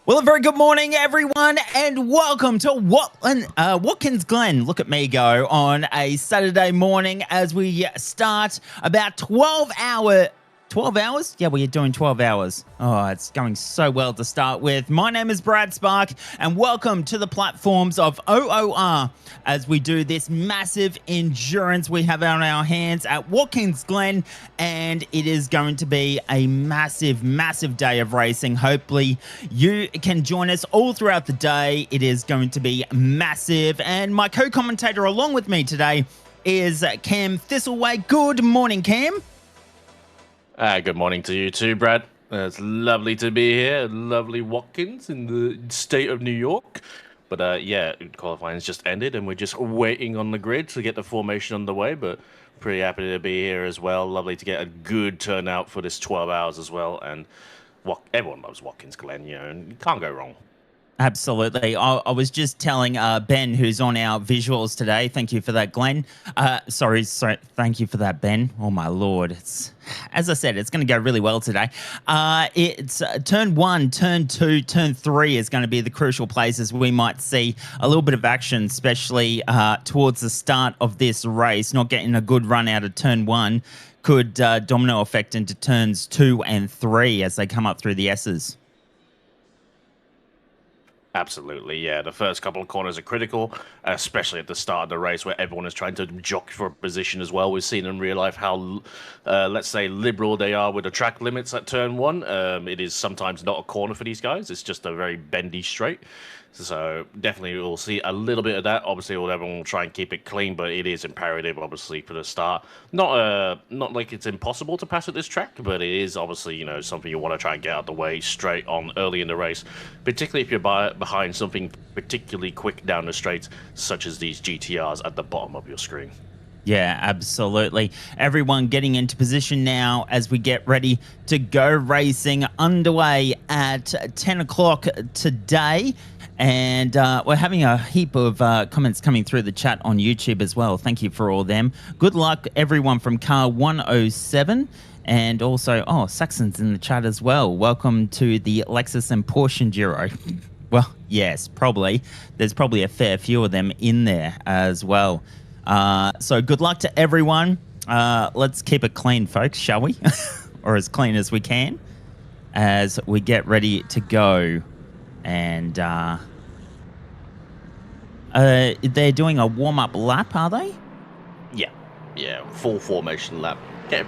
Well, a very good morning, everyone, and welcome to Watkins Glen. Look at me go on a Saturday morning as we start about 12 hours? Yeah, we're doing 12 hours. Oh, it's going so well to start with. My name is Brad Spark, and welcome to the platforms of OOR as we do this massive endurance we have on our hands at Watkins Glen, and it is going to be a massive, massive day of racing. Hopefully, you can join us all throughout the day. It is going to be massive, and my co-commentator along with me today is Cam Thistleway. Good morning, Cam. Good morning to you too, Brad. It's lovely to be here. Lovely Watkins in the state of New York. But yeah, qualifying's just ended and we're just waiting on the grid to get the formation on the way. But pretty happy to be here as well. Lovely to get a good turnout for this 12 hours as well. And everyone loves Watkins Glen, you know, and you can't go wrong. Absolutely. I was just telling Ben, who's on our visuals today. Thank you for that, Glenn. Sorry. Thank you for that, Ben. Oh, my Lord. As I said, it's going to go really well today. It's turn 1, turn 2, turn 3 is going to be the crucial places we might see a little bit of action, especially towards the start of this race. Not getting a good run out of turn 1 could domino effect into turns 2 and 3 as they come up through the S's. Absolutely, yeah. The first couple of corners are critical, especially at the start of the race where everyone is trying to jockey for a position as well. We've seen in real life how, let's say, liberal they are with the track limits at turn 1. It is sometimes not a corner for these guys. It's just a very bendy straight. So definitely we'll see a little bit of that. Obviously, everyone will try and keep it clean, but it is imperative, obviously, for the start. Not like it's impossible to pass at this track, but it is obviously, you know, something you want to try and get out of the way straight on early in the race, particularly if you're behind something particularly quick down the straight, such as these GTRs at the bottom of your screen. Yeah, absolutely. Everyone getting into position now as we get ready to go racing underway at 10 o'clock today. And we're having a heap of comments coming through the chat on YouTube as well. Thank you for all them. Good luck, everyone from Car 107. And also, Saxon's in the chat as well. Welcome to the Lexus and Porsche Enduro. Well, yes, probably. There's probably a fair few of them in there as well. So good luck to everyone. Let's keep it clean, folks, shall we? Or as clean as we can as we get ready to go. And they're doing a warm-up lap, are they? Yeah, full formation lap. Get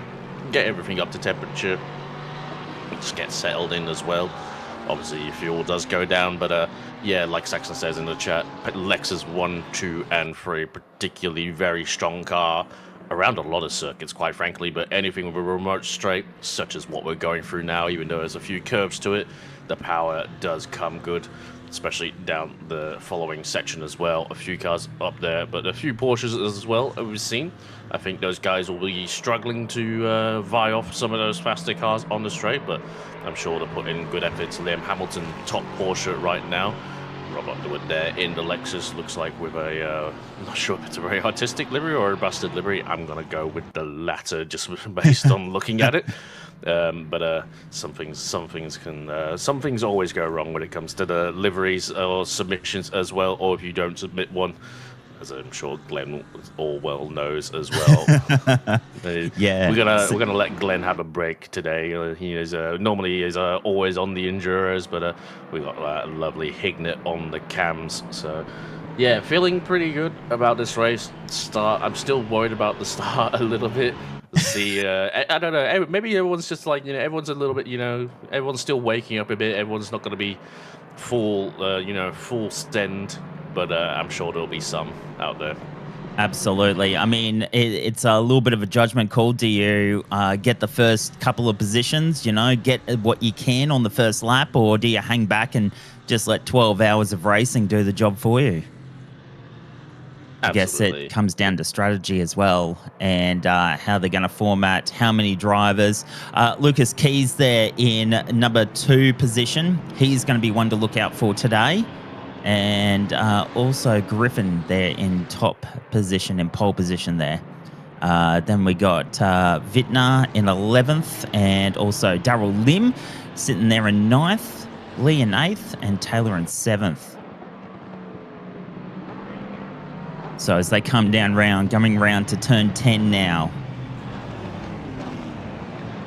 everything up to temperature. Just get settled in as well. Obviously, your fuel does go down, but yeah, like Saxon says in the chat, Lexus 1, 2, and 3, particularly very strong car around a lot of circuits, quite frankly, but anything with a remote straight, such as what we're going through now, even though there's a few curves to it, the power does come good, especially down the following section as well. A few cars up there, but a few Porsches as well we've seen. I think those guys will be struggling to vie off some of those faster cars on the straight, but I'm sure they'll put in good efforts. Liam Hamilton, top Porsche right now. Rob Underwood there in the Lexus, looks like with a, I'm not sure if it's a very artistic livery or a busted livery. I'm going to go with the latter just based on looking at it. But some things always go wrong when it comes to the liveries or submissions as well, or if you don't submit one, as I'm sure Glenn all well knows as well. Yeah, we're gonna let Glenn have a break today. He is normally always on the Enduros, but we got that lovely Hignet on the cams. So yeah, feeling pretty good about this race. I'm still worried about the start a little bit. See, I don't know. Maybe everyone's just like, you know, everyone's a little bit, you know, everyone's still waking up a bit. Everyone's not going to be full send. But I'm sure there'll be some out there. Absolutely. I mean, it's a little bit of a judgment call. Do you get the first couple of positions, you know, get what you can on the first lap, or do you hang back and just let 12 hours of racing do the job for you? I guess it comes down to strategy as well, and how they're going to format, how many drivers. Lucas Keys there in number 2 position. He's going to be one to look out for today. And also Griffin there in top position, in pole position there. Then we got Wittner in 11th, and also Darrell Lim sitting there in 9th. Lee in 8th and Taylor in 7th. So as they come down round, coming round to turn 10 now.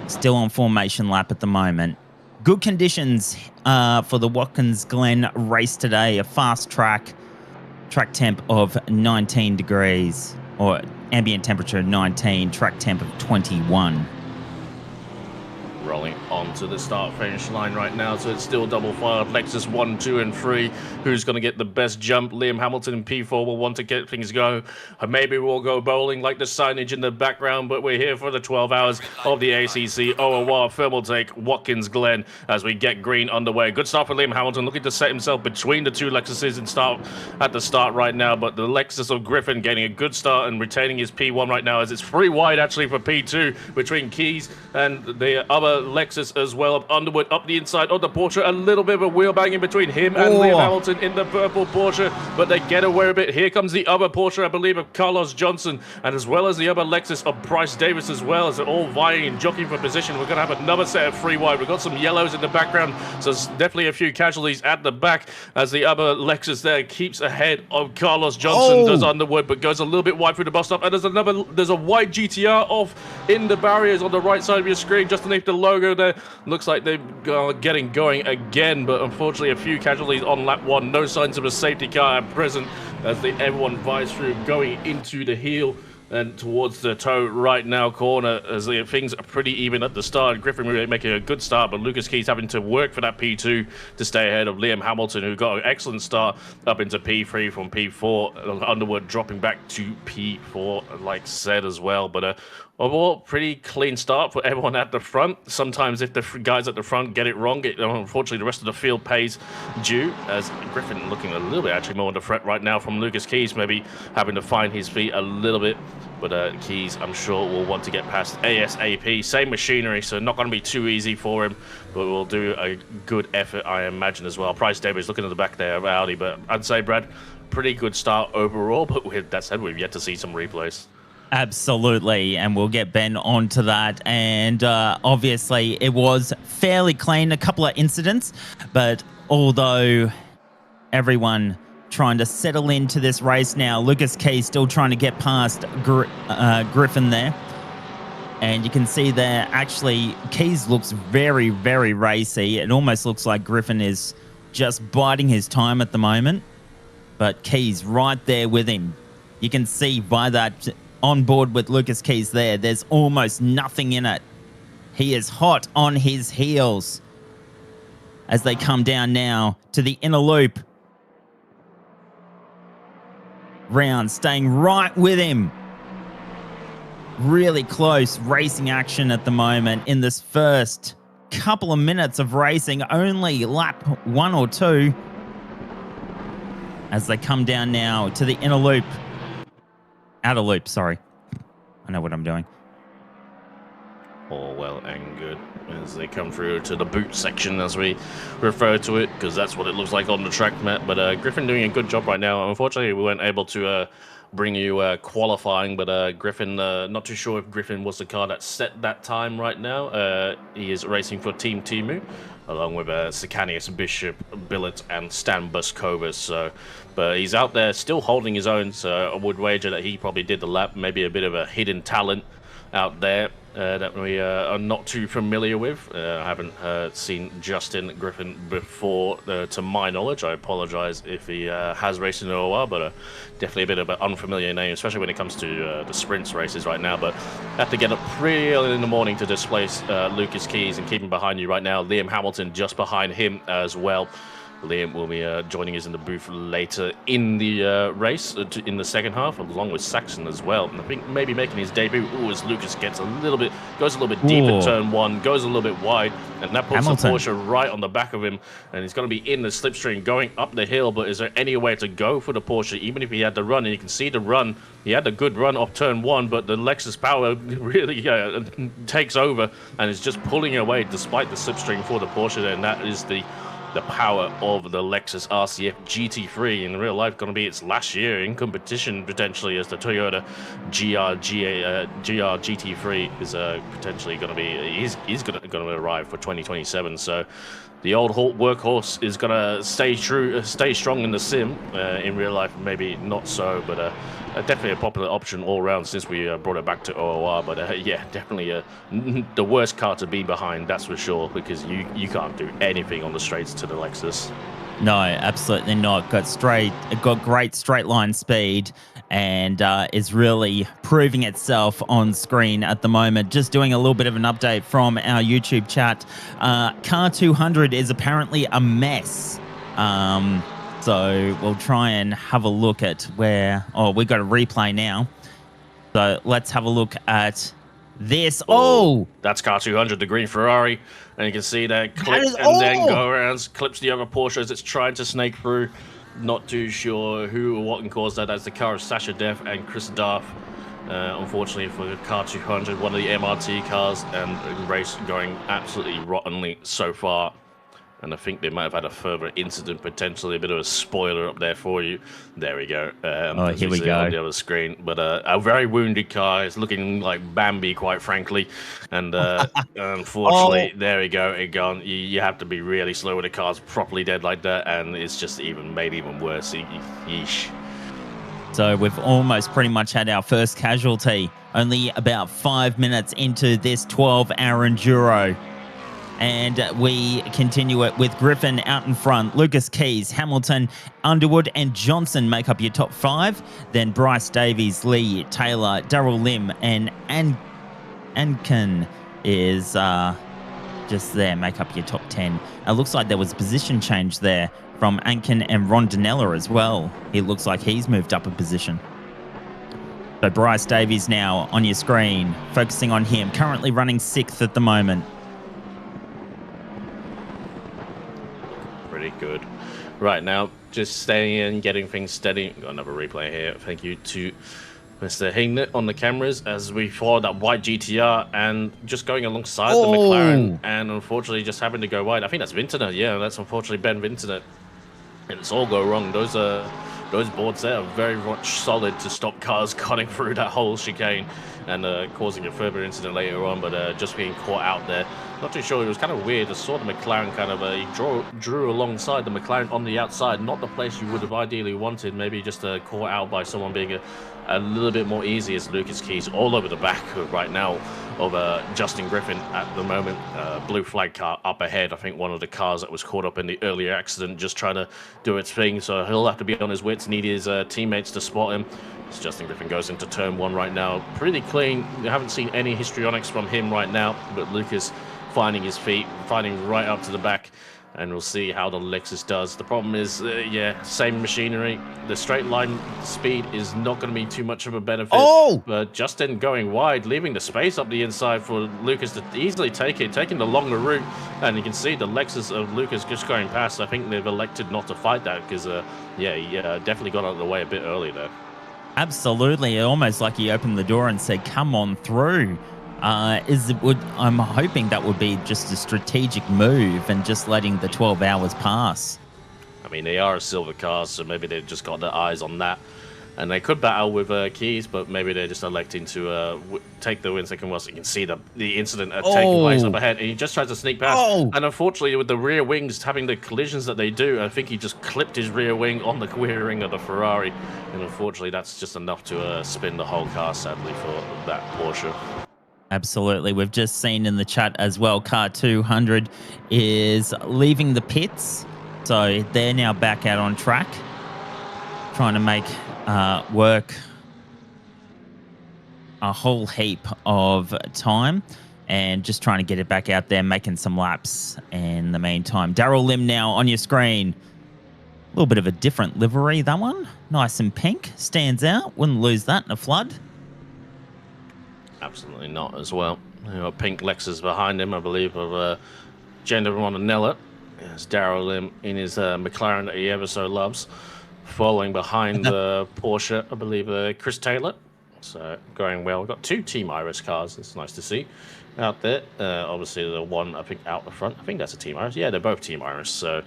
Still on formation lap at the moment. Good conditions for the Watkins Glen race today. A fast track temp of 19 degrees, or ambient temperature 19, track temp of 21. Rolling onto the start finish line right now, so it's still double fired. Lexus 1, 2, and 3. Who's going to get the best jump? Liam Hamilton in P4 will want to get things going. Maybe we'll go bowling like the signage in the background, but we're here for the 12 hours of the ACC OOR thermal take Watkins Glen as we get green underway. Good start for Liam Hamilton, looking to set himself between the two Lexuses and start at the start right now, but the Lexus of Griffin getting a good start and retaining his P1 right now, as it's 3 wide actually for P2 between Keys and the other Lexus as well. Up Underwood, up the inside of the Porsche, a little bit of a wheel bang in between him and Liam Hamilton in the purple Porsche, but they get away with it. Here comes the other Porsche, I believe, of Carlos Johnson, and as well as the other Lexus of Bryce Davis as well, as they're all vying and jockeying for position. We're going to have another set of 3 wide. We've got some yellows in the background, so there's definitely a few casualties at the back as the other Lexus there keeps ahead of Carlos Johnson. Does Underwood, but goes a little bit wide through the bus stop, and there's a white GTR off in the barriers on the right side of your screen, just underneath the logo there. Looks like they're getting going again, but unfortunately a few casualties on lap 1. No signs of a safety car at present as everyone vies through going into the heel and towards the toe right now corner, as things are pretty even at the start. Griffin really making a good start, but Lucas Keys having to work for that P2 to stay ahead of Liam Hamilton, who got an excellent start up into P3 from P4. Underwood dropping back to P4, like said as well, but overall, pretty clean start for everyone at the front. Sometimes if the guys at the front get it wrong, unfortunately the rest of the field pays due, as Griffin looking a little bit actually more on the threat right now from Lucas Keys, maybe having to find his feet a little bit. But Keys, I'm sure, will want to get past ASAP. Same machinery, so not going to be too easy for him, but we'll do a good effort, I imagine, as well. Bryce Davis looking at the back there of Audi, but I'd say, Brad, pretty good start overall, but with that said, we've yet to see some replays. Absolutely, and we'll get Ben onto that. And obviously, it was fairly clean. A couple of incidents, but although everyone trying to settle into this race now, Lucas Key still trying to get past Griffin there. And you can see there, actually, Keys looks very, very racy. It almost looks like Griffin is just biding his time at the moment. But Keys right there with him. You can see by that on board with Lucas Keys there, there's almost nothing in it. He is hot on his heels as they come down now to the inner loop. Round staying right with him. Really close racing action at the moment in this first couple of minutes of racing, only lap 1 or 2 as they come down now to the inner loop. Outer loop, sorry. I know what I'm doing. All well and good as they come through to the boot section, as we refer to it, because that's what it looks like on the track map. But Griffin doing a good job right now. Unfortunately, we weren't able to bring you qualifying, but Griffin, not too sure if Griffin was the car that set that time right now. He is racing for Team Timu, along with Sicanius, Bishop, Billet, and Stan Buskovas. So, but he's out there still holding his own, so I would wager that he probably did the lap. Maybe a bit of a hidden talent out there that we are not too familiar with. I haven't seen Justin Griffin before, to my knowledge. I apologize if he has raced in the OOR, but definitely a bit of an unfamiliar name, especially when it comes to the sprints races right now. But have to get up pretty early in the morning to displace Lucas Keys, and keeping behind you right now, Liam Hamilton just behind him as well. Liam will be joining us in the booth later in the race, in the second half, along with Saxon as well. And I think maybe making his debut, as Lucas goes a little bit deep in turn 1, goes a little bit wide, and that puts the Porsche right on the back of him, and he's going to be in the slipstream going up the hill. But is there anywhere to go for the Porsche, even if he had the run? And you can see the run. He had a good run off turn 1, but the Lexus power really takes over and is just pulling away despite the slipstream for the Porsche there, and that is the power of the Lexus RCF GT3. In real life, going to be its last year in competition potentially, as the Toyota GR GT3 is potentially going to be, he's going to arrive for 2027. So the old workhorse is gonna stay strong in the sim. In real life, maybe not so, but definitely a popular option all around since we brought it back to OOR. But yeah, definitely the worst car to be behind, that's for sure, because you can't do anything on the straights to the Lexus. No, absolutely not. Got great straight line speed, and is really proving itself on screen at the moment. Just doing a little bit of an update from our YouTube chat. Car 200 is apparently a mess. So we'll try and have a look at where. Oh, we got a replay now. So let's have a look at this. Oh, that's car 200, the green Ferrari, and you can see that clip then go around, clips the other Porsche as it's trying to snake through. Not too sure who or what can cause that. That's the car of Sasha Def and Chris Duff. Unfortunately for car 200, one of the MRT cars, and the race going absolutely rottenly so far. And I think they might have had a further incident, potentially. A bit of a spoiler up there for you. There we go. Here we go. On the other screen. But a very wounded car. It's looking like Bambi, quite frankly. And unfortunately, there we go. It gone. You have to be really slow when the car's properly dead like that. And it's just made even worse. Yeesh. So we've almost pretty much had our first casualty. Only about 5 minutes into this 12-hour enduro. And we continue it with Griffin out in front. Lucas Keys, Hamilton, Underwood, and Johnson make up your top 5. Then Bryce Davies, Lee, Taylor, Darrell Lim, and Ankin is just there, make up your top 10. It looks like there was a position change there from Ankin and Rondinella as well. It looks like he's moved up a position. So Bryce Davies now on your screen, focusing on him. Currently running 6th at the moment. Pretty good. Right now, just staying in, getting things steady. Got another replay here. Thank you to Mr. Hingnett on the cameras as we follow that white GTR and just going alongside the McLaren, and unfortunately just having to go wide. I think that's Vintner. Yeah, that's unfortunately Ben Vintner. And it's all go wrong. Those boards there are very much solid to stop cars cutting through that whole chicane and causing a further incident later on, but just being caught out there. Not too sure. It was kind of weird. I saw the McLaren kind of he drew alongside the McLaren on the outside, not the place you would have ideally wanted. Maybe just caught out by someone being a little bit more easy, as Lucas Keys all over the back right now of Justin Griffin at the moment. Blue flag car up ahead. I think one of the cars that was caught up in the earlier accident just trying to do its thing, so he'll have to be on his wits, need his teammates to spot him. As Justin Griffin goes into turn 1 right now. Pretty clean. We haven't seen any histrionics from him right now, but Lucas finding his feet, finding right up to the back, and we'll see how the Lexus does. The problem is, yeah, same machinery. The straight line speed is not going to be too much of a benefit. But Justin going wide, leaving the space up the inside for Lucas to easily take it, taking the longer route. And you can see the Lexus of Lucas just going past. I think they've elected not to fight that because, yeah, he definitely got out of the way a bit early there. Absolutely. Almost like he opened the door and said, come on through. I'm hoping that would be just a strategic move and just letting the 12 hours pass. I mean, they are a silver car, so maybe they've just got their eyes on that. And they could battle with Keys, but maybe they're just electing to take the win second. Well, so you can see the incident taking place up ahead, and he just tries to sneak past. And unfortunately, with the rear wings having the collisions that they do, I think he just clipped his rear wing on the rear wing of the Ferrari. And unfortunately, that's just enough to spin the whole car, sadly, for that Porsche. Absolutely. We've just seen in the chat as well, car 200 is leaving the pits. So they're now back out on track, trying to make work a whole heap of time and just trying to get it back out there, making some laps in the meantime. Darrell Lim now on your screen. A little bit of a different livery, that one. Nice and pink. Stands out. Wouldn't lose that in a flood. Absolutely not as well. You know, pink Lexus behind him, I believe, of Gender Rondinella. There's Darrell Lim in his McLaren that he ever so loves. Following behind the Porsche, I believe, Chris Taylor. So going well. We've got 2 Team Iris cars. It's nice to see out there. Obviously, the one, I think, out the front. I think that's a Team Iris. Yeah, they're both Team Iris. So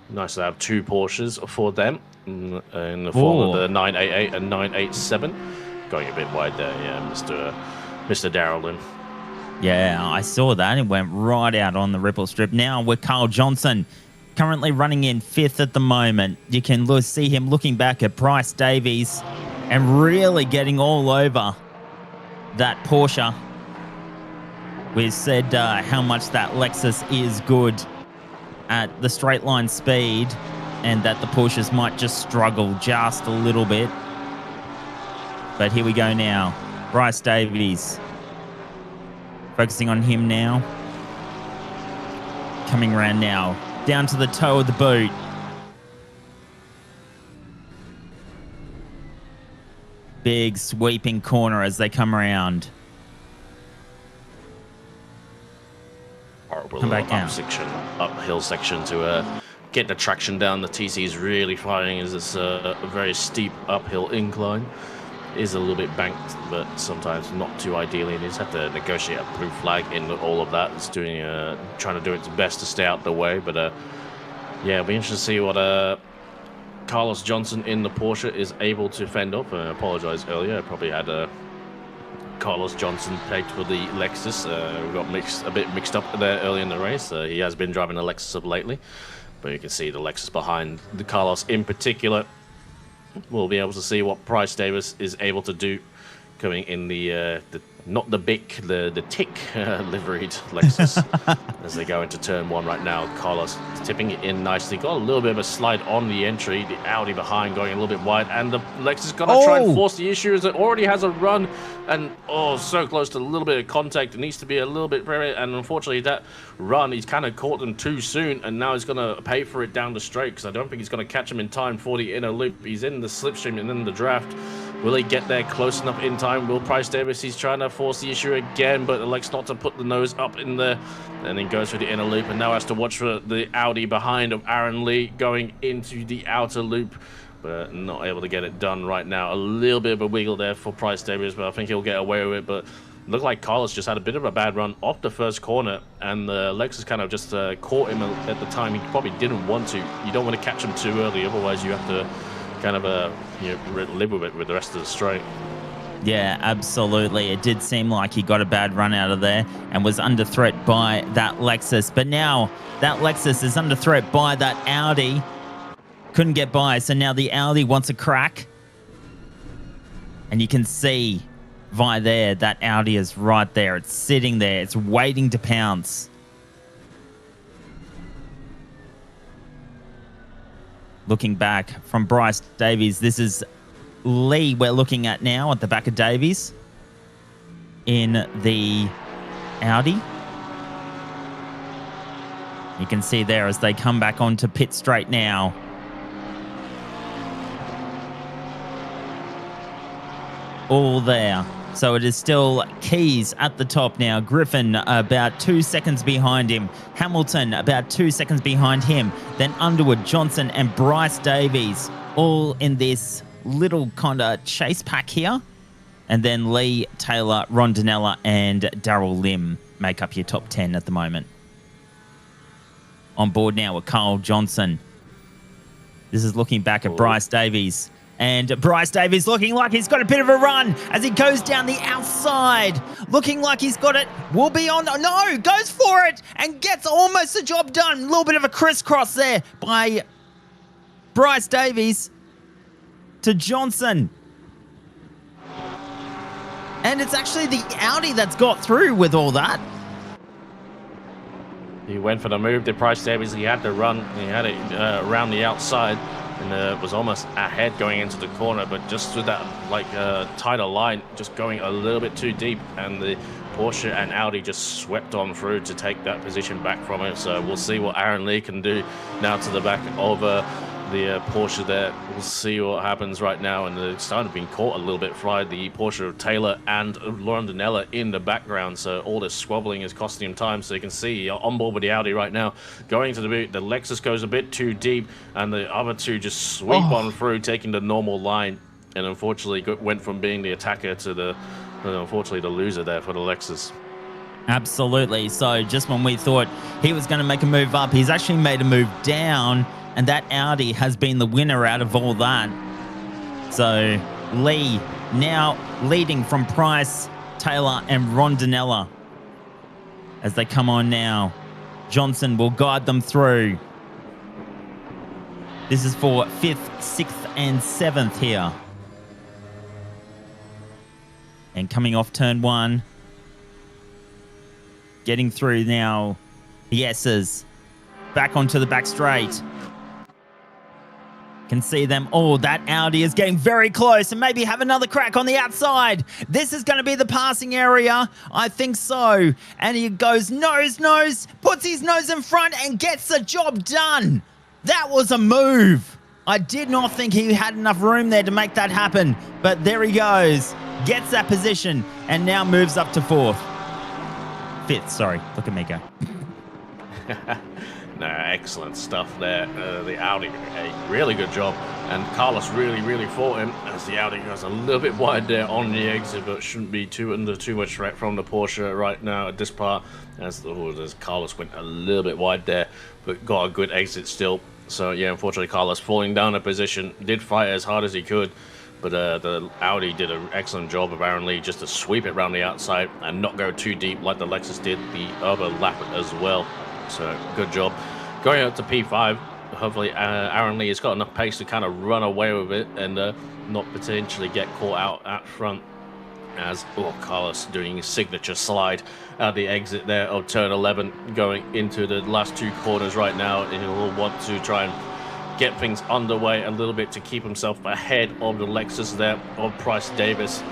nice to have 2 Porsches for them in the form of the 988 and 987. Going a bit wide there, yeah, Mr. Darrell Lim. Yeah, I saw that. It went right out on the ripple strip. Now with Carl Johnson currently running in 5th at the moment. You can see him looking back at Bryce Davies and really getting all over that Porsche. We said how much that Lexus is good at the straight line speed and that the Porsches might just struggle just a little bit. But here we go now. Bryce Davies. Focusing on him now. Coming around now. Down to the toe of the boot. Big sweeping corner as they come around. Come back uphill section to get the traction down. The TC is really firing as it's a very steep uphill incline. Is a little bit banked, but sometimes not too ideally. And you just have to negotiate a blue flag in all of that. It's doing trying to do its best to stay out the way. But yeah, it'll be interesting to see what Carlos Johnson in the Porsche is able to fend up. I apologize earlier. I probably had Carlos Johnson pegged for the Lexus. We got a bit mixed up there early in the race. He has been driving a Lexus up lately, but you can see the Lexus behind the Carlos in particular. We'll be able to see what Bryce Davis is able to do coming in the not the Bic, the Tick liveried Lexus as they go into turn 1 right now. Carlos tipping it in nicely. Got a little bit of a slide on the entry. The Audi behind going a little bit wide, and the Lexus going to try and force the issue as it already has a run, and so close to a little bit of contact. It needs to be a little bit very, and unfortunately that run, he's kind of caught them too soon, and now he's going to pay for it down the straight because I don't think he's going to catch him in time for the inner loop. He's in the slipstream and in the draft. Will he get there close enough in time? Will Bryce Davis, he's trying to force the issue again, but elects not to put the nose up in there, and then goes through the inner loop, and now has to watch for the Audi behind of Aaron Lee going into the outer loop, but not able to get it done right now. A little bit of a wiggle there for Bryce Davis, but I think he'll get away with it. But looked like Carlos just had a bit of a bad run off the first corner, and the Lexus kind of just caught him at the time he probably didn't want to. You don't want to catch him too early, otherwise you have to kind of live with it with the rest of the straight. Yeah, absolutely. It did seem like he got a bad run out of there and was under threat by that Lexus. But now that Lexus is under threat by that Audi. Couldn't get by, so now the Audi wants a crack. And you can see via there, that Audi is right there. It's sitting there. It's waiting to pounce. Looking back from Bryce Davies, this is Lee we're looking at now at the back of Davies in the Audi. You can see there as they come back onto pit straight now. All there. So it is still Keys at the top now. Griffin about 2 seconds behind him. Hamilton about 2 seconds behind him. Then Underwood, Johnson and Bryce Davies all in this little kind of chase pack here. And then Lee, Taylor, Rondinella and Darrell Lim make up your top 10 at the moment. On board now with Carl Johnson. This is looking back at Bryce Davies. And Bryce Davies looking like he's got a bit of a run as he goes down the outside. Looking like he's got it. Will be on. No, goes for it and gets almost the job done. A little bit of a crisscross there by Bryce Davies to Johnson. And it's actually the Audi that's got through with all that. He went for the move to Bryce Davies. He had to run. He had it around the outside. And was almost ahead going into the corner, but just with that tighter line, just going a little bit too deep, and the Porsche and Audi just swept on through to take that position back from him. So we'll see what Aaron Lee can do now to the back of the Porsche there. We'll see what happens right now, and it's starting to be caught a little bit fried. The Porsche of Taylor and Rondinella in the background, so all this squabbling is costing him time. So you can see on board with the Audi right now, going to the boot. The Lexus goes a bit too deep, and the other two just sweep on through, taking the normal line, and unfortunately went from being the attacker to the unfortunately the loser there for the Lexus. Absolutely. So just when we thought he was going to make a move up, he's actually made a move down. And that Audi has been the winner out of all that. So Lee now leading from Price, Taylor and Rondinella. as they come on now. Johnson will guide them through. This is for 5th, 6th, and 7th here. And coming off turn 1. Getting through now. The S's. Back onto the back straight. Can see them. Oh, that Audi is getting very close and maybe have another crack on the outside. This is going to be the passing area. I think so. And he goes nose, puts his nose in front and gets the job done. That was a move. I did not think he had enough room there to make that happen. But there he goes. Gets that position and now moves up to 4th. 5th, sorry. Look at me go. No, excellent stuff there. The Audi, a really good job. And Carlos really fought him as the Audi goes a little bit wide there on the exit, but shouldn't be under too much threat from the Porsche right now at this part. As Carlos went a little bit wide there, but got a good exit still. So yeah, unfortunately Carlos falling down a position, did fight as hard as he could. But the Audi did an excellent job apparently just to sweep it around the outside and not go too deep like the Lexus did the other lap as well. So good job. Going up to P5, hopefully Aaron Lee has got enough pace to kind of run away with it and not potentially get caught out at front. As Carlos doing his signature slide at the exit there of turn 11, going into the last 2 corners right now. And he'll want to try and get things underway a little bit to keep himself ahead of the Lexus there of Bryce Davis.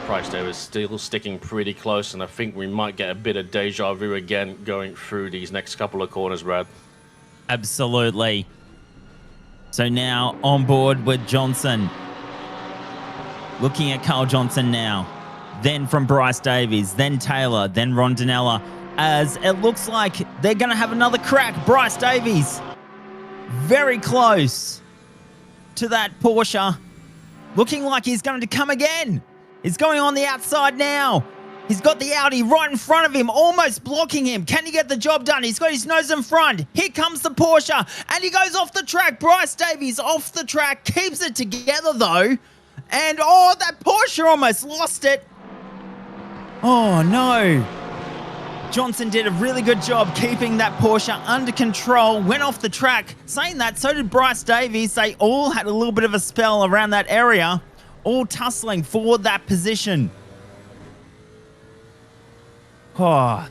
Bryce Davis still sticking pretty close, and I think we might get a bit of deja vu again going through these next couple of corners, Brad. Absolutely. So now on board with Johnson. Looking at Carl Johnson now. Then from Bryce Davies, then Taylor, then Rondinella. As it looks like they're going to have another crack. Bryce Davies. Very close to that Porsche. Looking like he's going to come again. He's going on the outside now. He's got the Audi right in front of him, almost blocking him. Can he get the job done? He's got his nose in front. Here comes the Porsche, and he goes off the track. Bryce Davies off the track, keeps it together though. And that Porsche almost lost it. Oh no. Johnson did a really good job keeping that Porsche under control, went off the track. Saying that, so did Bryce Davies. They all had a little bit of a spell around that area, all tussling for that position.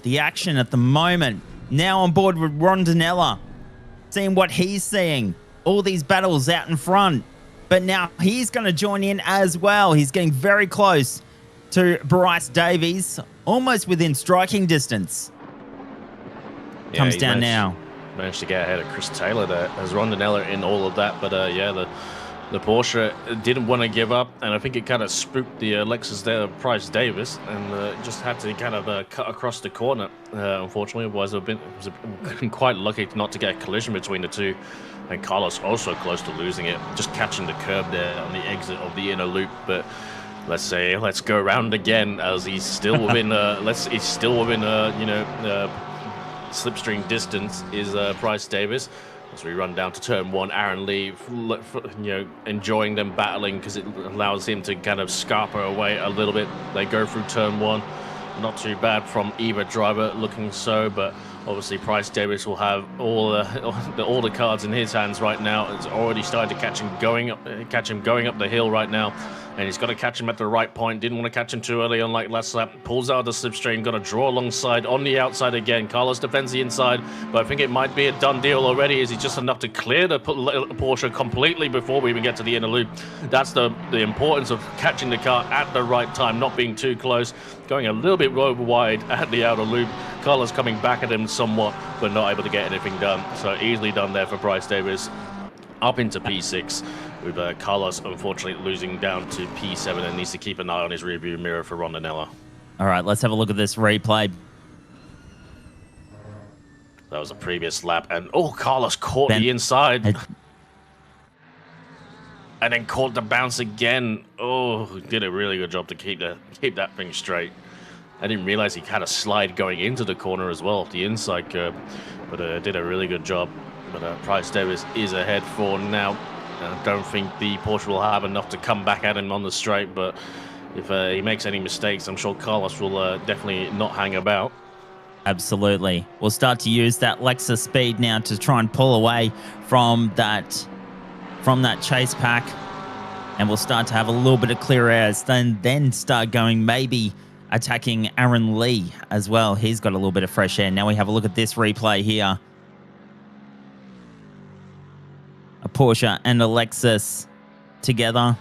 The action at the moment. Now on board with Rondinella. Seeing what he's seeing. All these battles out in front. But now he's going to join in as well. He's getting very close to Bryce Davies. Almost within striking distance. Yeah, Comes down now. Managed to get ahead of Chris Taylor there as Rondinella in all of that. But yeah, the Porsche didn't want to give up, and I think it kind of spooked the Lexus there, Bryce Davis, and just had to kind of cut across the corner. Unfortunately, it was quite lucky not to get a collision between the two. And Carlos also close to losing it, just catching the curb there on the exit of the inner loop. But let's go around again as he's still within slipstream distance is Bryce Davis. As we run down to turn 1, Aaron Lee, enjoying them battling because it allows him to kind of scarper away a little bit. They go through turn 1, not too bad from either driver looking so, but obviously Bryce Davis will have all the cards in his hands right now. It's already started to catch him going up the hill right now. And he's got to catch him at the right point. Didn't want to catch him too early, unlike last lap. Pulls out of the slipstream. Got to draw alongside on the outside again. Carlos defends the inside, but I think it might be a done deal already. Is he just enough to clear the Porsche completely before we even get to the inner loop? That's the importance of catching the car at the right time, not being too close. Going a little bit wide at the outer loop. Carlos coming back at him somewhat, but not able to get anything done. So easily done there for Bryce Davis. Up into P6. With Carlos, unfortunately, losing down to P7 and needs to keep an eye on his rearview mirror for Rondinella. All right, let's have a look at this replay. That was a previous lap. And, Carlos caught the inside. And then caught the bounce again. Did a really good job to keep that thing straight. I didn't realize he had a slide going into the corner as well, the inside curb. But did a really good job. But Bryce Davis is ahead for now. I don't think the Porsche will have enough to come back at him on the straight, but if he makes any mistakes, I'm sure Carlos will definitely not hang about. Absolutely. We'll start to use that Lexus speed now to try and pull away from that chase pack. And we'll start to have a little bit of clear airs, then start going maybe attacking Aaron Lee as well. He's got a little bit of fresh air. Now we have a look at this replay here. A Porsche and a Lexus together.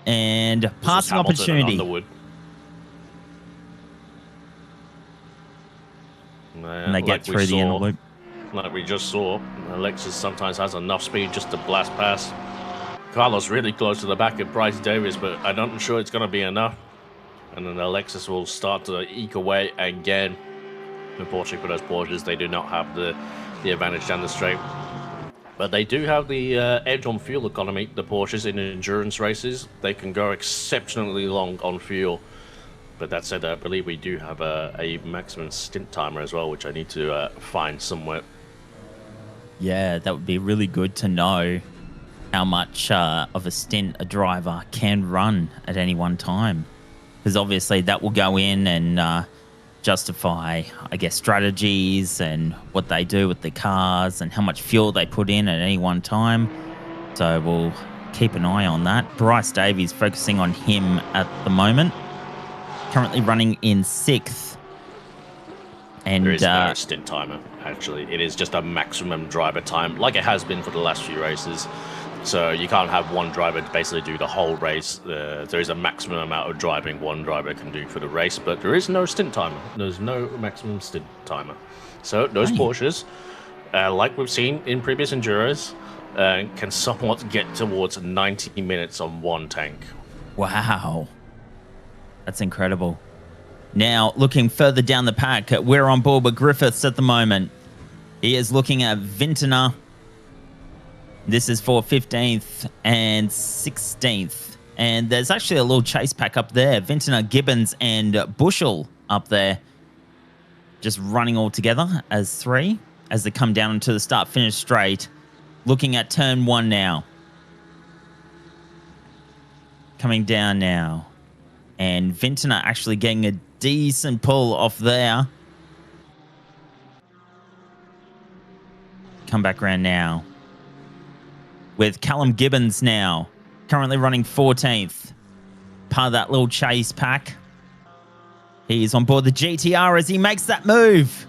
And passing opportunity. And they get through the inner loop. Like we just saw, Lexus sometimes has enough speed just to blast past. Carlos really close to the back of Bryce Davis, but I'm not sure it's going to be enough. And then the Lexus will start to eke away again. Unfortunately for those Porsches, they do not have the advantage down the straight. But they do have the edge on fuel economy, the Porsches, in endurance races. They can go exceptionally long on fuel. But that said, I believe we do have a maximum stint timer as well, which I need to find somewhere. Yeah, that would be really good to know how much of a stint a driver can run at any one time. Because obviously that will go in and justify, I guess, strategies and what they do with the cars and how much fuel they put in at any one time. So we'll keep an eye on that. Bryce Davies focusing on him at the moment. Currently running in 6th. And there is no stint timer, actually. It is just a maximum driver time, like it has been for the last few races. So you can't have one driver basically do the whole race. There is a maximum amount of driving one driver can do for the race, but there is no stint timer. There's no maximum stint timer. So those Porsches, like we've seen in previous Enduros, can somewhat get towards 90 minutes on one tank. Wow. That's incredible. Now, looking further down the pack, we're on board with Griffiths at the moment. He is looking at Vintner. This is for 15th and 16th. And there's actually a little chase pack up there. Vintner, Gibbons, and Bushell up there. Just running all together as 3 as they come down into the start-finish straight. Looking at turn 1 now. Coming down now. And Vintner actually getting a decent pull off there. Come back around now. With Callum Gibbons now. Currently running 14th. Part of that little chase pack. He's on board the GTR as he makes that move.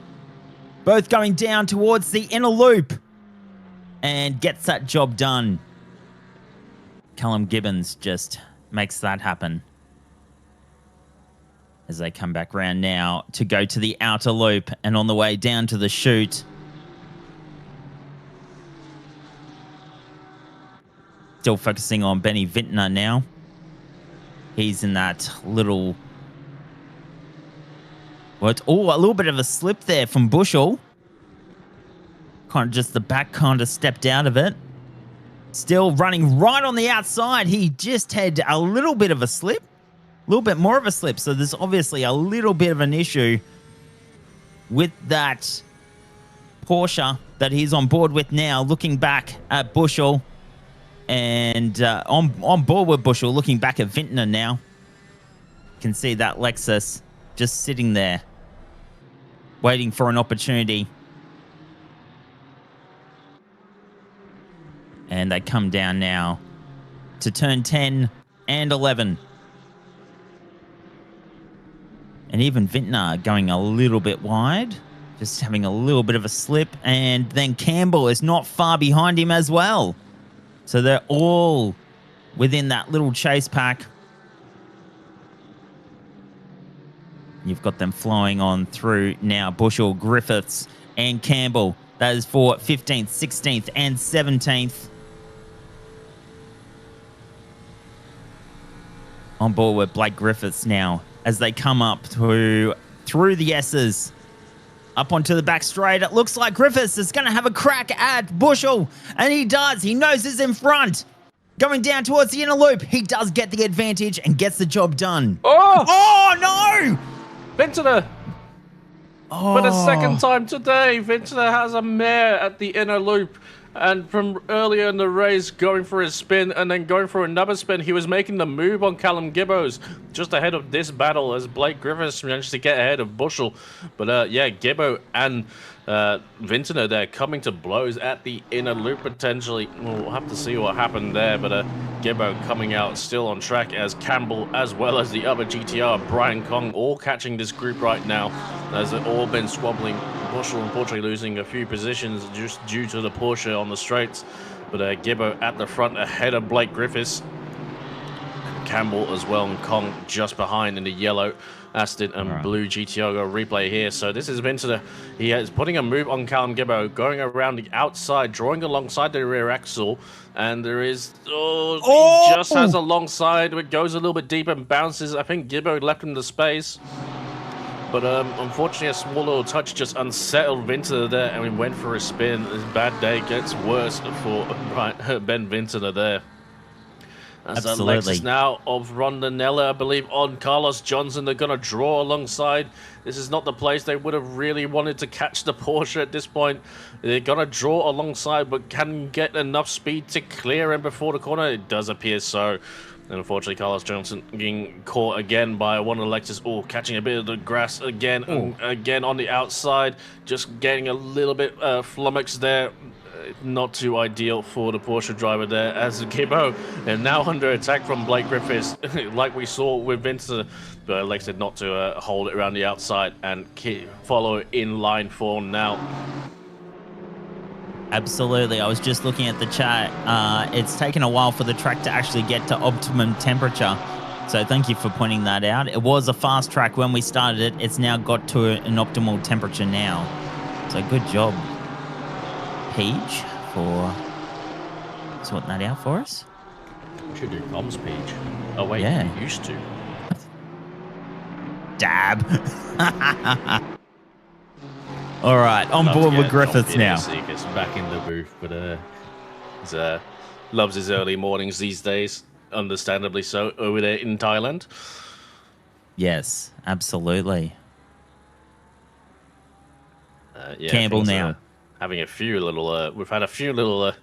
Both going down towards the inner loop. And gets that job done. Callum Gibbons just makes that happen. As they come back around now to go to the outer loop and on the way down to the chute. Still focusing on Benny Vintner now. He's in that little... What? Oh, a little bit of a slip there from Bushell. Kind of just the back kind of stepped out of it. Still running right on the outside. He just had a little bit of a slip. A little bit more of a slip. So there's obviously a little bit of an issue with that Porsche that he's on board with now. Looking back at Bushell. And on board with Bushell, looking back at Vintner now. You can see that Lexus just sitting there. Waiting for an opportunity. And they come down now to turn 10 and 11. And even Vintner going a little bit wide. Just having a little bit of a slip. And then Campbell is not far behind him as well. So they're all within that little chase pack. You've got them flowing on through now. Bushell, Griffiths, and Campbell. That is for 15th, 16th, and 17th. On board with Blake Griffiths now as they come up through the S's. Up onto the back straight. It looks like Griffiths is going to have a crack at Bushell. And he does. He knows he's in front. Going down towards the inner loop. He does get the advantage and gets the job done. Oh no! Vintner! For the second time today, Vintner has a mare at the inner loop. And from earlier in the race, going for his spin and then going for another spin, he was making the move on Callum Gibbos just ahead of this battle as Blake Griffiths managed to get ahead of Bushell. But yeah, Gibbo and Vintner there coming to blows at the inner loop potentially. We'll have to see what happened there, but Gibbo coming out still on track as Campbell as well as the other GTR, Brian Kong, all catching this group right now as they've all been squabbling. Bushell unfortunately losing a few positions just due to the Porsche on the straights, but Gibbo at the front ahead of Blake Griffiths. Campbell as well and Kong just behind in the yellow Aston and blue GTR replay here. So this has been to the, he is putting a move on Callum Gibbo, going around the outside, drawing alongside the rear axle, and there is, he just has alongside, it goes a little bit deeper and bounces. I think Gibbo left him the space. But unfortunately, a small little touch just unsettled Vintner there, and we went for a spin. This bad day gets worse for Ben Vintner there. As Lexus now of Rondinella, I believe, on Carlos Johnson. They're going to draw alongside. This is not the place they would have really wanted to catch the Porsche at this point. They're going to draw alongside, but can get enough speed to clear him before the corner. It does appear so. And unfortunately, Carlos Johnson getting caught again by one of the Lexus. Oh, catching a bit of the grass again. Again on the outside. Just getting a little bit flummoxed there. Not too ideal for the Porsche driver there as Gibbo. And now under attack from Blake Griffiths, like we saw with Vincent. But like I said, not to hold it around the outside and follow in line for now. Absolutely. I was just looking at the chat. It's taken a while for the track to actually get to optimum temperature. So thank you for pointing that out. It was a fast track when we started it. It's now got to an optimal temperature now. So good job, Peach, for sorting that out for us. We should do comms, Peach. Oh, wait, yeah. You used to. Dab. All right, on board with Griffiths now. Gets back in the booth, but he loves his early mornings these days. Understandably so, over there in Thailand. Yes, absolutely. Yeah, Campbell now. Having a few little, we've had a few little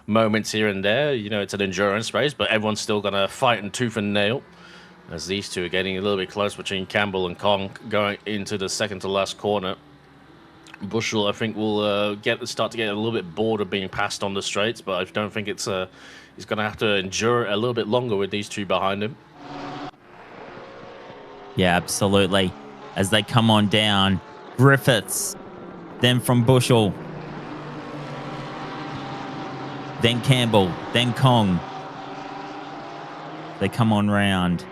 moments here and there. You know, it's an endurance race, but everyone's still going to fight in tooth and nail. As these two are getting a little bit close between Campbell and Kong going into the second to last corner. Bushell, I think, will start to get a little bit bored of being passed on the straights, but I don't think it's he's going to have to endure a little bit longer with these two behind him. Yeah, absolutely. As they come on down, Griffiths, then from Bushell, then Campbell, then Kong. They come on round.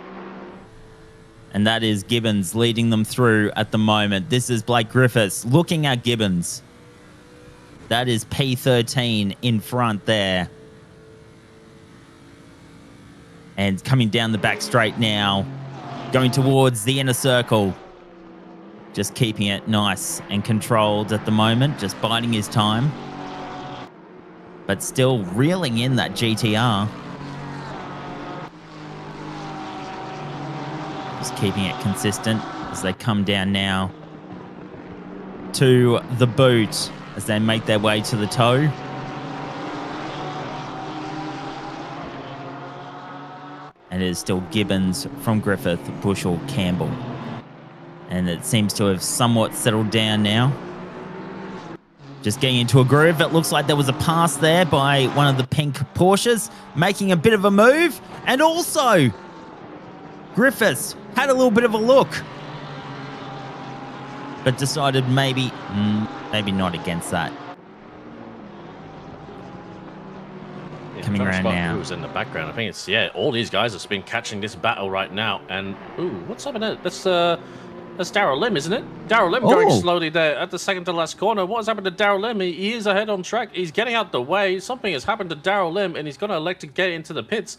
And that is Gibbons leading them through at the moment. This is Blake Griffiths looking at Gibbons. That is P13 in front there. And coming down the back straight now. Going towards the inner circle. Just keeping it nice and controlled at the moment. Just biding his time. But still reeling in that GTR. Just keeping it consistent as they come down now to the boot as they make their way to the toe. And it is still Gibbons from Griffith, Bushell, Campbell. And it seems to have somewhat settled down now. Just getting into a groove. It looks like there was a pass there by one of the pink Porsches, making a bit of a move. And also, Griffiths had a little bit of a look, but decided maybe not against that. Yeah, coming around now. Who's in the background? I think it's, yeah, all these guys have been catching this battle right now. And ooh, what's up in there? That's Darryl Lim, isn't it? Darryl Lim going slowly there at the second to last corner. What has happened to Darryl Lim? He is ahead on track. He's getting out the way. Something has happened to Darryl Lim, and he's going to elect to get into the pits.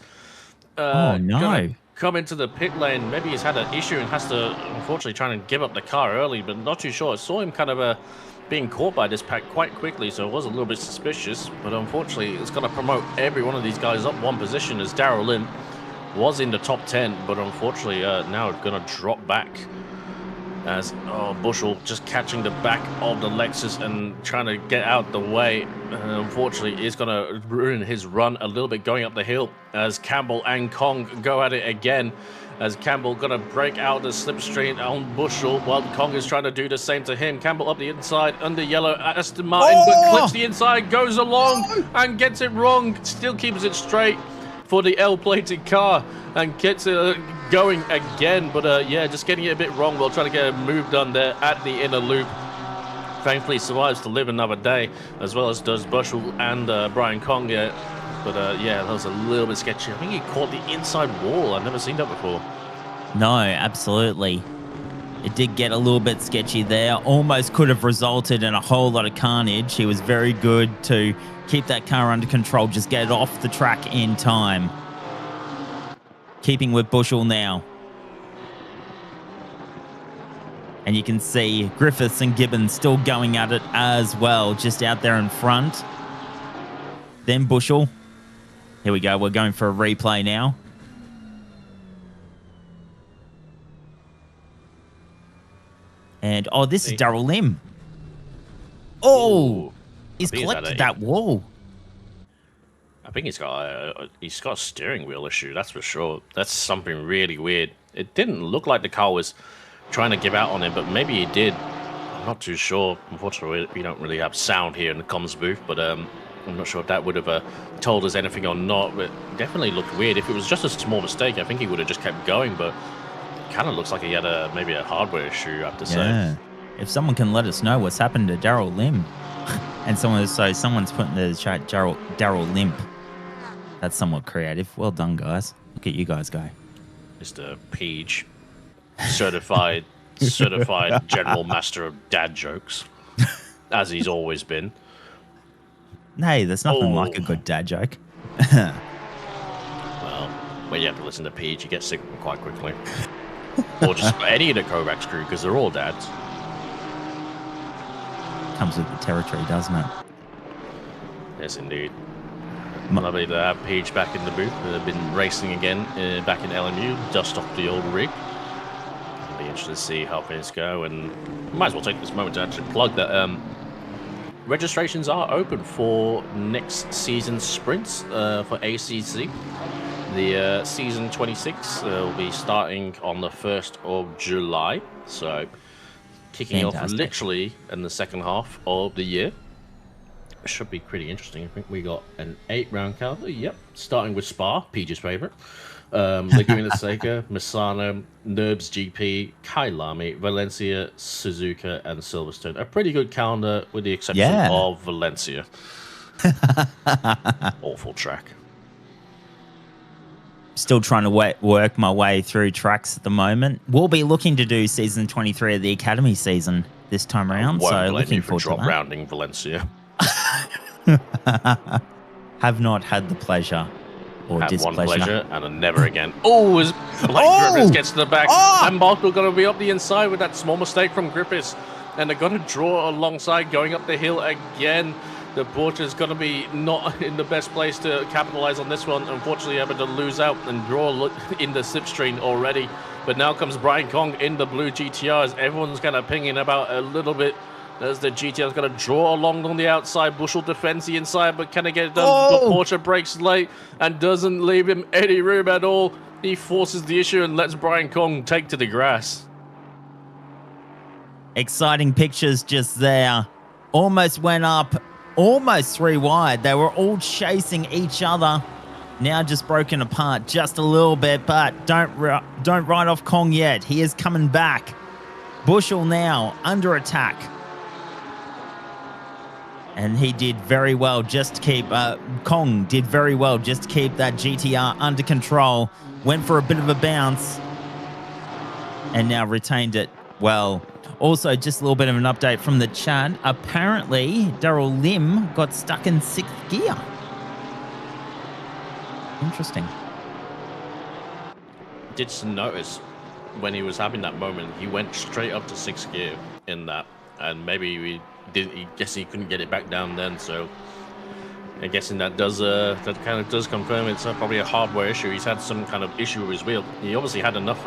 Oh no! Come into the pit lane. Maybe he's had an issue and has to, unfortunately, trying to give up the car early, but not too sure. I saw him kind of being caught by this pack quite quickly, so it was a little bit suspicious. But unfortunately, it's going to promote every one of these guys up one position, as Darryl Lim was in the top 10, but unfortunately now going to drop back. As Bushel just catching the back of the Lexus and trying to get out the way. Unfortunately, is going to ruin his run a little bit going up the hill as Campbell and Kong go at it again. As Campbell going to break out the slipstream on Bushel while Kong is trying to do the same to him. Campbell up the inside under yellow. Aston Martin but clips the inside, goes along and gets it wrong. Still keeps it straight for the L-plated car and gets it going again, but yeah, just getting it a bit wrong while trying to get a move done there at the inner loop. Thankfully survives to live another day, as well as does Bushel and Brian Kong. But yeah, that was a little bit sketchy. I think he caught the inside wall. I've never seen that before. No, absolutely. It did get a little bit sketchy there. Almost could have resulted in a whole lot of carnage. He was very good to keep that car under control, just get it off the track in time. Keeping with Bushel now. And you can see Griffiths and Gibbons still going at it as well, just out there in front. Then Bushel. Here we go. We're going for a replay now. And, oh, this is Darrell Lim. Oh, he's collected that wall. I think he's got a steering wheel issue, that's for sure. That's something really weird. It didn't look like the car was trying to give out on him, but maybe he did. I'm not too sure. Unfortunately, we don't really have sound here in the comms booth, but I'm not sure if that would have told us anything or not, but it definitely looked weird. If it was just a small mistake, I think he would have just kept going, but it kind of looks like he had maybe a hardware issue, I have to say. If someone can let us know what's happened to Darrell Lim. And someone's putting in the chat Darrell Limp. That's somewhat creative. Well done, guys. Look at you guys go. Mr. Peach, certified general master of dad jokes, as he's always been. Hey, there's nothing like a good dad joke. Well, when you have to listen to Peach, you get sick of them quite quickly. Or just any of the Kovacs crew, because they're all dads. Comes with the territory, doesn't it? Yes, indeed. Lovely to have Peach back in the booth. They've been racing again back in LMU, dust off the old rig. It'll be interesting to see how things go, and might as well take this moment to actually plug that registrations are open for next season's sprints for ACC. The season 26 will be starting on the 1st of July, so kicking off literally in the second half of the year. Should be pretty interesting. I think we got an 8-round calendar. Yep, starting with Spa, Peach's favorite. Laguna Seca, Misano, Nerbs GP, Kailami, Valencia, Suzuka, and Silverstone. A pretty good calendar with the exception of Valencia. Awful track. Still trying to work my way through tracks at the moment. We'll be looking to do season 23 of the Academy season this time around. So looking forward to that. Rounding Valencia. Have not had the pleasure or displeasure. One pleasure and a never again. As Blake Griffiths gets to the back. And Markle going to be up the inside with that small mistake from Griffiths. And they're going to draw alongside going up the hill again. The Porsche going to be not in the best place to capitalize on this one. Unfortunately, having to lose out and draw in the slipstream already. But now comes Brian Kong in the blue GTRs. Everyone's kind of pinging about a little bit as the GTR's going to draw along on the outside. Bushel defends the inside, but can he get it done? The Porsche breaks late and doesn't leave him any room at all. He forces the issue and lets Brian Kong take to the grass. Exciting pictures just there. Almost went up, almost 3 wide. They were all chasing each other. Now just broken apart just a little bit, but don't write off Kong yet. He is coming back. Bushel now under attack. And he did very well just to keep, Kong did very well just to keep that GTR under control. Went for a bit of a bounce and now retained it well. Also, just a little bit of an update from the chat. Apparently, Darrell Lim got stuck in 6th gear. Interesting. Did notice when he was having that moment, he went straight up to 6th gear in that. And maybe I guess he couldn't get it back down then, so I'm guessing that kind of does confirm it's probably a hardware issue. He's had some kind of issue with his wheel. He obviously had enough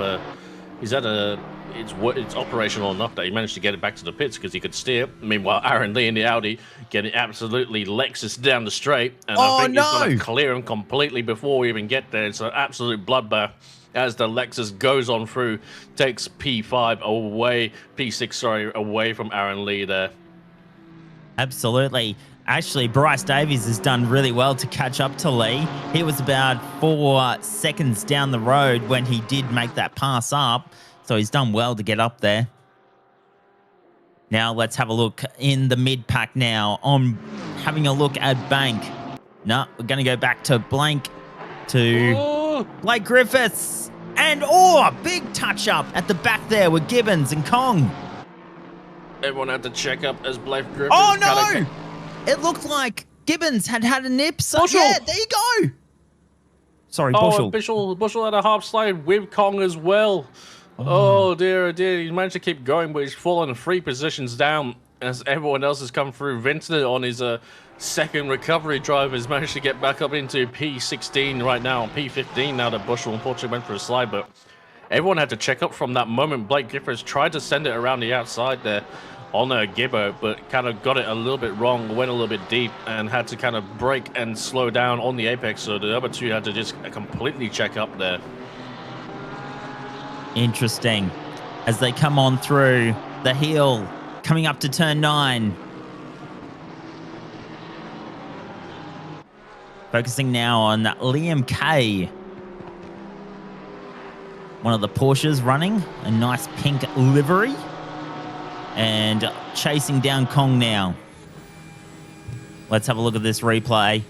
He's at a. It's operational enough that he managed to get it back to the pits because he could steer. Meanwhile, Aaron Lee in the Audi getting absolutely Lexus down the straight, and I think he's going to clear him completely before we even get there. It's an absolute bloodbath as the Lexus goes on through, takes P5 away, P6, sorry, away from Aaron Lee there. Absolutely. Actually, Bryce Davies has done really well to catch up to Lee. He was about 4 seconds down the road when he did make that pass up. So he's done well to get up there. Now let's have a look in the mid-pack now. I'm having a look at Bank. No, we're going to go back to Blank to Blake Griffiths. And, big touch-up at the back there with Gibbons and Kong. Everyone had to check up as Blake Griffiths. Oh, no! It looked like Gibbons had a nip. So, Bushell. yeah, there you go. Sorry, Bushell. Bushell had a half slide with Kong as well. Oh dear, He's managed to keep going, but he's fallen 3 positions down as everyone else has come through. Vinter on his second recovery drive has managed to get back up into P16 right now, P15 now that Bushell unfortunately went for a slide, but everyone had to check up from that moment. Blake Griffiths tried to send it around the outside there on a Gibbo, but kind of got it a little bit wrong, went a little bit deep, and had to kind of brake and slow down on the apex, so the other two had to just completely check up there. Interesting. As they come on through the hill, coming up to turn 9. Focusing now on Liam Kay. One of the Porsches running a nice pink livery. And chasing down Kong now. Let's have a look at this replay.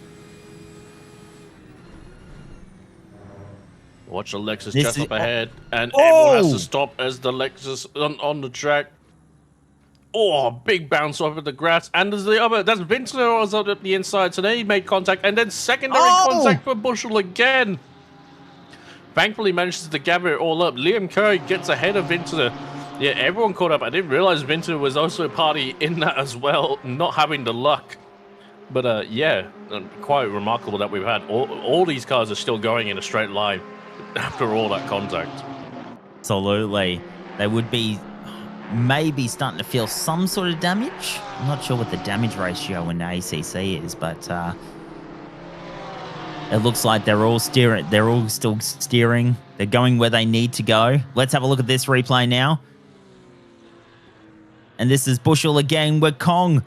Watch the Lexus just up ahead, and everyone has to stop as the Lexus on the track. Oh, big bounce over the grass, and there's the other. That's Vincent was up the inside, so then he made contact, and then secondary contact for Bushell again. Thankfully, manages to gather it all up. Liam Curry gets ahead of Vincent. Yeah, everyone caught up. I didn't realize Vincent was also a party in that as well, not having the luck. But yeah, quite remarkable that we've had all these cars are still going in a straight line after all that contact. Absolutely. They would be maybe starting to feel some sort of damage. I'm not sure what the damage ratio in the ACC is, but it looks like they're all steering. They're all still steering. They're going where they need to go. Let's have a look at this replay now. And this is Bushell again with Kong.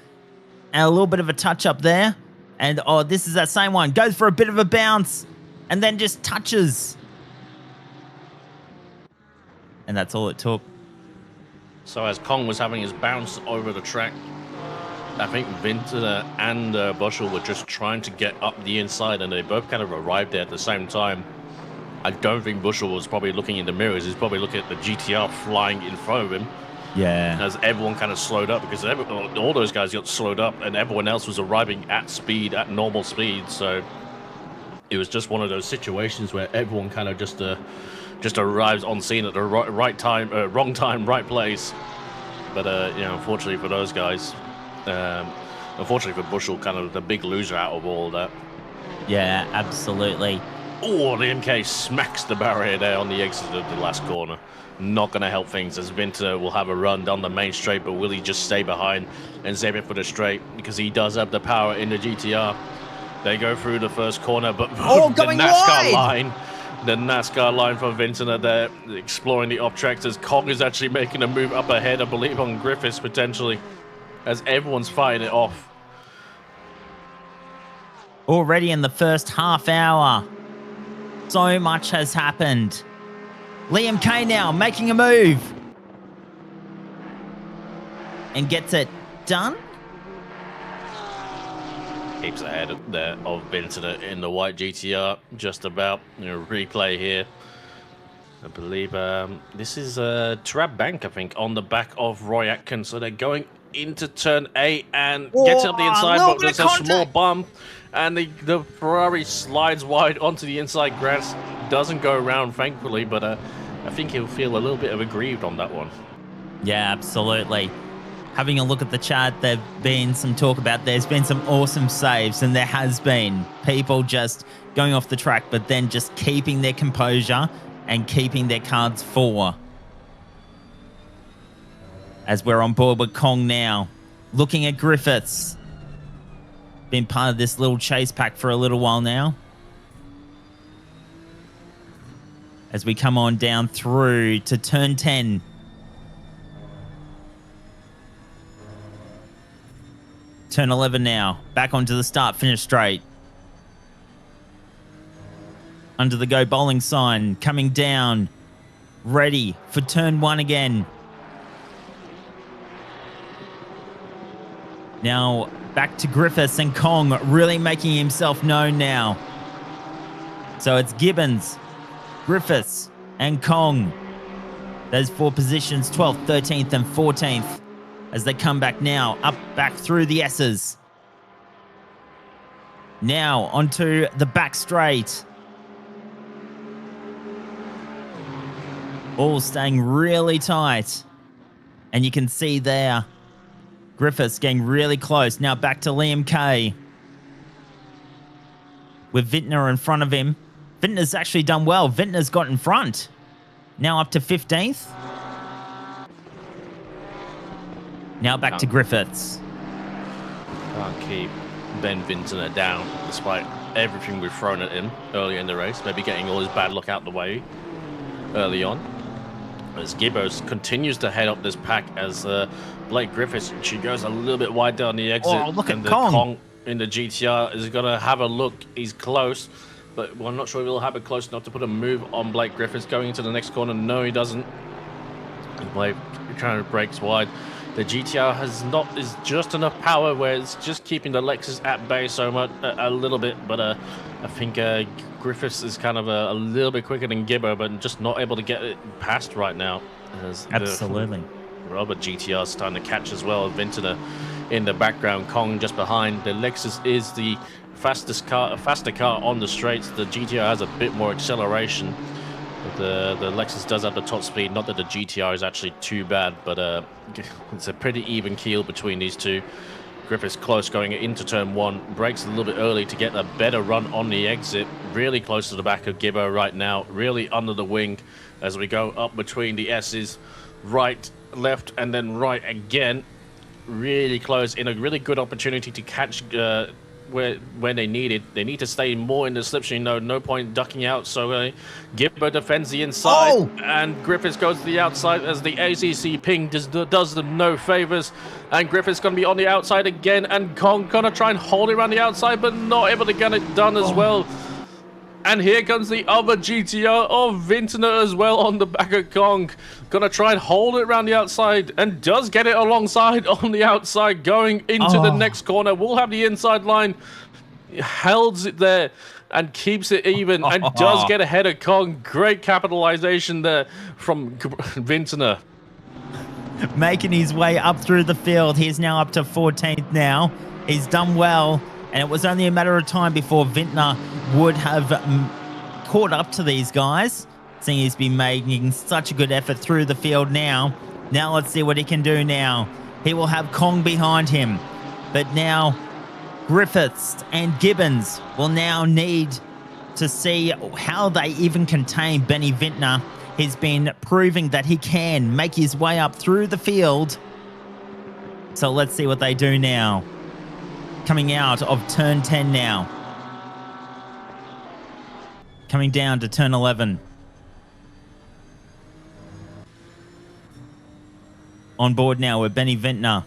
And a little bit of a touch up there. And, this is that same one. Goes for a bit of a bounce. And then just touches. And that's all it took. So as Kong was having his bounce over the track, I think Vinter and Bushell were just trying to get up the inside, and they both kind of arrived there at the same time. I don't think Bushell was probably looking in the mirrors. He's probably looking at the GTR flying in front of him. Yeah. As everyone kind of slowed up, because all those guys got slowed up, and everyone else was arriving at speed, at normal speed. So it was just one of those situations where everyone kind of just arrives on scene at the right time, wrong time, right place. But unfortunately for those guys, unfortunately for Bushell, kind of the big loser out of all that. Yeah, absolutely. Oh, the MK smacks the barrier there on the exit of the last corner. Not going to help things, as Vinter will have a run down the main straight, but will he just stay behind and save it for the straight, because he does have the power in the GTR. They go through the first corner, but the NASCAR line from Vinter there, exploring the off-track, as Kong is actually making a move up ahead, I believe, on Griffiths potentially, as everyone's fighting it off. Already in the first half hour, so much has happened. Liam Kay now making a move. And gets it done. Keeps ahead of Vincent in the white GTR. Just about. Replay here. I believe this is Trab Bank, I think, on the back of Roy Atkins. So they're going into turn 8 and gets up the inside, but there's a small bump. And the Ferrari slides wide onto the inside grass. Doesn't go around, thankfully, but I think he'll feel a little bit of aggrieved on that one. Yeah, absolutely. Having a look at the chat, there's been some talk about there's been some awesome saves, and there has been people just going off the track, but then just keeping their composure and keeping their cards for as we're on board with Kong now. Looking at Griffiths. Been part of this little chase pack for a little while now. As we come on down through to turn 10. Turn 11 now. Back onto the start, finish straight. Under the go bowling sign, coming down. Ready for turn 1 again. Now back to Griffiths and Kong really making himself known now. So it's Gibbons, Griffiths and Kong. Those 4 positions, 12th, 13th and 14th. As they come back now, up back through the S's. Now onto the back straight. All staying really tight. And you can see there, Griffiths getting really close. Now back to Liam Kay. With Vintner in front of him. Vintner's actually done well. Vintner's got in front. Now up to 15th. Now back to Griffiths. Can't keep Ben Vintner down despite everything we've thrown at him earlier in the race. Maybe getting all his bad luck out the way early on. As Gibbos continues to head up this pack as Blake Griffiths, she goes a little bit wide down the exit. Oh, look at Kong in the GTR is going to have a look. He's close, but I'm not sure he'll have it close enough to put a move on Blake Griffiths going into the next corner. No, he doesn't. And Blake trying to breaks wide. The GTR is just enough power where it's just keeping the Lexus at bay so much a little bit, but I think Griffiths is kind of a little bit quicker than Gibbo, but just not able to get it past right now. Absolutely. Robert GTR is starting to catch as well. Vintner in the background, Kong just behind. The Lexus is the faster car on the straights. The GTR has a bit more acceleration. The Lexus does have the top speed. Not that the GTR is actually too bad, but it's a pretty even keel between these two. Griffiths close going into turn 1. Brakes a little bit early to get a better run on the exit. Really close to the back of Gibbo right now. Really under the wing as we go up between the S's. Right, left, and then right again. Really close in a really good opportunity to catch when they need it. They need to stay more in the slipstream. No point ducking out. So Gibbo defends the inside, and Griffiths goes to the outside as the ACC ping does them no favors. And Griffiths going to be on the outside again, and Kong going to try and hold it around the outside, but not able to get it done as well. And here comes the other GTR of Vintner as well on the back of Kong. Gonna try and hold it around the outside, and does get it alongside on the outside going into the next corner. Will have the inside line. Holds it there and keeps it even and does get ahead of Kong. Great capitalization there from Vintner. Making his way up through the field. He's now up to 14th now. He's done well. And it was only a matter of time before Vintner would have caught up to these guys. Seeing he's been making such a good effort through the field now. Now let's see what he can do now. He will have Kong behind him. But now Griffiths and Gibbons will now need to see how they even contain Benny Vintner. He's been proving that he can make his way up through the field. So let's see what they do now. Coming out of turn 10 now. Coming down to turn 11. On board now with Benny Vintner.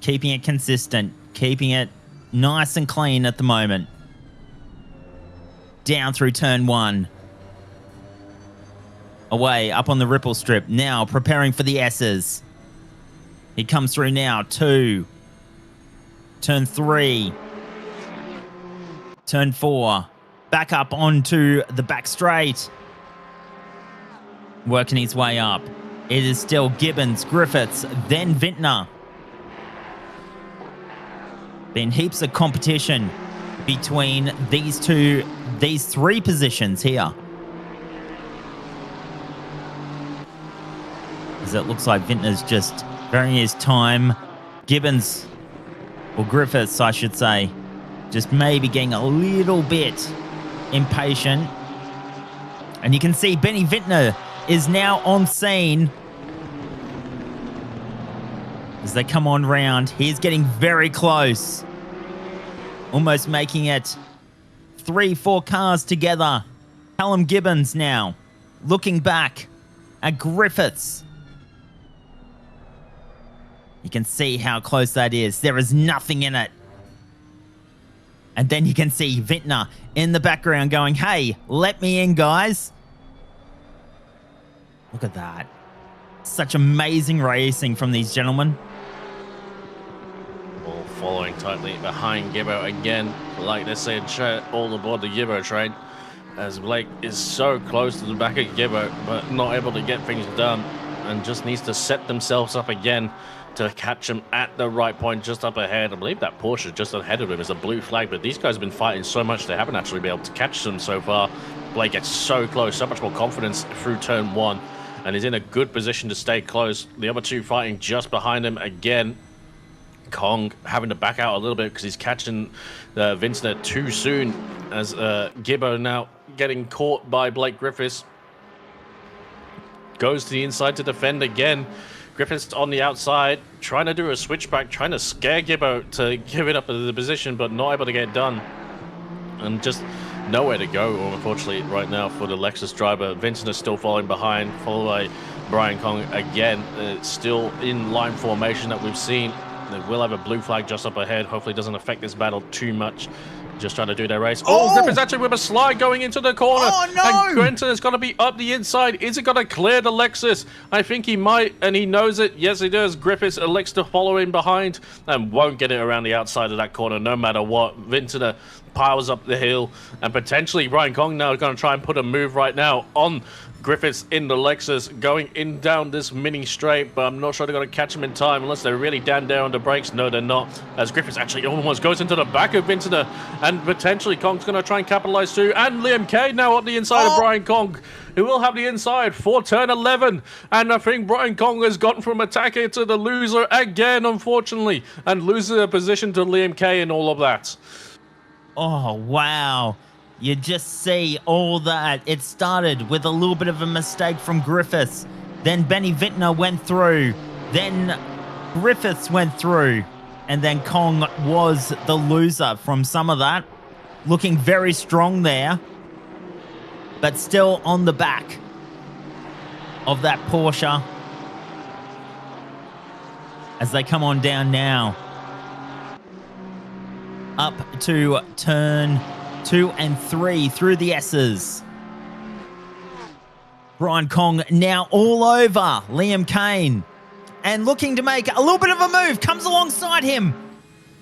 Keeping it consistent. Keeping it nice and clean at the moment. Down through turn 1. Away up on the ripple strip. Now preparing for the S's. He comes through now. 2. Turn 3. Turn 4. Back up onto the back straight. Working his way up. It is still Gibbons, Griffiths, then Vintner. Been heaps of competition between these three positions here. As it looks like Vintner's just varying his time. Gibbons, or Griffiths, I should say, just maybe getting a little bit impatient. And you can see Benny Vintner is now on scene. As they come on round, he's getting very close. Almost making it 3-4 cars together. Callum Gibbons now looking back at Griffiths. You can see how close that is. There is nothing in it. And then you can see Vintner in the background going, hey, let me in, guys. Look at that. Such amazing racing from these gentlemen. All following tightly behind Gibbo again. Like they said, all aboard the Gibbo train. As Blake is so close to the back of Gibbo, but not able to get things done. And just needs to set themselves up again to catch him at the right point, just up ahead. I believe that Porsche just ahead of him is a blue flag, but these guys have been fighting so much they haven't actually been able to catch them so far. Blake gets so close, so much more confidence through turn 1, and is in a good position to stay close. The other two fighting just behind him again. Kong having to back out a little bit because he's catching Vincent too soon, as Gibbo now getting caught by Blake Griffiths. Goes to the inside to defend again. Griffiths on the outside, trying to do a switchback, trying to scare Gibbo to give it up the position, but not able to get it done. And just nowhere to go, unfortunately, right now for the Lexus driver. Vincent is still falling behind, followed by Brian Kong again. Still in line formation that we've seen. They will have a blue flag just up ahead. Hopefully it doesn't affect this battle too much. Just trying to do their race. Oh, Griffiths actually with a slide going into the corner. Oh, no! And Grenton is going to be up the inside. Is it going to clear the Lexus? I think he might, and he knows it. Yes, he does. Griffiths elects to follow in behind and won't get it around the outside of that corner no matter what. Vincent piles up the hill, and potentially Brian Kong now is going to try and put a move right now on Griffiths in the Lexus, going in down this mini straight, but I'm not sure they're going to catch him in time unless they're really down there on the brakes. No, they're not, as Griffiths actually almost goes into the back of Vincent, and potentially Kong's going to try and capitalize too, and Liam K now up the inside of Brian Kong, who will have the inside for turn 11, and I think Brian Kong has gotten from attacker to the loser again, unfortunately, and loses a position to Liam K in all of that. Oh, wow. You just see all that. It started with a little bit of a mistake from Griffiths. Then Benny Vintner went through. Then Griffiths went through. And then Kong was the loser from some of that. Looking very strong there. But still on the back of that Porsche. As they come on down now. Up to turn 2 and 3 through the S's. Brian Kong now all over Liam Kane. And looking to make a little bit of a move. Comes alongside him.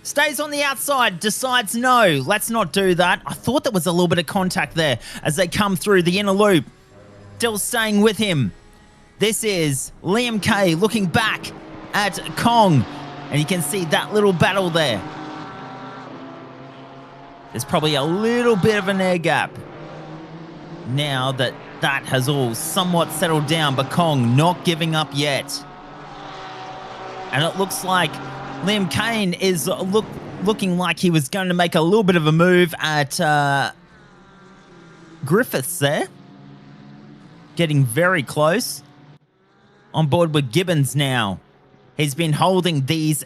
Stays on the outside. Decides no, let's not do that. I thought there was a little bit of contact there as they come through the inner loop. Still staying with him. This is Liam K looking back at Kong. And you can see that little battle there. There's probably a little bit of an air gap now that that has all somewhat settled down, but Kong not giving up yet. And it looks like Liam Kane is looking like he was going to make a little bit of a move at Griffiths there. Getting very close. On board with Gibbons now. He's been holding these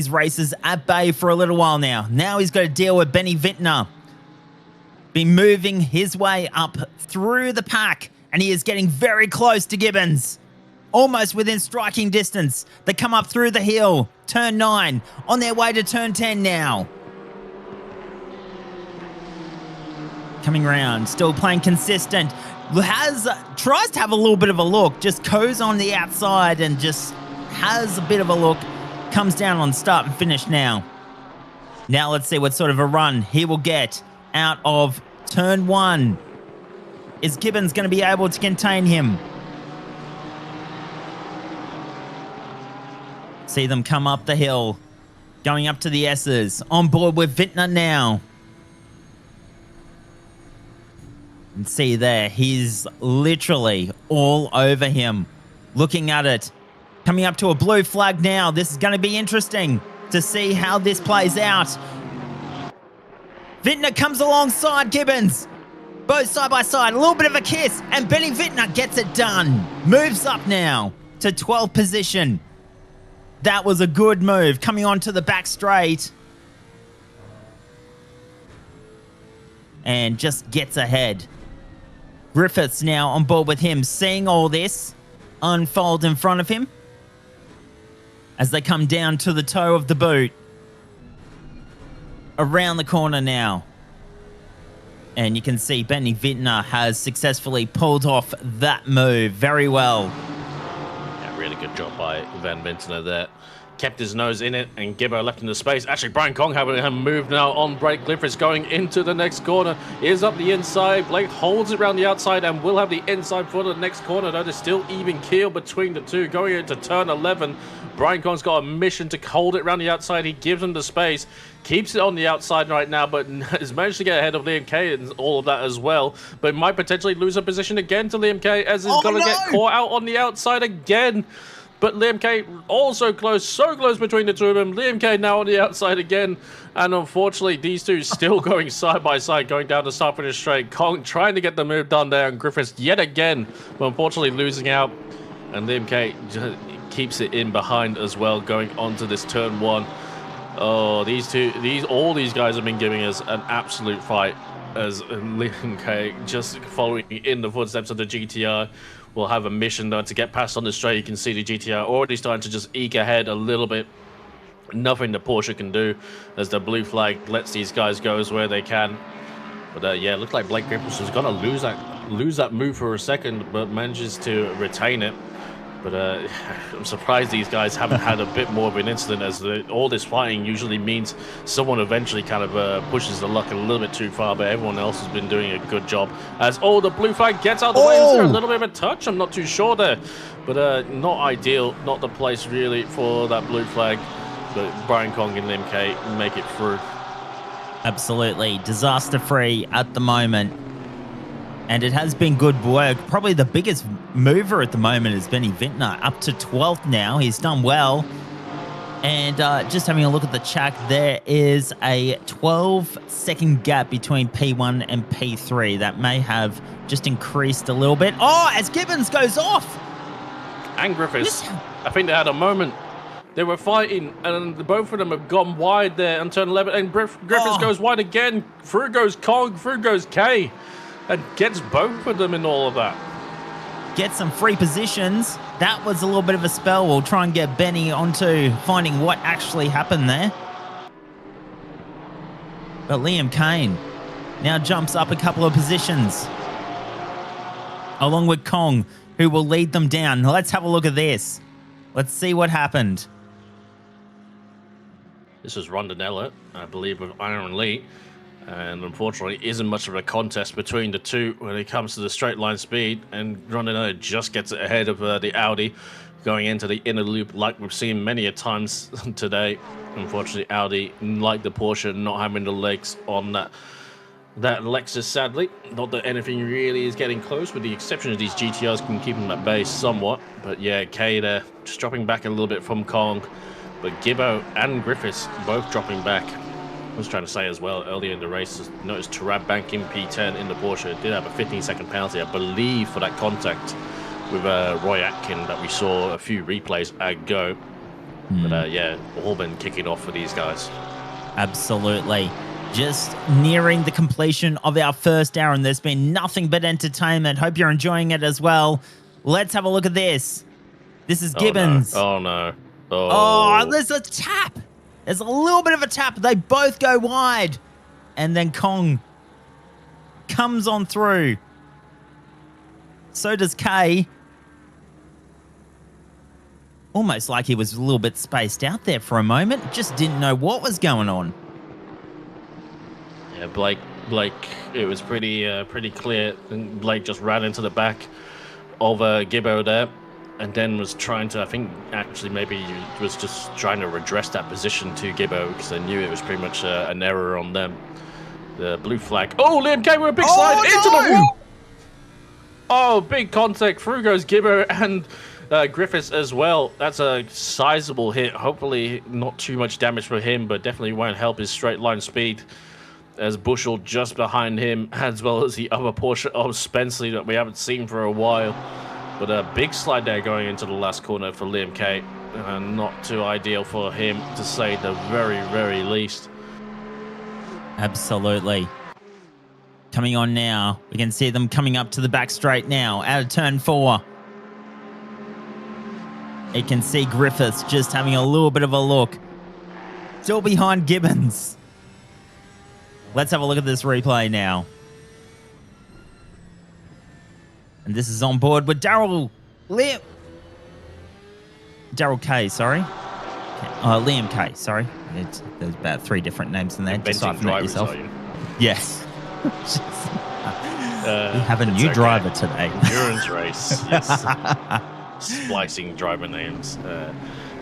races at bay for a little while now. Now he's got to deal with Benny Vintner. Been moving his way up through the pack, and he is getting very close to Gibbons. Almost within striking distance. They come up through the hill. Turn 9. On their way to turn 10 now. Coming round. Still playing consistent. Tries to have a little bit of a look. Just goes on the outside and just has a bit of a look. Comes down on start and finish now. Now let's see what sort of a run he will get out of turn 1. Is Gibbons going to be able to contain him? See them come up the hill. Going up to the S's. On board with Vintner now. And see there, he's literally all over him. Looking at it. Coming up to a blue flag now. This is going to be interesting to see how this plays out. Vintner comes alongside Gibbons. Both side by side. A little bit of a kiss. And Benny Vintner gets it done. Moves up now to 12th position. That was a good move. Coming onto the back straight. And just gets ahead. Griffiths now on board with him, seeing all this unfold in front of him as they come down to the toe of the boot. Around the corner now. And you can see Benny Vintner has successfully pulled off that move very well. Yeah, really good job by Van Vintner there. Kept his nose in it, and Gibbo left into space. Actually, Brian Kong having a move now on Blake Griffiths going into the next corner. Is up the inside. Blake holds it around the outside and will have the inside for the next corner. Though there's still even keel between the two. Going into turn 11, Brian Kong's got a mission to hold it around the outside. He gives him the space. Keeps it on the outside right now, but has managed to get ahead of Liam Kay and all of that as well. But might potentially lose a position again to Liam Kay, as he's going to get caught out on the outside again. But Liam Kay also close, so close between the two of them. Liam Kay now on the outside again. And unfortunately, these two still going side by side, going down the start finish straight. Kong trying to get the move done there, and Griffiths yet again, but unfortunately losing out. And Liam Kay just keeps it in behind as well, going on to this turn 1. Oh, all these guys have been giving us an absolute fight, as Liam Kay just following in the footsteps of the GTR. Will have a mission though to get past on the straight. You can see the GTR already starting to just eke ahead a little bit. Nothing the Porsche can do, as the blue flag lets these guys go as where they can. But yeah, it looked like Blake Griffiths was gonna lose that move for a second, but manages to retain it. But I'm surprised these guys haven't had a bit more of an incident, as all this fighting usually means someone eventually kind of pushes the luck a little bit too far, but everyone else has been doing a good job. As the blue flag gets out of the way. Is there a little bit of a touch? I'm not too sure there. But not ideal, not the place really for that blue flag. But Brian Kong and Lim Kay make it through. Absolutely. Disaster-free at the moment. And it has been good work. Probably the biggest mover at the moment is Benny Vintner, up to 12th now. He's done well. And just having a look at the chat, there is a 12-second gap between P1 and P3. That may have just increased a little bit. Oh, as Gibbons goes off. And Griffiths. I think they had a moment. They were fighting, and both of them have gone wide there on turn 11. And Griffiths goes wide again. Through goes Kong, through goes Kay. And gets both of them in all of that. Get some free positions. That was a little bit of a spell. We'll try and get Benny onto finding what actually happened there. But Liam Kane now jumps up a couple of positions, along with Kong, who will lead them down. Let's have a look at this. Let's see what happened. This is Rondinella, I believe, with Iron Lee. And unfortunately, isn't much of a contest between the two when it comes to the straight line speed. And Rondinella just gets ahead of the Audi, going into the inner loop like we've seen many a times today. Unfortunately, Audi, like the Porsche, not having the legs on that Lexus, sadly. Not that anything really is getting close, with the exception of these GTRs can keep them at bay somewhat. But yeah, Kay there, just dropping back a little bit from Kong. But Gibbo and Griffiths both dropping back. I was trying to say as well earlier in the race, noticed Tarab banking P10 in the Porsche did have a 15-second penalty, I believe, for that contact with Roy Atkin that we saw a few replays ago. But yeah, all been kicking off for these guys. Absolutely. Just nearing the completion of our first hour, and there's been nothing but entertainment. Hope you're enjoying it as well. Let's have a look at this. This is Gibbons. Oh no. Oh, there's a tap. There's a little bit of a tap. They both go wide. And then Kong comes on through. So does Kay. Almost like he was a little bit spaced out there for a moment. Just didn't know what was going on. Yeah, Blake, it was pretty clear. And Blake just ran into the back of Gibbo there. And then was trying to, I think, actually maybe he was just trying to redress that position to Gibbo, because they knew it was pretty much an error on them. The blue flag. Oh, Liam Kay with a big slide into the wall. Oh, big contact. Through goes Gibbo and Griffiths as well. That's a sizable hit. Hopefully not too much damage for him, but definitely won't help his straight line speed. As Bushell just behind him, as well as the other Porsche of Spenceley that we haven't seen for a while. But a big slide there going into the last corner for Liam Kay. Not too ideal for him, to say the very, very least. Absolutely. Coming on now. We can see them coming up to the back straight now out of turn 4. You can see Griffiths just having a little bit of a look. Still behind Gibbons. Let's have a look at this replay now. And this is on board with Daryl K, sorry. Liam K, sorry. There's about 3 different names in there. Just hyphenate yourself. Yes. We have a new driver today. Endurance race. Yes. Splicing driver names.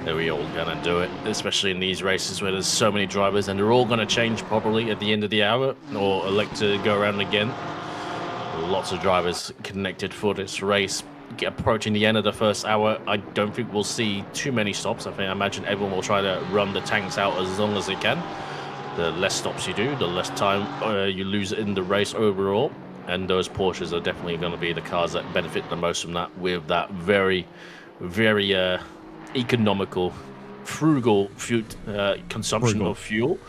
Are we all gonna do it? Especially in these races where there's so many drivers, and they're all gonna change probably at the end of the hour, or elect to go around again. Lots of drivers connected for this race. Approaching the end of the first hour, I don't think we'll see too many stops. I imagine everyone will try to run the tanks out as long as they can. The less stops you do, the less time you lose in the race overall. And those Porsches are definitely going to be the cars that benefit the most from that, with that very, very economical, frugal consumption of fuel.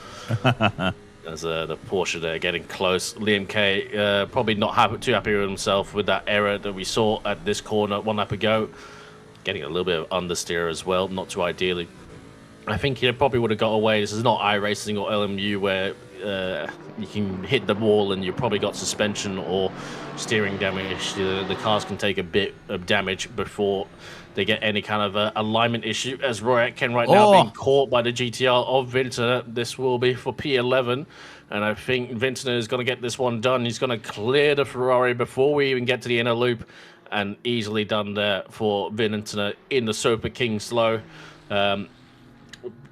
As the Porsche there getting close. Liam K probably not too happy with himself with that error that we saw at this corner 1 lap ago. Getting a little bit of understeer as well, not too ideally. I think he probably would have got away. This is not iRacing or LMU where you can hit the wall and you probably got suspension or steering damage. The cars can take a bit of damage before they get any kind of alignment issue, as Roy Atkin right now being caught by the GTR of Vintner. This will be for P11, and I think Vintner is going to get this one done. He's going to clear the Ferrari before we even get to the inner loop, and easily done there for Vintner in the Super King slow.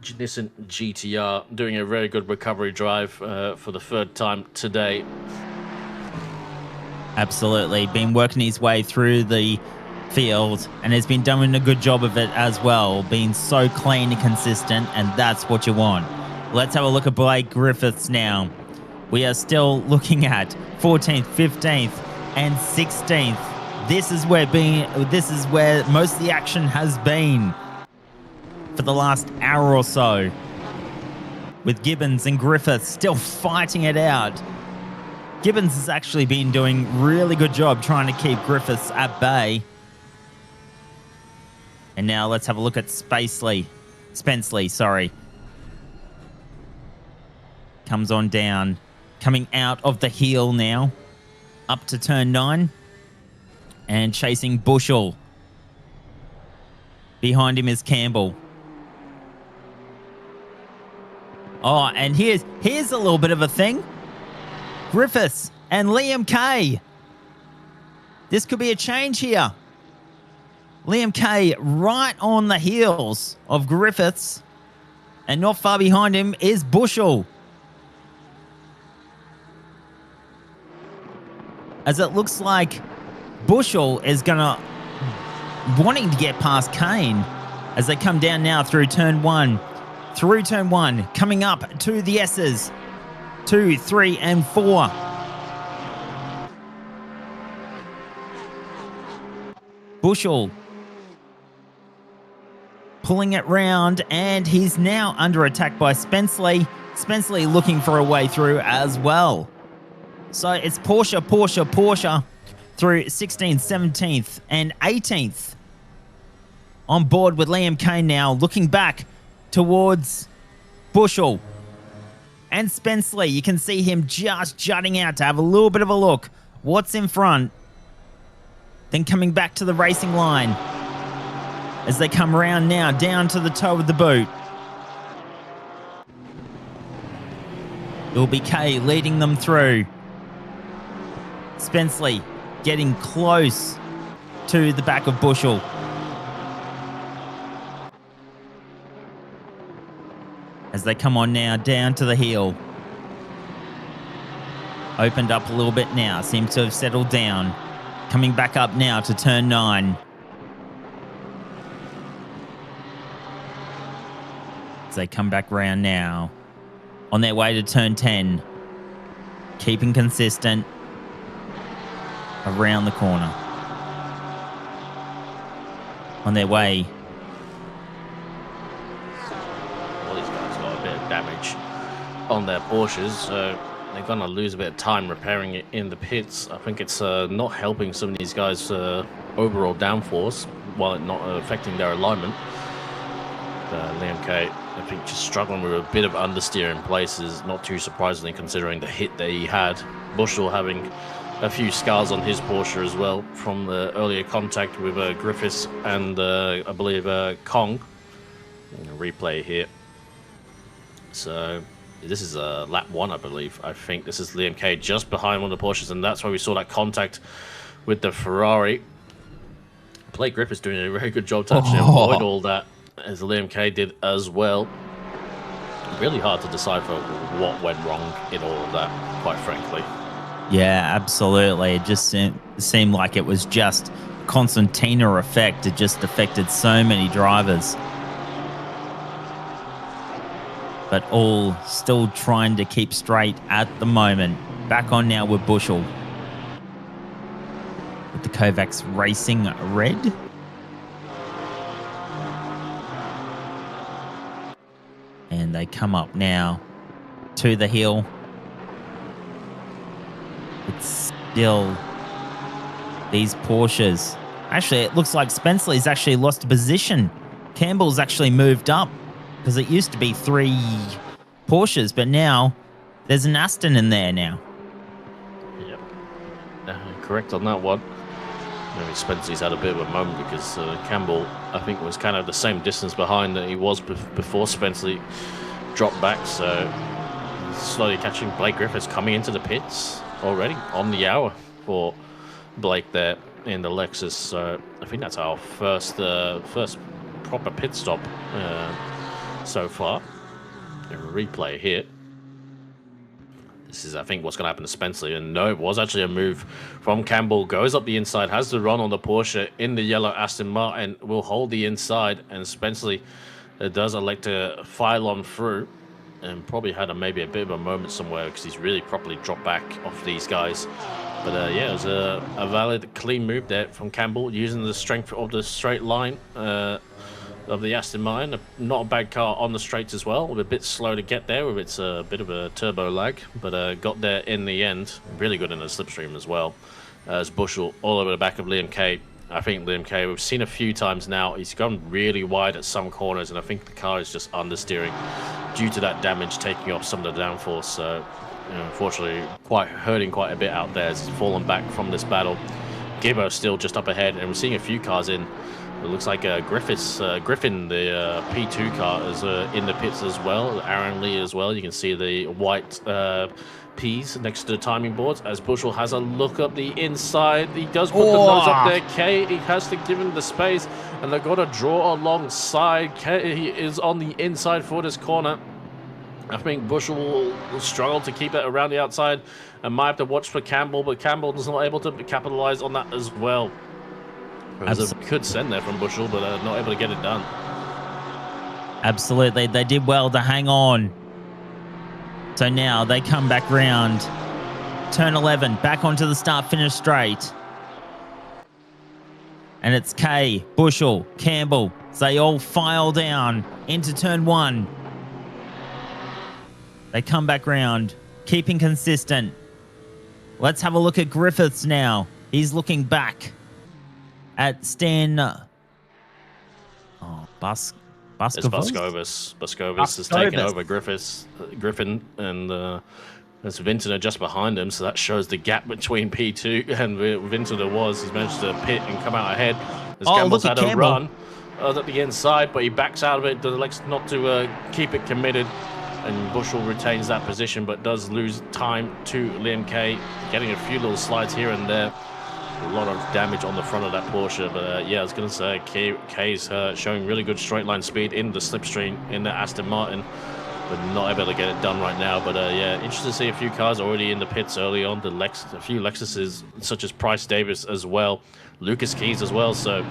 Nissan GTR doing a very good recovery drive for the 3rd time today. Absolutely. Been working his way through the field and has been doing a good job of it as well. Being so clean and consistent, and that's what you want. Let's have a look at Blake Griffiths now. We are still looking at 14th, 15th, and 16th. This is where most of the action has been for the last hour or so, with Gibbons and Griffiths still fighting it out. Gibbons has actually been doing a really good job trying to keep Griffiths at bay. And now let's have a look at Spenceley, sorry. Comes on down, coming out of the heel now, up to turn 9, and chasing Bushell. Behind him is Campbell. Oh, and here's a little bit of a thing. Griffiths and Liam K. This could be a change here. Liam K right on the heels of Griffiths. And not far behind him is Bushell. As it looks like Bushell is wanting to get past Kane as they come down now through turn 1. Through turn 1, coming up to the S's. 2, 3, and 4. Bushell pulling it round, and he's now under attack by Spenceley. Spenceley looking for a way through as well. So it's Porsche through 16th, 17th, and 18th. On board with Liam Kane now, looking back towards Bushell and Spenceley. You can see him just jutting out to have a little bit of a look. What's in front? Then coming back to the racing line as they come around now down to the toe of the boot. It will be Kay leading them through. Spenceley getting close to the back of Bushell. As they come on now down to the heel. Opened up a little bit now. Seems to have settled down. Coming back up now to turn 9. As they come back round now. On their way to turn 10. Keeping consistent. Around the corner. On their way on their Porsches. They're going to lose a bit of time repairing it in the pits. I think it's not helping some of these guys' overall downforce while it not affecting their alignment. Liam K, I think, just struggling with a bit of understeer in places, not too surprisingly considering the hit that he had. Bushell having a few scars on his Porsche as well from the earlier contact with Griffiths and I believe Kong. Replay here. So this is lap 1, I believe. I think this is Liam K just behind one of the Porsches, and that's why we saw that contact with the Ferrari. Blake Griffiths doing a very good job to actually avoid all that, as Liam K did as well. Really hard to decipher what went wrong in all of that, quite frankly. Yeah, absolutely. It just seemed like it was just Constantina effect. It just affected so many drivers. But all still trying to keep straight at the moment. Back on now with Bushell. With the Kovacs Racing red. And they come up now to the hill. It's still these Porsches. Actually, it looks like Spenceley's actually lost a position. Campbell's actually moved up because it used to be 3 Porsches, but now there's an Aston in there now. Yep. Correct on that one. Maybe Spenceley's had a bit of a moment because Campbell, I think, was kind of the same distance behind that he was before Spenceley dropped back. So slowly catching Blake Griffiths coming into the pits already on the hour for Blake there in the Lexus. So I think that's our first proper pit stop so far. A replay here. This is, I think, what's going to happen to Spenceley. And no, it was actually a move from Campbell. Goes up the inside, has the run on the Porsche in the yellow Aston Martin. Will hold the inside, and Spenceley does elect to file on through. And probably had maybe a bit of a moment somewhere because he's really properly dropped back off these guys. But yeah, it was a valid, clean move there from Campbell, using the strength of the straight line of the Aston Martin. Not a bad car on the straights as well. A bit slow to get there with its bit of a turbo lag, but got there in the end. Really good in the slipstream as well. As Bushell all over the back of Liam K. I think Liam K, we've seen a few times now, he's gone really wide at some corners, and I think the car is just understeering due to that damage, taking off some of the downforce. So, you know, unfortunately, hurting quite a bit out there as he's fallen back from this battle. Gibbo still just up ahead, and we're seeing a few cars in. It looks like Griffin, the P2 car, is in the pits as well. Aaron Lee as well. You can see the white P's next to the timing boards as Bushell has a look up the inside. He does put the nose up there. K, he has to give him the space, and they're going to draw alongside. K, he is on the inside for this corner. I think Bushell will struggle to keep it around the outside and might have to watch for Campbell, but Campbell is not able to capitalize on that as well. There's a good send there from Bushell, but not able to get it done. Absolutely. They did well to hang on. So now they come back round. Turn 11, back onto the start-finish straight. And it's K, Bushell, Campbell. They all file down into turn 1. They come back round, keeping consistent. Let's have a look at Griffiths now. He's looking back at Stan. Buskovas has taken over Griffin, and there's Vintner just behind him, so that shows the gap between P2 and Vintner was. He's managed to pit and come out ahead. As Campbell's had a run at the inside, but he backs out of it, elects not to keep it committed, and Bushell retains that position, but does lose time to Liam K, getting a few little slides here and there. A lot of damage on the front of that Porsche, but yeah, I was going to say K's showing really good straight line speed in the slipstream in the Aston Martin, but not able to get it done right now. But yeah, interesting to see a few cars already in the pits early on. A few Lexuses, such as Price Davis as well, Lucas Keys as well. So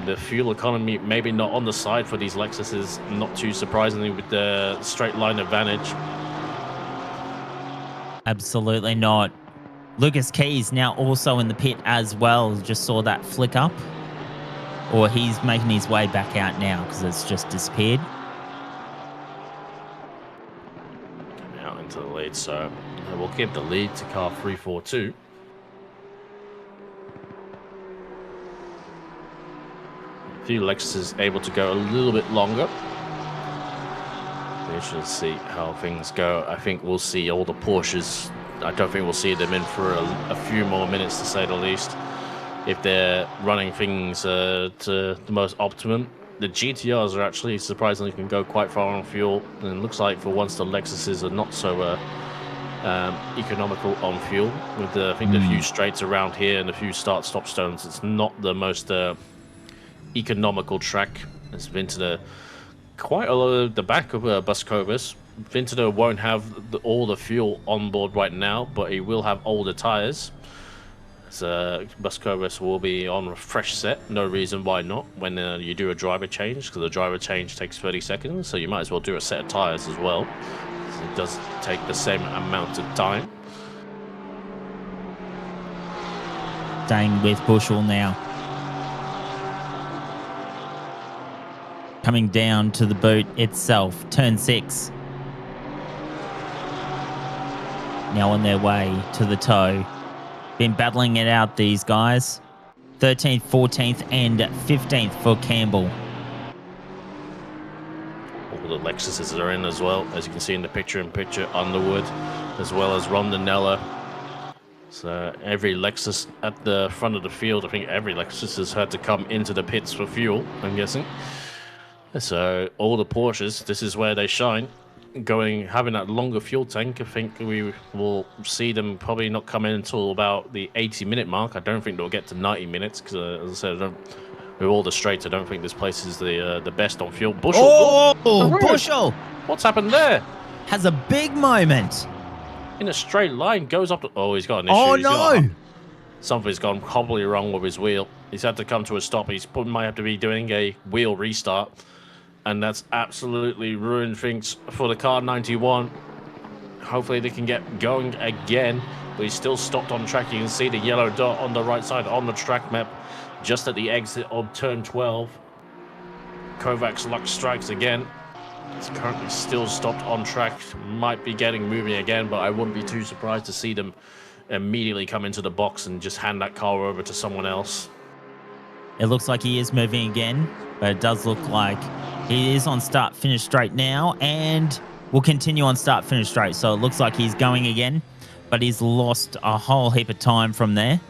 the fuel economy maybe not on the side for these Lexuses, not too surprisingly with the straight line advantage. Absolutely not. Lucas Keys now also in the pit as well. Just saw that flick up. Or he's making his way back out now because it's just disappeared. into the lead. So we'll give the lead to car 342. A few Lexuses able to go a little bit longer. We should see how things go. I think we'll see all the Porsches. I don't think we'll see them in for a few more minutes, to say the least, if they're running things to the most optimum. The GTRs are actually surprisingly can go quite far on fuel, and it looks like for once the Lexuses are not so economical on fuel. With I think the few straights around here and a few start-stop stones, it's not the most economical track. It's been to quite a lot of the back of Buscovas. Vintner won't have all the fuel on board right now, but he will have older tires. So Buscovas will be on a fresh set. No reason why not when you do a driver change, because the driver change takes 30 seconds, so you might as well do a set of tires as well. So it does take the same amount of time. Staying with Bushell now. Coming down to the boot itself, turn 6. Now on their way to the toe. Been battling it out, these guys. 13th, 14th, and 15th for Campbell. All the Lexuses are in as well, as you can see in the picture-in-picture, Underwood, as well as Rondinella. So every Lexus at the front of the field, I think every Lexus has had to come into the pits for fuel, I'm guessing. So all the Porsches, this is where they shine. Having that longer fuel tank, I think we will see them probably not come in until about the 80-minute mark. I don't think they'll get to 90 minutes because, as I said, with all the straights, I don't think this place is the best on fuel. Bushell. Oh, Bushell! What's happened there? Has a big moment. In a straight line, goes up to... Oh, he's got an issue. Oh, no! Something's gone horribly wrong with his wheel. He's had to come to a stop. Might have to be doing a wheel restart. And that's absolutely ruined things for the car 91. Hopefully they can get going again. But he's still stopped on track. You can see the yellow dot on the right side on the track map, just at the exit of turn 12. Kovac's luck strikes again. It's currently still stopped on track. Might be getting moving again, but I wouldn't be too surprised to see them immediately come into the box and just hand that car over to someone else. It looks like he is moving again, but it does look like he is on start-finish straight now, and will continue on start-finish straight. So it looks like he's going again, but he's lost a whole heap of time from there.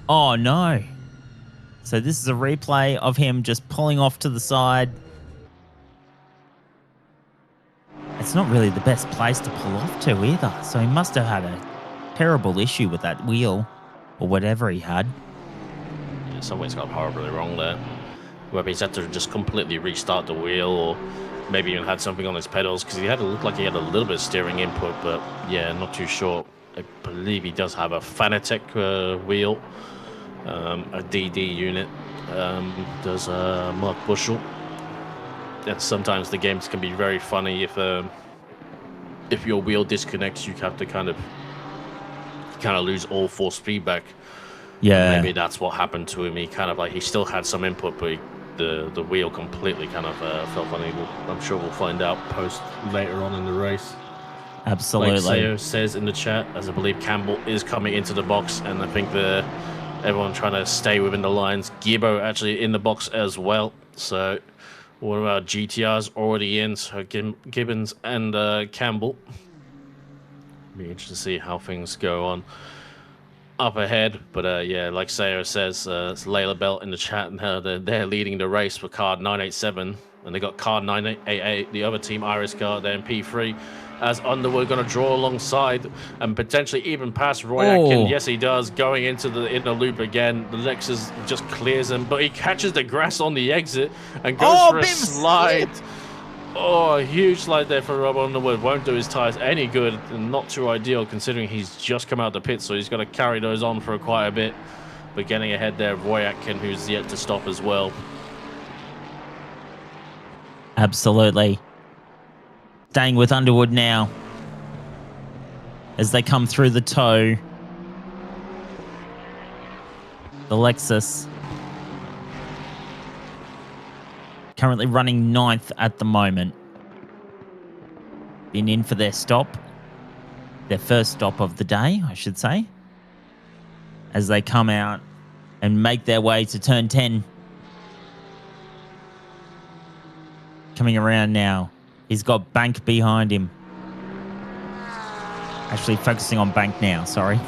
Oh, no. So this is a replay of him just pulling off to the side. It's not really the best place to pull off to either. So he must have had a terrible issue with that wheel or whatever he had. Yeah, something's gone horribly wrong there. Whether he's had to just completely restart the wheel, or maybe even had something on his pedals, because it looked like he had a little bit of steering input, but yeah, not too sure. I believe he does have a Fanatec wheel, a DD unit, does Mark Bushell. And sometimes the games can be very funny if your wheel disconnects. You have to kind of lose all force feedback. Yeah, maybe that's what happened to him. He still had some input, but the wheel completely felt funny. I'm sure we'll find out later on in the race. Absolutely. Like Sayo says in the chat, as I believe Campbell is coming into the box, and I think everyone trying to stay within the lines. Gibbo actually in the box as well. So one of our GTRs already in. So Gibbons and Campbell. Be interesting to see how things go on up ahead. But yeah, like Sayo says, it's Layla Belt in the chat, and they're leading the race for card 987, and they got card 988, the other team Iris car, they're in P3, as Underwood going to draw alongside and potentially even pass Roy Atkin. Yes, he does, going into the inner loop again. The Lexus just clears him, but he catches the grass on the exit and goes for a slide. Oh, a huge slide there for Rob Underwood. Won't do his tyres any good, and not too ideal considering he's just come out the pit, so he's got to carry those on for quite a bit. But getting ahead there, Roy Atkin, who's yet to stop as well. Absolutely. Staying with Underwood now as they come through the toe. The Lexus currently running 9th at the moment. been in for their stop. Their first stop of the day, I should say. As they come out and make their way to turn 10. Coming around now. He's got Bank behind him. Actually focusing on Bank now, sorry.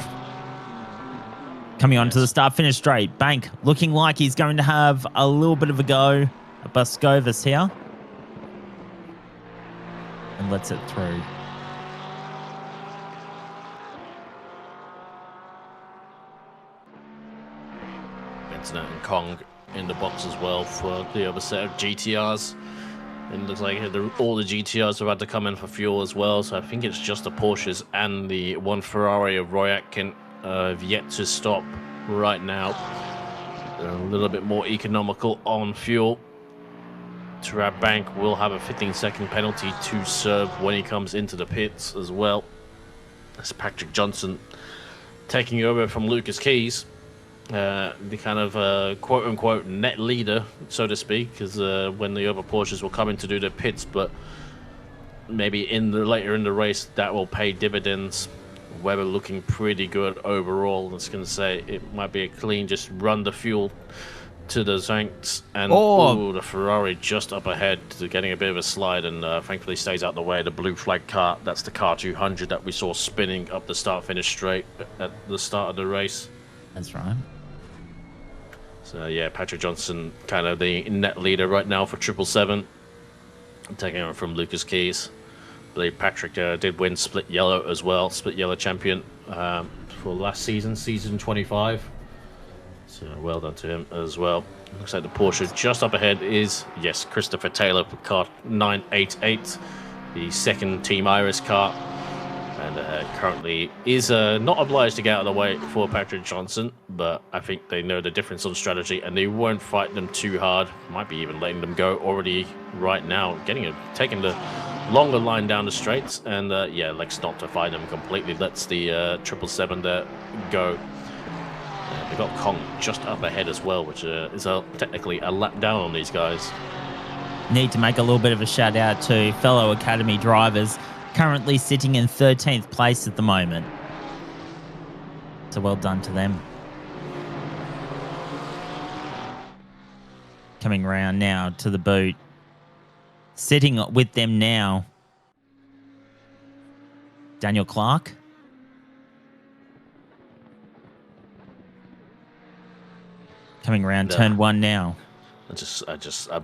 Coming on to the start-finish straight. Bank looking like he's going to have a little bit of a go at Buscovis here. And lets it through. Internet and Kong in the box as well for the other set of GTRs. And it looks like all the GTRs are about to come in for fuel as well. So I think it's just the Porsches and the one Ferrari of Roy Atkin have yet to stop right now. They're a little bit more economical on fuel. Tarab Bank will have a 15-second penalty to serve when he comes into the pits as well. That's Patrick Johnson taking over from Lucas Keys. The kind of quote-unquote net leader, so to speak, because when the other Porsches will come in to do their pits, but maybe later in the race that will pay dividends. Webber looking pretty good overall. I was going to say it might be a clean, just run the fuel to the Zanks, and the Ferrari just up ahead, getting a bit of a slide, and thankfully stays out the way. The blue flag car, that's the car 200 that we saw spinning up the start-finish straight at the start of the race. That's right. So yeah, Patrick Johnson kind of the net leader right now for 777. Taking over from Lucas Keys. I believe Patrick did win Split Yellow as well, Split Yellow champion for last season, season 25. So well done to him as well. Looks like the Porsche just up ahead is, yes, Christopher Taylor for car 988, the second Team Iris car. And currently is not obliged to get out of the way for Patrick Johnson, but I think they know the difference on strategy and they won't fight them too hard. Might be even letting them go already right now, taking the longer line down the straights, and yeah, likes not to fight them completely. Lets the 777 there go. They've got Kong just up ahead as well, which is technically a lap down on these guys. Need to make a little bit of a shout out to fellow Academy drivers. Currently sitting in 13th place at the moment. So well done to them. Coming around now to the boot. Sitting with them now. Daniel Clark. Coming around turn 1 now. I've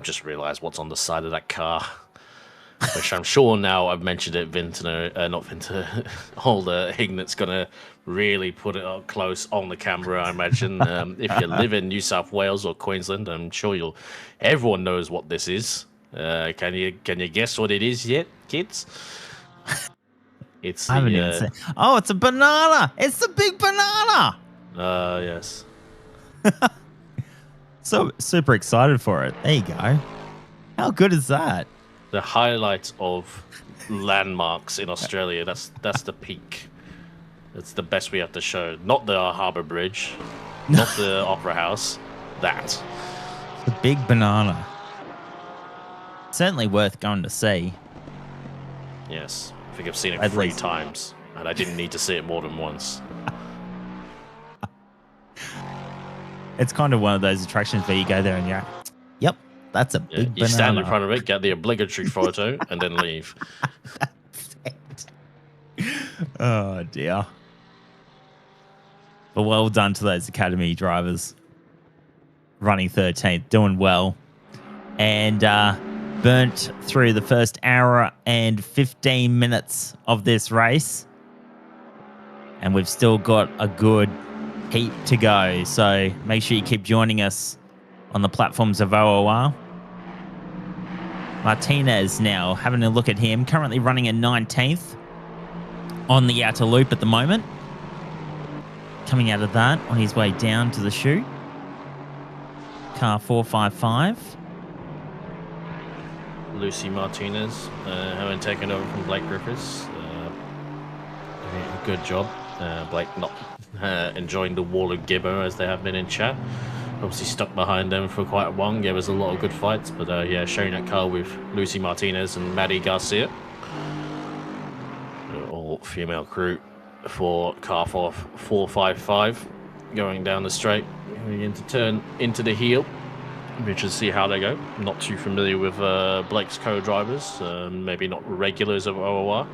just realised what's on the side of that car. Which I'm sure now I've mentioned it, Holder Hignet's going to really put it up close on the camera, I imagine. If you live in New South Wales or Queensland, I'm sure everyone knows what this is. Can you guess what it is yet, kids? It's it's a banana! It's the big banana! Yes. So super excited for it. There you go. How good is that? The highlight of landmarks in Australia. That's the peak. That's the best we have to show. Not the Harbour Bridge, not the Opera House. That. The big banana. Certainly worth going to see. Yes. I think I've seen it 3 times, and I didn't need to see it more than once. It's kind of one of those attractions where you go there and you're like, yep. That's a big banana. You stand in front of it, get the obligatory photo, and then leave. Oh, dear. But well done to those Academy drivers. Running 13th, doing well. And burnt through the first hour and 15 minutes of this race. And we've still got a good heap to go. So make sure you keep joining us on the platforms of OOR. Martinez now, having a look at him, currently running in 19th on the outer loop at the moment. Coming out of that on his way down to the chute. Car 455. Lucy Martinez, having taken over from Blake Griffiths. Doing a good job. Blake not enjoying the wall of gibber as they have been in chat. Obviously stuck behind them for quite a while, gave us a lot of good fights, but yeah, sharing that car with Lucy Martinez and Maddie Garcia. female crew for car 455 going down the straight, going into turn into the heel. We should see how they go. I'm not too familiar with Blake's co-drivers, maybe not regulars of OOR,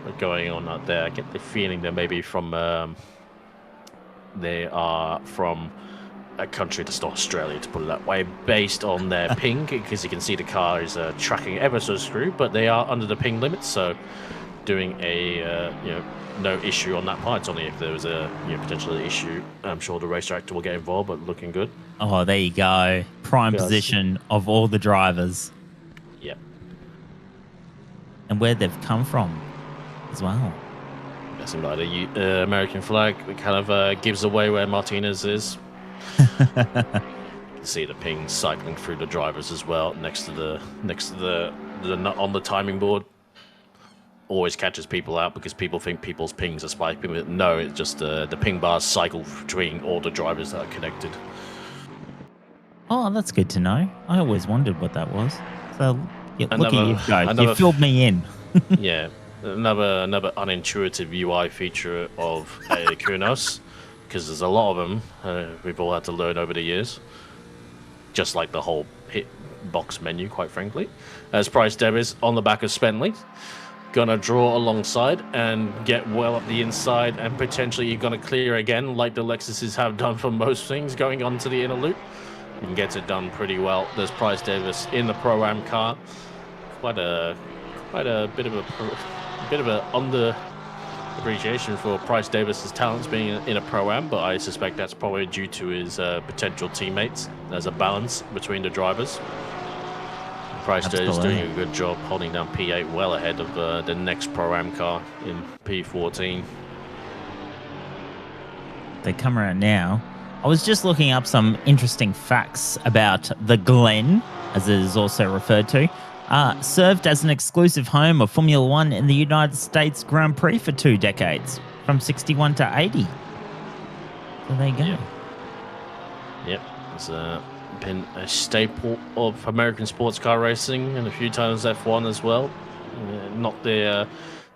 but going on out there, I get the feeling they may be from, they are from a country that's not Australia, to put it that way, based on their ping, because you can see the car is tracking ever so screwed, but they are under the ping limits, so doing a, no issue on that part. It's only if there was a potential issue. I'm sure the race director will get involved, but looking good. Oh, there you go. Prime position of all the drivers. Yep. And where they've come from as well. Something like the American flag that kind of gives away where Martinez is. See the ping cycling through the drivers as well, next to the on the timing board. Always catches people out because people think people's pings are spiking, but no, it's just the ping bars cycle between all the drivers that are connected. Oh, that's good to know. I always wondered what that was. So look at you guys. You filled me in. Yeah, another unintuitive UI feature of Kunos, because there's a lot of them we've all had to learn over the years. Just like the whole hit box menu, quite frankly. As Price Davis on the back of Spenley. Gonna draw alongside and get well up the inside, and potentially you're gonna clear again like the Lexuses have done for most things going on to the inner loop. And gets it done pretty well. There's Price Davis in the Pro-Am car. Quite a bit of a under appreciation for Price Davis's talents being in a Pro-Am, but I suspect that's probably due to his potential teammates. There's a balance between the drivers. Price is doing a good job holding down P8 well ahead of the next Pro-Am car in P14. They come around now. I was just looking up some interesting facts about the GLEN, as it is also referred to. Served as an exclusive home of Formula One in the United States Grand Prix for 2 decades, from 61 to 80. So there you go. Yep. It's been a staple of American sports car racing, and a few times F1 as well.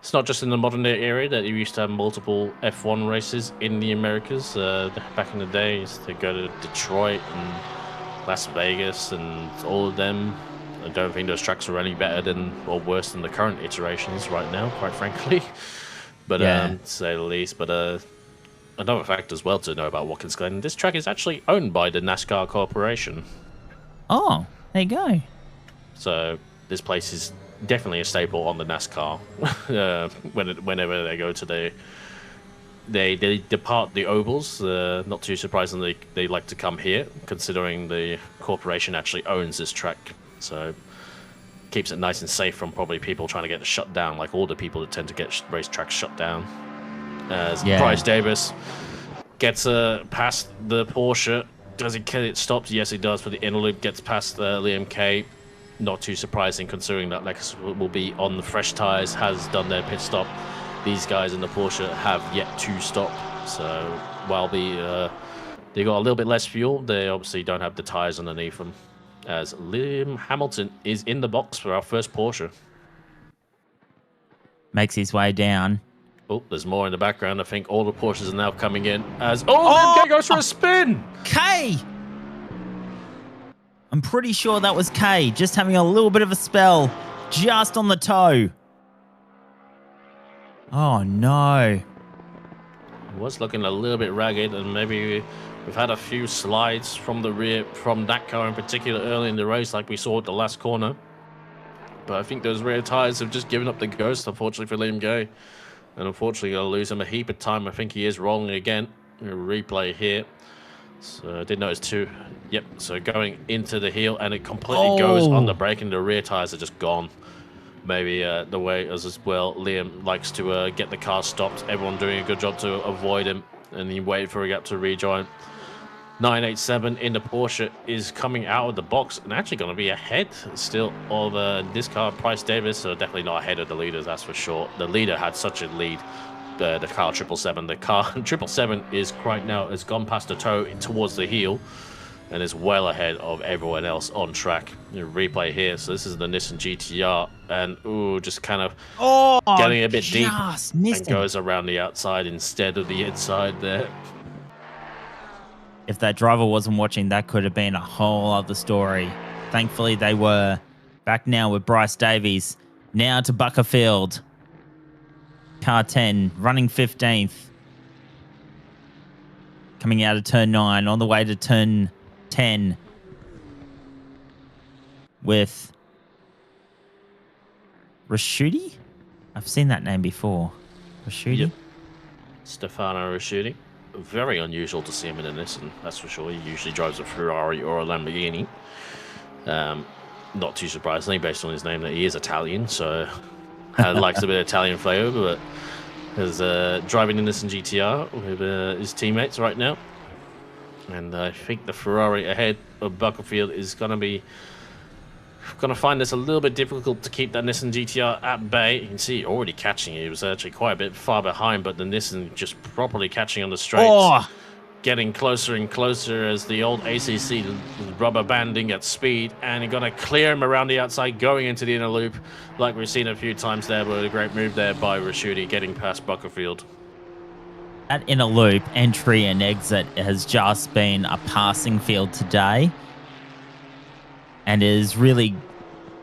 It's not just in the modern day area that you used to have multiple F1 races in the Americas. Back in the days, they go to Detroit and Las Vegas and all of them. I don't think those tracks are any better than or worse than the current iterations right now, quite frankly. But to say the least. But another fact as well to know about Watkins Glen, this track is actually owned by the NASCAR Corporation. Oh, there you go. So this place is definitely a staple on the NASCAR. Whenever they go to they depart the ovals. Not too surprisingly, they like to come here, considering the corporation actually owns this track. So keeps it nice and safe from probably people trying to get it shut down, like all the people that tend to get racetracks shut down. As Price Davis gets past the Porsche. Does he kill it? Stops? Yes, he does. For the inner loop, gets past Liam Kay. Not too surprising, considering that Lexus will be on the fresh tires, has done their pit stop. These guys in the Porsche have yet to stop. So while they got a little bit less fuel, they obviously don't have the tires underneath them. As Liam Hamilton is in the box for our first Porsche. Makes his way down. Oh, there's more in the background. I think all the Porsches are now coming in as... Liam Kay goes for a spin! Kay! I'm pretty sure that was Kay, just having a little bit of a spell, just on the toe. Oh, no. It was looking a little bit ragged, and maybe we've had a few slides from the rear, from that car in particular, early in the race, like we saw at the last corner. But I think those rear tires have just given up the ghost, unfortunately, for Liam Kay. And unfortunately, I'll lose him a heap of time. I think he is rolling again. A replay here. So I did notice too. Yep, so going into the heel, and it completely goes on the brake, and the rear tires are just gone. Maybe the way as well, Liam likes to get the car stopped. Everyone doing a good job to avoid him, and he waited for a gap to rejoin. 987 in the Porsche is coming out of the box and actually going to be ahead still of this car, Price Davis. So definitely not ahead of the leaders, that's for sure. The leader had such a lead. The car 777. The car 777 is right now has gone past the toe towards the heel. and is well ahead of everyone else on track. Replay here. So this is the Nissan GTR, and just kind of getting a bit deep and goes around the outside instead of the inside there. If that driver wasn't watching, that could have been a whole other story. Thankfully, they were. Back now with Bryce Davies. Now to Buckerfield. Car 10, running 15th. Coming out of turn 9, on the way to turn 10. With Raschuti? I've seen that name before. Raschuti? Yep. Stefano Raschuti. Very unusual to see him in a Nissan, that's for sure. He usually drives a Ferrari or a Lamborghini. Not too surprisingly, based on his name, that he is Italian, so likes a bit of Italian flavour, but is driving the Nissan GTR with his teammates right now. And I think the Ferrari ahead of Buckerfield is going to find this a little bit difficult to keep that Nissan GTR at bay. You can see already catching it. He was actually quite a bit far behind, but the Nissan just properly catching on the straights. Getting closer and closer as the old ACC rubber banding at speed, and you're going to clear him around the outside, going into the inner loop, like we've seen a few times there, but a great move there by Raschuti, getting past Buckerfield. That inner loop, entry and exit, has just been a passing field today, and is really,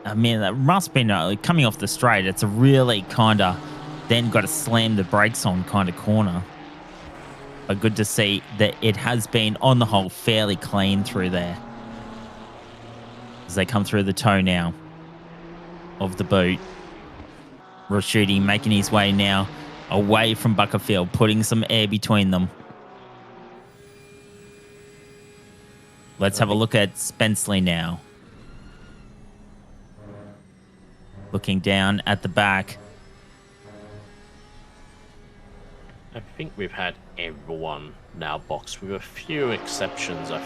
I mean, that must be coming off the straight. It's a really kind of then got to slam the brakes on kind of corner. But good to see that it has been, on the whole, fairly clean through there. As they come through the toe now of the boot. Raschuti making his way now away from Buckerfield, putting some air between them. Let's have a look at Spenceley now. Looking down at the back. I think we've had everyone now boxed, with a few exceptions. I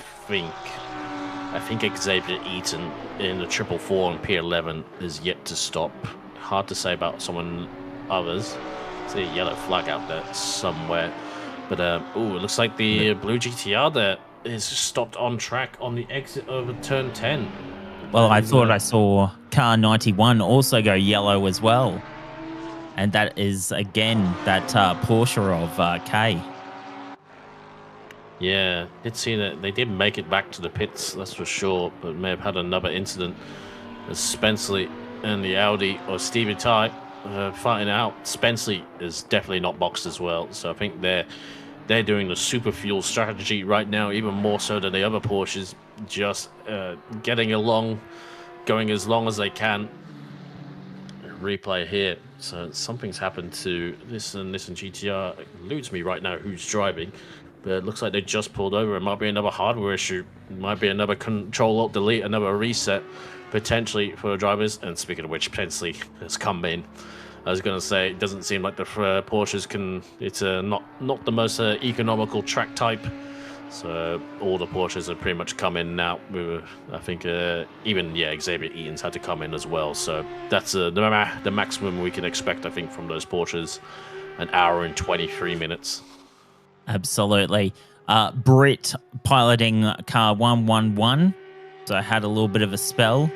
think Xavier Eaton in the 444 and P11 is yet to stop. Hard to say about someone others. See a yellow flag out there somewhere. But it looks like the blue GTR there is stopped on track on the exit over turn 10. Well, I thought I saw car 91 also go yellow as well. And that is, again, that Porsche of K. Yeah, did see that. They did make it back to the pits, that's for sure, but may have had another incident as Spenceley and the Audi, or Stevie Ty, fighting out. Spenceley is definitely not boxed as well, so I think they're doing the super fuel strategy right now, even more so than the other Porsches, just getting along, going as long as they can. Replay here. So something's happened to this Nissan GTR. It eludes me right now who's driving, but it looks like they just pulled over. It might be another hardware issue. It might be another Control-Alt-Delete, another reset, potentially for the drivers. And speaking of which, potentially has come in. I was going to say, it doesn't seem like the Porsches can... It's not the most economical track type. So all the Porsches have pretty much come in now. I think even Xavier Eaton's had to come in as well. So that's the maximum we can expect, I think, from those Porsches. An hour and 23 minutes. Absolutely. Britt piloting car 111. So I had a little bit of a spell.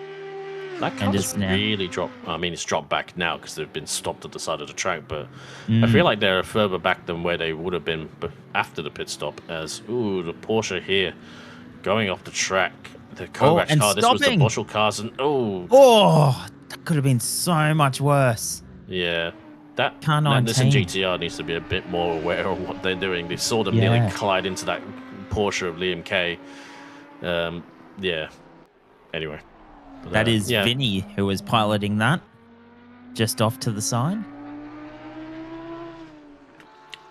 That car's really dropped. I mean, it's dropped back now because they've been stopped at the side of the track, but I feel like they're further back than where they would have been after the pit stop. As the Porsche here going off the track, the Kovacs car. This was the Boschel cars, and that could have been so much worse. Yeah, that Nissan GTR needs to be a bit more aware of what they're doing. They saw them nearly collide into that Porsche of Liam Kay. Anyway. That is Vinny who was piloting that, just off to the side.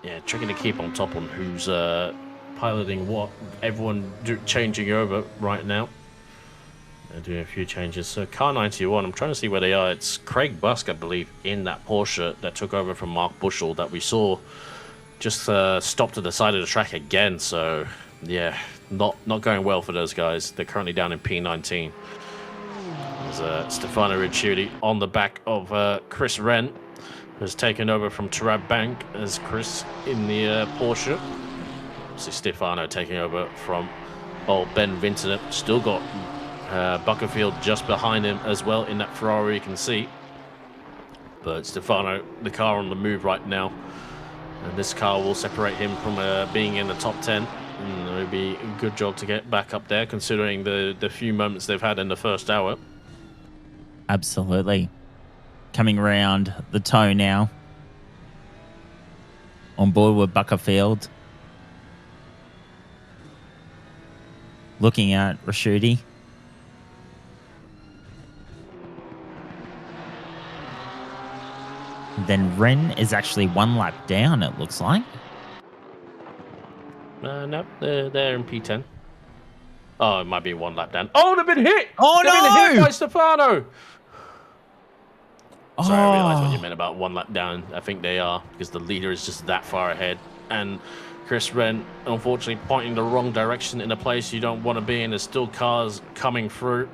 Yeah, trying to keep on top on who's piloting what. Everyone changing over right now. They're doing a few changes. So car 91, I'm trying to see where they are. It's Craig Busk, I believe, in that Porsche that took over from Mark Bushell that we saw just stopped to the side of the track again. So yeah, not going well for those guys. They're currently down in P19. Stefano Ricciuti on the back of Chris Wren has taken over from Tarab Bank as Chris in the Porsche. So Stefano taking over from Oh, Ben Vincent still got Buckerfield just behind him as well in that Ferrari, you can see. But Stefano, the car on the move right now. And this car will separate him from being in the top 10. And it would be a good job to get back up there, considering the few moments they've had in the first hour. Absolutely. Coming around the toe now. On board with Buckerfield. Looking at Rashuti. Then Ren is actually 1 lap down, it looks like. No, they're in P10. Oh, it might be 1 lap down. Oh, they've been hit! Oh, they've been hit by Stefano! Oh. Sorry, I realised what you meant about 1 lap down. I think they are, because the leader is just that far ahead. And Chris Wren, unfortunately, pointing the wrong direction in a place you don't want to be in. There's still cars coming through.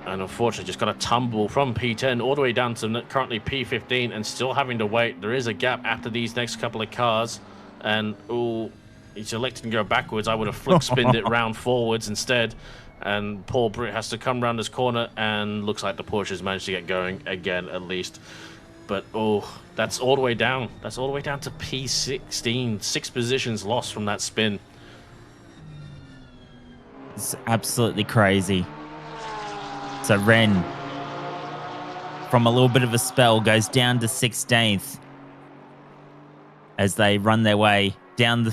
And unfortunately, just got a tumble from P10 all the way down to currently P15 and still having to wait. There is a gap after these next couple of cars. And, oh, he's elected to go backwards. I would have flick spinned it round forwards instead. And Paul Britt has to come round this corner, and looks like the Porsche's managed to get going again, at least. But, oh, that's all the way down. That's all the way down to P16. 6 positions lost from that spin. It's absolutely crazy. So Ren, from a little bit of a spell, goes down to 16th as they run their way down the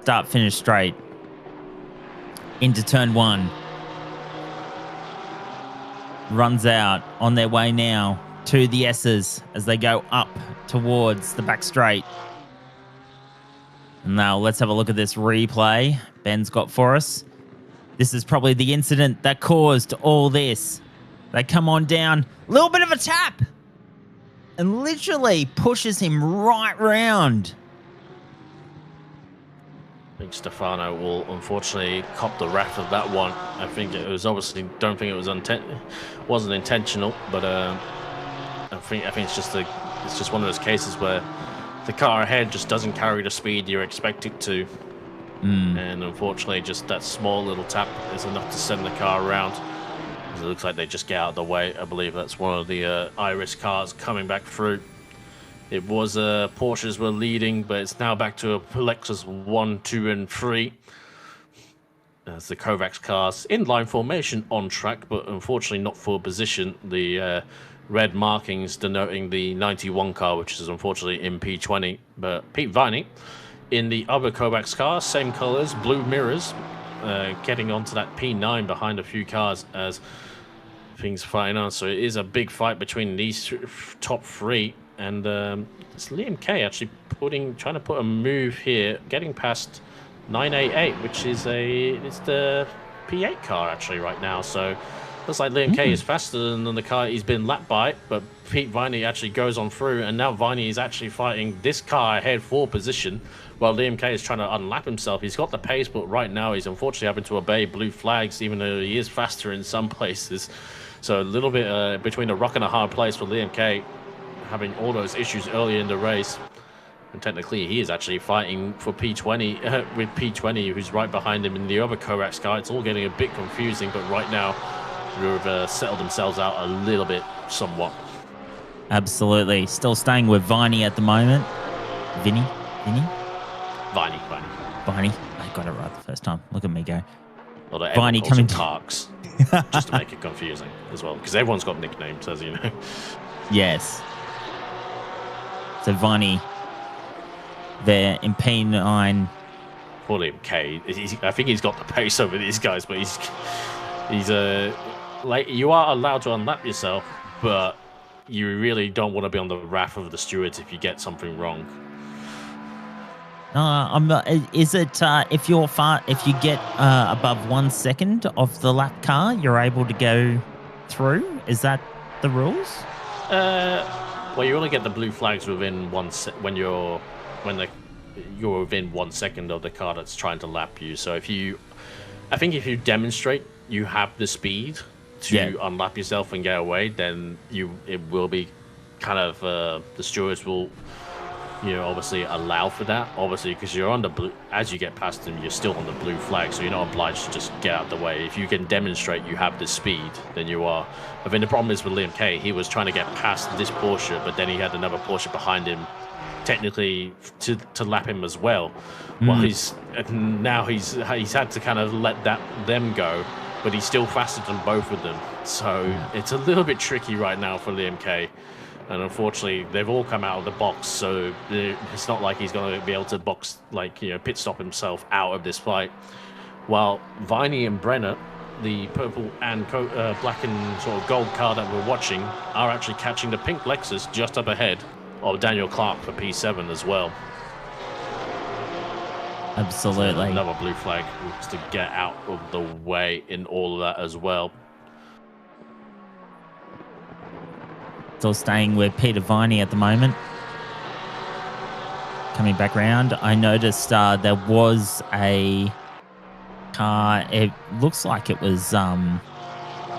start-finish straight into turn 1. Runs out on their way now to the S's as they go up towards the back straight. Now let's have a look at this replay Ben's got for us. This is probably the incident that caused all this. They come on down, a little bit of a tap, and literally pushes him right round. I think Stefano will unfortunately cop the wrath of that one. I think it was obviously, don't think it was wasn't intentional, but I think it's just one of those cases where the car ahead just doesn't carry the speed you expect it to. And unfortunately, just that small little tap is enough to send the car around. It looks like they just get out of the way. I believe that's one of the Iris cars coming back through. It was Porsches were leading, but it's now back to a Lexus 1, 2, and 3. As the Kovacs cars in line formation on track, but unfortunately not for position. The red markings denoting the 91 car, which is unfortunately in P20. But Pete Viney in the other Kovacs car, same colors, blue mirrors, getting onto that P9 behind a few cars as things fighting on. So it is a big fight between these top 3. And it's Liam Kay actually trying to put a move here, getting past 988, which is it's the P8 car actually right now. So looks like Liam Kay is faster than the car he's been lapped by, but Pete Viney actually goes on through, and now Viney is actually fighting this car ahead for position, while Liam Kay is trying to unlap himself. He's got the pace, but right now he's unfortunately having to obey blue flags, even though he is faster in some places. So a little bit between a rock and a hard place for Liam Kay, having all those issues early in the race. And technically he is actually fighting for P20 with P20, who's right behind him in the other Kovacs car. It's all getting a bit confusing, but right now they've settled themselves out a little bit somewhat. Absolutely. Still staying with Viney at the moment. Vinny? Viney. I got it right the first time. Look at me go. Well, Viney coming to Parks, just to make it confusing as well, because everyone's got nicknames, as you know. Yes. So Viney there in P9. Poor Liam Kay. I think he's got the pace over these guys, but he's like, you are allowed to unlap yourself, but you really don't want to be on the wrath of the stewards if you get something wrong. Is it if you get above 1 second of the lap car, you're able to go through? Is that the rules? Well, you only get the blue flags within when you're within 1 second of the car that's trying to lap you. So I think if you demonstrate you have the speed to unlap yourself and get away, then it will be kind of the stewards will obviously allow for that. Obviously, because you're on the blue, as you get past them, you're still on the blue flag, so you're not obliged to just get out of the way. If you can demonstrate you have the speed, then you are. I think the problem is with Liam Kay, he was trying to get past this Porsche, but then he had another Porsche behind him, technically to lap him as well. Well, he's had to kind of let them go, but he's still faster than both of them. So it's a little bit tricky right now for Liam Kay. And unfortunately, they've all come out of the box, so it's not like he's going to be able to pit stop himself out of this fight. While Viney and Brenner, the purple and black and sort of gold car that we're watching, are actually catching the pink Lexus just up ahead of Daniel Clark for P7 as well. Absolutely. So another blue flag to get out of the way in all of that as well. Still staying with Peter Viney at the moment. Coming back round, I noticed there was a car. It looks like it was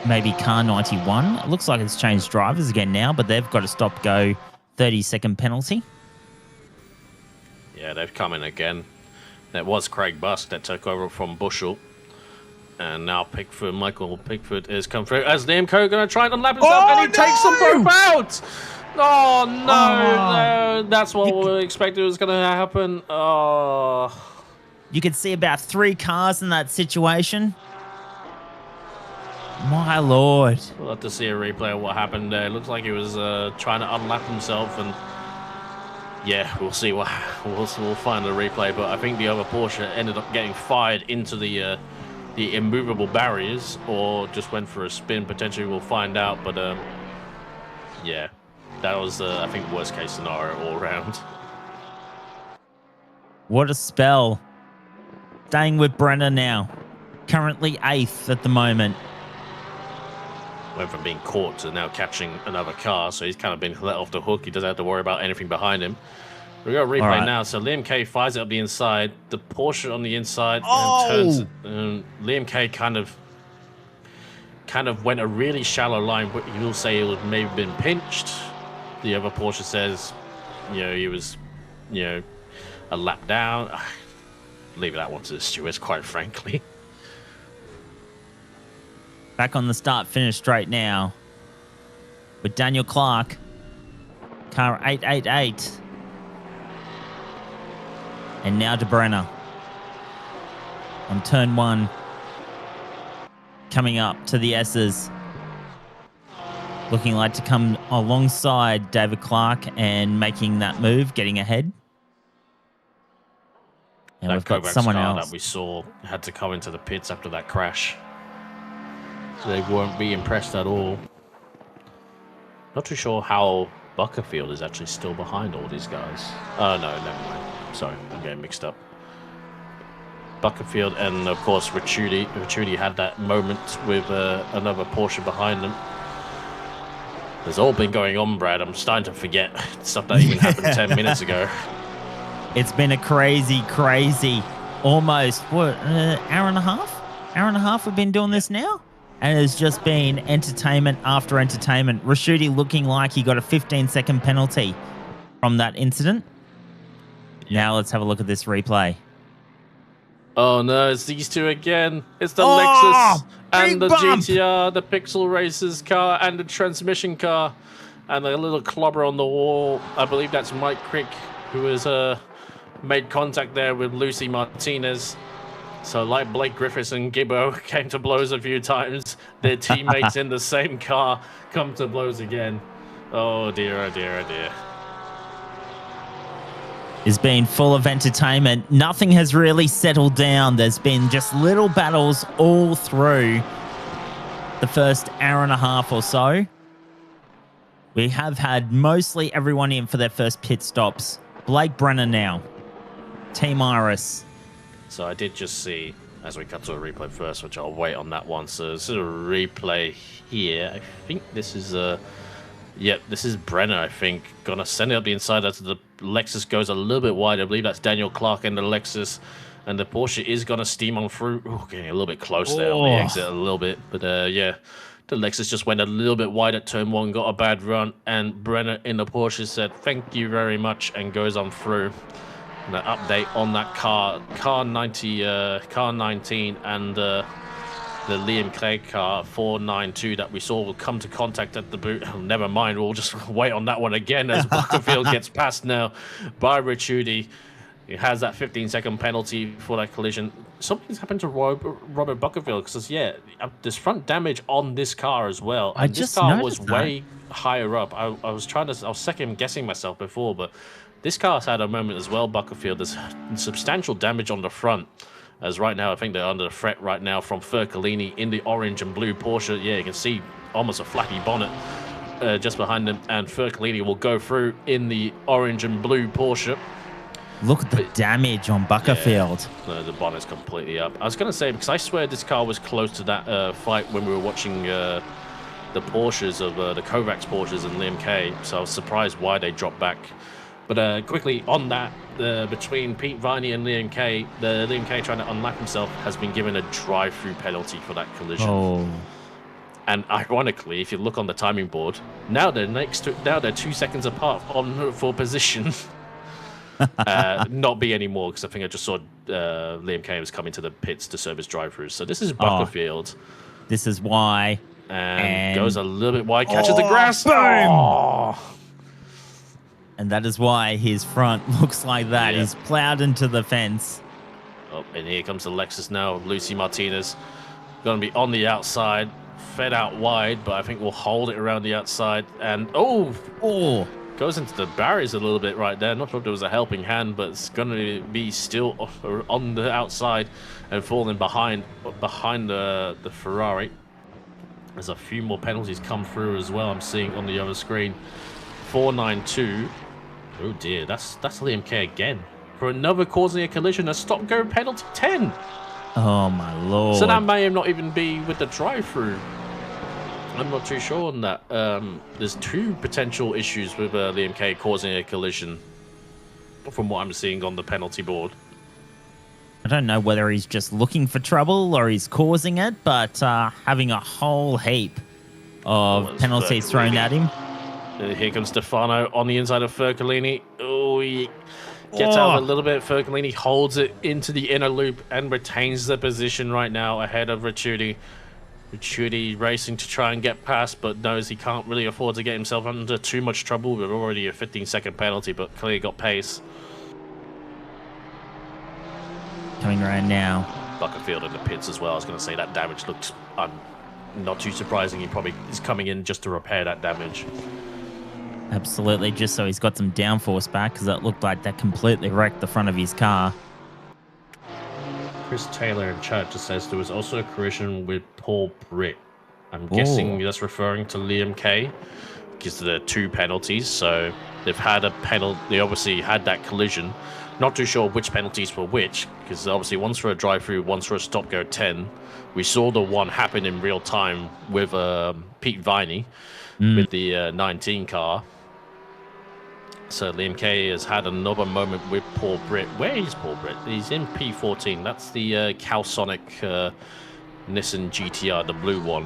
maybe car 91. It looks like it's changed drivers again now, but they've got a stop-go 30-second penalty. Yeah, they've come in again. That was Craig Busk that took over from Bushell. And now Michael Pickford has come through as Liam Kay going to try and unlap himself, and he takes them both out. Oh, no. That's what we expected was going to happen. Oh. You could see about 3 cars in that situation. My Lord. We'll have to see a replay of what happened there. It looks like he was trying to unlap himself, and yeah, we'll see. We'll find a replay, but I think the other Porsche ended up getting fired into the immovable barriers, or just went for a spin. Potentially, we'll find out. But yeah, that was I think worst case scenario all around. What a spell! Staying with Brenner now, currently 8th at the moment. Went from being caught to now catching another car, so he's kind of been let off the hook. He doesn't have to worry about anything behind him. We got a replay now. So Liam Kay fires it up the inside. The Porsche on the inside and turns. Liam Kay kind of went a really shallow line, but you will say it would maybe been pinched. The other Porsche says, he was, a lap down. Leave that one to the stewards, quite frankly. Back on the start-finish straight now with Daniel Clark, car 888. And now to Brenner on turn 1, coming up to the S's. Looking like to come alongside David Clark and making that move, getting ahead. And we've got someone else that we saw had to come into the pits after that crash. So they won't be impressed at all. Not too sure how Buckerfield is actually still behind all these guys. Oh, no, never mind. Sorry, I'm getting mixed up. Buckerfield and, of course, Ricciuti. Ricciuti had that moment with another Porsche behind them. There's all been going on, Brad. I'm starting to forget stuff that even happened 10 minutes ago. It's been a crazy, almost, hour and a half? Hour and a half we've been doing this now? And it's just been entertainment after entertainment. Ricciuti looking like he got a 15-second penalty from that incident. Now let's have a look at this replay. Oh no, it's these two again. It's the Lexus and the GTR, the Pixel Racers car and the transmission car. And a little clobber on the wall. I believe that's Mike Crick, who has made contact there with Lucy Martinez. So like Blake Griffiths and Gibbo came to blows a few times, their teammates in the same car come to blows again. Oh dear, oh dear, oh dear. It's been full of entertainment. Nothing has really settled down. There's been just little battles all through the first hour and a half or so. We have had mostly everyone in for their first pit stops. Blake Brenner now. Team Iris. So I did just see, as we cut to a replay first, which I'll wait on that one. So this is a replay here. I think this is this is Brenner, I think. Gonna send it up the inside as the Lexus goes a little bit wide. I believe that's Daniel Clark and the Lexus. And the Porsche is gonna steam on through. Ooh, getting a little bit close there on the exit a little bit. But yeah, The Lexus just went a little bit wide at turn 1, got a bad run, and Brenner in the Porsche said, "Thank you very much," and goes on through. And an update on that car 19, and the Liam Clegg car 492 that we saw will come to contact at the boot. Never mind, we'll just wait on that one again as Buckerfield gets passed now by Ricciuti. He has that 15-second penalty for that collision. Something's happened to Robert Buckerfield because, yeah, there's front damage on this car as well. And this car was way higher up. I was second guessing myself before, but this car's had a moment as well, Buckerfield. There's substantial damage on the front. As right now, I think they're under threat right now from Fercolini in the orange and blue Porsche. Yeah, you can see almost a flappy bonnet just behind them. And Fercolini will go through in the orange and blue Porsche. Look at the damage on Buckerfield. Yeah, the bonnet's completely up. I was going to say, because I swear this car was close to that fight when we were watching the Porsches of the Kovacs Porsches and Liam Kay. So I was surprised why they dropped back. But quickly on that, between Pete Viney and Liam Kay, the Liam Kay trying to unlap himself has been given a drive-through penalty for that collision. Oh. And ironically, if you look on the timing board, now they're 2 seconds apart for position. Not be anymore, because I think I just saw Liam Kay was coming to the pits to serve his drive-throughs. So this is Buckerfield. This is why. And goes a little bit wide, catches the grass. Boom! Oh. And that is why his front looks like that. Yeah. He's plowed into the fence. Oh, and here comes the Lexus now. Lucy Martinez going to be on the outside, fed out wide, but I think we'll hold it around the outside. And goes into the barriers a little bit right there. Not sure if there was a helping hand, but it's going to be still on the outside and falling behind the Ferrari. There's a few more penalties come through as well. I'm seeing on the other screen. 492. Oh dear, that's Liam Kay again for another causing a collision. A stop-go penalty 10. Oh my lord! So that may not even be with the drive-through. I'm not too sure on that. There's 2 potential issues with Liam Kay causing a collision, from what I'm seeing on the penalty board. I don't know whether he's just looking for trouble or he's causing it, but having a whole heap of penalties thrown at him. Here comes Stefano on the inside of Fercolini. Oh, he gets out a little bit. Fercolini holds it into the inner loop and retains the position right now ahead of Ricciuti. Ricciuti racing to try and get past, but knows he can't really afford to get himself under too much trouble with already a 15-second penalty, but clearly got pace. Coming around now. Buckerfield in the pits as well. I was going to say that damage looked not too surprising. He probably is coming in just to repair that damage. Absolutely, just so he's got some downforce back, because it looked like that completely wrecked the front of his car. Chris Taylor in chat just says there was also a collision with Paul Britt. I'm guessing that's referring to Liam Kay, because there are 2 penalties. So they've had a penalty. They obviously had that collision. Not too sure which penalties were which, because obviously one's for a drive-through, one's for a stop-go 10. We saw the one happen in real time with Pete Viney with the 19 car. So Liam Kay has had another moment with Paul Britt. Where is Paul Britt? He's in P14. That's the Calsonic Nissan GTR, the blue one.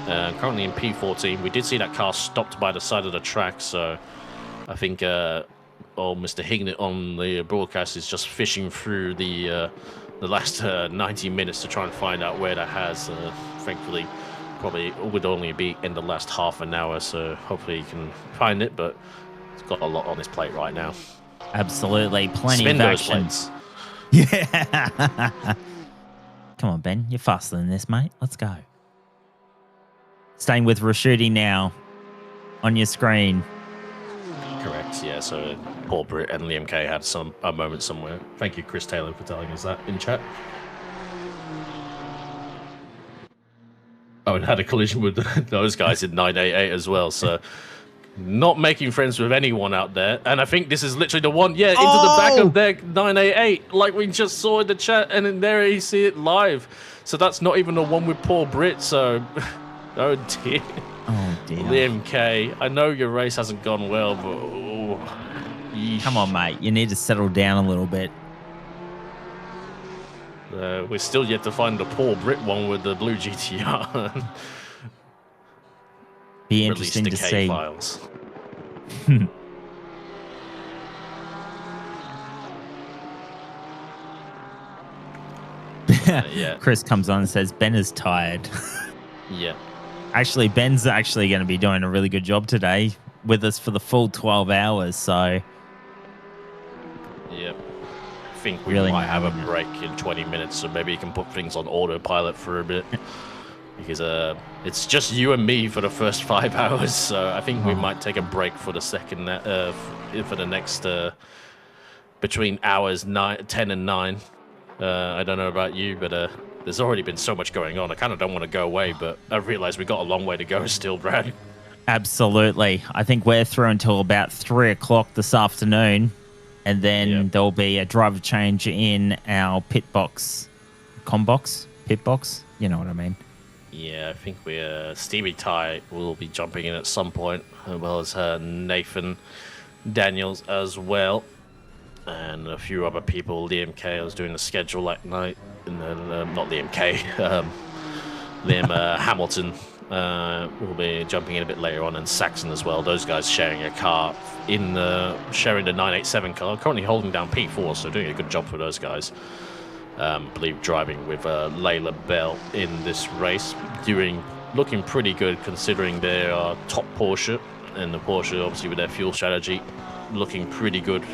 Currently in P14. We did see that car stopped by the side of the track, so I think Mr. Hignett on the broadcast is just fishing through the last 90 minutes to try and find out where that has. Thankfully, probably would only be in the last half an hour, so hopefully he can find it, but he's got a lot on his plate right now. Absolutely, plenty Spin of action. Yeah. Come on, Ben, you're faster than this, mate. Let's go. Staying with Ricciuti now on your screen. Correct, yeah. So Paul Britt and Liam Kay had a moment somewhere. Thank you, Chris Taylor, for telling us that in chat. Oh, and had a collision with those guys in 988 as well. So not making friends with anyone out there. And I think this is literally the one, into the back of their 988, like we just saw in the chat. And in there you see it live. So that's not even the one with Paul Britt. So, oh dear. Oh dear. Liam Kay, I know your race hasn't gone well, but come on, mate. You need to settle down a little bit. We're still yet to find the Paul Britt one with the blue GTR. Be release interesting to decay see. files. Yeah. Chris comes on and says Ben is tired. Yeah. Actually, Ben's actually going to be doing a really good job today with us for the full 12 hours. So, Yep. I think we Really might have a nailing it. break in 20 minutes, so maybe you can put things on autopilot for a bit. Because it's just you and me for the first 5 hours, so I think we might take a break for the second, for the next, between hours 10 and 9. I don't know about you, but there's already been so much going on. I kind of don't want to go away, but I realize we got a long way to go still, Brad. absolutely. I think we're through until about 3 o'clock this afternoon. And then there'll be a driver change in our pit box. Pit box? You know what I mean. Yeah, I think Stevie Ty will be jumping in at some point, as well as Nathan Daniels as well, and a few other people. Liam K was doing the schedule that night, and then not Liam K, Liam Hamilton will be jumping in a bit later on, and Saxon as well. Those guys sharing a car sharing the 987 car, currently holding down P4, so doing a good job for those guys. I believe driving with Layla Bell in this race, looking pretty good considering they are top Porsche, and the Porsche obviously with their fuel strategy looking pretty good.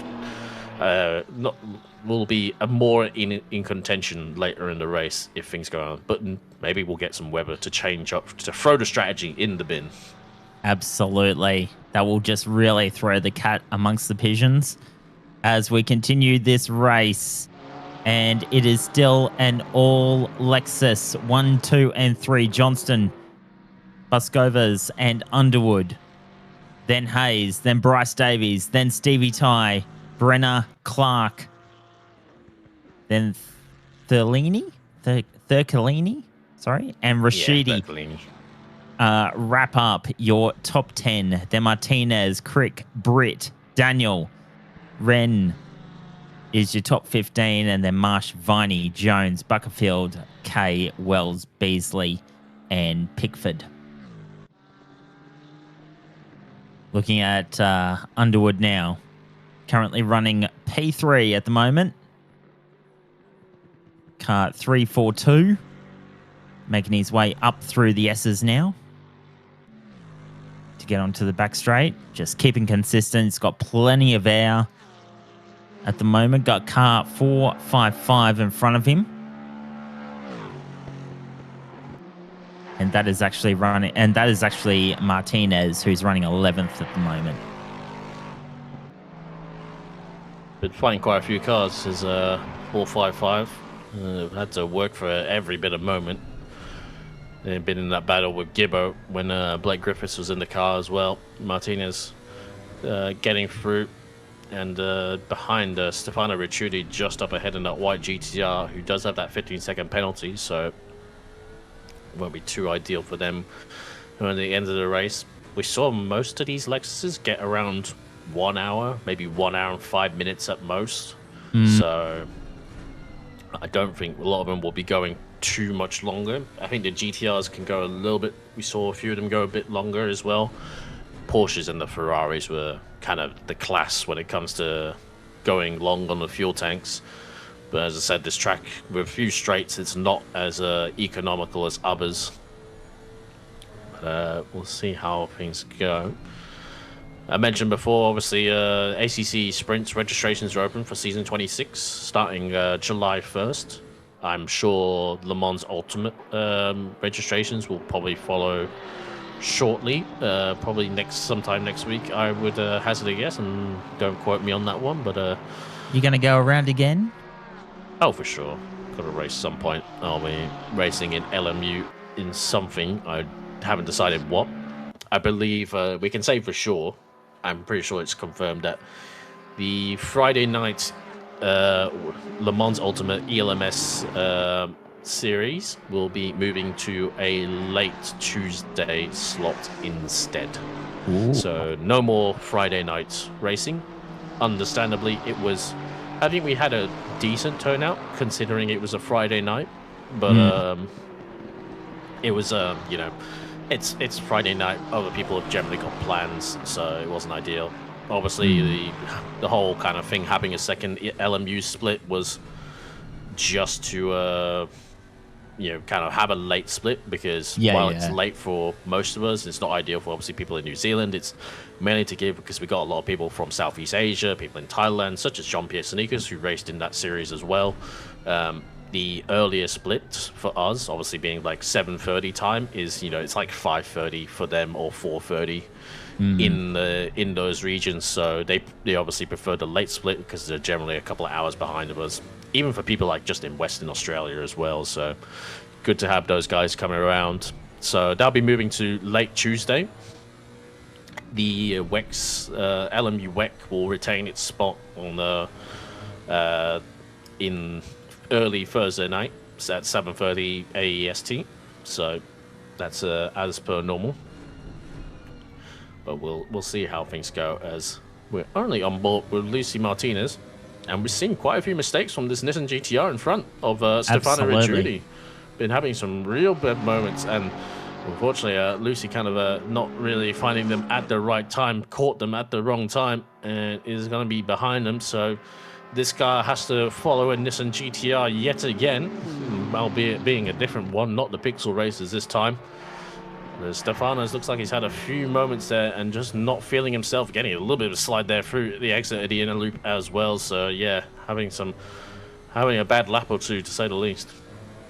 Will be more in contention later in the race if things go on, but maybe we'll get some weather to change up, to throw the strategy in the bin. Absolutely. That will just really throw the cat amongst the pigeons as we continue this race. And it is still an all Lexus 1, 2, and 3. Johnston, Buscovas, and Underwood. Then Hayes, then Bryce Davies, then Stevie Ty, Brenner, Clark, then Thurlini, sorry, and Rashidi. Wrap up your top 10. Then Martinez, Crick, Britt, Daniel, Wren is your top 15, and then Marsh, Viney, Jones, Buckerfield, Kay, Wells, Beasley, and Pickford. Looking at Underwood now, currently running P3 at the moment. Car 342, making his way up through the S's now to get onto the back straight. Just keeping consistent. He's got plenty of air at the moment. Got car 455 in front of him. And that is actually Martinez, who's running 11th at the moment. Been flying quite a few cars as 455. Had to work for every bit of moment. They've been in that battle with Gibbo when Blake Griffiths was in the car as well. Martinez getting through, and behind Stefano Ricciuti just up ahead in that white GTR, who does have that 15-second penalty, so it won't be too ideal for them at the end of the race. We saw most of these Lexuses get around 1 hour, maybe 1 hour and 5 minutes at most. So I don't think a lot of them will be going too much longer. I think the GTRs can go a little bit. We saw a few of them go a bit longer as well. Porsches and the Ferraris were kind of the class when it comes to going long on the fuel tanks. But as I said, this track with a few straights, it's not as economical as others. But we'll see how things go. I mentioned before, obviously, ACC Sprints registrations are open for season 26, starting July 1st. I'm sure Le Mans Ultimate registrations will probably follow shortly, probably sometime next week, I would hazard a guess, and don't quote me on that one, but... You going to go around again? Oh, for sure. Got to race some point. I'll be racing in LMU in something. I haven't decided what. I believe we can say for sure, I'm pretty sure it's confirmed that the Friday night Le Mans Ultimate ELMS series will be moving to a late Tuesday slot instead. Ooh. So no more Friday night racing. Understandably, I think we had a decent turnout considering it was a Friday night, but it was It's Friday night. Other people have generally got plans, so it wasn't ideal. Obviously, the whole kind of thing having a second LMU split was just to kind of have a late split, because while it's late for most of us, it's not ideal for obviously people in New Zealand. It's mainly to give because we got a lot of people from Southeast Asia, people in Thailand, such as Jean-Pierre Sneakers, who raced in that series as well. The earlier split for us, obviously being like 7:30 time, is it's like 5:30 for them or 4:30 in those regions. So they obviously prefer the late split because they're generally a couple of hours behind of us. Even for people like just in Western Australia as well. So good to have those guys coming around. So they'll be moving to late Tuesday. The WEX LMU WEC will retain its spot on the in early Thursday night at 7:30 AEST. So that's as per normal. But we'll see how things go, as we're only on board with Lucy Martinez, and we've seen quite a few mistakes from this Nissan GTR in front of Stefano Ricciuti. Been having some real bad moments, and unfortunately Lucy kind of not really finding them at the right time, caught them at the wrong time, and is going to be behind them. So this car has to follow a Nissan GTR yet again, albeit being a different one, not the Pixel Racers this time. Stefanos looks like he's had a few moments there and just not feeling himself, getting a little bit of a slide there through the exit of the inner loop as well. So yeah, having a bad lap or two, to say the least.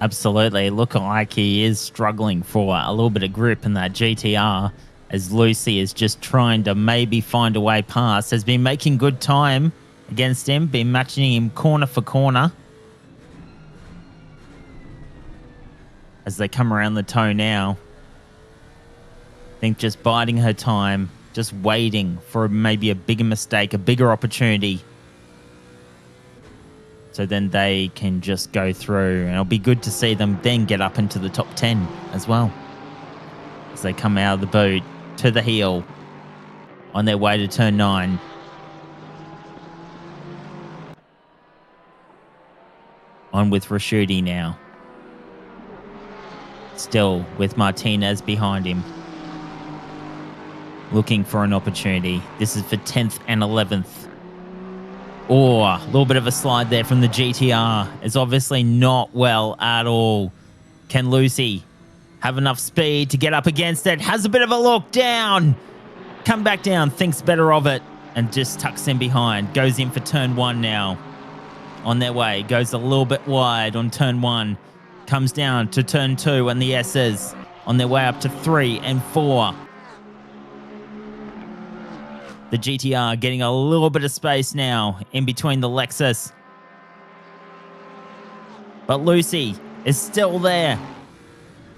Absolutely. Look like he is struggling for a little bit of grip in that GTR, as Lucy is just trying to maybe find a way past. Has been making good time against him, been matching him corner for corner. As they come around the toe now, I think just biding her time, just waiting for maybe a bigger mistake, a bigger opportunity. So then they can just go through, and it'll be good to see them then get up into the top 10 as well, as they come out of the boot to the heel on their way to turn 9. On with Ricciuti now. Still with Martinez behind him, looking for an opportunity. This is for 10th and 11th. Or a little bit of a slide there from the GTR. It's obviously not well at all. Can Lucy have enough speed to get up against it? Has a bit of a look down. Come back down, thinks better of it, and just tucks in behind. Goes in for turn 1 now. On their way, goes a little bit wide on turn 1. Comes down to turn 2 and the S's. On their way up to 3 and 4. The GTR getting a little bit of space now in between the Lexus. But Lucy is still there,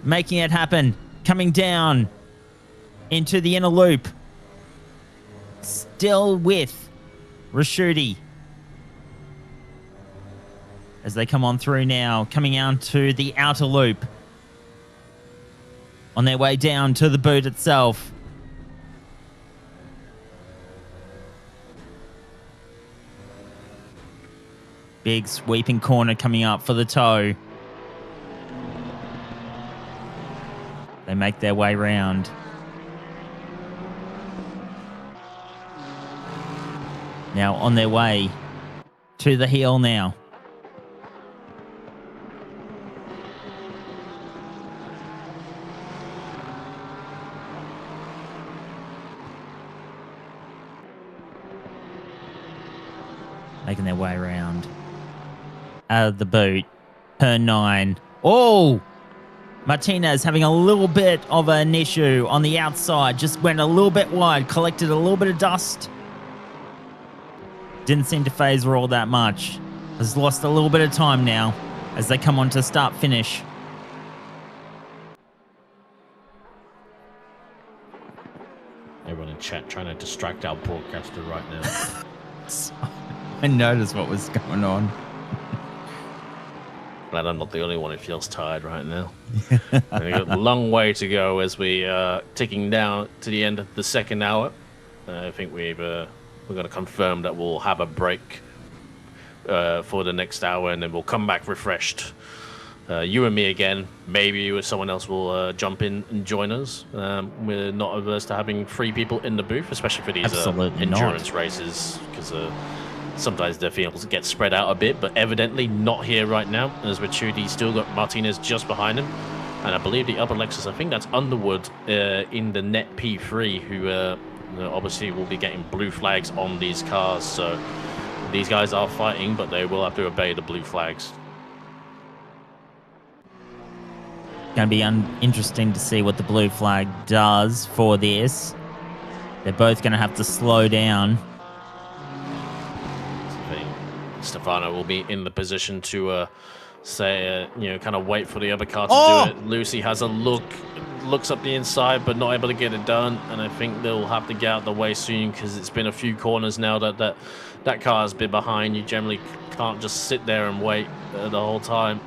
making it happen. Coming down into the inner loop. Still with Ricciuti. As they come on through now, coming out to the outer loop. On their way down to the boot itself. Big sweeping corner coming up for the toe. They make their way round. Now on their way to the heel now. Making their way around. Out of the boot. Turn 9. Oh! Martinez having a little bit of an issue on the outside. Just went a little bit wide. Collected a little bit of dust. Didn't seem to phase her all that much. Has lost a little bit of time now as they come on to start finish. Everyone in chat trying to distract our broadcaster right now. I noticed what was going on. Glad I'm not the only one who feels tired right now. We've got a long way to go as we are ticking down to the end of the second hour. I think we're going to confirm that we'll have a break for the next hour, and then we'll come back refreshed You and me again. Maybe someone else will jump in and join us. We're not averse to having 3 people in the booth, especially for these endurance races, because sometimes the fields get spread out a bit, but evidently not here right now, as Ricciuti still got Martinez just behind him. And I believe the upper Lexus, I think that's Underwood in the net P3, who obviously will be getting blue flags on these cars. So these guys are fighting, but they will have to obey the blue flags. Going to be interesting to see what the blue flag does for this. They're both going to have to slow down. Stefano will be in the position to kind of wait for the other car to do it. Lucy has a looks up the inside, but not able to get it done. And I think they'll have to get out of the way soon, because it's been a few corners now that car has been behind. You generally can't just sit there and wait the whole time.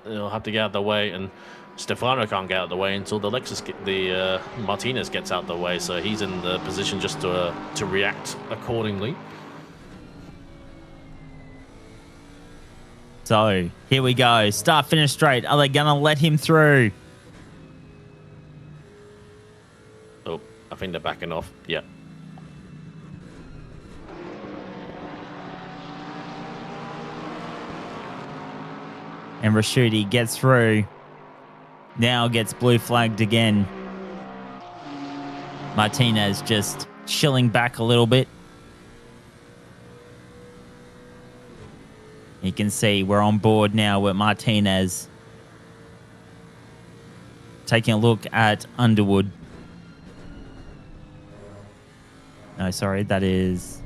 They'll have to get out of the way, and Stefano can't get out of the way until the Martinez gets out of the way. So he's in the position just to react accordingly. So here we go. Start, finish straight. Are they going to let him through? Oh, I think they're backing off. Yeah. And Ricciuti gets through. Now gets blue flagged again. Martinez just chilling back a little bit. You can see we're on board now with Martinez. Taking a look at Underwood. No, sorry, that is...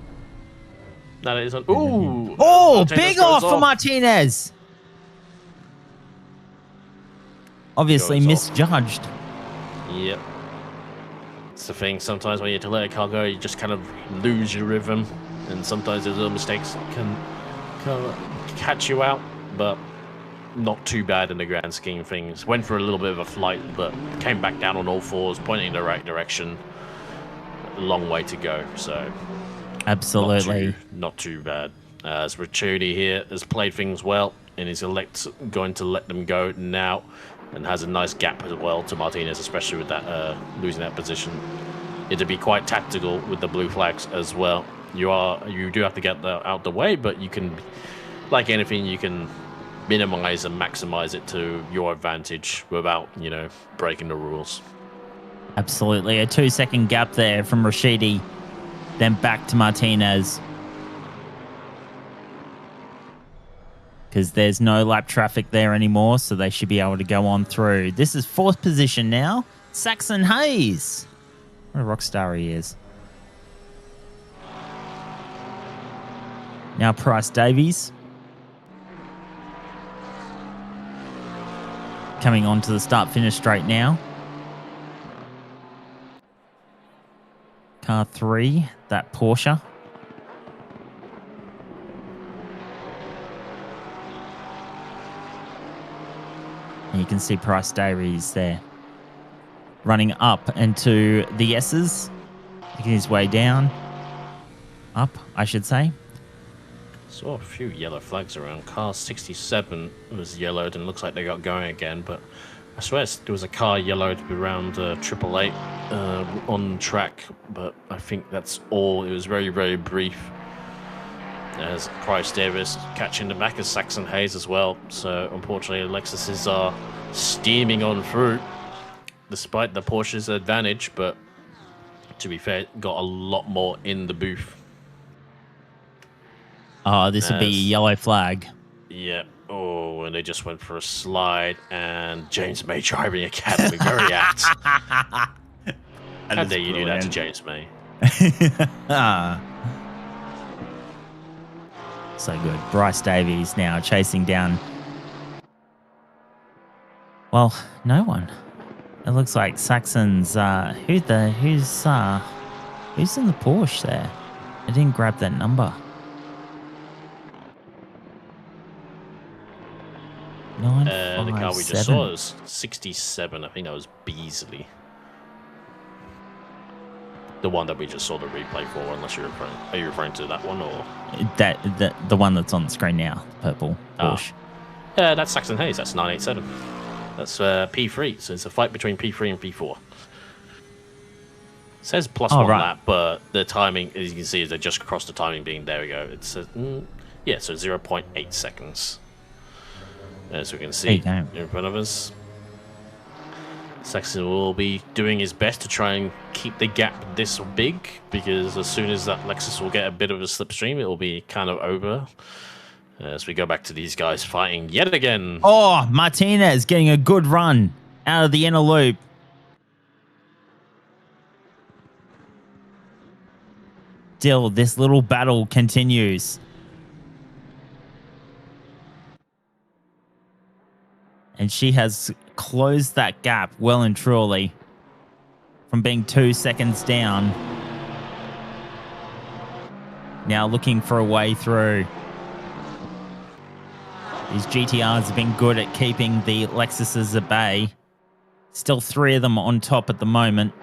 That is... Ooh! Oh, big off for Martinez! Obviously misjudged. Yep. It's the thing, sometimes when you have to let a car go, you just kind of lose your rhythm. And sometimes those little mistakes can catch you out, but not too bad in the grand scheme of things. Went for a little bit of a flight, but came back down on all fours, pointing in the right direction. A long way to go, so absolutely not too bad. As Ricciuti here has played things well, and is going to let them go now, and has a nice gap as well to Martinez, especially with that losing that position. It'd be quite tactical with the blue flags as well. You do have to get out the way, but you can, like anything, you can minimize and maximize it to your advantage without, breaking the rules. Absolutely. A 2-second gap there from Ricciuti, then back to Martinez. Because there's no lap traffic there anymore, so they should be able to go on through. This is 4th position now. Saxon Hayes. What a rock star he is. Now Price Davies. Coming on to the start-finish straight now. Car 3, that Porsche. And you can see Price Davies there. Running up into the S's. Making his way down. Up, I should say. Saw a few yellow flags around. Car 67 was yellowed and looks like they got going again, but I swear there was a car yellowed around 888 on track, but I think that's all. It was very, very brief. As Price Davis catching the back of Saxon Hayes as well. So unfortunately, Lexuses are steaming on through, despite the Porsche's advantage, but to be fair, got a lot more in the booth. Oh, this would be a yellow flag. Yeah. Oh, and they just went for a slide, and James May Driving Academy, very apt. How dare you do that to James May? So good. Bryce Davies now chasing down. Well, no one. It looks like Saxon's. Who's in the Porsche there? I didn't grab that number. The car we just saw was 67. I think that was Beasley. The one that we just saw the replay for, unless you're referring. Are you referring to that one or the one that's on the screen now? Purple Porsche. That's Saxon Hayes. That's 987. That's P3. So it's a fight between P3 and P4. It says +1 lap, but the timing, as you can see, is they just crossed the timing being, there we go. It's yeah, so 0.8 seconds. As we can see in front of us. Saxon will be doing his best to try and keep the gap this big, because as soon as that Lexus will get a bit of a slipstream, it will be kind of over. As we go back to these guys fighting yet again. Oh, Martinez getting a good run out of the inner loop. Still, this little battle continues. And she has closed that gap well and truly from being 2 seconds down. Now looking for a way through. These GTRs have been good at keeping the Lexuses at bay. Still 3 of them on top at the moment.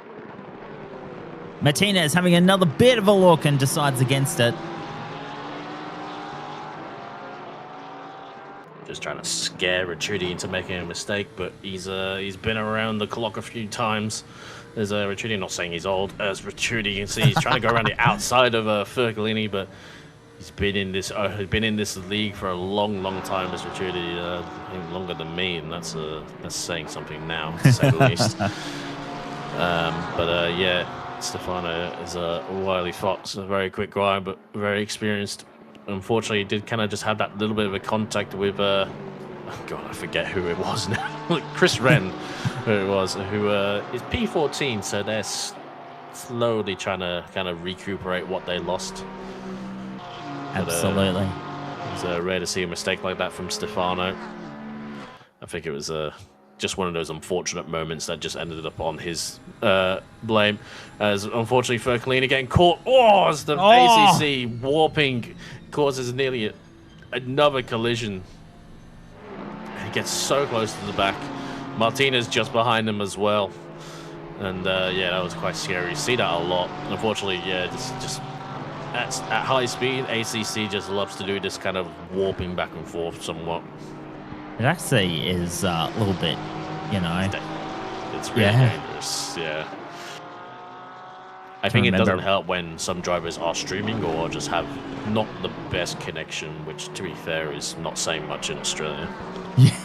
Martinez having another bit of a look and decides against it. Just trying to scare Retrudy into making a mistake, but he's been around the clock a few times. There's Retrudy, not saying he's old, as Retrudy, you can see he's trying to go around the outside of Fergalini, but he's been in this league for a long time, as Retrudy, I think longer than me, and that's saying something now, to say the least. Yeah, Stefano is a wily fox, a very quick guy, but very experienced. Unfortunately, he did kind of just have that little bit of a contact with, oh God, I forget who it was now. Chris Wren, who it was, who is P14, so they're slowly trying to kind of recuperate what they lost. Absolutely. It's rare to see a mistake like that from Stefano. I think it was just one of those unfortunate moments that just ended up on his blame. As unfortunately Fergalini getting caught. Oh, as the ACC warping causes nearly another collision. And he gets so close to the back. Martinez just behind him as well. And yeah, that was quite scary. You see that a lot. Unfortunately, yeah, just at high speed, ACC just loves to do this kind of warping back and forth somewhat. It actually is a little bit, you know. It's really dangerous, yeah. I think it doesn't help when some drivers are streaming or just have not the best connection, which, to be fair, is not saying much in Australia. Yeah.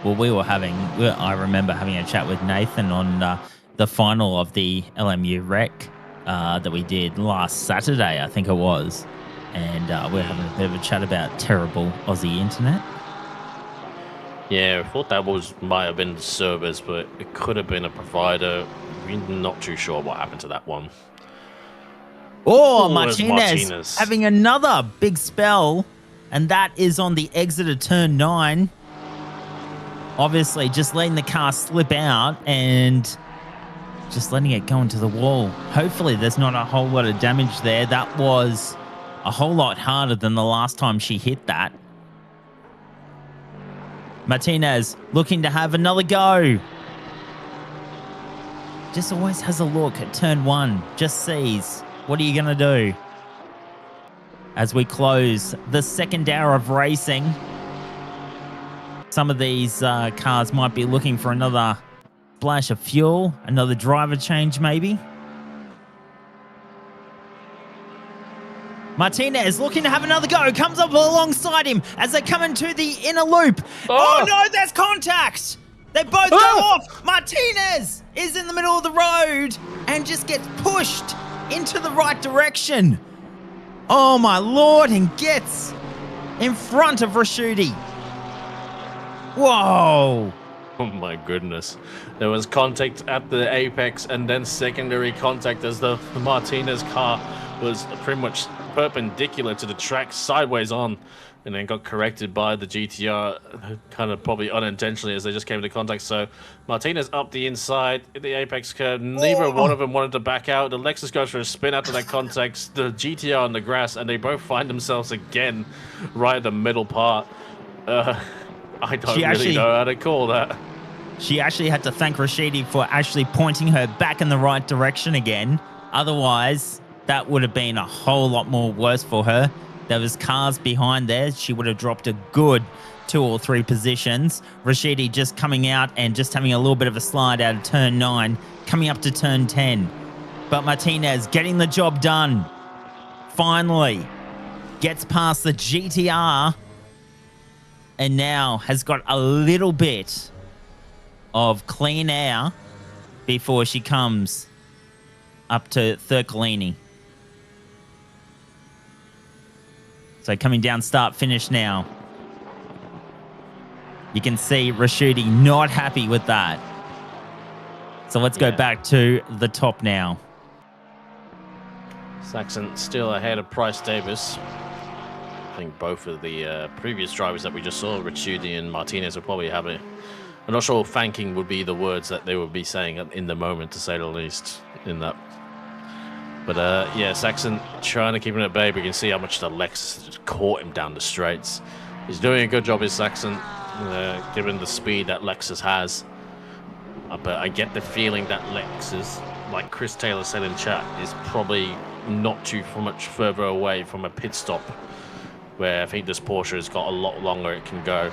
Well, I remember having a chat with Nathan on the final of the LMU Rec that we did last Saturday, I think it was. And we're having a bit of a chat about terrible Aussie internet. Yeah, I thought that might have been the servers, but it could have been a provider. We're not too sure what happened to that one. Oh, Martinez having another big spell, and that is on the exit of turn 9. Obviously, just letting the car slip out and just letting it go into the wall. Hopefully, there's not a whole lot of damage there. That was a whole lot harder than the last time she hit that. Martinez looking to have another go. Just always has a look at turn 1. Just sees. What are you going to do? As we close the second hour of racing, some of these cars might be looking for another splash of fuel, another driver change maybe. Martinez looking to have another go, comes up alongside him as they come into the inner loop. Oh no, there's contact! They both go off! Martinez is in the middle of the road and just gets pushed into the right direction. Oh my lord, and gets in front of Rashuti. Whoa! Oh my goodness. There was contact at the apex and then secondary contact as the Martinez car was pretty much perpendicular to the track, sideways on, and then got corrected by the GTR, kind of probably unintentionally as they just came into contact. So Martinez up the inside, the apex curve. Neither one of them wanted to back out. The Lexus goes for a spin after that contact. The GTR on the grass, and they both find themselves again right at the middle part. I don't really know how to call that. She actually had to thank Rashidi for actually pointing her back in the right direction again. Otherwise, that would have been a whole lot more worse for her. there was cars behind there, she would have dropped a good 2 or 3 positions. Rashidi just coming out and just having a little bit of a slide out of turn 9, coming up to turn 10. But Martinez getting the job done. Finally gets past the GTR and now has got a little bit of clean air before she comes up to Thircolini. So coming down start finish now. You can see Rashidi not happy with that. So let's go back to the top now. Saxon still ahead of Price Davis. I think both of the previous drivers that we just saw, Ricciuti and Martinez, will probably have it. I'm not sure thanking would be the words that they would be saying in the moment, to say the least, in that. But yeah, Saxon trying to keep him at bay. We can see how much the Lexus just caught him down the straights. He's doing a good job, is Saxon, given the speed that Lexus has. But I get the feeling that Lexus, like Chris Taylor said in chat, is probably not too much further away from a pit stop, where I think this Porsche has got a lot longer it can go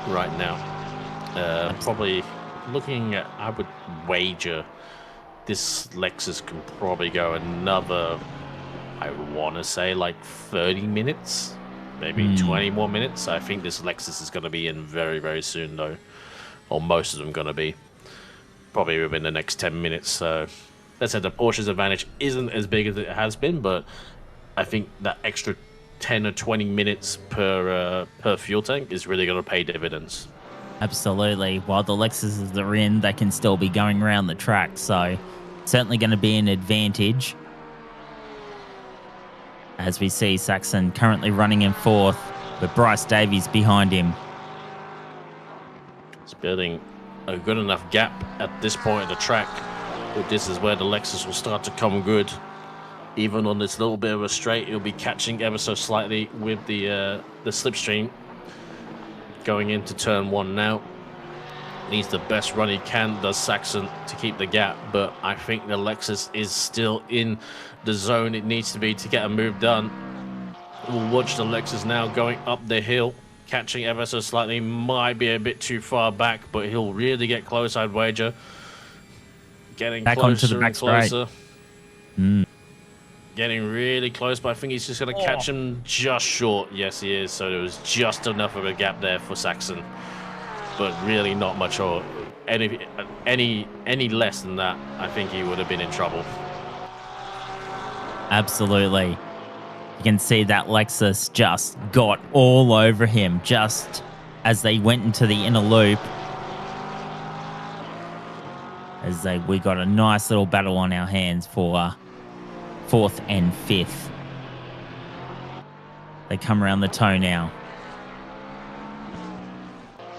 right now. Probably looking at, I would wager this Lexus can probably go another, I want to say like 30 minutes, maybe 20 more minutes. I think this Lexus is going to be in very, very soon though, or most of them going to be probably within the next 10 minutes. So let's say the Porsche's advantage isn't as big as it has been, but I think that extra 10 or 20 minutes per fuel tank is really going to pay dividends. Absolutely. While the Lexuses are in, they can still be going around the track. So certainly going to be an advantage. As we see Saxon currently running in 4th with Bryce Davies behind him. It's building a good enough gap at this point of the track. But this is where the Lexus will start to come good. Even on this little bit of a straight, it'll be catching ever so slightly with the slipstream. Going into turn 1 now. Needs the best run he can, does Saxon, to keep the gap, but I think the Lexus is still in the zone it needs to be to get a move done. We'll watch the Lexus now going up the hill, catching ever so slightly, might be a bit too far back, but he'll really get close, I'd wager. Getting back closer onto the back and closer. Mm. Getting really close, but I think he's just going to catch him just short. Yes, he is. So there was just enough of a gap there for Saxon, but really not much, or any less than that, I think he would have been in trouble. Absolutely. You can see that Lexus just got all over him just as they went into the inner loop. We got a nice little battle on our hands for 4th and 5th. They come around the toe now.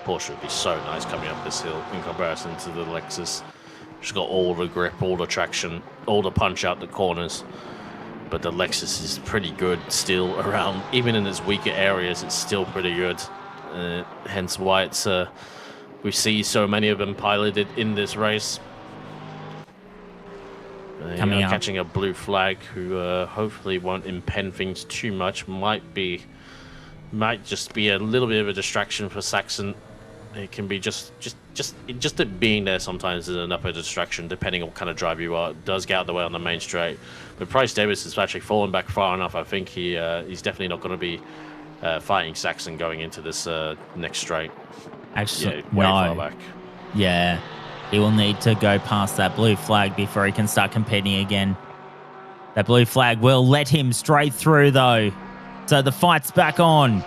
Porsche would be so nice coming up this hill in comparison to the Lexus. She's got all the grip, all the traction, all the punch out the corners. But the Lexus is pretty good still around, even in its weaker areas, it's still pretty good. Hence why it's we see so many of them piloted in this race. Catching a blue flag, who hopefully won't impede things too much. Might just be a little bit of a distraction for Saxon. It can be just it being there sometimes is enough of a distraction, depending on what kind of driver you are. It does get out of the way on the main straight. But Price Davis has actually fallen back far enough. I think he's definitely not going to be fighting Saxon going into this next straight. Actually, way far back. Yeah. He will need to go past that blue flag before he can start competing again. That blue flag will let him straight through, though. So the fight's back on.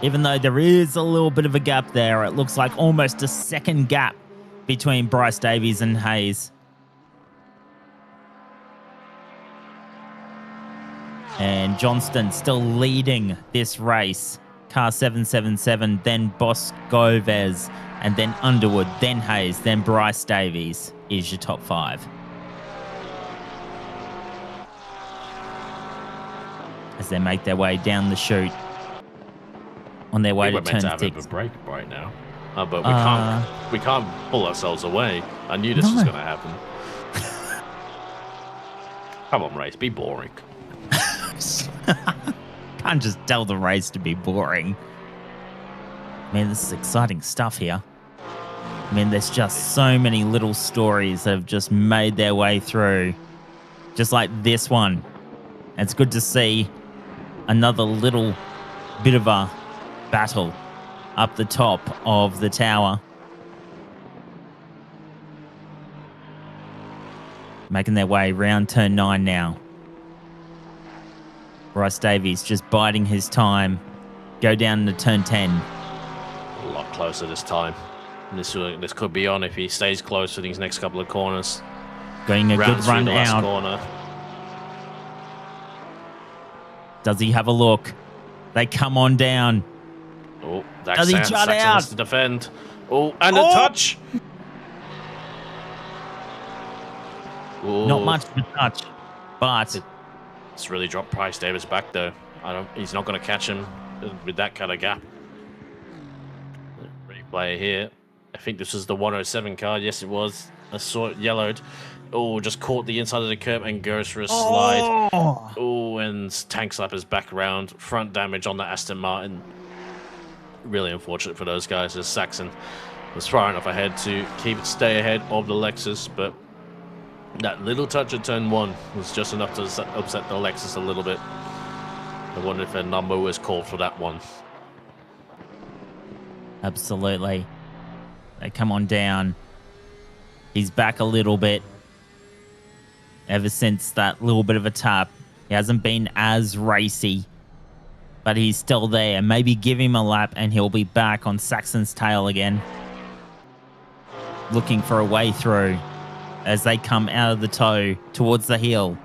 Even though there is a little bit of a gap there, it looks like almost a second gap between Bryce Davies and Hayes. And Johnston still leading this race. Car 777, then Boscovez, and then Underwood, then Hayes, then Bryce Davies is your top 5. As they make their way down the chute on their way to turn 6. We're meant to have a break right now, but we can't pull ourselves away. I knew this was going to happen. Come on, race, be boring. can't just tell the race to be boring. Man, this is exciting stuff here. I mean, there's just so many little stories that have just made their way through, just like this one. And it's good to see another little bit of a battle up the top of the tower. Making their way round turn 9 now. Bryce Davies just biding his time. Go down to turn 10. A lot closer this time. This could be on if he stays close for these next couple of corners. Getting a good run out. Corner. Does he have a look? They come on down. Oh, does he jut out? To defend. Oh, and a touch. Ooh. Not much of a touch, but it's really dropped Bryce Davis back though. He's not going to catch him with that kind of gap. Replay here. I think this was the 107 car. Yes, it was. I saw it yellowed. Oh, just caught the inside of the curb and goes for a slide. Oh, and tank slappers back around. Front damage on the Aston Martin. Really unfortunate for those guys as Saxon was far enough ahead to stay ahead of the Lexus, but that little touch at turn 1 was just enough to upset the Lexus a little bit. I wonder if a number was called for that one. Absolutely. They come on down. He's back a little bit. Ever since that little bit of a tap, he hasn't been as racy, but he's still there. Maybe give him a lap and he'll be back on Saxon's tail again. Looking for a way through as they come out of the toe towards the hill.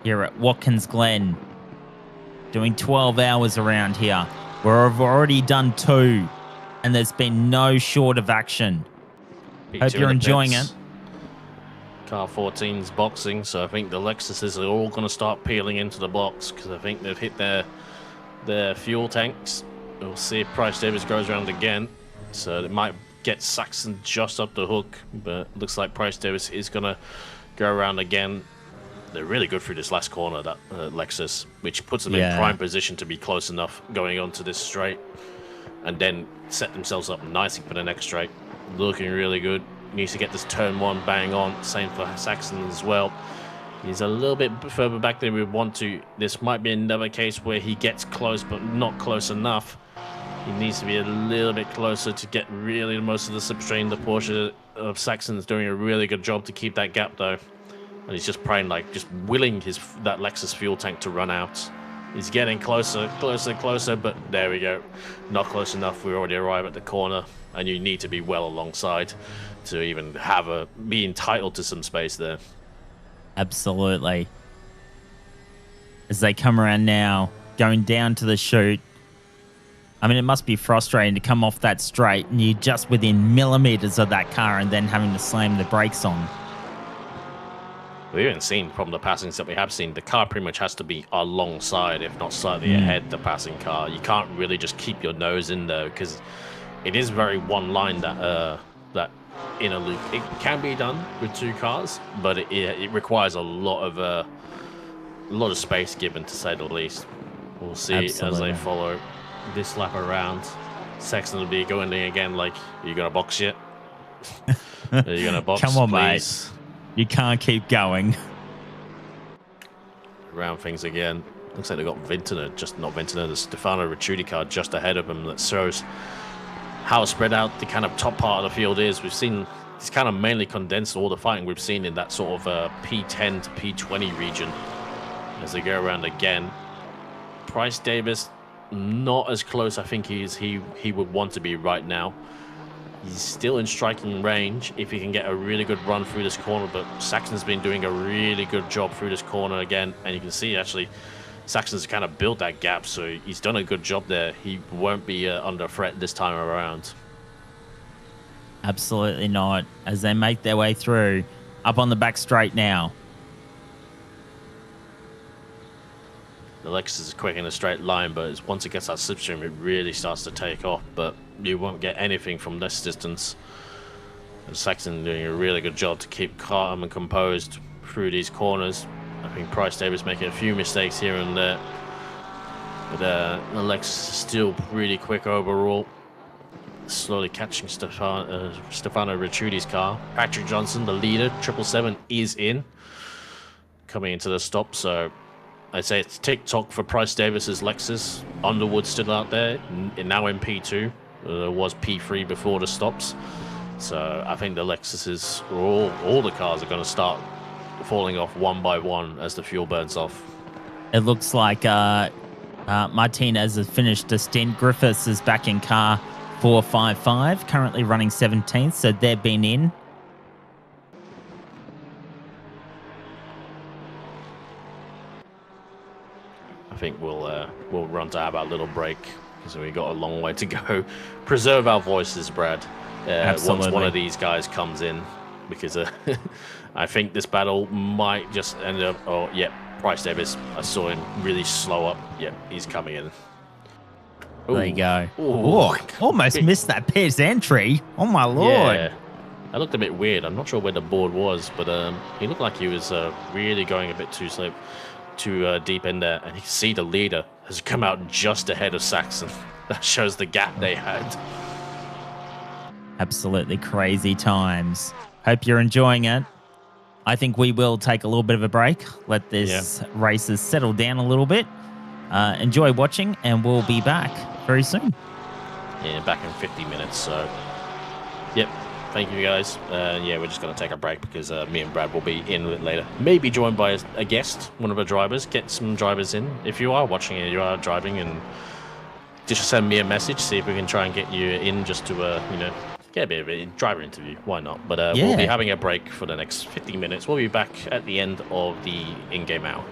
Here at Watkins Glen. Doing 12 hours around here. We've already done 2. And there's been no short of action. Hope you're enjoying it. Car 14's boxing, so I think the Lexuses are all going to start peeling into the box because I think they've hit their fuel tanks. We'll see if Bryce Davis goes around again. So it might get Saxon just up the hook, but looks like Bryce Davis is going to go around again. They're really good through this last corner, that Lexus, which puts them in prime position to be close enough going onto this straight and then set themselves up nicely for the next straight. Looking really good. Needs to get this turn 1 bang on. Same for Saxon as well. He's a little bit further back than we want to. This might be another case where he gets close, but not close enough. He needs to be a little bit closer to get really most of the slipstream. The Porsche of Saxon's doing a really good job to keep that gap though. And he's just praying, like, just willing that Lexus fuel tank to run out. He's getting closer, closer, but there we go. Not close enough. We already arrive at the corner, and you need to be well alongside to even be entitled to some space there. Absolutely. As they come around now, going down to the chute. I mean, it must be frustrating to come off that straight and you're just within millimeters of that car and then having to slam the brakes on. We've even seen from the passings that we have seen, the car pretty much has to be alongside, if not slightly ahead, the passing car. You can't really just keep your nose in there because it is very one line, that inner loop. It can be done with 2 cars, but it requires a lot of space given, to say the least. We'll see as they follow this lap around. Saxon will be going in again like, are you going to box yet? Are you going to box, Come on, please? Mate. You can't keep going. Around things again. Looks like they've got Vintner, the Stefano Ricciuti car just ahead of him. That shows how spread out the kind of top part of the field is. We've seen it's kind of mainly condensed all the fighting we've seen in that sort of P10 to P20 region. As they go around again. Bryce Davis, not as close I think he would want to be right now. He's still in striking range if he can get a really good run through this corner, but Saxon's been doing a really good job through this corner again, and you can see actually Saxon's kind of built that gap, so he's done a good job there. He won't be under threat this time around. Absolutely not, as they make their way through, up on the back straight now. The Lexus is quick in a straight line, but once it gets that slipstream, it really starts to take off, but you won't get anything from this distance. And Saxon doing a really good job to keep calm and composed through these corners. I think Bryce Davis making a few mistakes here and there. But the Lexus is still pretty quick overall. Slowly catching Stefano Ricciuti's car. Patrick Johnson, the leader, 777, is in. Coming into the stop, so I'd say it's tick-tock for Price Davis's Lexus. Underwood's still out there, now in P2. Was P3 before the stops. So I think the Lexuses, all the cars are going to start falling off one by one as the fuel burns off. It looks like Martinez has finished a stint. Griffiths is back in car 455, currently running 17th, so they've been in. I think we'll run to have our little break because we got a long way to go. Preserve our voices, Brad. Absolutely. Once one of these guys comes in, because I think this battle might just end up. Oh, yeah, Price Davis. I saw him really slow up. Yeah, he's coming in. Ooh. There you go. Ooh. Almost missed that Pierce entry. Oh my lord. Yeah. That looked a bit weird. I'm not sure where the board was, but he looked like he was really going a bit too slow, too deep in there. And you can see the leader has come out just ahead of Saxon. That shows the gap they had. Absolutely crazy times. Hope you're enjoying it. I think we will take a little bit of a break. Let this races settle down a little bit. Enjoy watching, and we'll be back very soon. Yeah, back in 50 minutes. So, yep. Thank you, guys. Yeah, we're just going to take a break because me and Brad will be in a bit later. Maybe joined by a guest, one of the drivers. Get some drivers in. If you are watching and you are driving, and just send me a message. See if we can try and get you in just to, get a bit of a driver interview. Why not? But we'll be having a break for the next 50 minutes. We'll be back at the end of the in-game hour.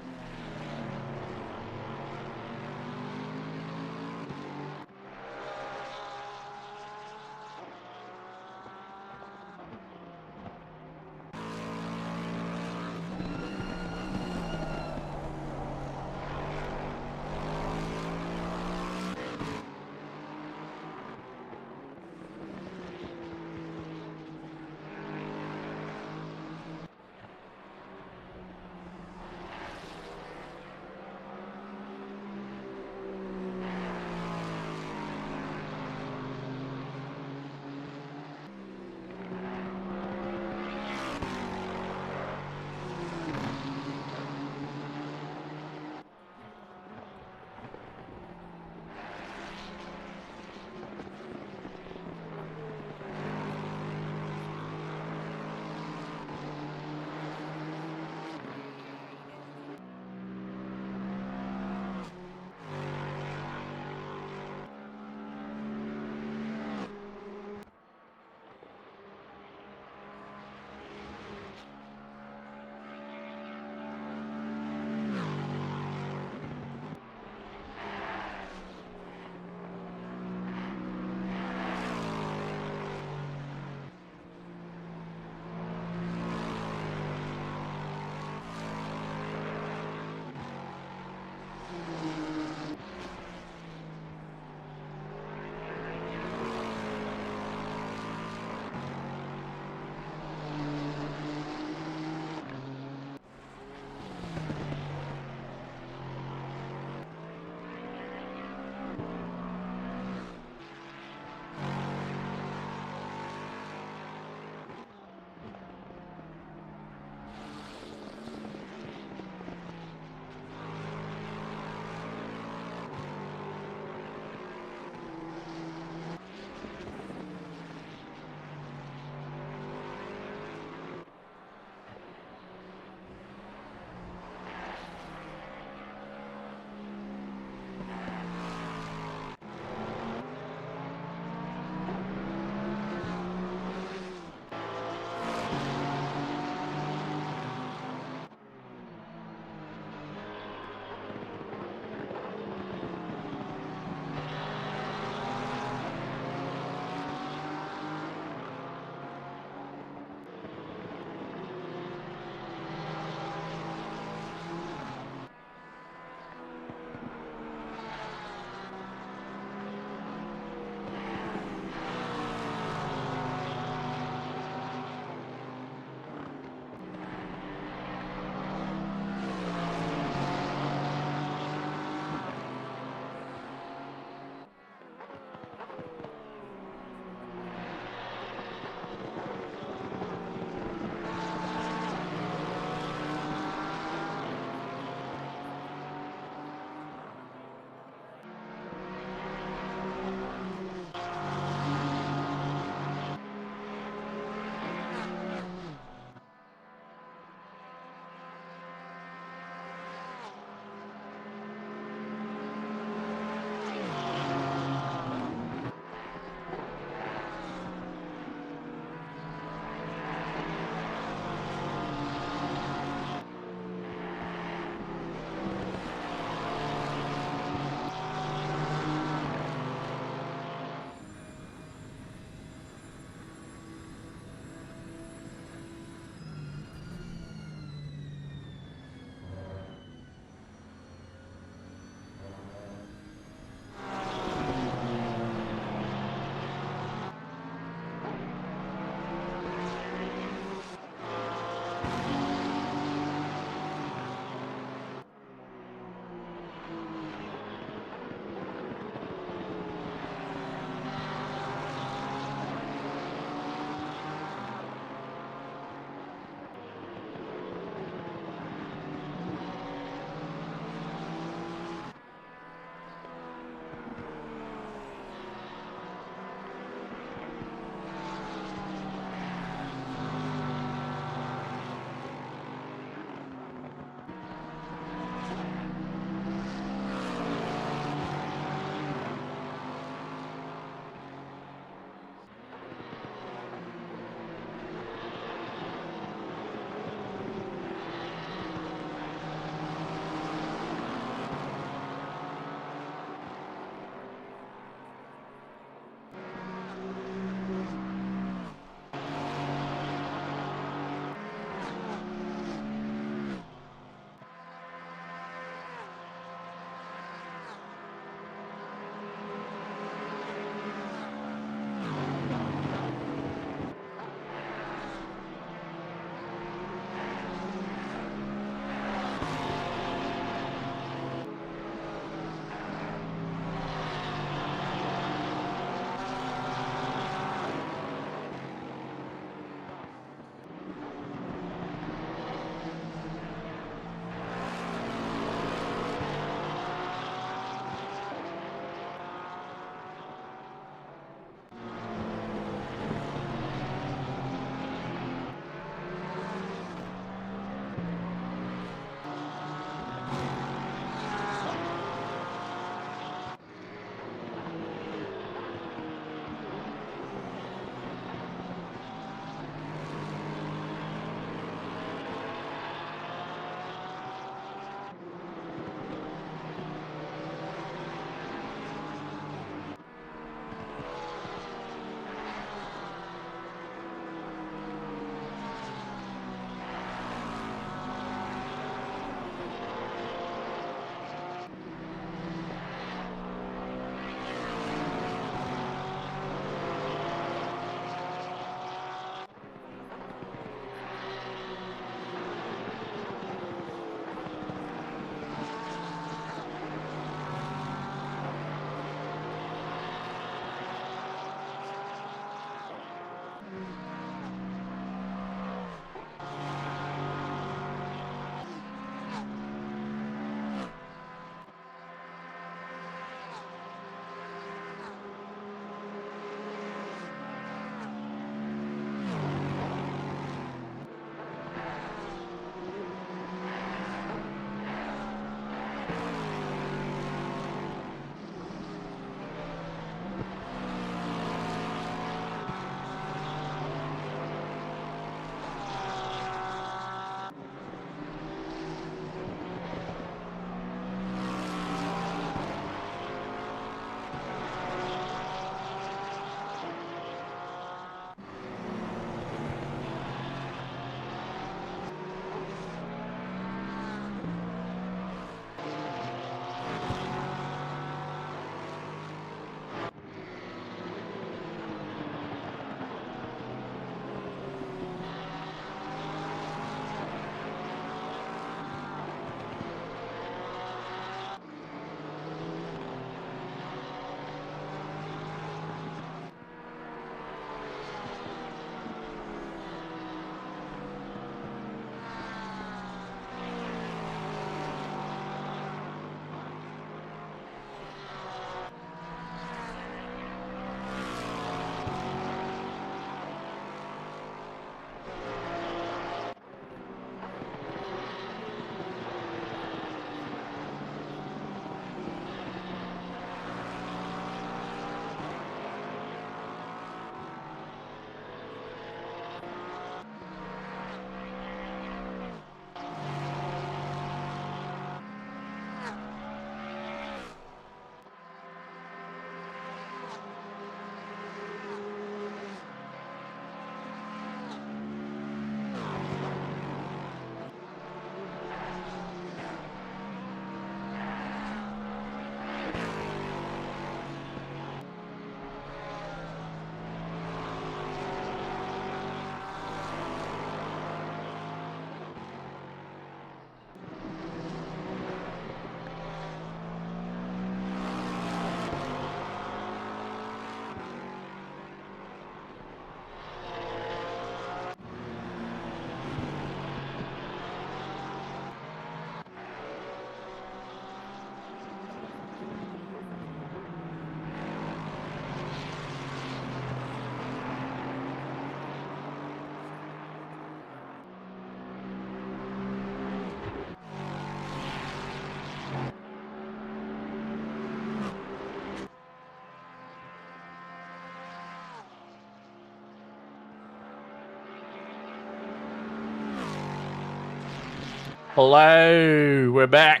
Hello, we're back.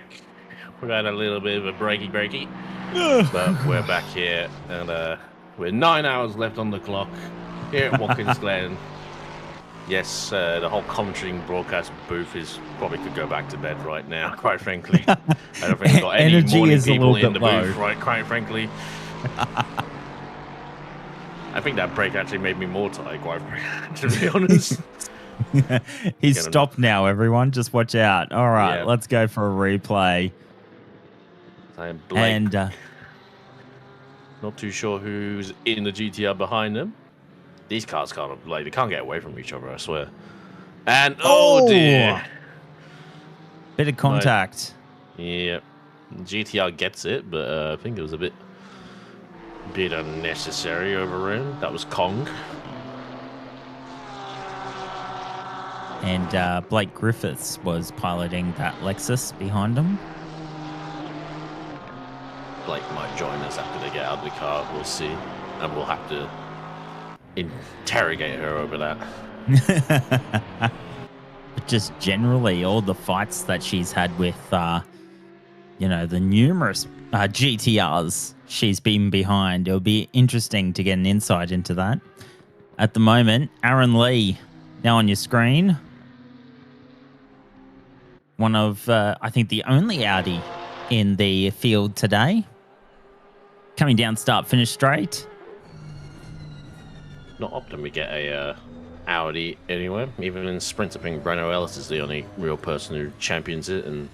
We had a little bit of a breaky, but we're back here, and we're 9 hours left on the clock here at Watkins Glen. Yes, the whole commentary broadcast booth is probably could go back to bed right now. Quite frankly, I don't think we've got any Energy morning is a people little in bit the low. booth. Right, quite frankly. I think that break actually made me more tired, quite frankly, to be honest. He's stopped now, everyone. Just watch out. All right, Yeah. let's go for a replay. Blake, And not too sure who's in the GTR behind them. These cars can't they can't get away from each other, I swear. And oh dear, bit of contact. Yeah, GTR gets it, but I think it was a bit unnecessary over him. That was Kong. And Blake Griffiths was piloting that Lexus behind him. Blake might join us after they get out of the car. We'll see, and we'll have to interrogate her over that. But just generally, all the fights that she's had with, the numerous GTRs she's been behind. It'll be interesting to get an insight into that. At the moment, Aaron Lee, now on your screen. One of, I think, the only Audi in the field today. Coming down start, finish straight. Not often we get a Audi anywhere. Even in sprints, I think Breno Ellis is the only real person who champions it, and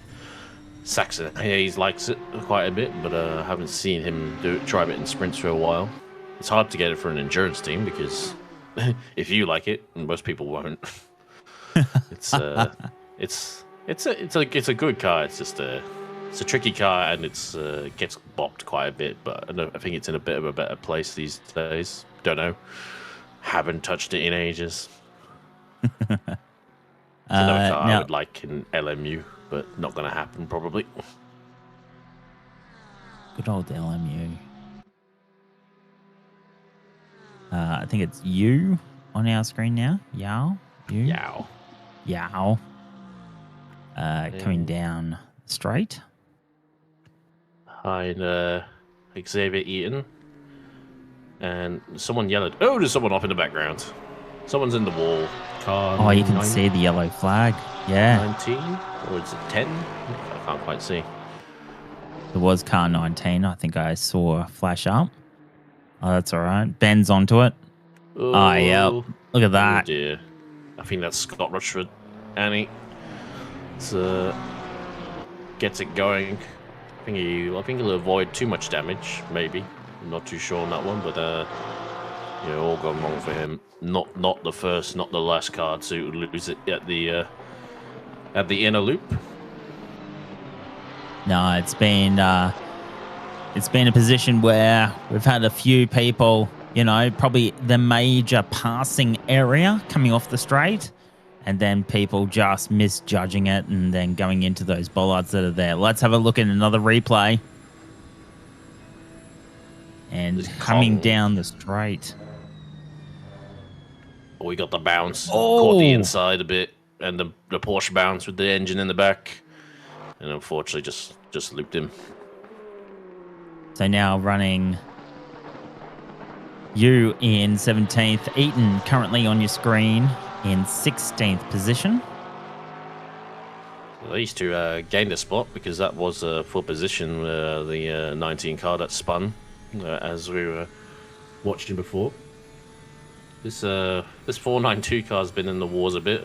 Saxon, he likes it quite a bit, but I haven't seen him try it in sprints for a while. It's hard to get it for an endurance team because if you like it, most people won't. It's a good car. It's just it's a tricky car, and it gets bopped quite a bit. But I think it's in a bit of a better place these days. Don't know. Haven't touched it in ages. It's another car I would like in LMU, but not going to happen probably. Good old LMU. I think it's you on our screen now. Yao. You. Yao. Coming down straight. Behind Xavier Eaton. And someone yelled, oh, there's someone off in the background. Someone's in the wall. Car you can see the yellow flag. Yeah. 19? Or is it 10? I can't quite see. There was car 19. I think I saw a flash up. Oh, that's all right. Ben's onto it. Oh, yeah. Look at that. Oh, dear. I think that's Scott Rushford. Annie. Gets it going. I think he'll avoid too much damage, maybe. I'm not too sure on that one, but all gone wrong for him. Not the first, not the last car to lose it at the inner loop. No, it's been a position where we've had a few people, probably the major passing area coming off the straight, and then people just misjudging it and then going into those bollards that are there. Let's have a look at another replay. And coming down the straight. We got the bounce. Caught the inside a bit, and the Porsche bounce with the engine in the back. And unfortunately just looped him. So now running you in 17th. Eaton currently on your screen in 16th position. Well, these two gained a spot because that was for position, the 19 car that spun. As we were watching before, this 492 car's been in the wars a bit,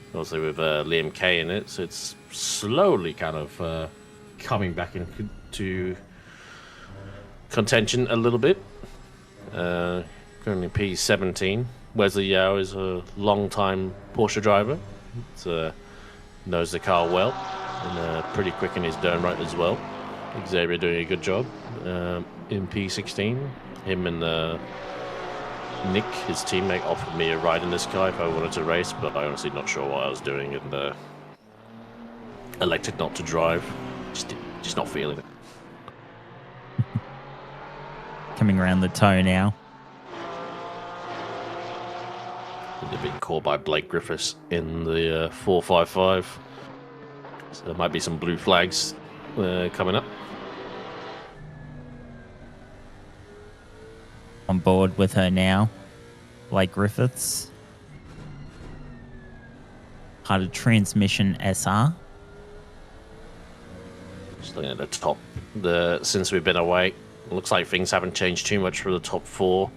obviously with Liam Kay in it, so it's slowly kind of coming back into contention a little bit. Currently P17. Wesley Yao is a long-time Porsche driver. Knows the car well and pretty quick in his turn right as well. Xavier doing a good job in P16. Him and Nick, his teammate, offered me a ride in this car if I wanted to race, but I honestly not sure what I was doing and elected not to drive. Just not feeling it. Coming around the toe now. They've been caught by Blake Griffiths in the 455. So there might be some blue flags coming up. On board with her now, Blake Griffiths. Part of Transmission SR. Just looking at the top, since we've been away, it looks like things haven't changed too much for the top 4.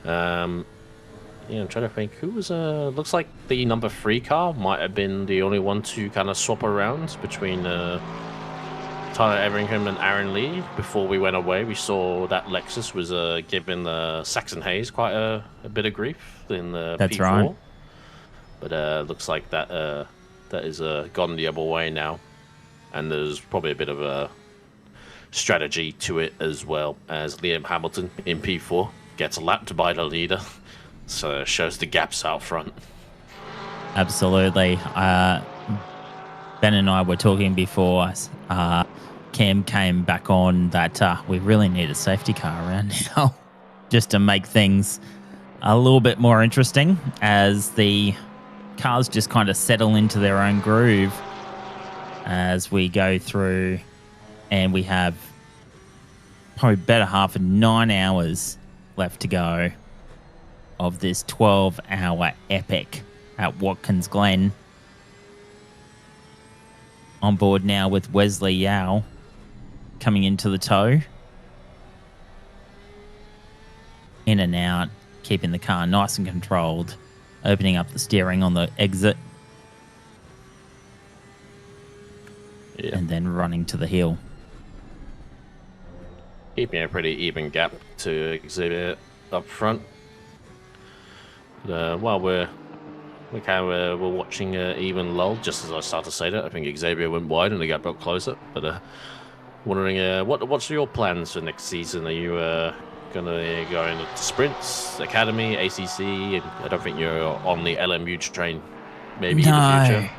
Yeah, I'm trying to think who was. Looks like the number 3 car might have been the only one to kind of swap around between Tyler Everingham and Aaron Lee. Before we went away, we saw that Lexus was giving Saxon Hayes quite a bit of grief in the That's P4. right. But looks like that is gone the other way now. And there's probably a bit of a strategy to it as well, as Liam Hamilton in P4 gets lapped by the leader, so shows the gaps out front. Absolutely. Ben and I were talking before Cam came back on that we really need a safety car around now just to make things a little bit more interesting as the cars just kind of settle into their own groove as we go through, and we have probably better half of 9 hours left to go of this 12-hour epic at Watkins Glen. On board now with Wesley Yao coming into the tow. In and out, keeping the car nice and controlled, opening up the steering on the exit. Yeah. And then running to the hill. Keeping a pretty even gap to Xavier up front. While we're watching even lull, just as I start to say that, I think Xavier went wide and the gap got closer. But wondering, what's your plans for next season? Are you gonna go into sprints, academy, ACC? And I don't think you're on the LMU train. Maybe in the future.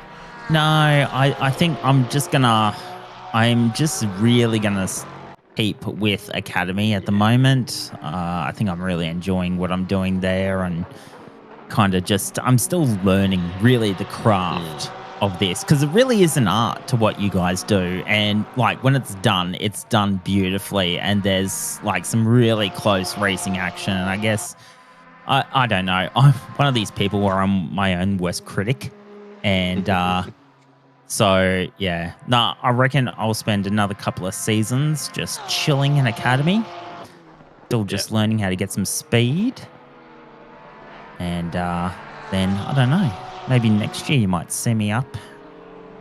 No, I think I'm just really gonna keep with Academy at the moment. I think I'm really enjoying what I'm doing there, and kind of I'm still learning really the craft of this, because it really is an art to what you guys do, and like when it's done beautifully, and there's like some really close racing action. And I guess I don't know, I'm one of these people where I'm my own worst critic, and so, yeah. No, I reckon I'll spend another couple of seasons just chilling in Academy. Still just learning how to get some speed. And then, I don't know, maybe next year you might see me up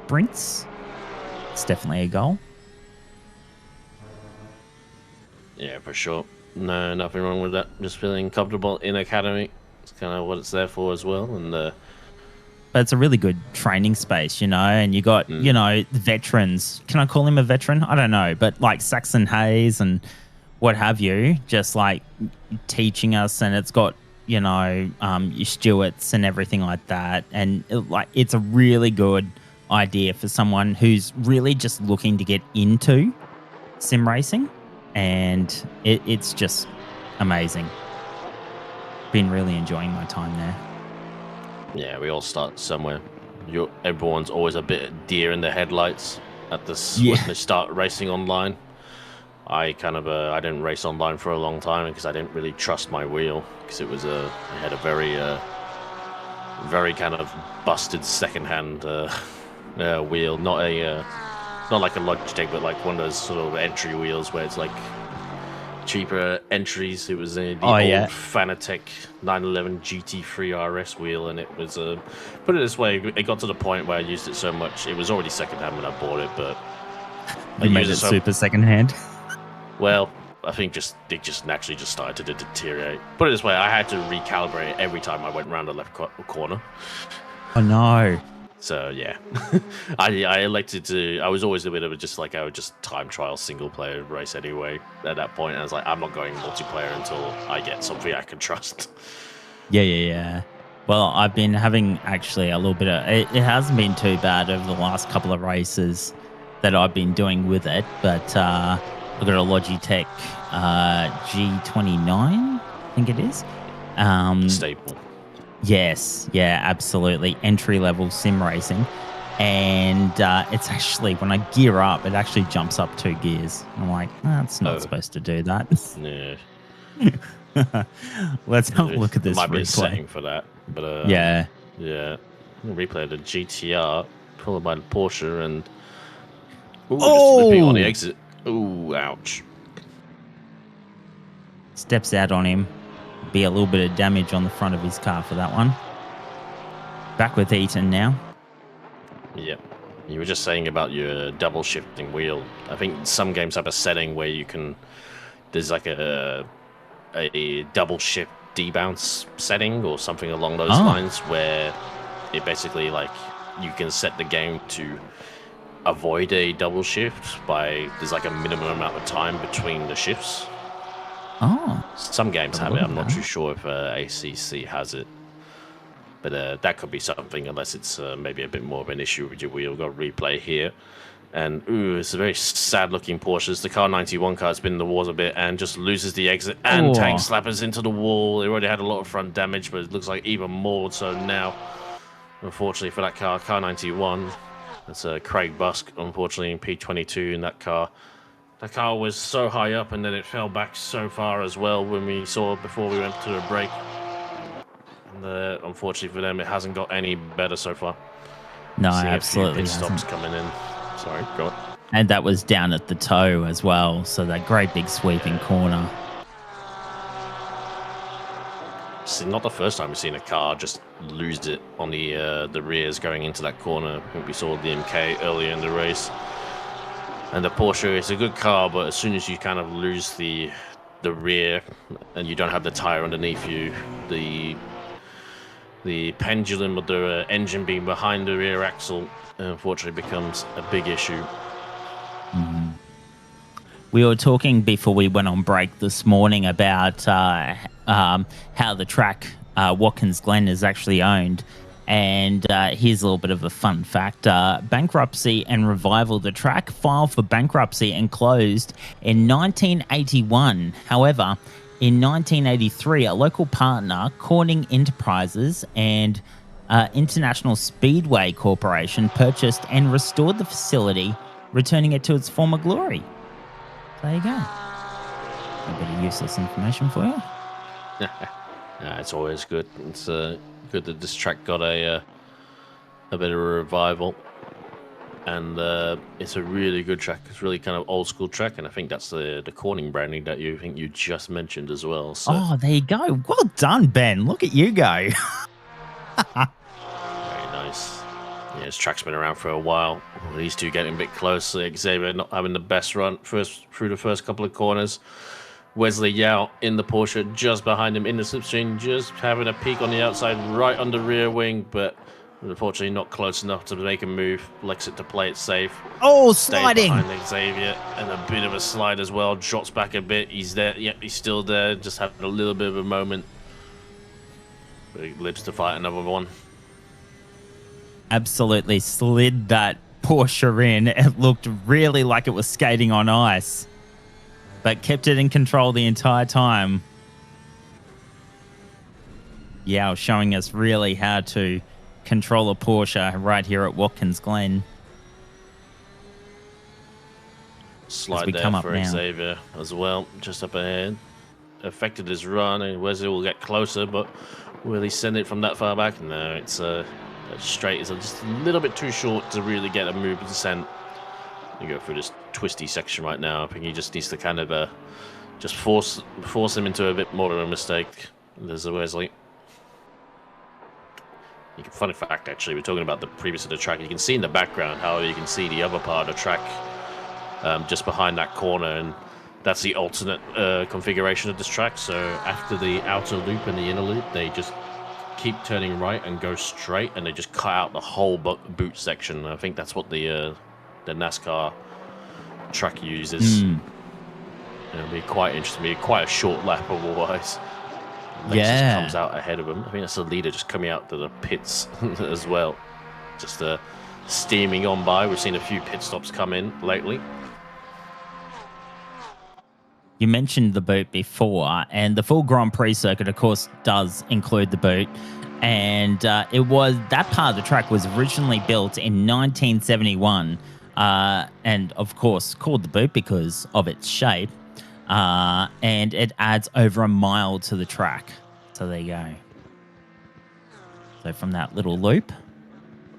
sprints. It's definitely a goal. Yeah, for sure. No, nothing wrong with that. Just feeling comfortable in Academy. It's kind of what it's there for as well. And but it's a really good training space, you know, and you got, you know, veterans. Can I call him a veteran? I don't know. But like Saxon Hayes and what have you, just like teaching us. And it's got, you know, your Stewarts and everything like that. And it's a really good idea for someone who's really just looking to get into sim racing. And it's just amazing. Been really enjoying my time there. Yeah, we all start somewhere. Everyone's always a bit deer in the headlights at this when they start racing online. I I didn't race online for a long time because I didn't really trust my wheel, because it had a very kind of busted secondhand wheel, not like a Logitech, but like one of those sort of entry wheels where it's like cheaper entries. It was the old Fanatec 911 GT3 RS wheel, and it was put it this way, it got to the point where I used it so much, it was already secondhand when I bought it, but you made it super secondhand. Well, I think it just naturally just started to deteriorate. Put it this way, I had to recalibrate it every time I went around the left corner. Oh no. So yeah, I elected to. I was always a bit of I would just time trial single player race anyway. At that point, I was like, I'm not going multiplayer until I get something I can trust. Yeah. Well, I've been having actually a little bit of. It hasn't been too bad over the last couple of races that I've been doing with it, but I've got a Logitech G29, I think it is. Staple. Yes, yeah, absolutely. Entry-level sim racing. And it's actually, when I gear up, it actually jumps up 2 gears. I'm like, that's not supposed to do that. Yeah. Let's have a look at There this might be a replay. setting for that, but Yeah. yeah. Replay of the GTR followed by the Porsche and just looping on the exit. Ooh, ouch! Steps out on him. Be a little bit of damage on the front of his car for that one. Back with Eaton now. Yep. You were just saying about your double shifting wheel. I think some games have a setting where you can. There's like a double shift debounce setting or something along those lines, where it basically like you can set the game to avoid a double shift by there's like a minimum amount of time between the shifts. Some games have it. I'm not too sure if ACC has it. But that could be something, unless it's maybe a bit more of an issue with your wheel. We've got a replay here. And, it's a very sad-looking Porsche. It's the Car 91 car. It's been in the wars a bit and just loses the exit and tank slappers into the wall. It already had a lot of front damage, but it looks like even more so now. Unfortunately for that car, Car 91. That's Craig Busk, unfortunately, in P22 in that car. That car was so high up, and then it fell back so far as well when we saw it before we went to the break. And unfortunately for them, it hasn't got any better so far. No, absolutely. Pit stops coming in. Sorry, go on. And that was down at the toe as well. So that great big sweeping corner. It's not the first time we've seen a car just lose it on the rears going into that corner. I think we saw the MK earlier in the race. And the Porsche is a good car, but as soon as you kind of lose the rear and you don't have the tire underneath you, the pendulum of the engine being behind the rear axle unfortunately becomes a big issue. We were talking before we went on break this morning about how the track Watkins Glen is actually owned. And here's a little bit of a fun fact. Bankruptcy and Revival, the track filed for bankruptcy and closed in 1981. However, in 1983, a local partner, Corning Enterprises and International Speedway Corporation, purchased and restored the facility, returning it to its former glory. There you go. A bit of useless information for you. It's always good. It's good that this track got a bit of a revival. And it's a really good track. It's really kind of old school track, and I think that's the Corning branding that you just mentioned as well. So. There you go. Well done, Ben. Look at you go. Very nice. Yeah, this track's been around for a while. These two getting a bit closer. Xavier not having the best run through the first couple of corners. Wesley Yao in the Porsche just behind him in the slipstream, just having a peek on the outside right on the rear wing, but unfortunately not close enough to make a move. Likes it to play it safe. Sliding! Stays behind Xavier, and a bit of a slide as well. Drops back a bit. He's there. Yep, he's still there. Just having a little bit of a moment. But he lives to fight another one. Absolutely slid that Porsche in. It looked really like it was skating on ice, but kept it in control the entire time. Yeah, showing us really how to control a Porsche right here at Watkins Glen. Slide there for Xavier as well, just up ahead. Affected his run, and Wesley will get closer, but will he send it from that far back? No, it's straight. It's just a little bit too short to really get a move of descent. You go through this twisty section right now. I think he just needs to kind of just force him into a bit more of a mistake. There's a Wesley. Funny fact, actually, we're talking about the previous of the track. You can see in the background how you can see the other part of the track just behind that corner, and that's the alternate configuration of this track. So after the outer loop and the inner loop, they just keep turning right and go straight, and they just cut out the whole boot section. I think that's what the NASCAR track uses. It'll be quite interesting. It'll be quite a short lap otherwise. Lexus comes out ahead of him. I think that's the leader just coming out to the pits as well. Just steaming on by. We've seen a few pit stops come in lately. You mentioned the boot before, and the full Grand Prix circuit, of course, does include the boot. And it was that part of the track was originally built in 1971, and of course called the boot because of its shape. And it adds over a mile to the track. So there you go. So from that little loop,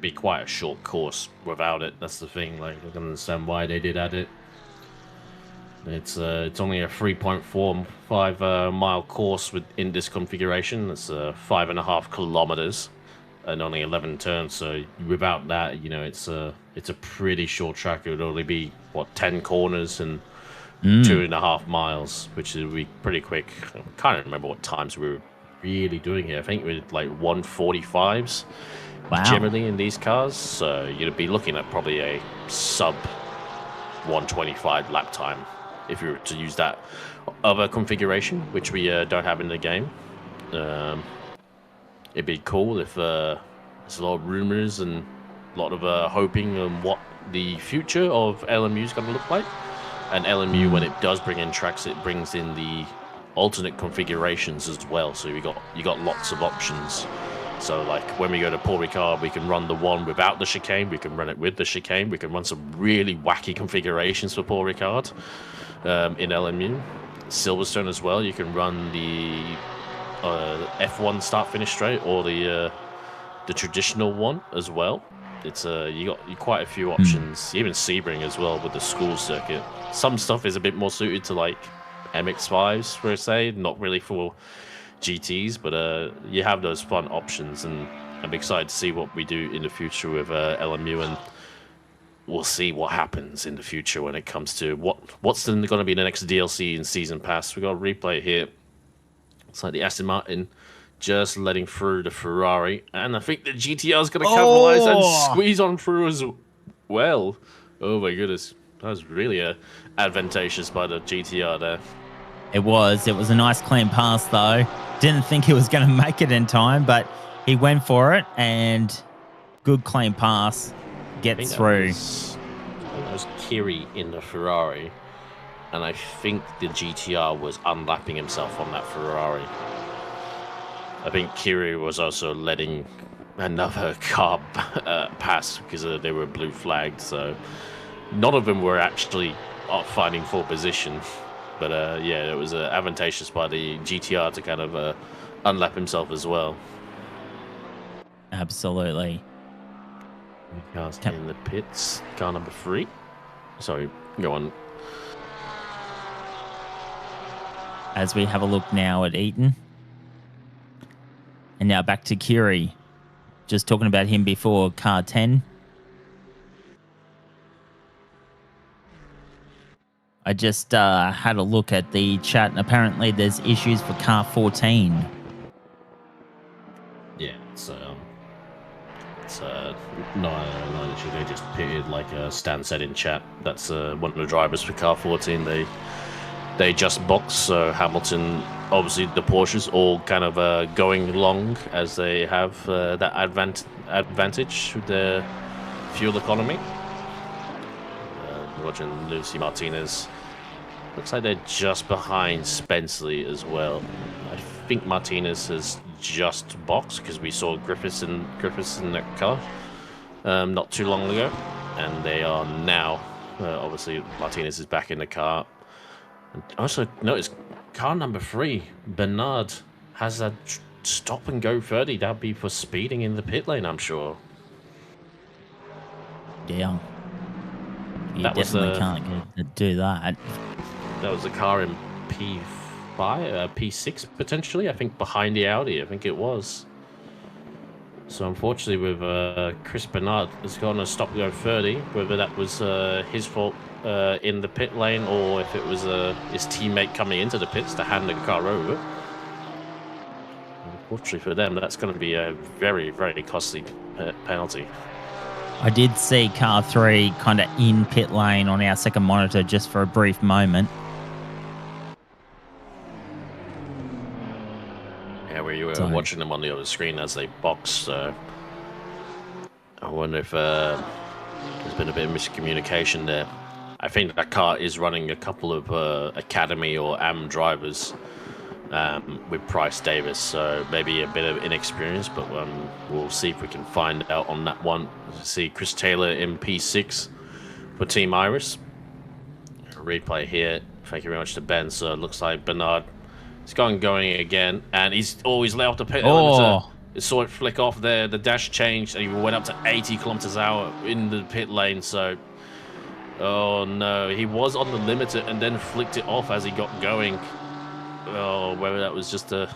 Be quite a short course without it. That's the thing. Like, I can understand why they did add it. It's only a 3.45 mile course in this configuration. It's 5.5 kilometers and only 11 turns. So without that, you know, it's a pretty short track. It would only be 10 corners and 2.5 miles, which would be pretty quick. I can't remember what times we were really doing here. I think we did like 1:45s. wow. Generally in these cars, so you'd be looking at probably a sub 125 lap time if you were to use that other configuration, which we don't have in the game. It'd be cool if there's a lot of rumors and a lot of hoping on what the future of LMU is going to look like. And LMU, when it does bring in tracks, it brings in the alternate configurations as well. So you got lots of options. So, like, when we go to Paul Ricard, we can run the one without the chicane. We can run it with the chicane. We can run some really wacky configurations for Paul Ricard in LMU. Silverstone as well. You can run the F1 start-finish straight or the traditional one as well. It's you got quite a few options. Even Sebring as well with the school circuit. Some stuff is a bit more suited to, like, MX-5s, per se, not really for GTs, but you have those fun options, and I'm excited to see what we do in the future with LMU, and we'll see what happens in the future when it comes to what's going to be the next DLC in Season Pass. We got a replay here. It's like the Aston Martin just letting through the Ferrari, and I think the GTR is going to capitalize and squeeze on through as well. Oh my goodness, that was really advantageous by the GTR there. It was a nice clean pass, though. Didn't think he was going to make it in time, but he went for it, and good clean pass gets through. That was Kiri in the Ferrari, and I think the GTR was unlapping himself on that Ferrari. I think Kiri was also letting another car pass because they were blue flagged, so none of them were actually fighting for position. But yeah, it was advantageous by the GTR to kind of unlap himself as well. Absolutely. Cars in the pits. Car number 3. Sorry, go on. As we have a look now at Eaton. And now back to Kiri. Just talking about him before, car 10. I just had a look at the chat, and apparently there's issues for car 14. Yeah, it's no issue. They just pitted, like Stan said in chat. That's one of the drivers for car 14. They just boxed, so Hamilton, obviously the Porsches all kind of going long as they have that advantage with their fuel economy. Watching Lucy Martinez. Looks like they're just behind Spenceley as well. I think Martinez has just boxed because we saw Griffiths in that car not too long ago, and they are now. Obviously, Martinez is back in the car. And also, notice car number 3, Bernard, has a stop and go 30. That'd be for speeding in the pit lane, I'm sure. Yeah. You definitely can't do that. That was a car in P5, P6 potentially. I think behind the Audi. I think it was. So unfortunately, with Chris Bernard, has gone a stop go 30. Whether that was his fault in the pit lane or if it was his teammate coming into the pits to hand the car over. Unfortunately for them, that's going to be a very, very costly penalty. I did see car 3 kind of in pit lane on our second monitor just for a brief moment. Yeah, we were watching them on the other screen as they box. So I wonder if there's been a bit of miscommunication there. I think that car is running a couple of Academy or AM drivers with Price Davis, so maybe a bit of inexperience, but we'll see if we can find out on that one. See Chris Taylor in P6 for Team Iris. Replay here. Thank you very much to Ben. So it looks like Bernard is going again, and he's always let off the pit. Oh. Saw it flick off there. The dash changed, and he went up to 80 kilometers an hour in the pit lane. So, oh no, he was on the limiter and then flicked it off as he got going. Oh, whether that was just an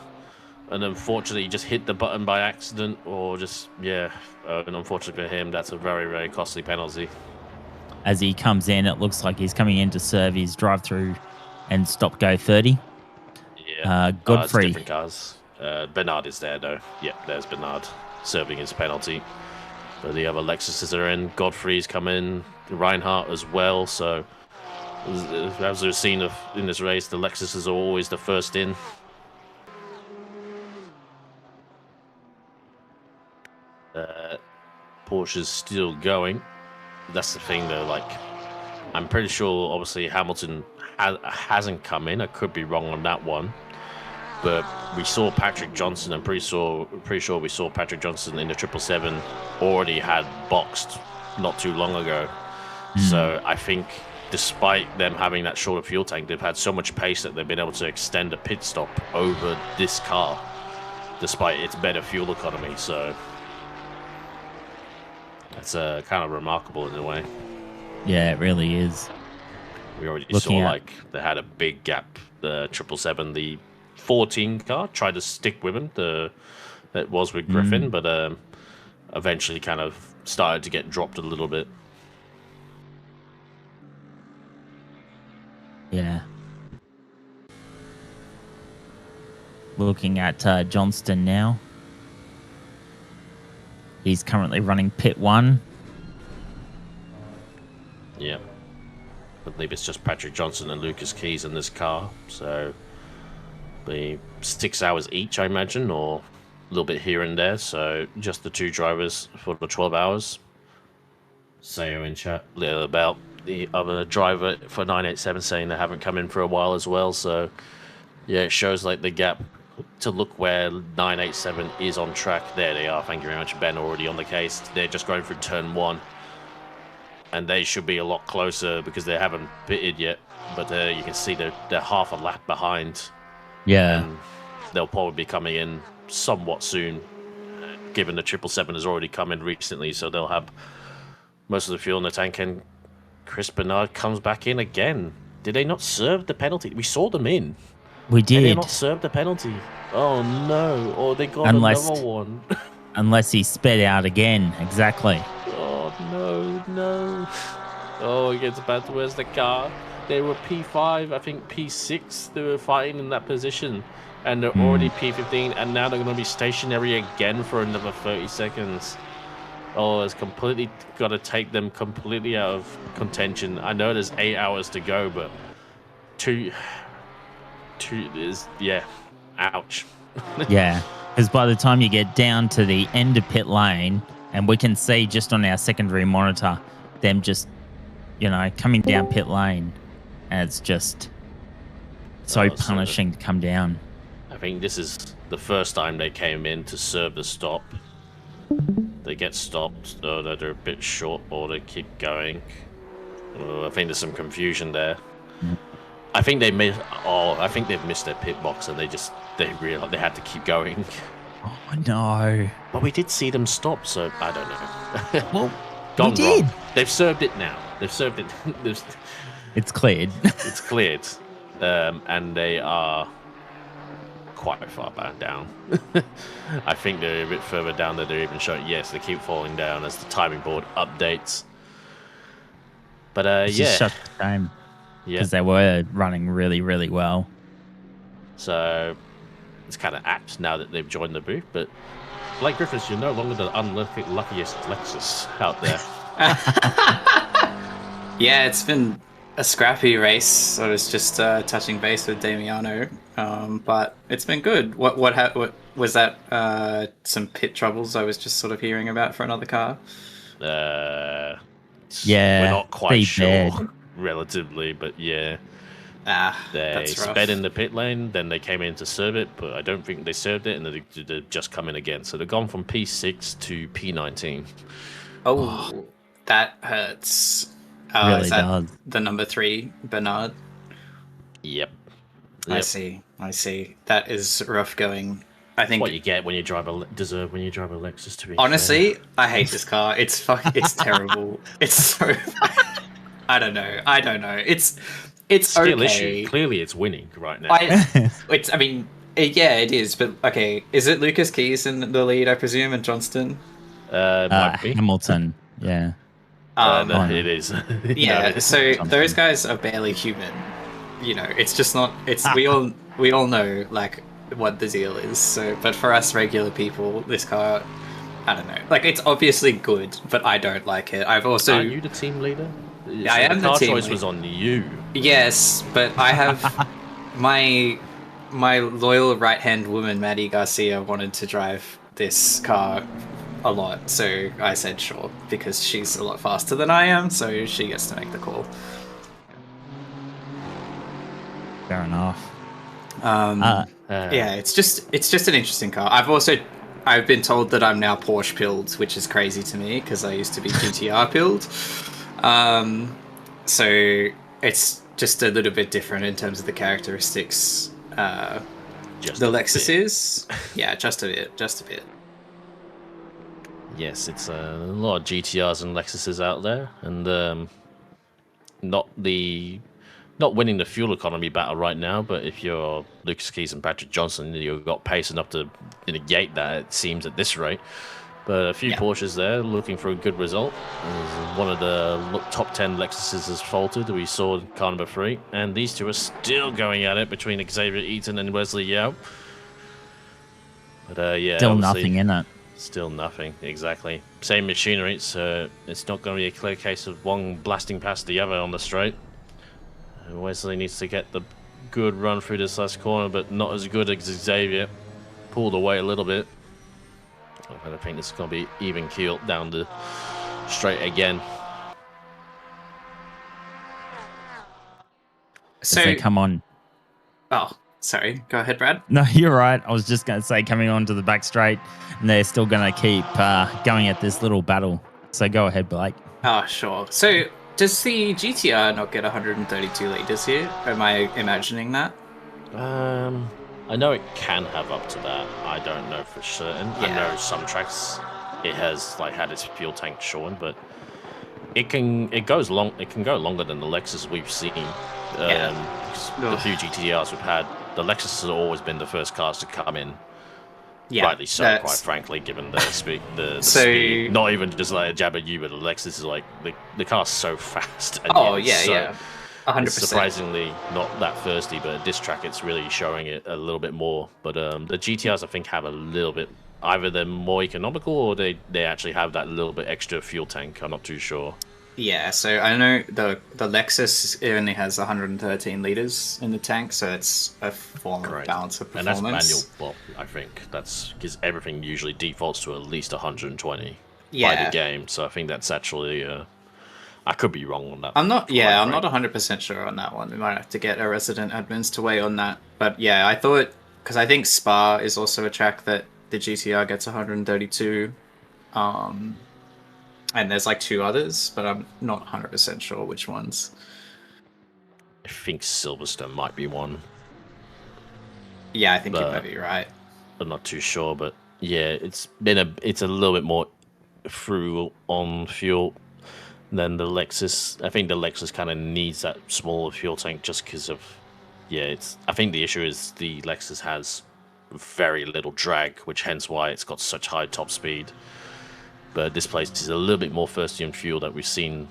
unfortunate, he just hit the button by accident, or just and unfortunately for him, that's a very, very costly penalty. As he comes in, it looks like he's coming in to serve his drive-through and stop-go 30. Yeah, Godfrey. Different cars. Bernard is there, though. Yep, there's Bernard serving his penalty. But the other Lexuses are in. Godfrey's come in. Reinhardt as well. So, as we've seen in this race, the Lexuses are always the first in. Porsche's still going. That's the thing, though. Like, I'm pretty sure, obviously, Hamilton hasn't come in. I could be wrong on that one. But we saw Patrick Johnson. I'm pretty sure we saw Patrick Johnson in the 777 already had boxed not too long ago. So I think despite them having that shorter fuel tank, they've had so much pace that they've been able to extend a pit stop over this car, despite its better fuel economy. So that's kind of remarkable in a way. Yeah, it really is. We already saw like they had a big gap. The 777, the 14 car tried to stick with him. That was with Griffin, but eventually kind of started to get dropped a little bit. Yeah. Looking at Johnston now. He's currently running pit 1. Yeah. I believe it's just Patrick Johnson and Lucas Keys in this car, so be 6 hours each, I imagine, or a little bit here and there. So just the 2 drivers for the 12 hours. Sayo in chat a little about the other driver for 987 saying they haven't come in for a while as well. So yeah, it shows like the gap to look where 987 is on track. There they are. Thank you very much, Ben. Already on the case. They're just going through turn 1. And they should be a lot closer because they haven't pitted yet. But you can see they're half a lap behind. Yeah. And they'll probably be coming in somewhat soon, given the 777 has already come in recently, so they'll have most of the fuel in the tank. And Chris Bernard comes back in again. Did they not serve the penalty? We saw them in. We did. Did they not serve the penalty? Oh no! Or they got another one. Unless he sped out again. Exactly. Oh no! Oh, it gets bad. Where's the car? They were P5, I think P6. They were fighting in that position, and they're already P15, and now they're going to be stationary again for another 30 seconds. Oh, it's completely got to take them completely out of contention. I know there's 8 hours to go, but two is ouch. Yeah, because by the time you get down to the end of pit lane, and we can see just on our secondary monitor them just, coming down pit lane. And it's just so punishing to come down. I think this is the first time they came in to serve the stop. They get stopped, so they're a bit short, or they keep going. I think there's some confusion there. I think they've missed their pit box, and they realized they had to keep going. Oh no! But we did see them stop, so I don't know. Well, we did. They've served it now. They've served it. It's cleared. It's cleared. And they are quite far back down. I think they're a bit further down than they're even showing. Yes, they keep falling down as the timing board updates. But it's just such a shame. Yeah. Because they were running really, really well. So it's kind of apt now that they've joined the booth. But Blake Griffiths, you're no longer the unluckiest Lexus out there. Yeah, it's been a scrappy race. I was just touching base with Damiano, but it's been good. What was that? Some pit troubles I was just sort of hearing about for another car. Yeah, we're not quite sure. relatively, but yeah. They That's rough. sped in the pit lane, then they came in to serve it, but I don't think they served it, and they've just come in again. So they've gone from P6 to P19. Oh, that hurts. Really Is that does. the number 3, Bernard? Yep. I see. That is rough going. I think what you get when you drive a Lexus. To be honestly, fair. I hate this car. It's it's terrible. It's so bad. I don't know. It's skill okay. issue. Clearly, it's winning right now. I mean, yeah, it is. But okay, is it Lucas Keys in the lead? I presume, and Johnston. Might be. Hamilton. Yeah. No, it is. Yeah. No, So Johnston. those guys are barely human. You know, it's just not. It's we all know like what the deal is. So, but for us regular people, this car, I don't know. Like, it's obviously good, but I don't like it. I've also. Are you the team leader? I am the car team choice leader. was on you. Yes, but I have my loyal right hand woman, Maddie Garcia, wanted to drive this car a lot, so I said sure because she's a lot faster than I am, so she gets to make the call. Fair enough. Yeah, it's just an interesting car. I've been told that I'm now Porsche pilled, which is crazy to me because I used to be GTR pilled. So it's just a little bit different in terms of the characteristics. Just The a Lexus bit. is, yeah, just a bit. Yes, it's a lot of GTRs and Lexuses out there, and not winning the fuel economy battle right now. But if you're Lucas Keys and Patrick Johnson, you've got pace enough to negate that. It seems at this rate. But a few Yeah. Porsches there looking for a good result. One of the top 10 Lexuses has faltered. We saw in car number 3. And these two are still going at it between Xavier Eaton and Wesley Yao. But yeah, Still obviously, nothing in it. Still nothing, exactly. Same machinery, so it's not going to be a clear case of one blasting past the other on the straight. And Wesley needs to get the good run through this last corner, but not as good as Xavier. Pulled away a little bit. I think this is going to be even keeled down the straight again. So they come on. Oh, sorry. Go ahead, Brad. No, you're right. I was just going to say coming on to the back straight, and they're still going to keep going at this little battle. So go ahead, Blake. Oh, sure. So does the GTR not get 132 liters here? Am I imagining that? I know it can have up to that. I don't know for certain. I Yeah. know some tracks it has like had its fuel tank shorn, but it can go longer than the Lexus we've seen. Yeah. The few GTRs we've had, the Lexus has always been the first cars to come in. Yeah. Rightly so, that's- quite frankly, given the speed. The So- speed. Not even just like a jab at you, but the Lexus is like the car's so fast. And Oh, yet yeah, so, yeah. 100%. It's surprisingly not that thirsty, but at this track it's really showing it a little bit more. But the GTRs I think have a little bit, either they're more economical or they actually have that little bit extra fuel tank. I'm not too sure. Yeah, so I know the Lexus only has 113 liters in the tank, so it's a form of balance of And performance. that's manual. Well, I think that's because everything usually defaults to at least 120 by Yeah. the game. So I think that's actually. I could be wrong on that. I'm not. Yeah, I'm quite not 100% sure on that one. We might have to get our resident admins to weigh on that. But yeah, I thought because I think Spa is also a track that the GTR gets 132, and there's like 2 others, but I'm not 100% sure which ones. I think Silverstone might be one. Yeah, I think you But- might be right. I'm not too sure, but yeah, it's a little bit more through on fuel than the Lexus. I think the Lexus kind of needs that smaller fuel tank just because of I think the issue is the Lexus has very little drag, which hence why it's got such high top speed. But this place is a little bit more thirsty on fuel that we've seen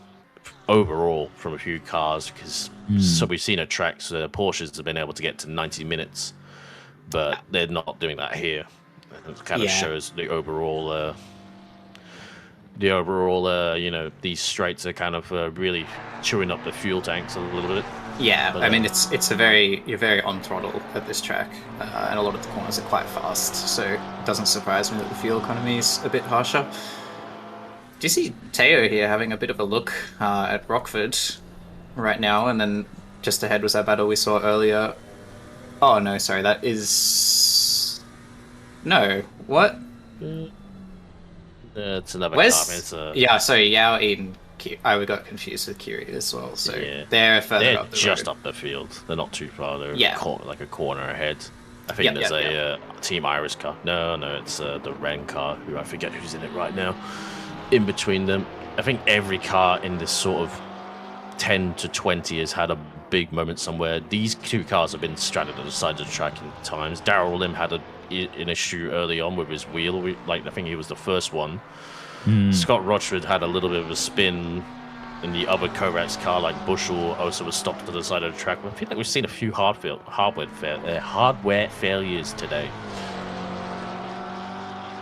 overall from a few cars because so we've seen at tracks Porsches have been able to get to 90 minutes, but they're not doing that here. It kind of Yeah. shows the overall these straights are kind of really chewing up the fuel tanks a little bit. Yeah, But, I mean you're very on throttle at this track, and a lot of the corners are quite fast, so it doesn't surprise me that the fuel economy is a bit harsher. Do you see Teo here having a bit of a look at Rockford? right now, and then just ahead was that battle we saw earlier. Oh no, sorry, that is no. What? It's another car. Where's It's a yeah? Sorry, Yao, Eden. I got confused with Kiri as well. So Yeah. they're further they're up the just road. up the field. They're not too far. They're Yeah. like a corner ahead. I think Yep, there's a Team Iris car. No, it's the Ren car. Who I forget who's in it right now. In between them, I think every car in this sort of 10 to 20 has had a big moment somewhere. These two cars have been stranded at the side of the track in times. Darrell Lim had an issue early on with his wheel. I think he was the first one. Scott Rochford had a little bit of a spin, and the other Kovacs car, like Bushel, also was stopped to the side of the track. I feel like we've seen a few hardware failures today.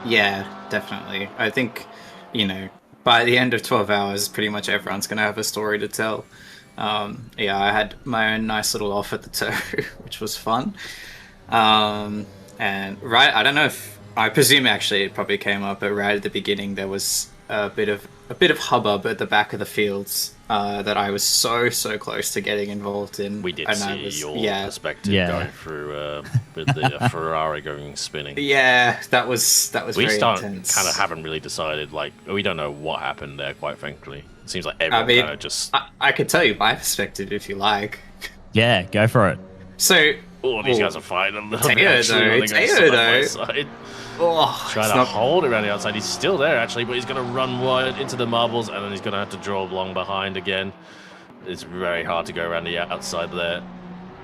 Yeah, definitely. I think, by the end of 12 hours, pretty much everyone's going to have a story to tell. Yeah, I had my own nice little off at the toe, which was fun. And I don't know if I presume actually it probably came up, but right at the beginning there was a bit of hubbub at the back of the fields that I was so close to getting involved in. We did and see your perspective going through with the Ferrari going spinning. Yeah, that was We very kind intense. of haven't really decided. Like, we don't know what happened there. Quite frankly, it seems like everyone kind of just. I could tell you my perspective if you like. Yeah, go for it. So. These guys are fighting a little bit. Teo though. Trying to hold it around the outside. He's still there, actually, but he's going to run wide into the marbles, and then he's going to have to draw long behind again. It's very hard to go around the outside there.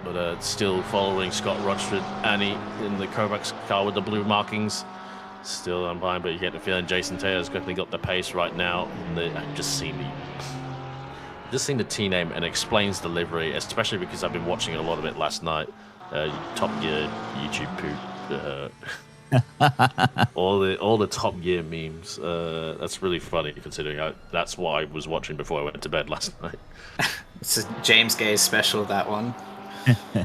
But still following Scott Rochford, Annie in the Kovacs car with the blue markings. Still on behind, but you get the feeling Jason Taylor's definitely got the pace right now. And I've just seen the team name, and it explains the livery, especially because I've been watching a lot of it last night. Top Gear YouTube poop. All the Top Gear memes. That's really funny considering that's what I was watching before I went to bed last night. It's a James Gaze special, that one.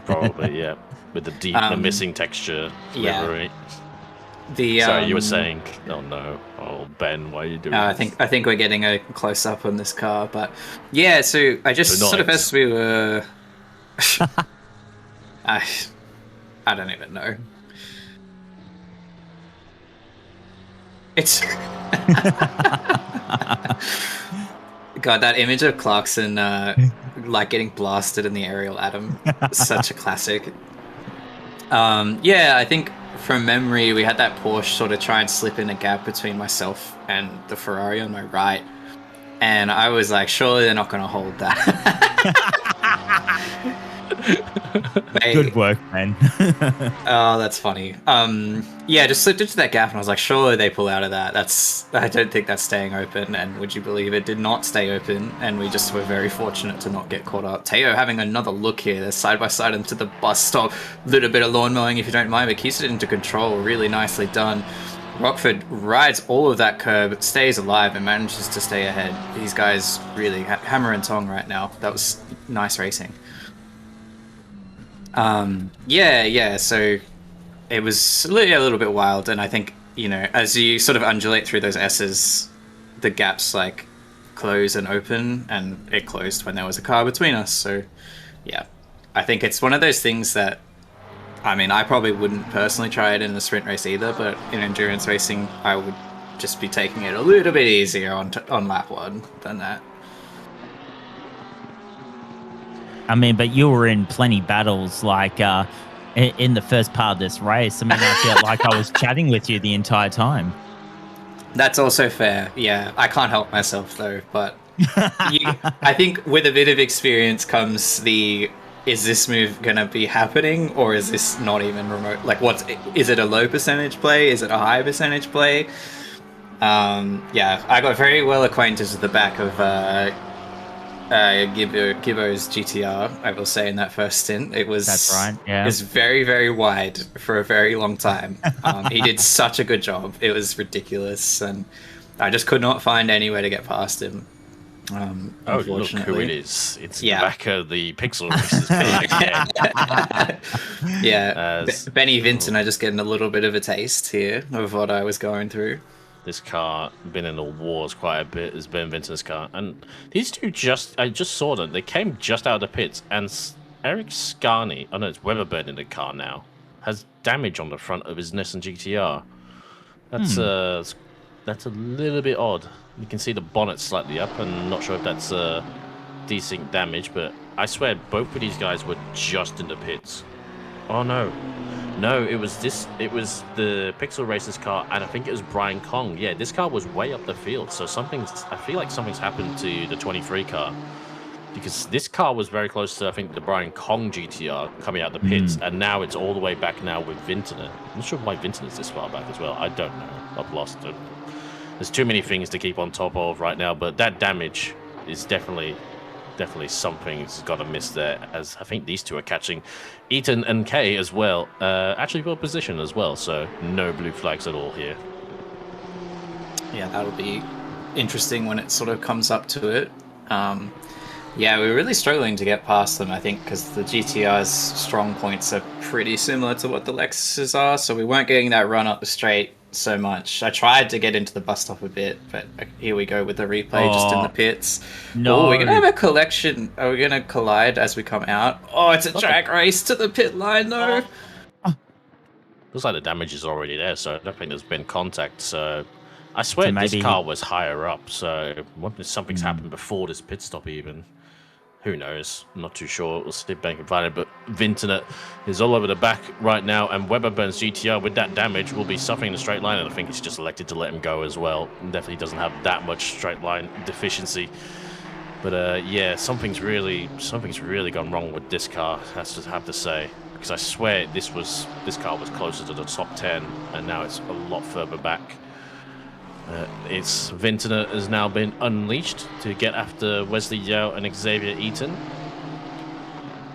Probably, yeah. With the missing texture livery. Sorry, you were saying? Oh no, Ben, why are you doing this? I think we're getting a close up on this car, but yeah. So I just sort of as we were. I don't even know. It's God, that image of Clarkson like getting blasted in the aerial atom, such a classic. Yeah, I think from memory we had that Porsche sort of try and slip in a gap between myself and the Ferrari on my right, and I was like, surely they're not going to hold that. Good work, man. Oh, that's funny. Yeah, just slipped into that gap, and I was like, surely they pull out of that. I don't think that's staying open. And would you believe it did not stay open? And we just were very fortunate to not get caught up. Teo having another look here. They're side by side into the bus stop. Little bit of lawn mowing, if you don't mind, but keeps it into control. Really nicely done. Rockford rides all of that curb, stays alive, and manages to stay ahead. These guys really hammer and tong right now. That was nice racing. Yeah, so it was a little bit wild, and I think, as you sort of undulate through those S's, the gaps like close and open, and it closed when there was a car between us. So yeah, I think it's one of those things that, I mean, I probably wouldn't personally try it in a sprint race either, but in endurance racing I would just be taking it a little bit easier on lap 1 than that. I mean, but you were in plenty battles, like in the first part of this race. I mean, I felt like I was chatting with you the entire time. That's also fair. Yeah, I can't help myself though. But I think with a bit of experience comes is this move gonna be happening, or is this not even remote? Like, is it a low percentage play? Is it a high percentage play? Yeah, I got very well acquainted with the back of Gibbo's GTR, I will say, in that first stint. That's right, yeah. It was very, very wide for a very long time. He did such a good job. It was ridiculous, and I just could not find anywhere to get past him. Look who it is. It's the back of the Pixel races again. Yeah, Benny Vinton are just getting a little bit of a taste here of what I was going through. This car been in the wars quite a bit. Has been Vincent's car, and these two I just saw them. They came just out of the pits, and Eric Scarney, oh no, it's Weatherburn in the car now, has damage on the front of his Nissan GTR. That's a little bit odd. You can see the bonnet slightly up, and I'm not sure if that's desync damage, but I swear both of these guys were just in the pits. Oh no. No, it was the Pixel Racers car, and I think it was Brian Kong. Yeah, this car was way up the field, so I feel like something's happened to the 23 car. Because this car was very close to, I think, the Brian Kong GTR coming out the pits, and now it's all the way back now with Vintner. I'm not sure why Vintner's this far back as well. I don't know. I've lost it. There's too many things to keep on top of right now, but that damage is definitely something's got to miss there, as I think these two are catching Eaton and Kay as well. Actually for position as well, so no blue flags at all here. Yeah, that'll be interesting when it sort of comes up to it. Yeah, we're really struggling to get past them, I think, because the GTR's strong points are pretty similar to what the Lexuses are, so we weren't getting that run up the straight so much. I tried to get into the bus stop a bit, but here we go with the replay just in the pits. No. We're going to have a collection. Are we going to collide as we come out? Oh, it's a drag race to the pit line, though. Looks like the damage is already there, so I don't think there's been contact, so I swear this car was higher up, so something's happened before this pit stop even. Who knows? I'm not too sure. We'll see if Ben can find it, but Vinternet is all over the back right now, and Weberburn's GTR with that damage will be suffering in the straight line, and I think he's just elected to let him go as well. Definitely doesn't have that much straight line deficiency. But yeah, something's really gone wrong with this car, I just have to say. Because I swear this car was closer to the top 10, and now it's a lot further back. It's Vintner has now been unleashed to get after Wesley Yao and Xavier Eaton.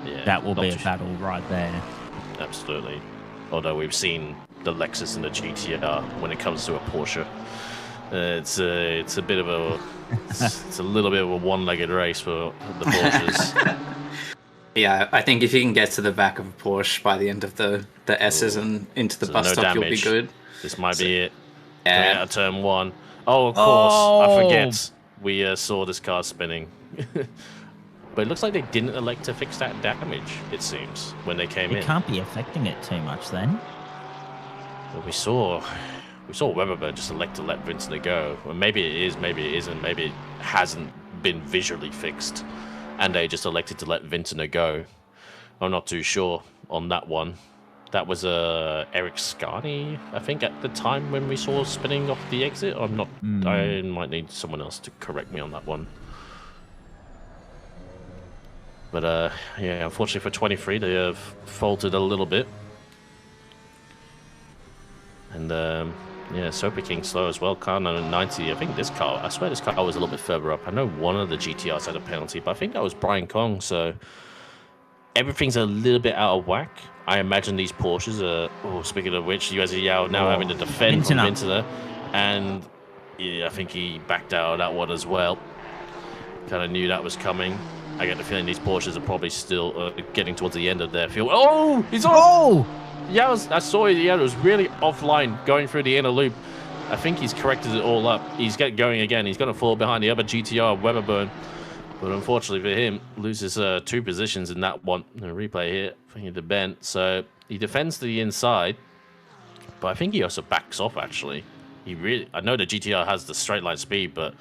Yeah, that will be a battle right there. Absolutely. Although we've seen the Lexus and the GTR when it comes to a Porsche, it's a bit of a it's a little bit of a one-legged race for the Porsches. Yeah, I think if you can get to the back of a Porsche by the end of the S's and into the bus stop, you'll be good. This might be it. Coming out of turn 1. Oh, of course. I forget. We saw this car spinning. But it looks like they didn't elect to fix that damage, it seems, when they came in. It can't be affecting it too much then. Well, we saw Weberberg just elect to let Vincent go. Well, maybe it is, maybe it isn't. Maybe it hasn't been visually fixed, and they just elected to let Vincent go. I'm not too sure on that one. That was Eric Scarney, I think, at the time when we saw spinning off the exit. I'm not. I might need someone else to correct me on that one. But yeah, unfortunately for 23, they have faltered a little bit. And yeah, Soapy King slow as well. Car number 90. I think this car. I swear this car was a little bit further up. I know one of the GTRs had a penalty, but I think that was Brian Kong. So everything's a little bit out of whack. I imagine these Porsches are, oh, speaking of which, Yuezi Yao now having to defend from Vintner. And yeah, I think he backed out of that one as well. Kind of knew that was coming. I get the feeling these Porsches are probably still getting towards the end of their field. Oh, he's on! Oh! Yeah, I saw it. Yeah, it was really offline going through the inner loop. I think he's corrected it all up. He's getting going again. He's going to fall behind the other GTR, Weberburn. But unfortunately for him, loses 2 positions in that one. A replay here, thinking to Ben. So he defends to the inside, but I think he also backs off. Actually, I know the GTR has the straight line speed, but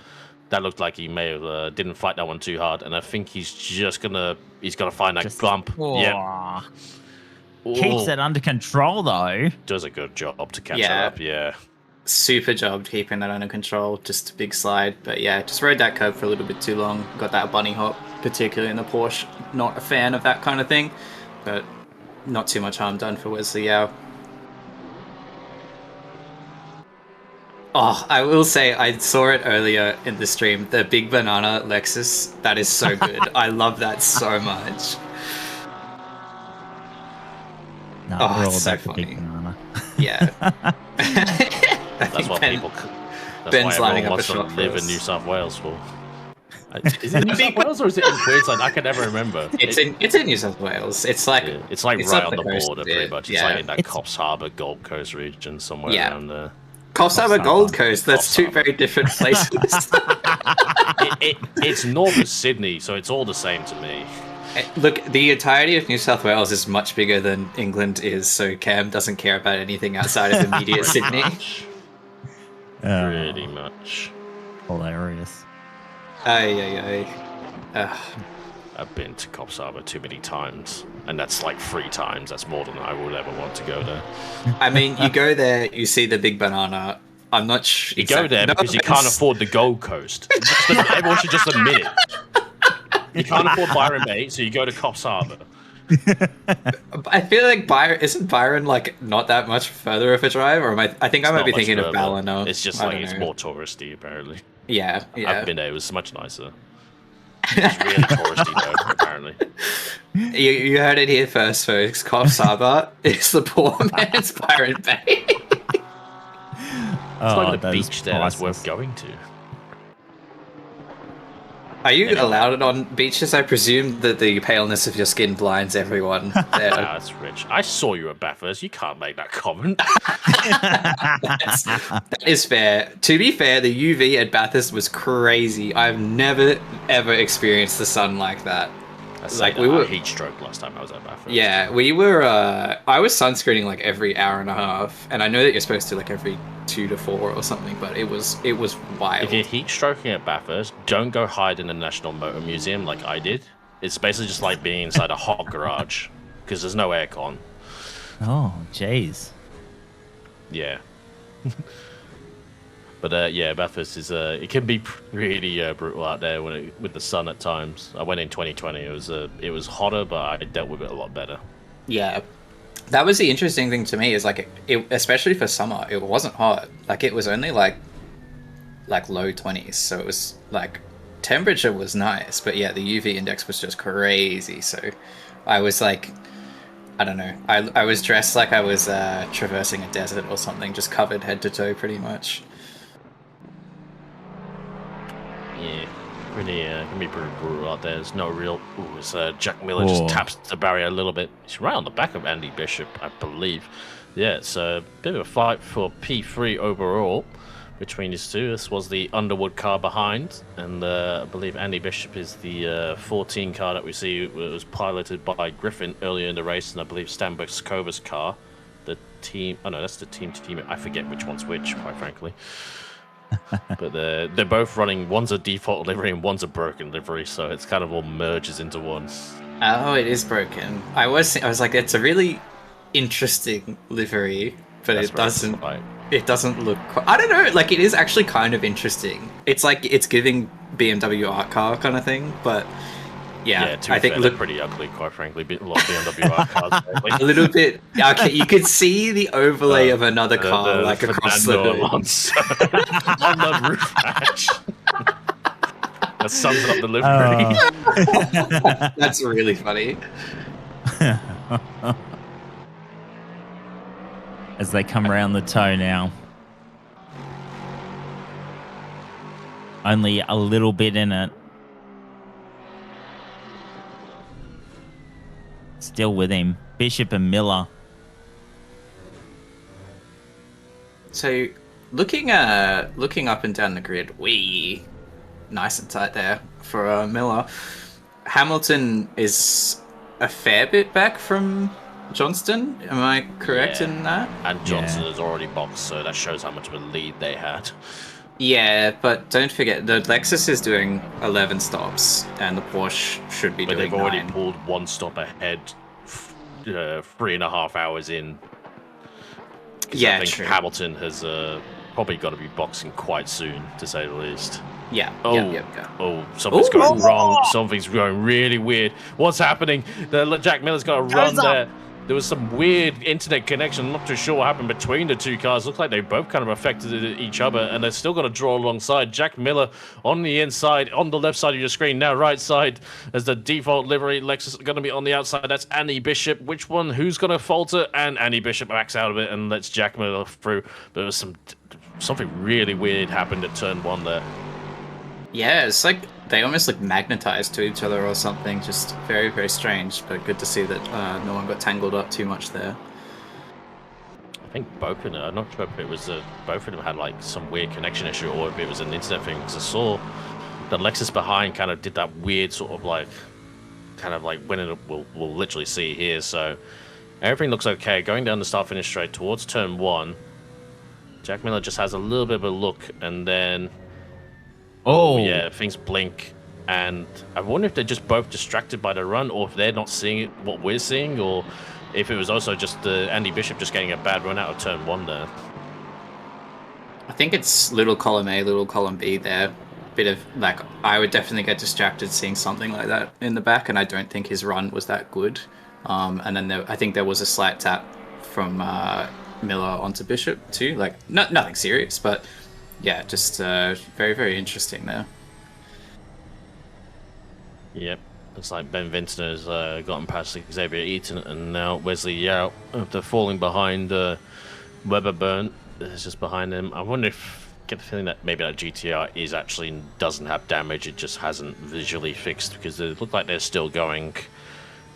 that looked like he may have didn't fight that one too hard. And I think he's just gonna find that bump. Yeah, keeps it under control though. Does a good job to catch it up. Yeah. Super job keeping that under control. Just a big slide, but yeah, just rode that curb for a little bit too long. Got that bunny hop, particularly in the Porsche. Not a fan of that kind of thing, but not too much harm done for Wesley Yao. Oh, I will say I saw it earlier in the stream. The big banana Lexus, that is so good. I love that so much. No, oh, we're all it's so about the funny. big banana. Yeah. That's what people. That's Ben's why lining everyone up a wants to shot live for in us. New South Wales for. Is it New South Wales or is it in Queensland? I can never remember. It's in New South Wales. It's like right on the border, pretty much. It's like in that It's Coffs Harbour, Gold Coast region, somewhere around there. Coffs Harbour, Gold Coast. That's two very different places. It's north of Sydney, so it's all the same to me. Look, the entirety of New South Wales is much bigger than England is, so Cam doesn't care about anything outside of immediate Sydney. Pretty much. Hilarious. Aye. I've been to Coffs Harbour too many times, and that's like 3 times. That's more than I would ever want to go there. I mean, you go there, you see the big banana. I'm not sure. You go there because you can't afford the Gold Coast. Everyone should just admit it. You can't afford Byron Bay, so you go to Coffs Harbour. I feel like isn't Byron like not that much further of a drive, or I think I might be thinking of Ballina. It's just like it's more touristy, apparently. Yeah. I've been there. It was much nicer. It's really touristy though, apparently. You heard it here first, folks. Coffs Harbour is the poor man's Byron Bay. It's like the beach there that's worth going to. Are you allowed it on beaches? I presume that the paleness of your skin blinds everyone. That's rich. I saw you at Bathurst. You can't make that comment. That is fair. To be fair, the UV at Bathurst was crazy. I've never, ever experienced the sun like that. Like we were heat stroke last time I was at Bathurst. Yeah, we were. I was sunscreening like every hour and a half, and I know that you're supposed to like every 2 to 4 or something, but it was wild. If you're heat stroking at Bathurst, don't go hide in the National Motor Museum like I did. It's basically just like being inside a hot garage because there's no aircon. Oh, jeez. Yeah. But yeah, Bathurst is it can be really brutal out there with the sun at times. I went in 2020. It was hotter, but I dealt with it a lot better. Yeah, that was the interesting thing to me is like it especially for summer, it wasn't hot. Like it was only like low 20s, so it was like temperature was nice, but yeah, the UV index was just crazy. So I was like, I don't know, I was dressed like I was traversing a desert or something, just covered head to toe pretty much. Yeah, really can be pretty brutal out there. There's no real. Ooh, it's Jack Miller just taps the barrier a little bit. He's right on the back of Andy Bishop, I believe. Yeah, it's a bit of a fight for P3 overall between these two. This was the Underwood car behind, and I believe Andy Bishop is the 14 car that we see. It was piloted by Griffin earlier in the race, and I believe Stan Boskova's car. The team. Oh no, that's the team. I forget which one's which, quite frankly. But they're both running. One's a default livery and one's a broken livery, so it's kind of all merges into one. Oh, it is broken. I was like, it's a really interesting livery, but it doesn't look. I don't know. Like, it is actually kind of interesting. It's like it's giving BMW art car kind of thing, but yeah, I think they're pretty ugly, quite frankly. A lot of BMW art cars. A little bit. Okay, you could see the overlay of another car, like across the hood. On the roof hatch. That sums up the livery. That's really funny. As they come around the toe now. Only a little bit in it. Still with him, Bishop and Miller. So, looking up and down the grid, nice and tight there for Miller. Hamilton is a fair bit back from Johnston. Am I correct in that? And Johnston has already boxed, so that shows how much of a lead they had. Yeah, but don't forget, the Lexus is doing 11 stops, and the Porsche should be doing 9. But they've already pulled 1 stop ahead 3.5 hours in. Yeah, I think true. Hamilton has probably got to be boxing quite soon, to say the least. Yeah. Oh, something's going wrong. Something's going really weird. What's happening? Jack Miller's got a run there. There was some weird internet connection. I'm not too sure what happened between the two cars. Looks like they both kind of affected each other, and they're still going to draw alongside. Jack Miller on the inside, on the left side of your screen, now right side as the default livery. Lexus is going to be on the outside. That's Annie Bishop. Which one? Who's going to falter? And Annie Bishop backs out of it and lets Jack Miller through. But there was something really weird happened at turn 1 there. Yeah, it's like they almost like magnetized to each other or something. Just very, very strange, but good to see that no one got tangled up too much there. think both of them. I'm not sure if it was both of them had like some weird connection issue or if it was an internet thing. Because I saw the Lexus behind kind of did that weird sort of like, when we'll literally see here. So everything looks okay. Going down the start finish straight towards turn 1. Jack Miller just has a little bit of a look, and then yeah, things blink. And I wonder if they're just both distracted by the run, or if they're not seeing what we're seeing, or if it was also just Andy Bishop just getting a bad run out of turn 1 there. I think it's little column A, little column B there. Bit of, like, I would definitely get distracted seeing something like that in the back, and I don't think his run was that good. And then I think there was a slight tap from Miller onto Bishop too. Like, nothing serious, but yeah, just very, very interesting there. Yep, looks like Ben Vincent has gotten past Xavier Eaton, and now Wesley Yao, after falling behind Weberburn, is just behind him. I wonder if, get the feeling that maybe that GTR doesn't have damage, it just hasn't visually fixed, because it looked like they're still going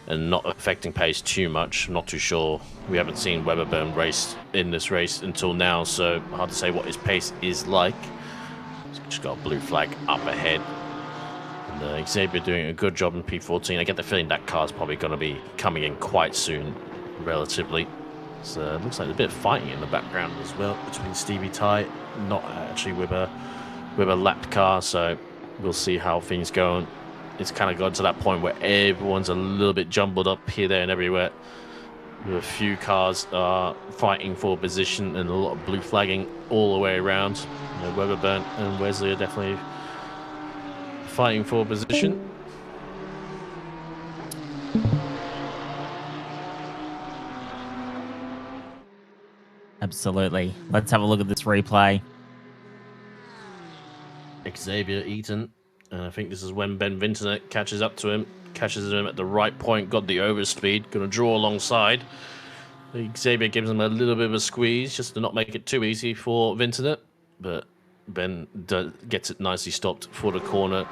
and not affecting pace too much. I'm not too sure. We haven't seen Weberburn race in this race until now, so hard to say what his pace is like. He's just got a blue flag up ahead. Xavier doing a good job in P14. I get the feeling that car's probably going to be coming in quite soon, relatively. So it looks like there's a bit of fighting in the background as well between Stevie Tai, not actually with a lapped car. So we'll see how things go. It's kind of got to that point where everyone's a little bit jumbled up here, there, and everywhere. With a few cars fighting for position and a lot of blue flagging all the way around. Weberburn and Wesley are definitely fighting for position. Absolutely. Let's have a look at this replay. Xavier Eaton, and I think this is when Ben Vincent catches up to him, catches him at the right point, got the overspeed, going to draw alongside. Xavier gives him a little bit of a squeeze just to not make it too easy for Vincent, but Ben gets it nicely stopped for the corner,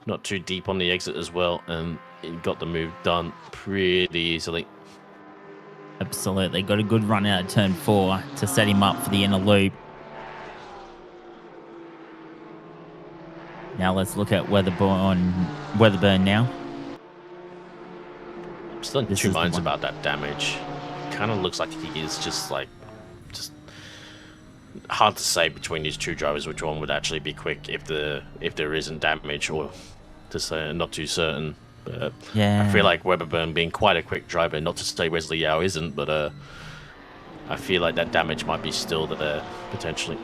not too deep on the exit as well, and he got the move done pretty easily. Absolutely. Got a good run out of turn 4 to set him up for the inner loop. Now let's look at Weatherburn now. I'm still in two minds about that damage. Kind of looks like he is just hard to say between these two drivers which one would actually be quick if there isn't damage, or to say not too certain. But yeah, I feel like Weberburn being quite a quick driver, not to say Wesley Yao isn't, but I feel like that damage might be still there potentially.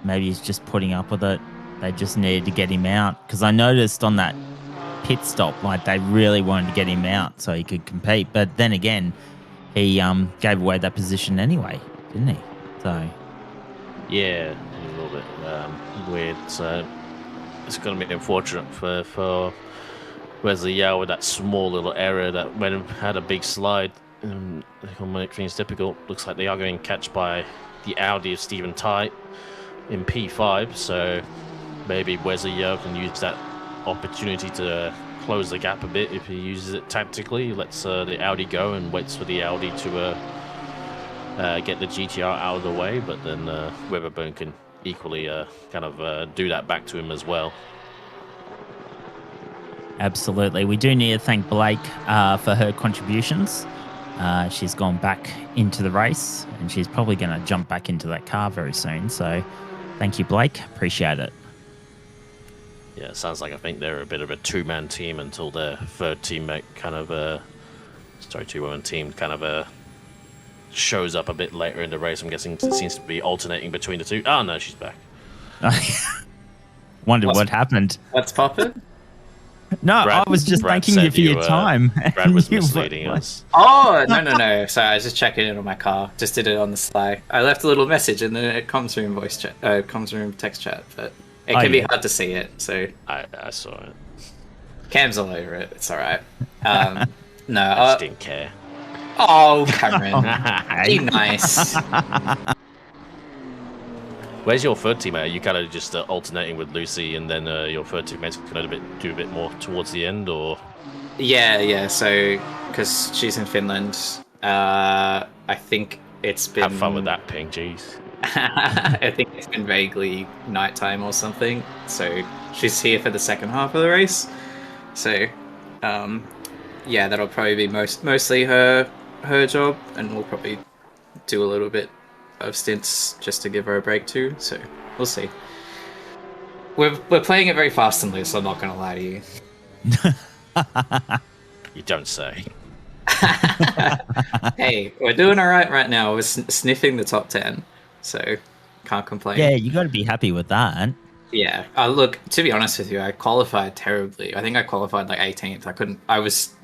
Maybe he's just putting up with it. They just needed to get him out, because I noticed on that pit stop, like, they really wanted to get him out so he could compete. But then again, he gave away that position anyway, didn't he? So yeah, a little bit weird. So it's going to be unfortunate for Wesley Yao with that small little error that when had a big slide. It'll make things difficult. Looks like they are going to catch by the Audi of Stephen Tai in P5, so maybe Wesley Yao can use that opportunity to close the gap a bit if he uses it tactically. Lets the Audi go and waits for the Audi to get the GTR out of the way, but then Weberburn can equally do that back to him as well. Absolutely. We do need to thank Blake for her contributions. She's gone back into the race, and she's probably going to jump back into that car very soon. So thank you, Blake. Appreciate it. Yeah, it sounds like I think they're a bit of a two-man team until their third teammate two-woman team shows up a bit later in the race. I'm guessing it seems to be alternating between the two. Oh, no, she's back. Wondered what happened. What's popping? No, I was just thanking you for your time. Brad was misleading us. Oh, no. Sorry, I was just checking in on my car. Just did it on the sly. I left a little message in the comms room voice chat, comms room text chat, but it can be hard to see it. So I saw it. Cam's all over it. It's all right. No, I just didn't care. Oh, Cameron, be nice. Where's your third teammate? Are you kind of just alternating with Lucy, and then your third teammate's going to do a bit more towards the end, or? Yeah. So, because she's in Finland, I think it's been... Have fun with that, Ping. Jeez. I think it's been vaguely nighttime or something. So she's here for the second half of the race. So, yeah, that'll probably be mostly her job, and we'll probably do a little bit of stints just to give her a break too. So we'll see. We're playing it very fast and loose. I'm not going to lie to you. You don't say. Hey, we're doing all right now. We're sniffing the top 10, so can't complain. Yeah, you got to be happy with that. Yeah. Look, to be honest with you, I qualified terribly. I think I qualified like 18th. I was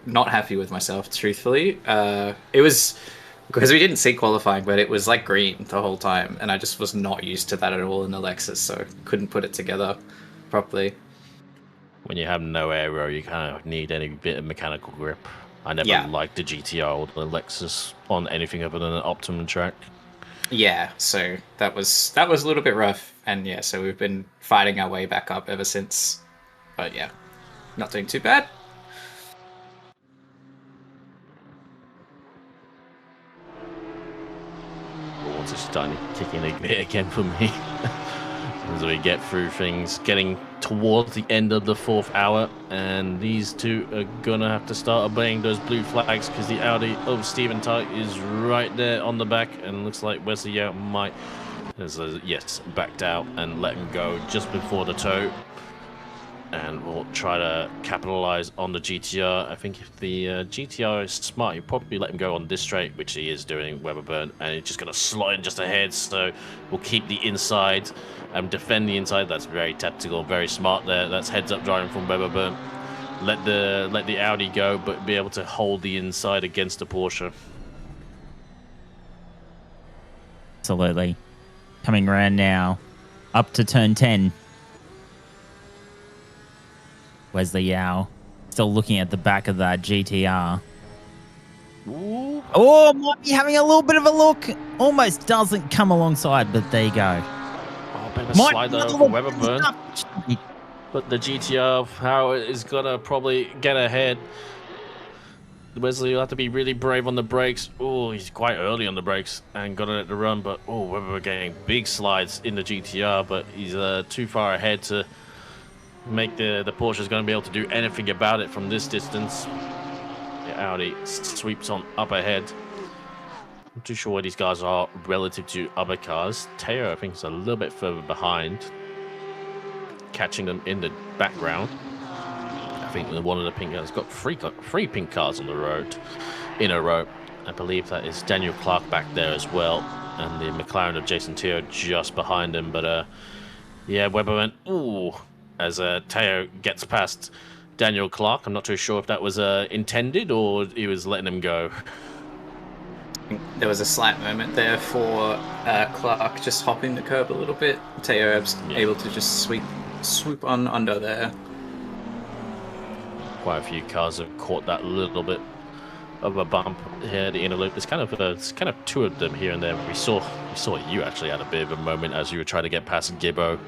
not happy with myself, truthfully. It was because we didn't see qualifying, but it was like green the whole time, and I just was not used to that at all in the Lexus, so couldn't put it together properly. When you have no aero, you kind of need any bit of mechanical grip. I never liked the GTR or the Lexus on anything other than an Optimum track. Yeah, so that was a little bit rough, and yeah, so we've been fighting our way back up ever since. But yeah, not doing too bad. It's just starting kicking a bit again for me. As we get through things, getting towards the end of the 4th hour, and these two are gonna have to start obeying those blue flags because the Audi of Stephen Tye is right there on the back, and looks like Wesley Yao might, backed out and let him go just before the toe. And we'll try to capitalize on the GTR. I think if the GTR is smart, he'll probably let him go on this straight, which he is doing, Weberburn, and he's just going to slot in just ahead. So we'll keep the inside and defend the inside. That's very tactical, very smart there. That's heads up driving from Weberburn. Let the Audi go, but be able to hold the inside against the Porsche. Absolutely. Coming around now, up to turn 10. Wesley Yao still looking at the back of that GTR. Ooh. Oh, might be having a little bit of a look. Almost doesn't come alongside, but there you go. Oh, bit of a slide there for Weberburn. But the GTR, how is going to probably get ahead. Wesley will have to be really brave on the brakes. Oh, he's quite early on the brakes and got it at the run. But, oh, Weber getting big slides in the GTR, but he's too far ahead to make the Porsche's going to be able to do anything about it from this distance. The Audi sweeps on up ahead. I'm too sure where these guys are relative to other cars. Teo, I think, is a little bit further behind, catching them in the background. I think one of the pink cars got three pink cars on the road in a row. I believe that is Daniel Clark back there as well, and the McLaren of Jason Teo just behind him. But yeah, Weber went ooh as Teo gets past Daniel Clark. I'm not too sure if that was intended or he was letting him go. There was a slight moment there for Clark just hopping the curb a little bit. Teo able to just swoop on under there. Quite a few cars have caught that little bit of a bump here, the inner loop. There's kind of two of them here and there. We saw you actually had a bit of a moment as you were trying to get past Gibbo.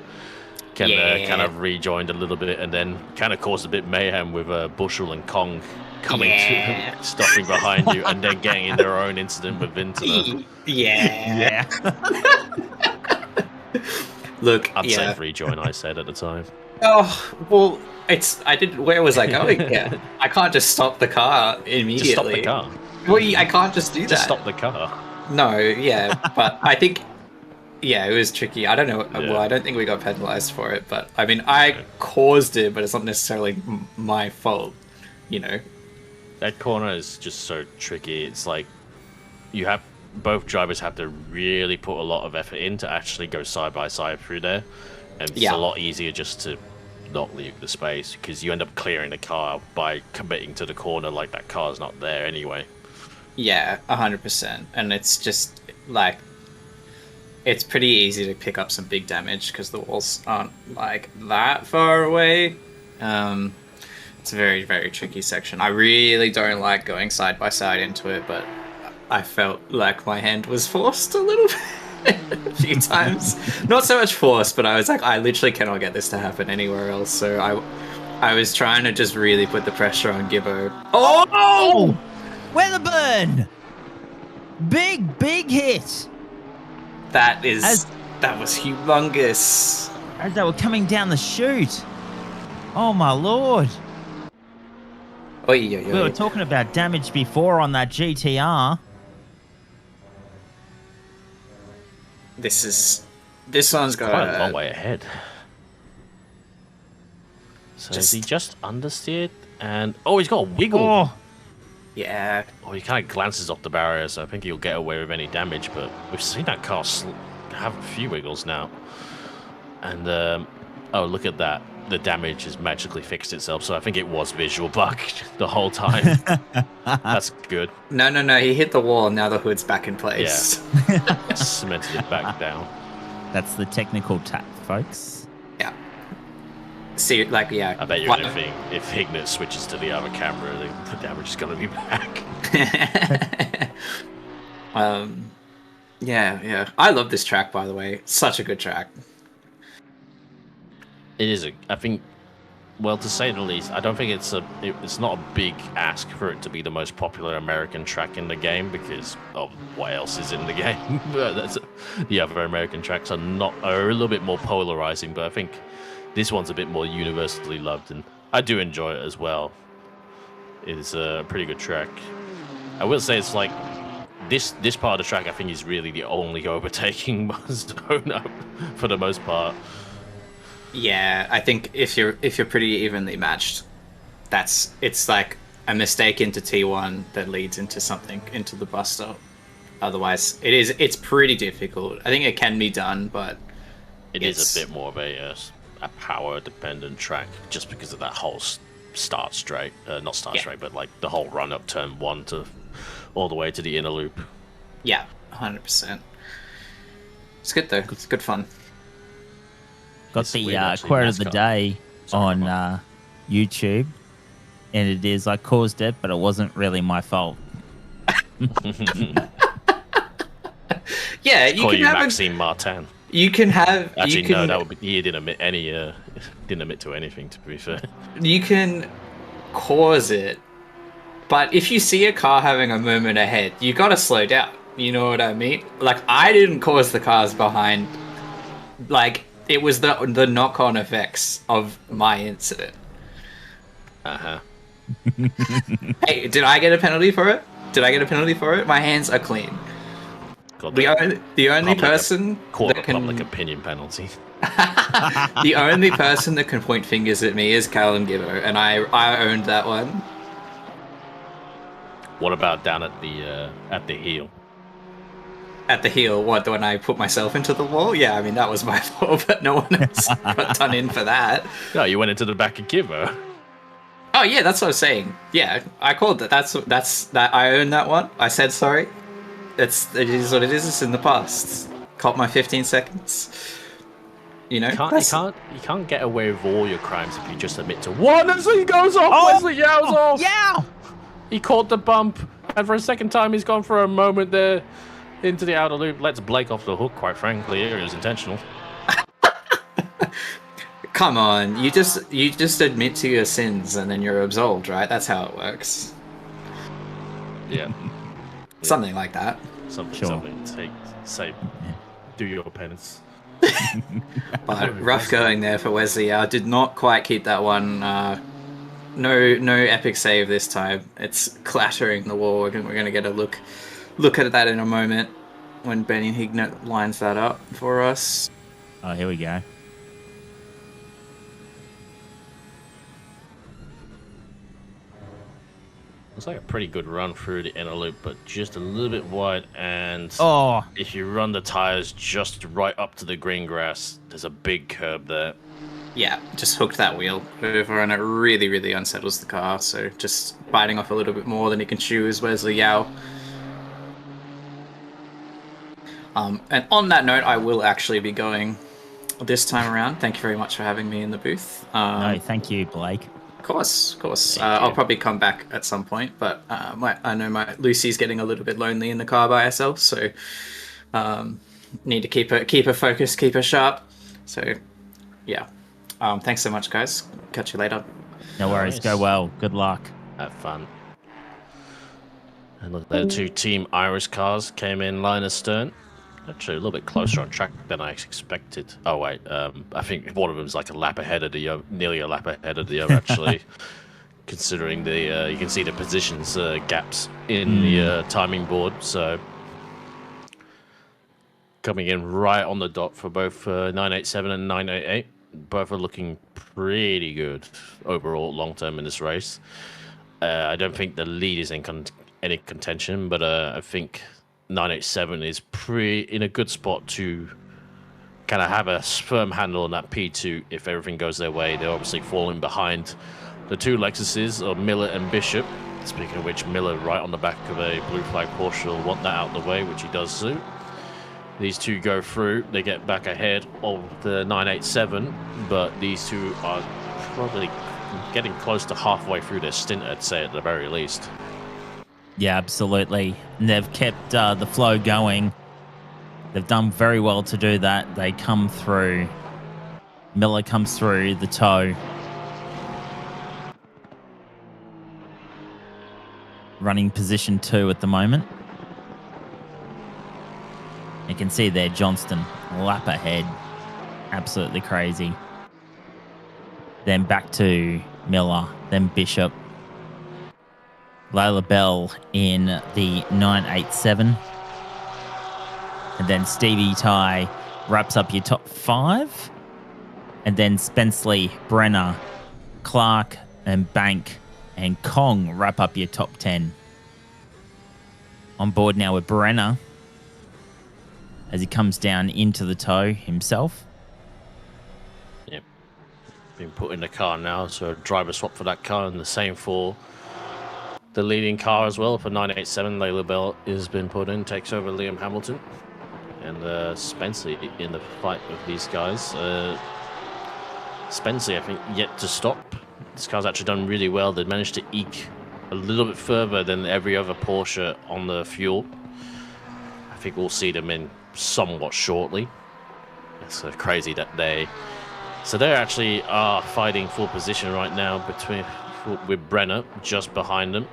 Kind of rejoined a little bit and then kind of caused a bit mayhem with Bushel and Kong coming to stopping behind you and then getting in their own incident with Vintner. Yeah. Look, unsafe rejoin, I said at the time. Oh, well, where was I going here? I can't just stop the car immediately. Just stop the car. Well, I can't just do that. Just stop the car. No, yeah, but I think, it was tricky. I don't know. Yeah. Well, I don't think we got penalized for it, but I mean, I caused it, but it's not necessarily my fault, you know? That corner is just so tricky. It's like both drivers have to really put a lot of effort in to actually go side by side through there. And it's a lot easier just to not leave the space because you end up clearing the car by committing to the corner like that car's not there anyway. Yeah, 100%. And it's just like, it's pretty easy to pick up some big damage because the walls aren't like that far away. It's a very, very tricky section. I really don't like going side by side into it, but I felt like my hand was forced a little bit a few times. Not so much forced, but I was like, I literally cannot get this to happen anywhere else. So I was trying to just really put the pressure on Gibbo. Oh! Weatherburn! Big hit. That As- was humongous. As they were coming down the chute. Oh, my Lord. Oy, oy, We were oy. talking about damage before on that GTR. This one's got Quite a long way ahead. So Just- is he just understeered? And oh, he's got a wiggle. Oh, Yeah. Oh, he kind of glances off the barrier, so I think he'll get away with any damage. But we've seen that car have a few wiggles now. And oh, look at that! The damage has magically fixed itself. So I think it was visual bug the whole time. That's good. No. He hit the wall, and now the hood's back in place. Cemented it back down. that's the technical tack, folks. Yeah. See, like, yeah. I bet you What- anything, if Hignett switches to the other camera, the damage is going to be back. Yeah. I love this track, by the way. Such a good track. It is I think, well, to say the least, I don't think it's not a big ask for it to be the most popular American track in the game because of what else is in the game. But the other American tracks are a little bit more polarizing, but I think this one's a bit more universally loved, and I do enjoy it as well. It's a pretty good track. I will say it's like this part of the track I think is really the only overtaking zone for the most part. Yeah, I think if you're pretty evenly matched, it's like a mistake into T1 that leads into something into the bus stop. Otherwise, it's pretty difficult. I think it can be done, but it is a bit more of a power dependent track just because of that whole start straight, not start straight, but like the whole run up turn 1 to all the way to the inner loop. Yeah, 100%. It's good though. It's good fun. Got It's the weird, actually, quote of the NASCAR. day Sorry, on YouTube, and it is, I caused it, but it wasn't really my fault. Yeah, you Call can you have Maxime Martin. you can have Actually, you can, no, that would be, he didn't admit didn't admit to anything. To be fair, you can cause it, but if you see a car having a moment ahead, you gotta slow down. You know what I mean? Like, I didn't cause the cars behind. Like, it was the knock-on effects of my incident. Hey, did I get a penalty for it? My hands are clean. God, The only Public- person court that of can public opinion penalty. the only person that can point fingers at me is Callum Gibbo, and I owned that one. What about down at the heel? At the heel, what, when I put myself into the wall? Yeah, I mean, that was my fault, but no one else got done in for that. No, you went into the back of Kivo. Oh yeah, that's what I was saying. Yeah, I called that. That's that. I own that one. I said sorry. It is what it is. It's in the past. Caught my 15 seconds. You know, You can't get away with all your crimes if you just admit to one. As he goes off, Wesley yells off. Yeah! He caught the bump, and for a second time, he's gone for a moment there into the outer loop. Lets Blake off the hook. Quite frankly, it was intentional. Come on, you just admit to your sins and then you're absolved, right? That's how it works. Yeah, Something like that. something. Do your penance. But rough going there for Wesley. Did not quite keep that one. No epic save this time. It's clattering the wall. We're gonna get a look at that in a moment when Benny Hignett lines that up for us. Oh, here we go. It's like a pretty good run through the inner loop, but just a little bit wide. And Oh, if you run the tires just right up to the green grass, there's a big curb there. Yeah, just hooked that wheel over, and it really, really unsettles the car. So just biting off a little bit more than he can chew is Wesley Yao. And on that note, I will actually be going this time around. Thank you very much for having me in the booth. no, thank you, Blake. Of course. Thank I'll you. probably come back at some point, but I know my Lucy's getting a little bit lonely in the car by herself, so need to keep her focused, keep her sharp. So, yeah. Thanks so much, guys. Catch you later. No worries. Nice. Go well. Good luck. Have fun. And look, the two Team Irish cars came in line astern. Actually, a little bit closer on track than I expected. Oh wait, I think one of them's like a lap ahead of the other, nearly a lap ahead of the other. Actually, considering the you can see the positions gaps in the timing board. So coming in right on the dot for both 987 and 988. Both are looking pretty good overall long term in this race. I don't think the lead is in any contention, but I think 987 is in a good spot to kind of have a firm handle on that P2 if everything goes their way. They're obviously falling behind the two Lexuses of Miller and Bishop. Speaking of which, Miller right on the back of a blue flag Porsche will want that out of the way, which he does do. These two go through, they get back ahead of the 987, but these two are probably getting close to halfway through their stint, I'd say, at the very least. Yeah, absolutely. And they've kept the flow going. They've done very well to do that. They come through. Miller comes through the toe. Running position 2 at the moment. You can see there Johnston, a lap ahead. Absolutely crazy. Then back to Miller, then Bishop. Layla Bell in the 987. And then Stevie Ty wraps up your top 5. And then Spenceley, Brenner, Clark, and Bank and Kong wrap up your top 10. On board now with Brenner as he comes down into the toe himself. Yep. Been put in the car now, so driver swap for that car, and the same for the leading car as well for 987. Layla Bell has been put in, takes over Liam Hamilton. And Spenceley in the fight with these guys. Spenceley, I think, yet to stop. This car's actually done really well. They've managed to eke a little bit further than every other Porsche on the fuel. I think we'll see them in somewhat shortly. It's crazy that they're actually are fighting for position right now with Brenner just behind them.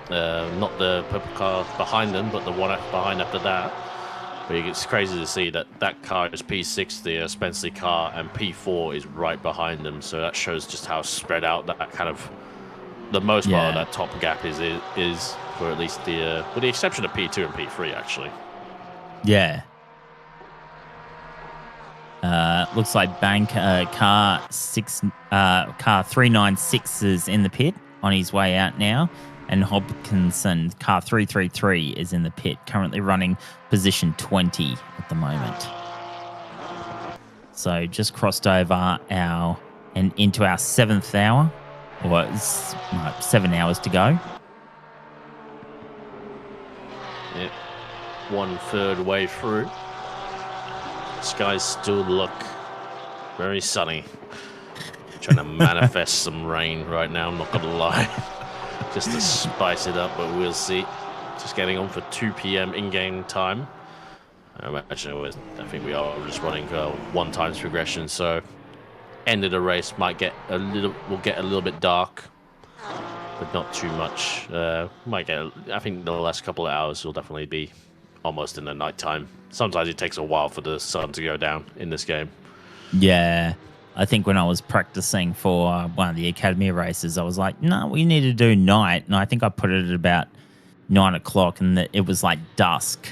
Not the purple car behind them, but the one behind after that. But it's crazy to see that car is P6, the Spenceley car, and P4 is right behind them. So that shows just how spread out that kind of the most part of that top gap is for at least with the exception of P2 and P3 actually. Yeah. Looks like Bank car 396 is in the pit on his way out now. And Hopkinson, car 333, is in the pit, currently running position 20 at the moment. So just crossed over and into our 7th hour, or 7 hours to go. Yep, 1/3 way through. Skies still look very sunny. Trying to manifest some rain right now, I'm not going to lie. Just to spice it up, but we'll see. Just getting on for 2 p.m. in-game time. I think we are just running 1 times progression, so end of the race will get a little bit dark, but not too much. I think the last couple of hours will definitely be almost in the nighttime. Sometimes it takes a while for the sun to go down in this game. Yeah. I think when I was practicing for one of the academy races, I was like, no, we need to do night. And I think I put it at about 9 o'clock, and it was like dusk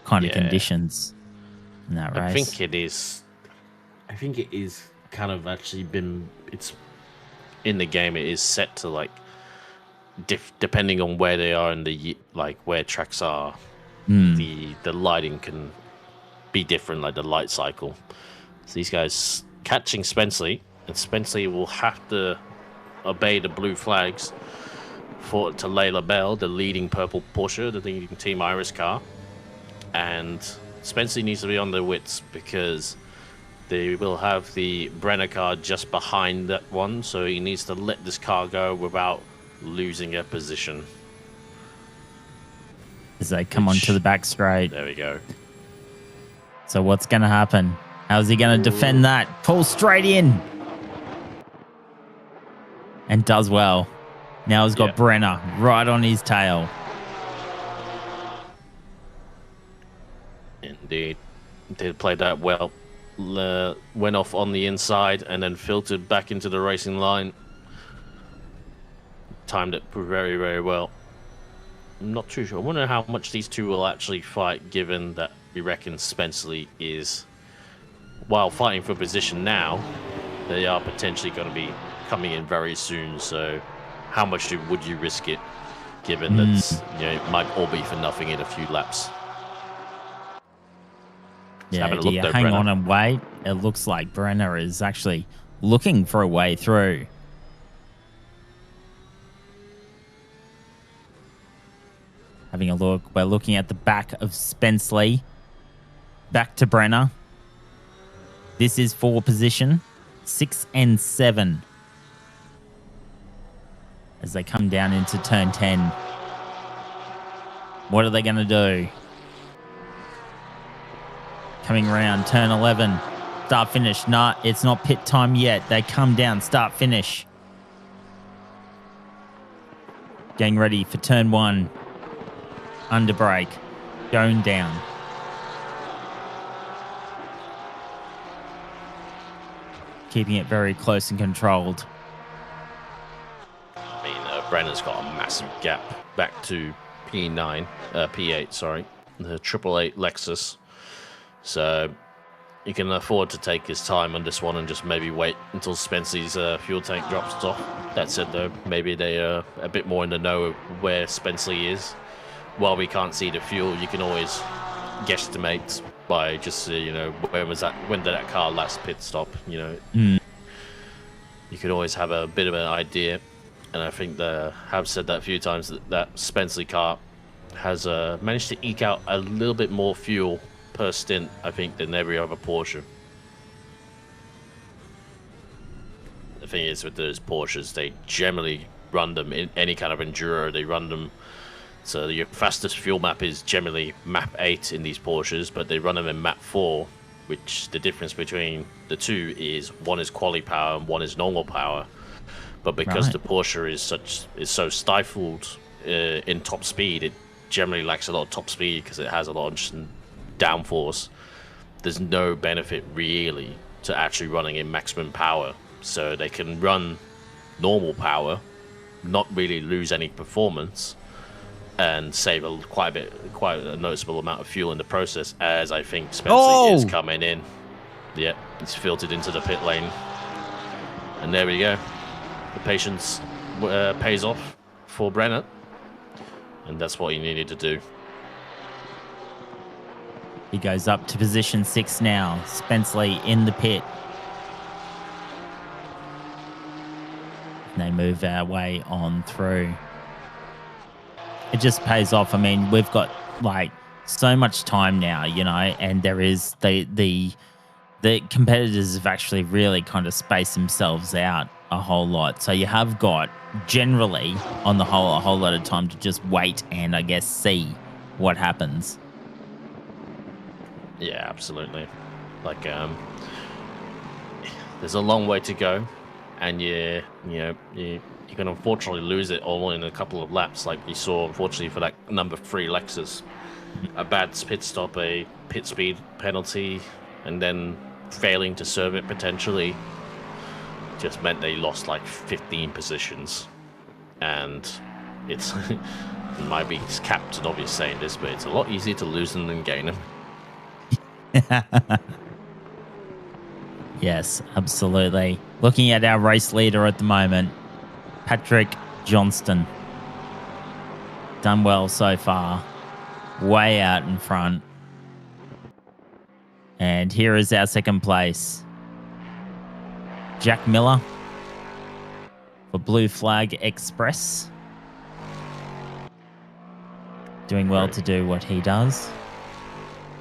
kind of conditions in that race. I think it is kind of actually it's in the game. It is set to like, depending on where they are in where tracks are, the lighting can be different, like the light cycle. So these guys catching Spenceley, and Spenceley will have to obey the blue flags to Layla Bell, the leading purple Porsche, the leading Team Irish car. And Spenceley needs to be on their wits because they will have the Brenner car just behind that one, so he needs to let this car go without losing a position. As they come onto the back straight. There we go. So what's going to happen? How's he going to defend that? Pull straight in. And does well. Now he's got Brenner right on his tail. Indeed. Did play that well. Went off on the inside and then filtered back into the racing line. Timed it very, very well. I'm not too sure. I wonder how much these two will actually fight, given that we reckon Spenceley is, while fighting for position now, they are potentially going to be coming in very soon. So how much would you risk it, given that it might all be for nothing in a few laps? Yeah, do you hang on and wait? It looks like Brenner is actually looking for a way through. Having a look, we're looking at the back of Spenceley. Back to Brenner. This is for position 6 and 7. As they come down into turn 10. What are they going to do? Coming around turn 11. Start finish. Nah, it's not pit time yet. They come down. Start finish. Getting ready for turn 1. Under brake. Going down. Keeping it very close and controlled. I mean, Brenner's got a massive gap back to P8, sorry. The 888 Lexus. So you can afford to take his time on this one and just maybe wait until Spenceley's fuel tank drops off. That said, though, maybe they are a bit more in the know of where Spenceley is. While we can't see the fuel, you can always guesstimate by just when did that car last pit stop? You could always have a bit of an idea. And I think they have said that a few times that Spenceley car has managed to eke out a little bit more fuel per stint, I think, than every other Porsche. The thing is, with those Porsches, they generally run them in any kind of enduro. They run them, so your fastest fuel map is generally map 8 in these Porsches, but they run them in map 4, which the difference between the two is one is quali power and one is normal power. But because the Porsche is so stifled in top speed, it generally lacks a lot of top speed because it has a lot of downforce. There's no benefit really to actually running in maximum power, so they can run normal power, not really lose any performance, and save quite a noticeable amount of fuel in the process. As I think Spenceley is coming in. Yeah, it's filtered into the pit lane, and there we go. The patience pays off for Brenner, and that's what he needed to do. He goes up to position 6 now. Spenceley in the pit. They move our way on through. It just pays off. I mean, we've got like so much time now, and there is the competitors have actually really kind of spaced themselves out a whole lot. So you have got generally on the whole a whole lot of time to just wait and I guess see what happens. Yeah, absolutely. Like, there's a long way to go, and you can unfortunately lose it all in a couple of laps, like we saw, unfortunately, for that number 3 Lexus. A bad pit stop, a pit speed penalty, and then failing to serve it potentially just meant they lost like 15 positions. And it's it might be Captain obvious saying this, but it's a lot easier to lose them than gain them. Yes, absolutely. Looking at our race leader at the moment, Patrick Johnston. Done well so far. Way out in front. And here is our second place. Jack Miller for Blue Flag Express. Doing well to do what he does.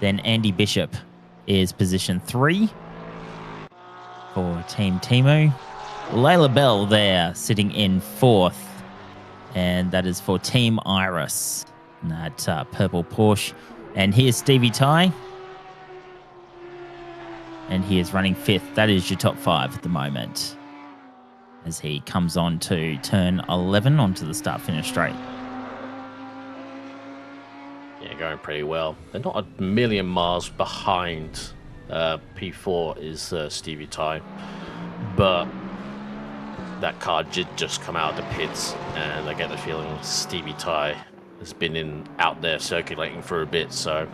Then Andy Bishop is position 3 for Team Timu. Layla Bell there sitting in 4th. And that is for Team Iris. That purple Porsche. And here's Stevie Ty. And he is running 5th. That is your top 5 at the moment. As he comes on to turn 11 onto the start-finish straight. Yeah, going pretty well. They're not a million miles behind. P4 is Stevie Ty, but that car did just come out of the pits, and I get the feeling Stevie Ty has been out there circulating for a bit, so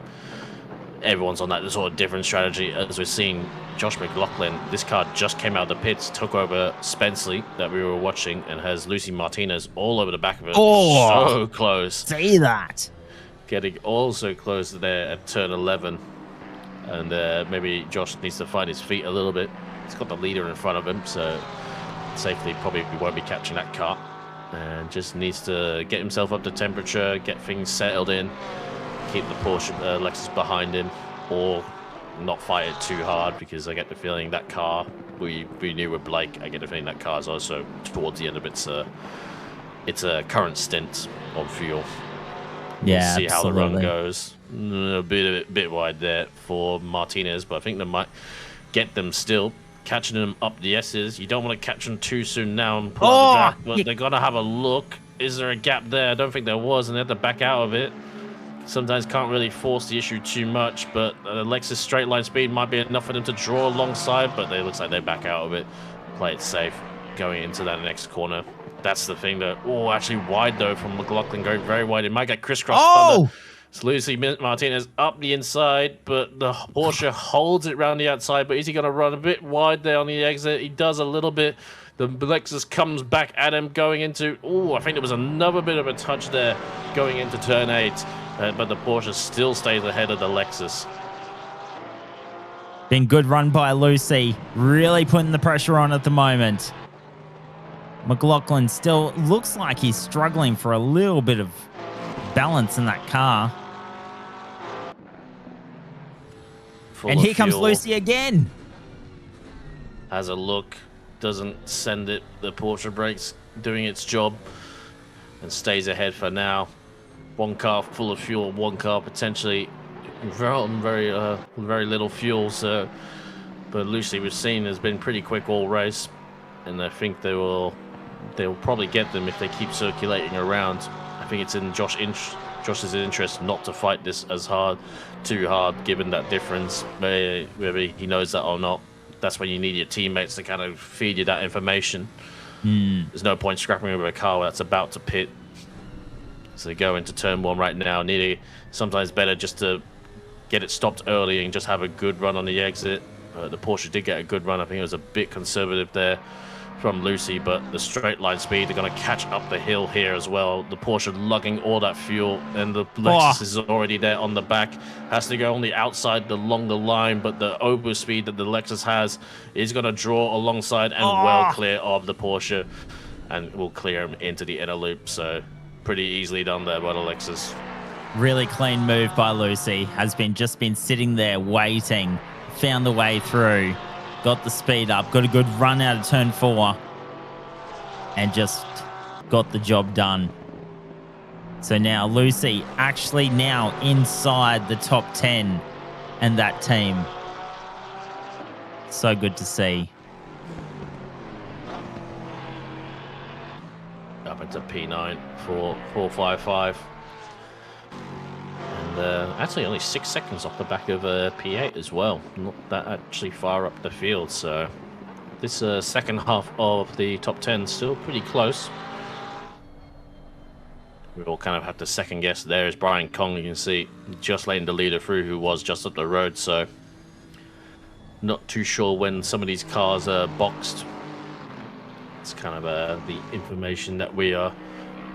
everyone's on that sort of different strategy. As we're seeing Josh McLaughlin, this car just came out of the pits, took over Spenceley that we were watching, and has Lucy Martinez all over the back of it. Oh, so close. See that? Getting also close there at turn 11. And maybe Josh needs to find his feet a little bit. He's got the leader in front of him, so safely probably won't be catching that car. And just needs to get himself up to temperature, get things settled in, keep the Porsche Lexus behind him, or not fight it too hard, because I get the feeling that car, we knew with Blake, I get the feeling that car is also towards the end of its current stint on fuel. Yeah, see how the absolutely. run goes. A bit wide there for Martinez, but I think they might get them still. Catching them up the S's. You don't want to catch them too soon now and pull out the track, but they're going to have a look. Is there a gap there? I don't think there was, and they had to back out of it. Sometimes can't really force the issue too much, but Lexus straight line speed might be enough for them to draw alongside, but it looks like they back out of it. Play it safe going into that next corner. That's the thing that, actually wide though from McLaughlin, going very wide. It might get crisscrossed. Oh! It's Lucy Martinez up the inside, but the Porsche holds it round the outside. But is he going to run a bit wide there on the exit? He does a little bit. The Lexus comes back at him going into, I think there was another bit of a touch there going into turn 8. But the Porsche still stays ahead of the Lexus. Been good run by Lucy. Really putting the pressure on at the moment. McLaughlin still looks like he's struggling for a little bit of balance in that car. And here comes Lucy again. Has a look. Doesn't send it. The Porsche brakes doing its job. And stays ahead for now. One car full of fuel. One car potentially very little fuel. So, but Lucy, we've seen, has been pretty quick all race. And I think they'll probably get them if they keep circulating around. I think it's in Josh's interest not to fight this too hard, given that difference. Whether he knows that or not, that's when you need your teammates to kind of feed you that information. There's no point scrapping over a car that's about to pit. So they go into turn 1 right now. Sometimes better just to get it stopped early and just have a good run on the exit. The Porsche did get a good run. I think it was a bit conservative there from Lucy, but the straight line speed, they're going to catch up the hill here as well. The Porsche lugging all that fuel, and the Lexus is already there on the back. Has to go on the outside along the line, but the over speed that the Lexus has is going to draw alongside and well clear of the Porsche, and will clear him into the inner loop. So pretty easily done there by the Lexus. Really clean move by Lucy. Has just been sitting there waiting. Found the way through. Got the speed up, got a good run out of turn 4, and just got the job done. So now Lucy actually now inside the top 10 and that team. So good to see. Up into P9 for 455. Actually only 6 seconds off the back of P8 as well. Not that actually far up the field. So this second half of the top 10 still pretty close. We all kind of have to second guess. There is Brian Kong. You can see just letting the leader through, who was just up the road. So not too sure when some of these cars are boxed. It's kind of the information that we are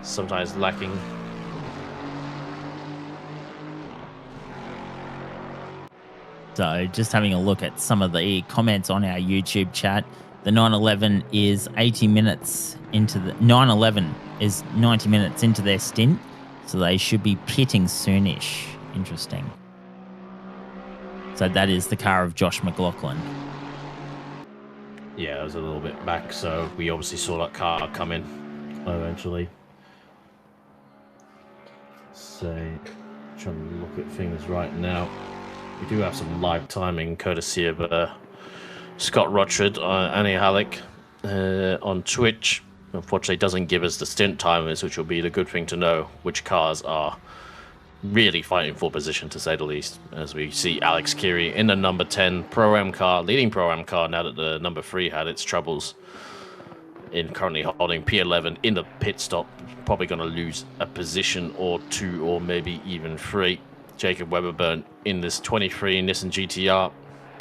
sometimes lacking. So just having a look at some of the comments on our YouTube chat. The 911 is 80 minutes into the 911 is 90 minutes into their stint, so they should be pitting soonish. Interesting. So that is the car of Josh McLaughlin. Yeah, it was a little bit back, so we obviously saw that car come in eventually. So trying to look at things right now. We do have some live timing courtesy of Scott Rochford, Annie Halleck on Twitch. Unfortunately, it doesn't give us the stint timers, which will be the good thing to know which cars are really fighting for position, to say the least, as we see Alex Kiri in the number 10 Pro-Am car, leading Pro-Am car, now that the number 3 had its troubles, in currently holding P11 in the pit stop. Probably going to lose a position or 2 or maybe even 3. Jacob Weberburn in this 23 Nissan GTR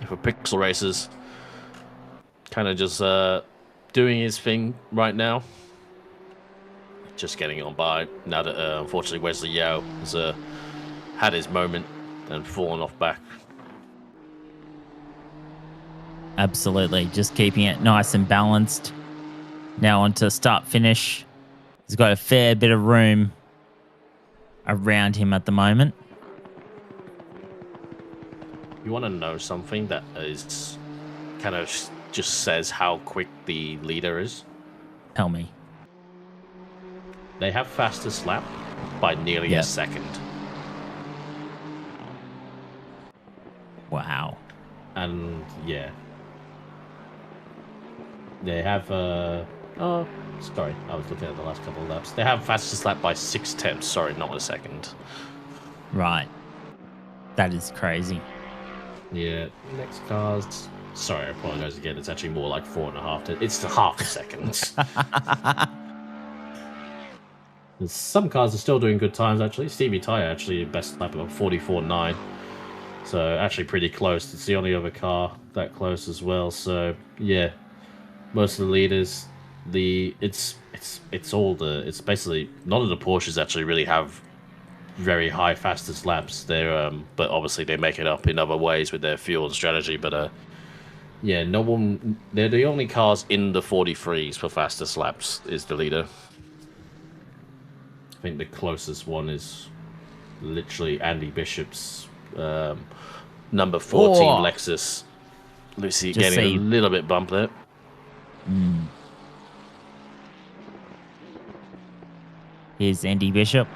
for Pixel Racers, kind of just doing his thing right now. Just getting on by now that unfortunately Wesley Yao has had his moment and fallen off back. Absolutely, just keeping it nice and balanced. Now on to start finish. He's got a fair bit of room around him at the moment. You want to know something that is kind of just says how quick the leader is? Tell me. They have fastest lap by nearly a second. Wow. And yeah. They have oh, sorry, I was looking at the last couple of laps. They have fastest lap by 6/10. Sorry, not a second. Right. That is crazy. Yeah, next cars. Sorry, I apologize again. It's actually more like 4.5. It's half a second. Some cars are still doing good times, actually. Stevie Tyre actually best lap of 44.9. So actually pretty close. It's the only other car that close as well. So yeah, most of the leaders, it's basically none of the Porsches actually really have very high fastest laps. They're but obviously they make it up in other ways with their fuel and strategy. But yeah, no one. They're the only cars in the 43s for fastest laps is the leader. I think the closest one is literally Andy Bishop's number 14 Lexus. Lucy getting a little bit bumped there. Here's Andy Bishop,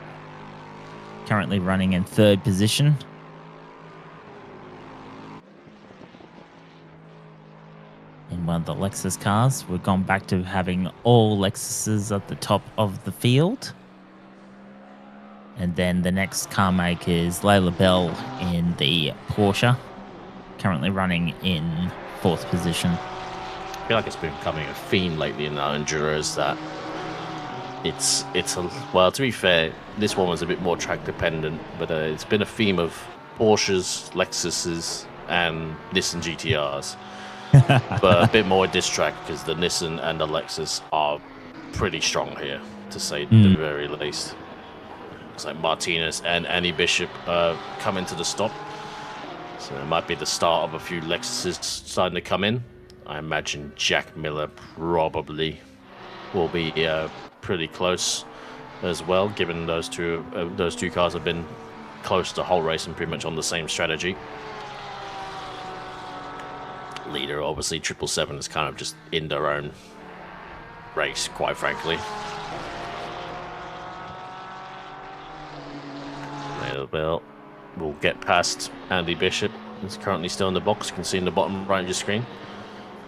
currently running in 3rd position. In one of the Lexus cars. We've gone back to having all Lexuses at the top of the field. And then the next car make is Layla Bell in the Porsche, currently running in 4th position. I feel like it's been becoming a theme lately in our Enduros that well, to be fair, this one was a bit more track dependent, but it's been a theme of Porsches, Lexuses, and Nissan GTRs. But a bit more diss track because the Nissan and the Lexus are pretty strong here, to say the very least. Looks like Martinez and Annie Bishop come into the stop. So it might be the start of a few Lexuses starting to come in. I imagine Jack Miller probably will be pretty close as well, given those two cars have been close the whole race and pretty much on the same strategy. Leader, obviously, 777 is kind of just in their own race, quite frankly. Well, we'll get past Andy Bishop. He's currently still in the box. You can see in the bottom right of your screen.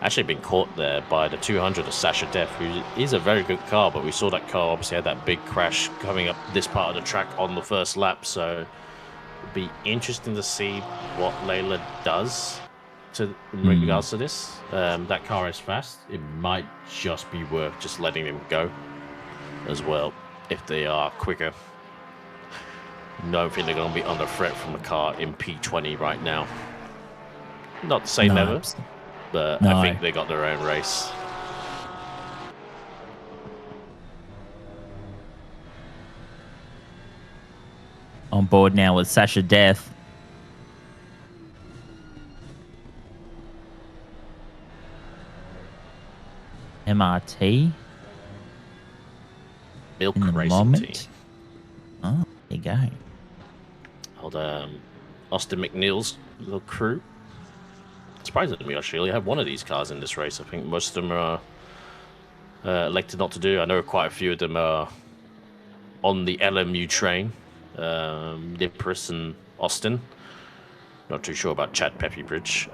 Actually been caught there by the 200 of Sasha Def, who is a very good car, but we saw that car obviously had that big crash coming up this part of the track on the first lap, so it'd be interesting to see what Layla does in regards to this. That car is fast. It might just be worth just letting them go as well if they are quicker. Don't think they're going to be under threat from a car in P20 right now. Not to say never, but I think they got their own race. On board now with Sasha Death. MRT. Milk in the Racing moment. Team. Oh, there you go. Old Austin McNeil's little crew. Surprisingly, actually, I have one of these cars in this race. I think most of them are elected not to do. I know quite a few of them are on the LMU train. Nipris and Austin. Not too sure about Chad Peffybridge.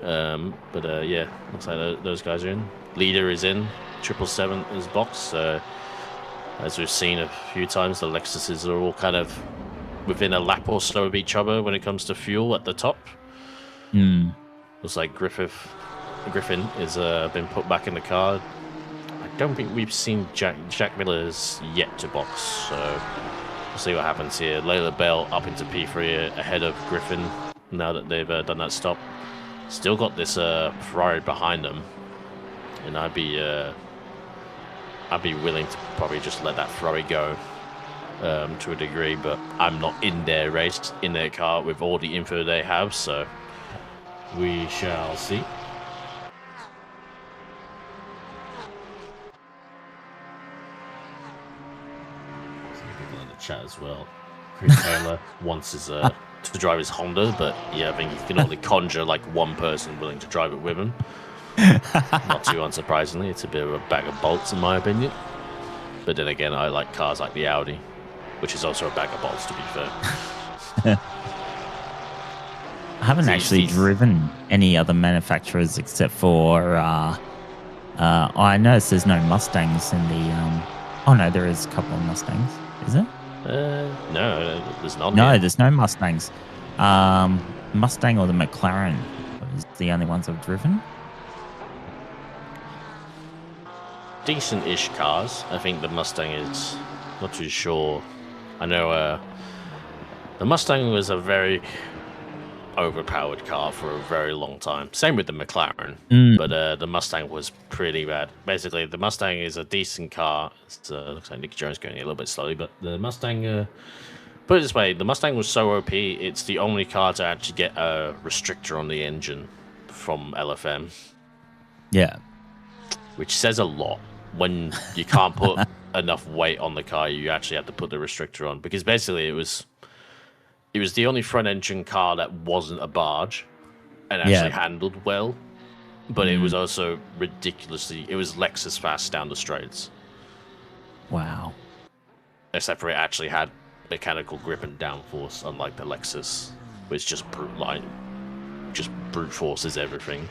But yeah, looks like those guys are in. Leader is in. 777 is boxed. As we've seen a few times, the Lexuses are all kind of within a lap or so of each other when it comes to fuel at the top. Looks like Griffin is been put back in the car. I don't think we've seen Jack Miller's yet to box, so we'll see what happens here. Layla Bell up into P3 ahead of Griffin now that they've done that stop. Still got this Ferrari behind them, and I'd be willing to probably just let that Ferrari go to a degree, but I'm not in their race, in their car with all the info they have, so we shall see. People in the chat as well. Chris Taylor wants his to drive his Honda, but yeah, I think he can only conjure like one person willing to drive it with him. Not too unsurprisingly, it's a bit of a bag of bolts in my opinion. But then again, I like cars like the Audi, which is also a bag of bolts, to be fair. I haven't actually driven any other manufacturers except for I noticed there's no Mustangs in the oh no, there is a couple of Mustangs, is there? No, there's none. No, there's no Mustangs. Mustang or the McLaren is the only ones I've driven. Decent-ish cars. I think the Mustang is not too sure. I know the Mustang was a very overpowered car for a very long time. Same with the McLaren, but the Mustang was pretty bad. Basically, the Mustang is a decent car. It looks like Nick Jones going a little bit slowly, but the Mustang, put it this way, the Mustang was so OP, it's the only car to actually get a restrictor on the engine from LFM. Yeah. Which says a lot. When you can't put enough weight on the car, you actually have to put the restrictor on. Because basically it was the only front engine car that wasn't a barge and actually handled well. But it was also ridiculously, it was Lexus fast down the straights. Wow. Except for it actually had mechanical grip and downforce, unlike the Lexus, which just brute forces everything.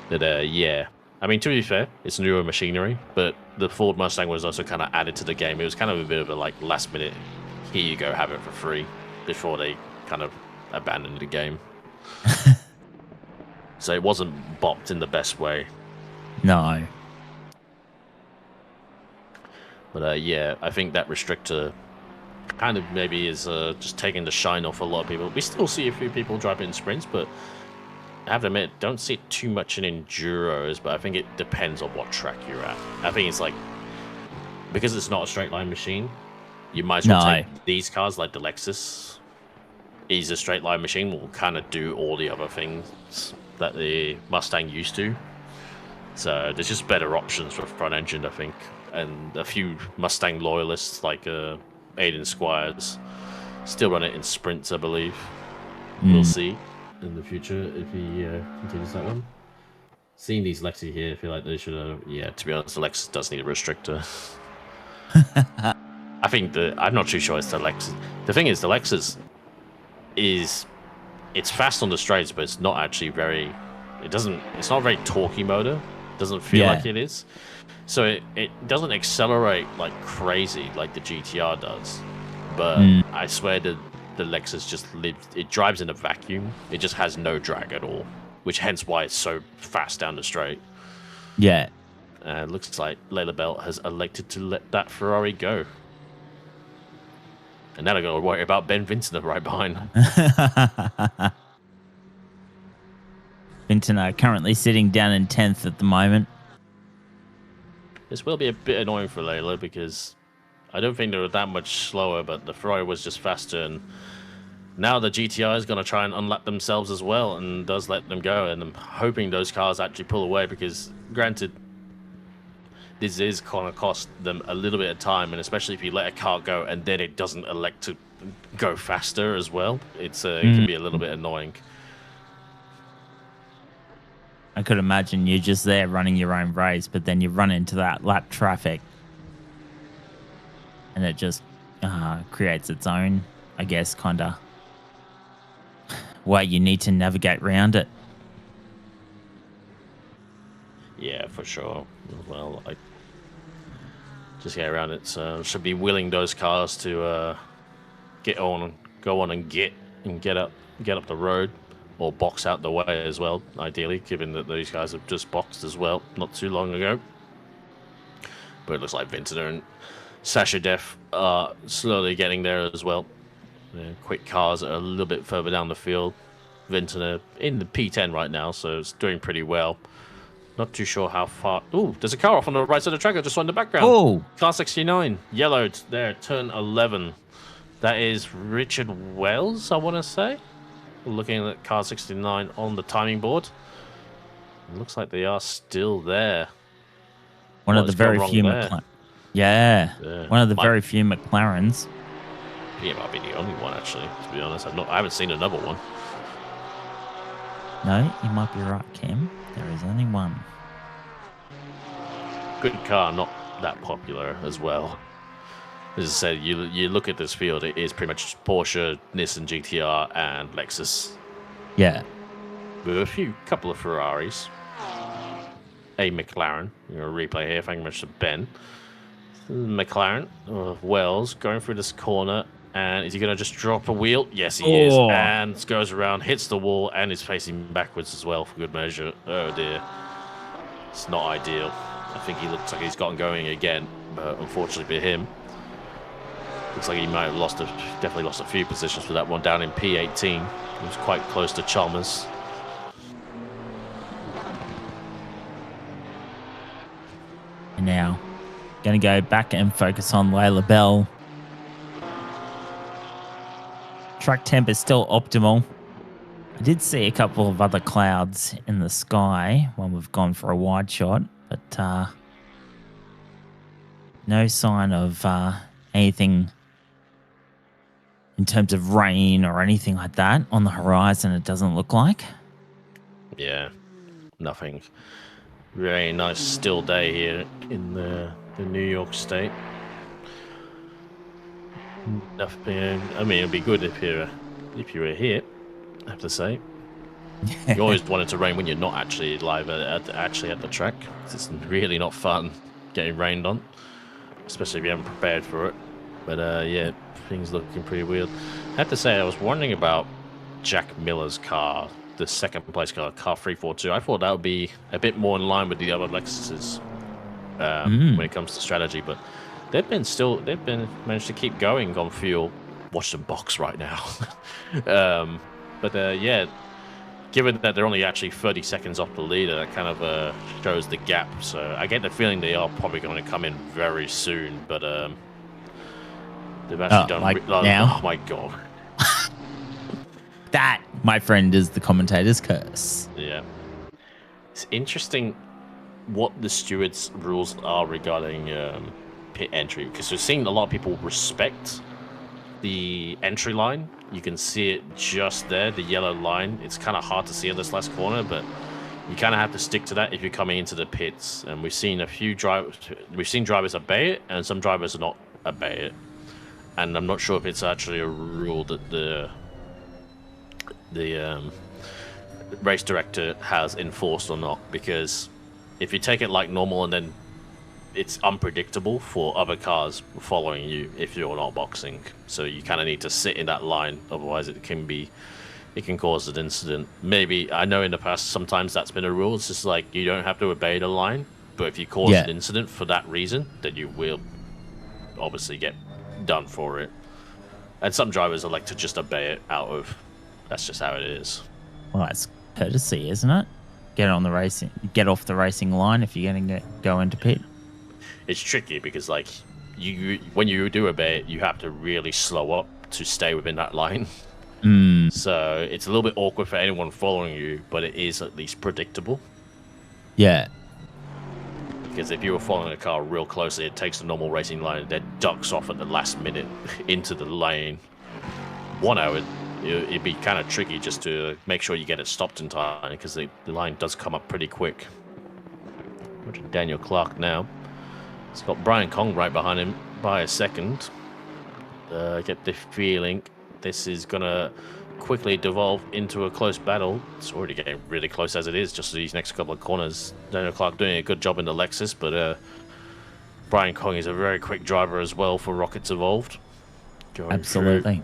But yeah. I mean, to be fair, it's newer machinery, but the Ford Mustang was also kind of added to the game. It was kind of a bit of a like last minute, here you go, have it for free, before they kind of abandoned the game. So it wasn't bopped in the best way. No. But yeah, I think that restrictor kind of maybe is just taking the shine off a lot of people. We still see a few people drive it in sprints, but I have to admit, don't see it too much in enduros, but I think it depends on what track you're at. I think it's like, because it's not a straight line machine, you might as well take these cars like the Lexus. Is a straight line machine, will kind of do all the other things that the Mustang used to. So there's just better options for front engine, I think. And a few Mustang loyalists like Aiden Squires still run it in sprints, I believe. We'll see in the future if he continues that one. Seeing these Lexi here, I feel like they should have. Yeah, to be honest, the Lexus does need a restrictor. I think I'm not too sure it's the Lexus. The thing is, the Lexus it's fast on the straights, but it's not actually very. It's not a very torquey motor. It doesn't feel like it is. So it doesn't accelerate like crazy like the GTR does. But I swear the Lexus it drives in a vacuum. It just has no drag at all, which hence why it's so fast down the straight. Yeah. Looks like Layla Belt has elected to let that Ferrari go. And now they're going to worry about Ben Vincent right behind. Vincent currently sitting down in 10th at the moment. This will be a bit annoying for Layla because I don't think they were that much slower, but the Ferrari was just faster. And now the GTR is going to try and unlap themselves as well and does let them go. And I'm hoping those cars actually pull away because, granted, this is going to cost them a little bit of time. And especially if you let a car go and then it doesn't elect to go faster as well, it can be a little bit annoying. I could imagine you're just there running your own race, but then you run into that lap traffic and it just creates its own, I guess, kind of way you need to navigate around it. Yeah, for sure. Well, just get around it. So should be willing those cars to go on and get up the road, or box out the way as well. Ideally, given that these guys have just boxed as well not too long ago. But it looks like Vintner and Sasha Def are slowly getting there as well. Quick cars are a little bit further down the field. Vintner in the P10 right now, so it's doing pretty well. Not too sure how far. Oh, there's a car off on the right side of the track. I just saw in the background. Oh, car 69, yellowed there, turn 11. That is Richard Wells, I want to say. Looking at car 69 on the timing board. It looks like they are still there. One of the very few McLarens. Yeah, one of the very few McLarens. He might be the only one, actually, to be honest. I haven't seen another one. No, you might be right, Kim. There is only one. Good car, not that popular as well. As I said, you look at this field, it is pretty much Porsche, Nissan GTR, and Lexus. Yeah. With a couple of Ferraris. A McLaren. Replay here, thank you much to Ben. McLaren, Wells, going through this corner. And is he going to just drop a wheel? Yes, he is. And goes around, hits the wall, and is facing backwards as well for good measure. Oh, dear. It's not ideal. I think he looks like he's gotten going again. But unfortunately for him, looks like he might have definitely lost a few positions for that one down in P18. He was quite close to Chalmers. And now, going to go back and focus on Layla Bell. Track temp is still optimal. I did see a couple of other clouds in the sky when we've gone for a wide shot, but no sign of anything in terms of rain or anything like that on the horizon. It doesn't look like. Yeah, nothing. Very nice still day here in the New York State. Nothing. I mean, it'd be good if you were here, I have to say. You always want it to rain when you're not actually live at the track. It's really not fun getting rained on, especially if you haven't prepared for it. But yeah, things looking pretty weird. I have to say, I was wondering about Jack Miller's car, the second place car 342. I thought that would be a bit more in line with the other Lexuses when it comes to strategy, but they've been managed to keep going on fuel. Watch them box right now. But yeah, given that they're only actually 30 seconds off the leader, that kind of shows the gap. So I get the feeling they are probably going to come in very soon. But they've actually done like now. Oh my god! That, my friend, is the commentator's curse. Yeah, it's interesting what the stewards' rules are regarding pit entry, because we're seeing a lot of people respect the entry line. You can see it just there, the yellow line. It's kind of hard to see in this last corner, but you kind of have to stick to that if you're coming into the pits. And we've seen drivers obey it, and some drivers not obey it. And I'm not sure if it's actually a rule that the race director has enforced or not, because if you take it like normal and then it's unpredictable for other cars following you if you're not boxing. So you kind of need to sit in that line, otherwise it can cause an incident. Maybe, I know in the past sometimes that's been a rule. It's just like you don't have to obey the line, but if you cause an incident for that reason, then you will obviously get done for it. And some drivers elect to just obey it that's just how it is. Well, that's courtesy, isn't it? Get off the racing line if you're going to go into pit. It's tricky because, like, when you do obey it, you have to really slow up to stay within that line. So it's a little bit awkward for anyone following you, but it is at least predictable. Yeah. Because if you were following a car real closely, it takes the normal racing line and then ducks off at the last minute into the lane. It'd be kind of tricky just to make sure you get it stopped in time, because the line does come up pretty quick. Daniel Clark now. He's got Brian Kong right behind him by a second. I get the feeling this is going to quickly devolve into a close battle. It's already getting really close as it is, just these next couple of corners. Daniel Clark doing a good job in the Lexus, but Brian Kong is a very quick driver as well for Rockets Evolved. Going Absolutely. through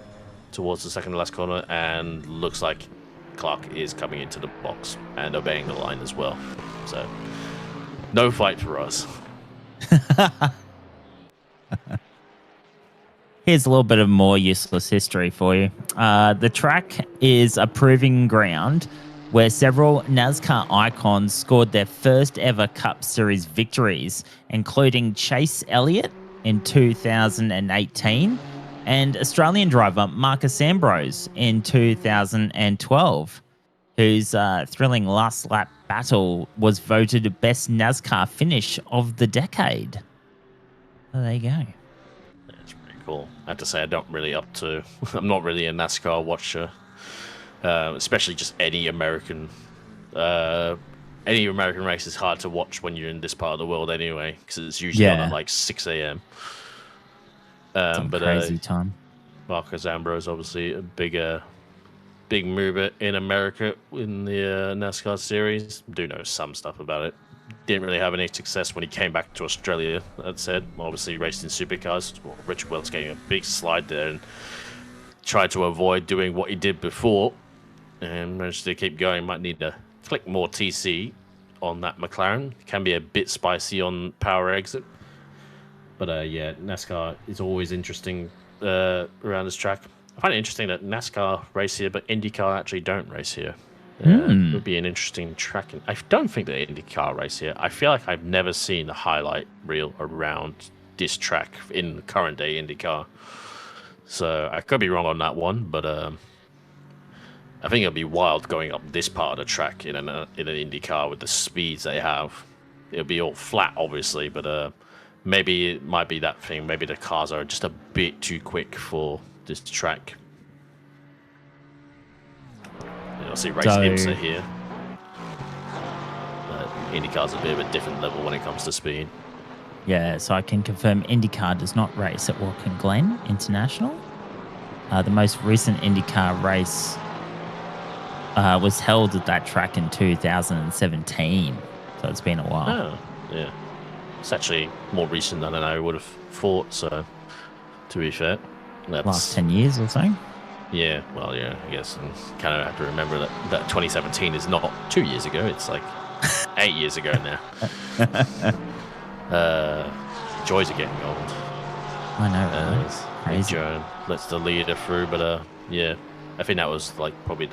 towards the second to last corner, and looks like Clark is coming into the box and obeying the line as well. So, no fight for us. Here's a little bit of more useless history for you. The track is a proving ground where several NASCAR icons scored their first ever Cup Series victories, including Chase Elliott in 2018 and Australian driver Marcus Ambrose in 2012, whose thrilling last lap battle was voted best NASCAR finish of the decade. So there you go. That's pretty cool. I have to say, I'm not really a NASCAR watcher, especially just any American race is hard to watch when you're in this part of the world anyway, because it's usually on at like 6 a.m. But crazy time. Marcus Ambrose, obviously a big mover in America in the NASCAR series. Do know some stuff about it. Didn't really have any success when he came back to Australia. That said, obviously raced in supercars. Well, Richard Wells getting a big slide there and tried to avoid doing what he did before, and managed to keep going. Might need to click more TC on that McLaren. Can be a bit spicy on power exit. But yeah, NASCAR is always interesting around this track. I find it interesting that NASCAR race here, but IndyCar actually don't race here. It would be an interesting track. I don't think the IndyCar race here. I feel like I've never seen a highlight reel around this track in current day IndyCar. So I could be wrong on that one, but I think it'll be wild going up this part of the track in an IndyCar with the speeds they have. It'll be all flat, obviously, but maybe it might be that thing. Maybe the cars are just a bit too quick for this track. You'll see race IMSA here. But IndyCar's a bit of a different level when it comes to speed. Yeah, so I can confirm IndyCar does not race at Watkins Glen International. The most recent IndyCar race was held at that track in 2017. So it's been a while. Oh, yeah. It's actually more recent than I would have thought, so to be fair. That's, last 10 years or so? Yeah, well, yeah, I guess. And kind of have to remember that 2017 is not 2 years ago. It's like 8 years ago now. Joys are getting old. I know, right? Crazy. Joe lets the leader through, but yeah, I think that was like probably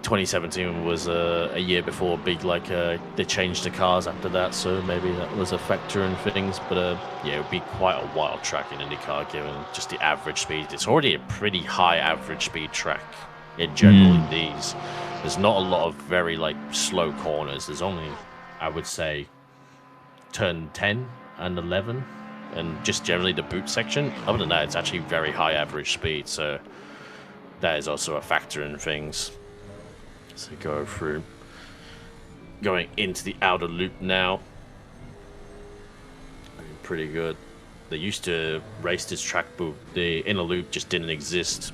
2017 was a year before big, like they changed the cars after that, so maybe that was a factor in things. But yeah, it would be quite a wild track in IndyCar given just the average speed. It's already a pretty high average speed track in general in these. There's not a lot of very like slow corners. There's only, I would say, turn 10 and 11, and just generally the boot section. Other than that, it's actually very high average speed, so that is also a factor in things. So go through, going into the outer loop now. Pretty good. They used to race this track, but the inner loop just didn't exist,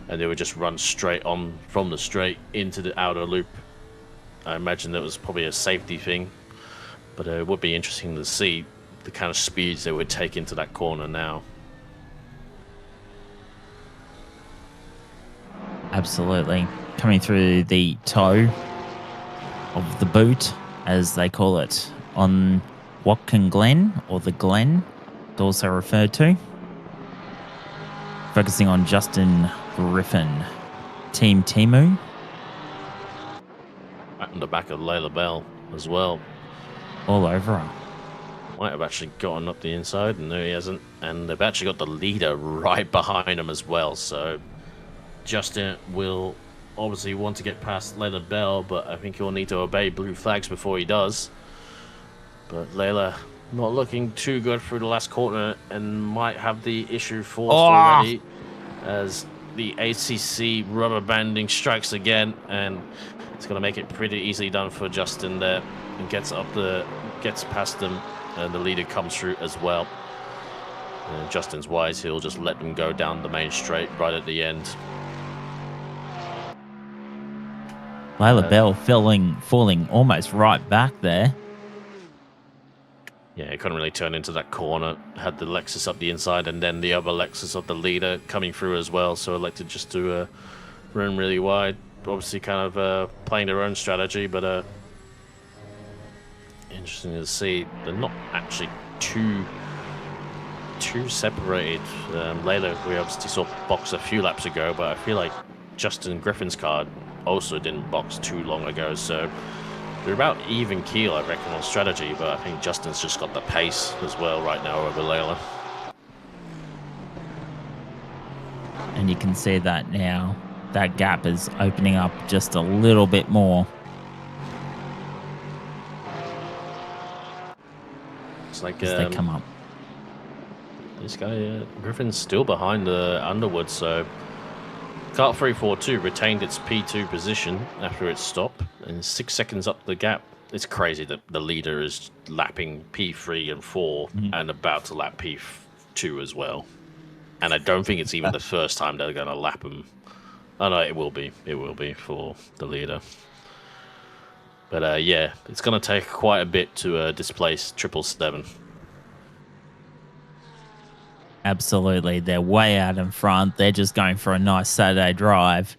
and they would just run straight on from the straight into the outer loop. I imagine that was probably a safety thing, but it would be interesting to see the kind of speeds they would take into that corner now. Absolutely. Coming through the toe of the boot, as they call it, on Watkins Glen, or the Glen, it's also referred to. Focusing on Justin Griffin, Team Timu. Right on the back of Layla Bell as well. All over her. Might have actually gotten up the inside, and no, he hasn't. And they've actually got the leader right behind him as well, so Justin will obviously want to get past Layla Bell, but I think he'll need to obey blue flags before he does. But Layla not looking too good through the last corner, and might have the issue forced already, as the ACC rubber banding strikes again, and it's going to make it pretty easily done for Justin there, and gets past them, and the leader comes through as well. And Justin's wise, he'll just let them go down the main straight right at the end. Layla Bell falling almost right back there. Yeah, it couldn't really turn into that corner. Had the Lexus up the inside, and then the other Lexus of the leader coming through as well. So elected just to run really wide. Obviously, kind of playing their own strategy, but interesting to see. They're not actually too separated. Layla, we obviously saw box a few laps ago, but I feel like Justin Griffin's card also didn't box too long ago. So they're about even keel, I reckon, on strategy, but I think Justin's just got the pace as well right now over Layla. And you can see that now. That gap is opening up just a little bit more. It's like as they come up. This guy, Griffin's still behind Underwood, so Kart 342 retained its P2 position after its stop, and 6 seconds up the gap. It's crazy that the leader is lapping P3 and 4 and about to lap P2 as well. And I don't think it's even the first time they're going to lap him. Oh no, it will be. It will be for the leader. But yeah, it's going to take quite a bit to displace 777. Absolutely. They're way out in front. They're just going for a nice Saturday drive.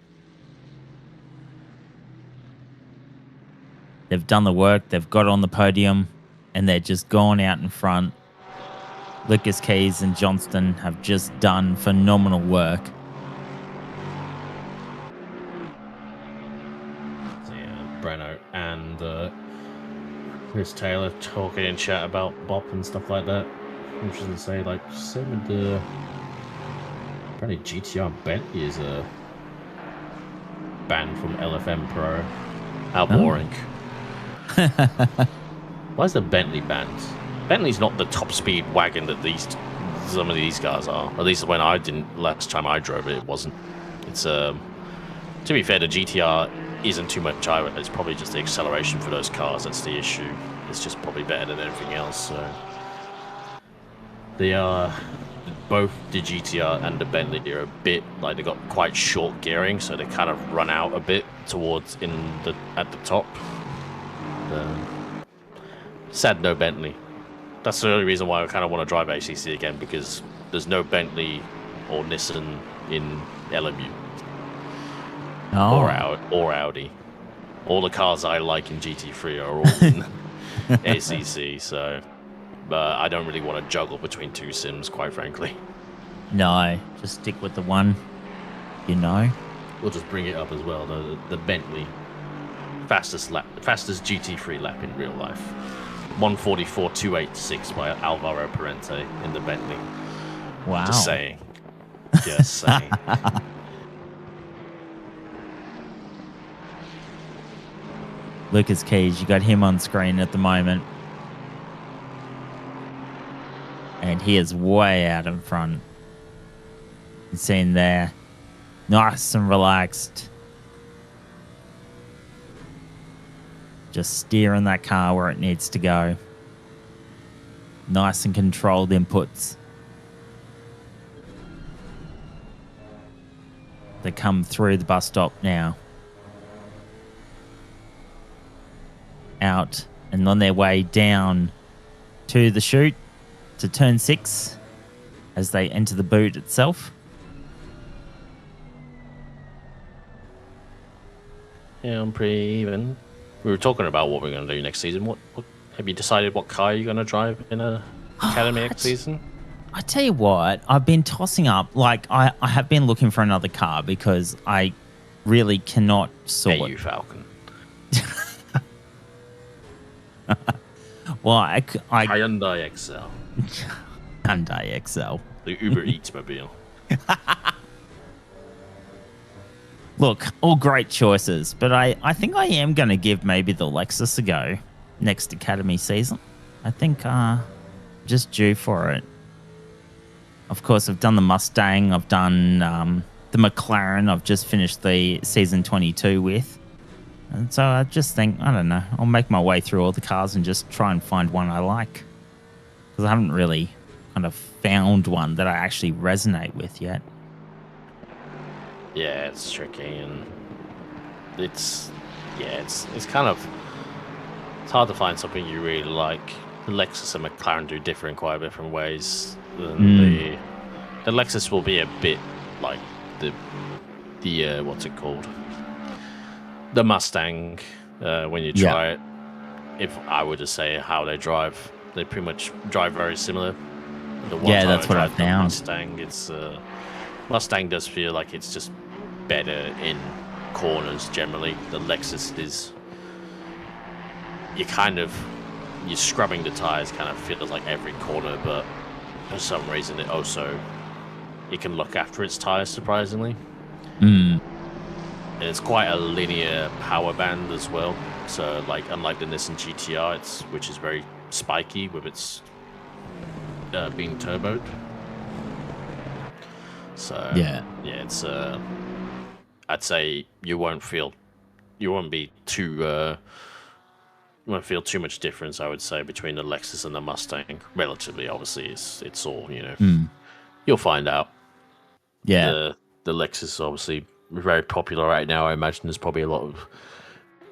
They've done the work. They've got on the podium, and they're just gone out in front. Lucas Keys and Johnston have just done phenomenal work. So yeah, Breno and Chris Taylor talking in chat about Bop and stuff like that. Interesting to say, like, same with the apparently GTR Bentley is a banned from LFM Pro. How boring. Why is the Bentley banned? Bentley's not the top speed wagon that some of these guys are. At least when last time I drove it, it wasn't. It's to be fair, the GTR isn't too much either. It's probably just the acceleration for those cars that's the issue. It's just probably better than everything else. So they are both the GTR and the Bentley are a bit like they got quite short gearing, so they kind of run out a bit towards at the top. Sad no Bentley. That's the only reason why I kind of want to drive ACC again, because there's no Bentley or Nissan in LMU. Or Audi. All the cars I like in GT3 are all in ACC, so I don't really want to juggle between two sims, quite frankly. No, just stick with the one, you know. We'll just bring it up as well, the Bentley fastest GT3 lap in real life. 144.286 by Alvaro Parente in the Bentley. Wow. Just saying. Just saying. Lucas Keys, you got him on screen at the moment. And he is way out in front. You see him there. Nice and relaxed. Just steering that car where it needs to go. Nice and controlled inputs. They come through the bus stop now. Out and on their way down to the chute, to turn 6 as they enter the boot itself. Yeah, I'm pretty even. We were talking about what we're going to do next season. What have you decided what car you're going to drive in a Academy next season? I tell you what, I've been tossing up. Like, I have been looking for another car because I really cannot sort. Hey, you Falcon. Well, I Hyundai XL. Hyundai XL. The Uber Eats mobile. Look, all great choices, but I think I am going to give maybe the Lexus a go next Academy season. I think just due for it. Of course, I've done the Mustang. I've done the McLaren. I've just finished the season 22 with. And so I just think, I don't know, I'll make my way through all the cars and just try and find one I like. Because I haven't really kind of found one that I actually resonate with yet. Yeah, it's tricky, and it's kind of, it's hard to find something you really like. the Lexus and McLaren do differ in quite a bit different ways. The Lexus will be a bit like the what's it called? The Mustang. When you try it, if I were to say how they drive, they pretty much drive very similar. That's what I found. Mustang, Mustang does feel like it's just better in corners generally. The Lexus is you're scrubbing the tires, kind of feels like every corner, but for some reason it can look after its tires surprisingly. And it's quite a linear power band as well. So like unlike the Nissan GTR, which is very spiky with its being turboed. So it's I'd say you won't feel too much difference, I would say, between the Lexus and the Mustang. Relatively, obviously, it's all, you'll find out. The Lexus obviously very popular right now. I imagine there's probably a lot of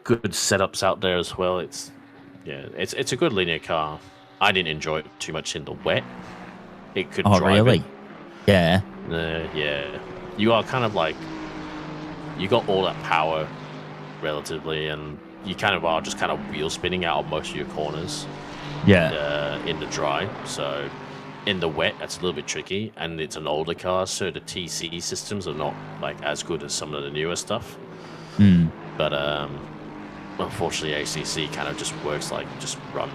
good setups out there as well. It's a good linear car. I didn't enjoy it too much in the wet. It could drive really? it. Yeah. You are kind of like, you got all that power relatively, and you kind of are just kind of wheel spinning out of most of your corners. In the dry. So in the wet, that's a little bit tricky, and it's an older car, so the TC systems are not like as good as some of the newer stuff. But unfortunately, ACC kind of just works like just run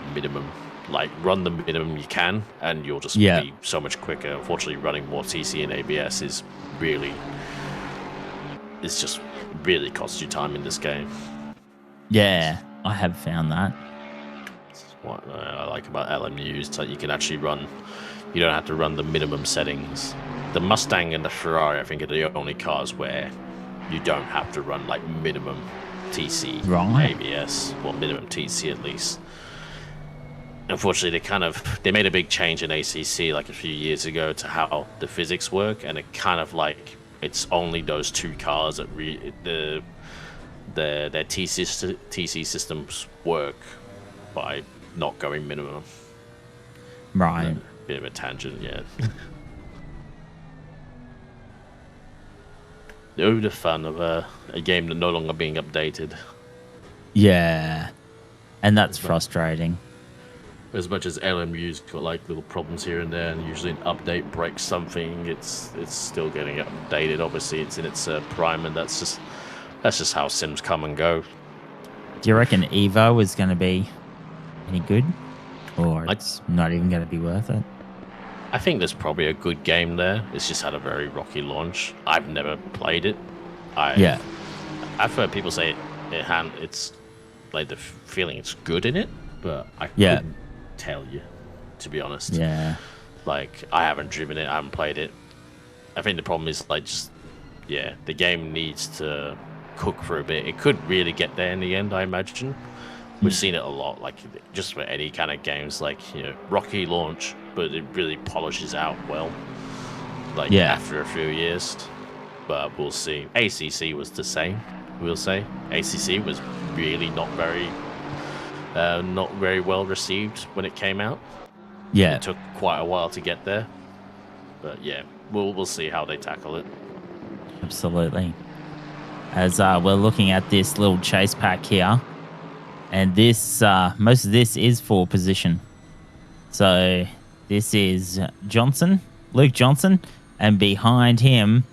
the minimum you can, and you'll just be so much quicker. Unfortunately, running more TC and ABS just really costs you time in this game. Yeah, I have found that. That's what I like about LMUs. It's like you can actually run. You don't have to run the minimum settings. The Mustang and the Ferrari, I think, are the only cars where you don't have to run like minimum TC, ABS, well, minimum TC at least. Unfortunately, they made a big change in ACC like a few years ago to how the physics work, and it kind of like it's only those two cars that their TC systems work by not going minimum. Right. Bit of a tangent, yeah. The fun of a game that no longer being updated. Yeah, and that's frustrating. As much as LMU's got like little problems here and there, and usually an update breaks something, it's still getting updated. Obviously, it's in its prime, and that's just how Sims come and go. Do you reckon Evo is going to be any good, or it's not even going to be worth it? I think there's probably a good game there. It's just had a very rocky launch. I've never played it. I've heard people say it's like the feeling it's good in it, but I couldn't tell you, to be honest. Yeah. Like, I haven't driven it, I haven't played it. I think the problem is like the game needs to cook for a bit. It could really get there in the end, I imagine. We've seen it a lot, like just for any kind of games, like, rocky launch, but it really polishes out well, like after a few years. But we'll see. ACC was the same, we'll say. ACC was really not very well received when it came out. It took quite a while to get there, but we'll see how they tackle it. Absolutely. As we're looking at this little chase pack here, and this most of this is for position. So this is Luke Johnson, and behind him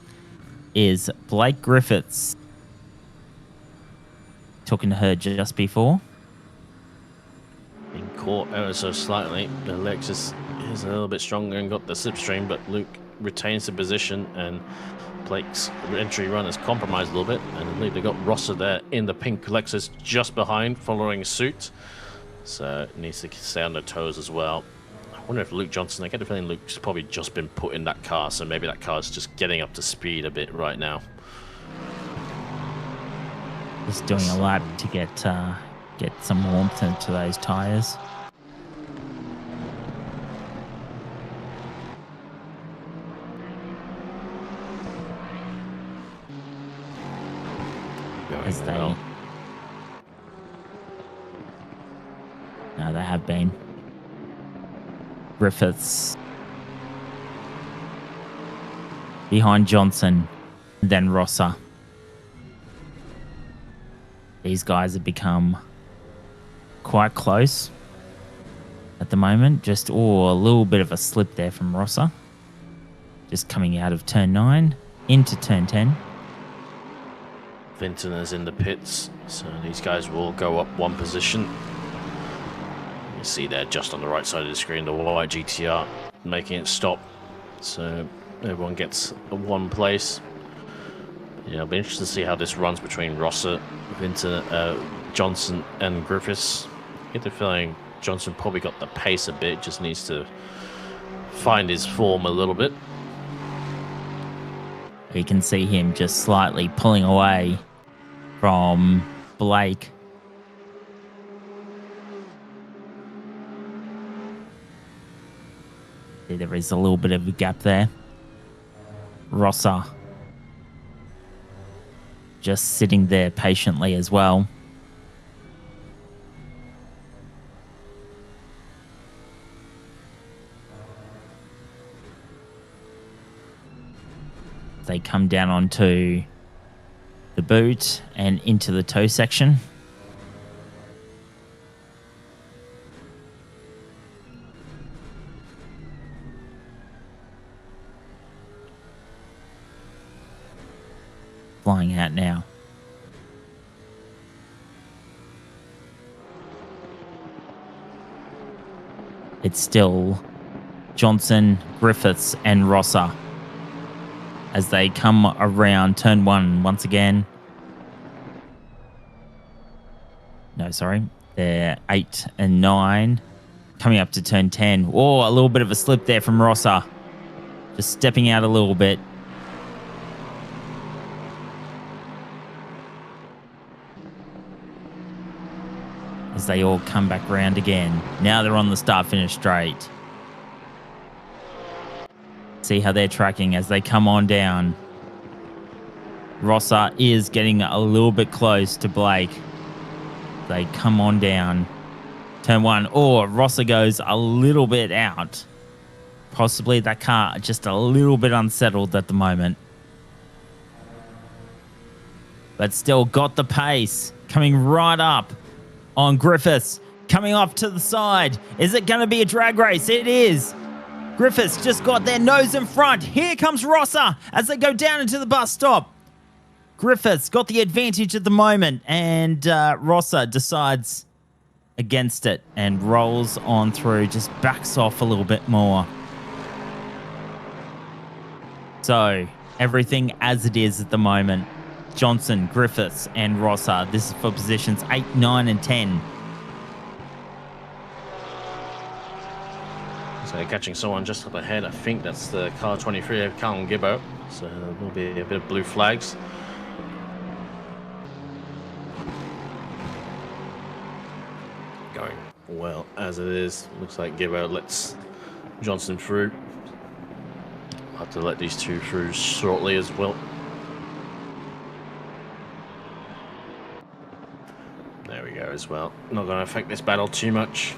is Blake Griffiths. Talking to her just before. In caught ever so slightly. The Lexus is a little bit stronger and got the slipstream, but Luke retains the position, and Blake's entry run is compromised a little bit, and I believe they got Rosser there in the pink Lexus just behind, following suit. So it needs to stay on their toes as well. I wonder if Luke Johnson, I get the feeling Luke's probably just been put in that car, so maybe that car's just getting up to speed a bit right now. Just doing a lap to get some warmth into those tires. As they... No, they have been. Griffiths. Behind Johnson, then Rosser. These guys have become quite close at the moment. Just, a little bit of a slip there from Rosser. Just coming out of turn 9 into turn 10. Vinton is in the pits, so these guys will go up one position. You see there just on the right side of the screen, the white GTR making it stop. So everyone gets one place. Yeah, it'll be interesting to see how this runs between Rosser, Vinton, Johnson and Griffiths. I get the feeling Johnson probably got the pace a bit, just needs to find his form a little bit. You can see him just slightly pulling away from Blake. See, there is a little bit of a gap there. Rosser just sitting there patiently as well. They come down onto the boot and into the toe section. Flying out now. It's still Johnson, Griffiths and Rosser as they come around turn 1 once again. No, sorry. They're 8 and 9. Coming up to turn 10. Oh, a little bit of a slip there from Rosser. Just stepping out a little bit. As they all come back round again. Now they're on the start-finish straight. See how they're tracking as they come on down. Rosser is getting a little bit close to Blake. They come on down. Turn 1. Oh, Rosser goes a little bit out. Possibly that car just a little bit unsettled at the moment. But still got the pace. Coming right up on Griffiths. Coming off to the side. Is it going to be a drag race? It is. Griffiths just got their nose in front. Here comes Rosser as they go down into the bus stop. Griffiths got the advantage at the moment, and Rosser decides against it and rolls on through, just backs off a little bit more. So everything as it is at the moment. Johnson, Griffiths and Rosser. This is for positions 8, 9 and 10. So catching someone just up ahead. I think that's the car 23 of Callum Gibbo. So there will be a bit of blue flags. Going well as it is. Looks like Gibbo lets Johnson through. I'll have to let these two through shortly as well. There we go as well. Not going to affect this battle too much.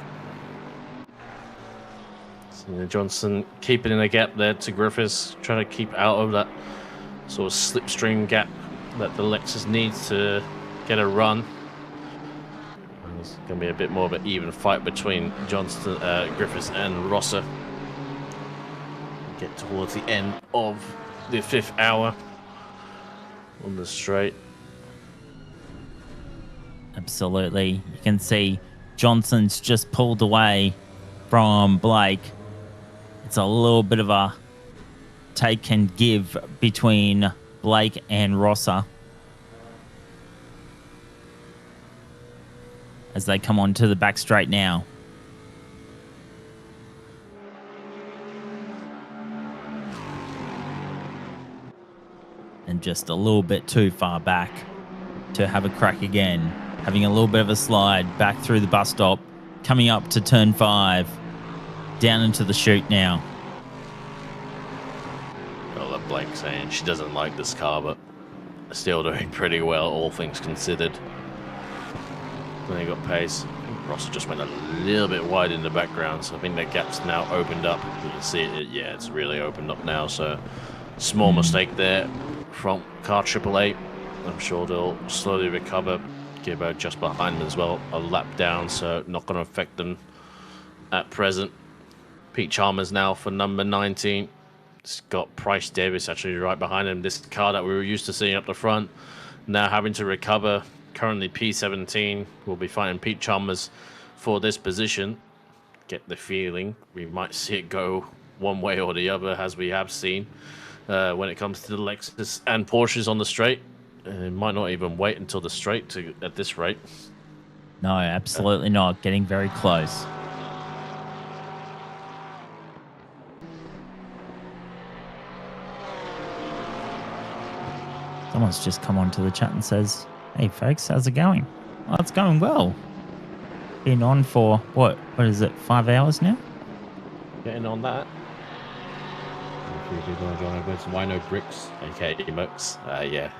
Johnson keeping in a gap there to Griffiths, trying to keep out of that sort of slipstream gap that the Lexus needs to get a run. And it's going to be a bit more of an even fight between Johnson, Griffiths and Rosser. Get towards the end of the 5th hour on the straight. Absolutely. You can see Johnson's just pulled away from Blake. It's a little bit of a take and give between Blake and Rosser as they come onto the back straight now. And just a little bit too far back to have a crack again. Having a little bit of a slide back through the bus stop, coming up to turn 5. Down into the chute now. Well, that Blake saying she doesn't like this car, but still doing pretty well, all things considered. Then he got pace. I think Ross just went a little bit wide in the background, so I think that gap's now opened up. You can see it. Yeah, it's really opened up now. So small mistake there from car AAA. I'm sure they'll slowly recover. Gibbo just behind them as well, a lap down, so not going to affect them at present. Pete Chalmers now for number 19. It's got Bryce Davis actually right behind him. This car that we were used to seeing up the front, now having to recover. Currently P17 will be fighting Pete Chalmers for this position. Get the feeling we might see it go one way or the other, as we have seen when it comes to the Lexus and Porsches on the straight. It might not even wait until the straight at this rate. No, absolutely not. Getting very close. Someone's just come onto the chat and says, "Hey folks, how's it going?" Oh, it's going well. Been on for what is it, 5 hours now? Getting on that. A few people are joining with Wino Bricks, aka Emotes. Yeah.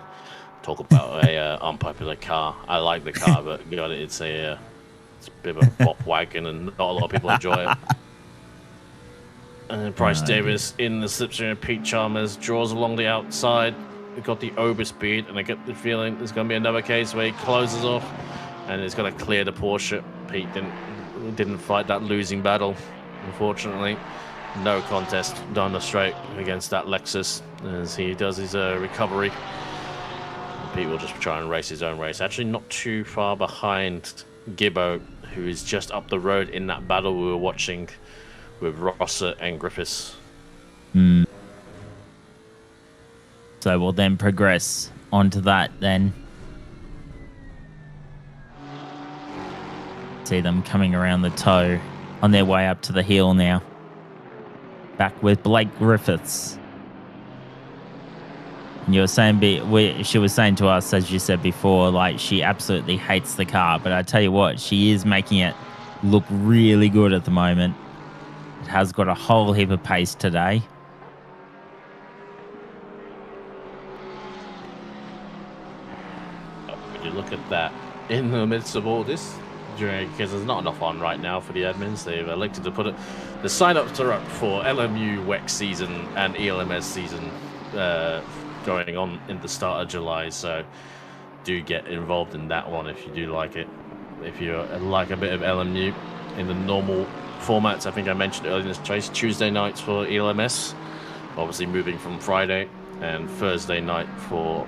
Talk about a unpopular car. I like the car, but it's a bit of a bop wagon, and not a lot of people enjoy it. And then Bryce Davis in the slipstream of Pete Chalmers draws along the outside. We've got the overspeed, and I get the feeling there's going to be another case where he closes off, and he's going to clear the Porsche. Pete didn't fight that losing battle, unfortunately. No contest down the straight against that Lexus as he does his recovery. Pete will just try and race his own race. Actually, not too far behind Gibbo, who is just up the road in that battle we were watching with Rosser and Griffiths. So we'll then progress onto that then. See them coming around the toe on their way up to the hill now. Back with Blake Griffiths. And you were saying, she was saying to us, as you said before, like she absolutely hates the car. But I tell you what, she is making it look really good at the moment. It has got a whole heap of pace today. When you look at that in the midst of all this, because there's not enough on right now for the admins, they've elected to put it. The sign-ups are up for LMU WEC season and ELMS season going on in the start of July, so do get involved in that one if you do like it. If you like a bit of LMU in the normal formats, I think I mentioned earlier in this race, Tuesday nights for ELMS, obviously moving from Friday, and Thursday night for,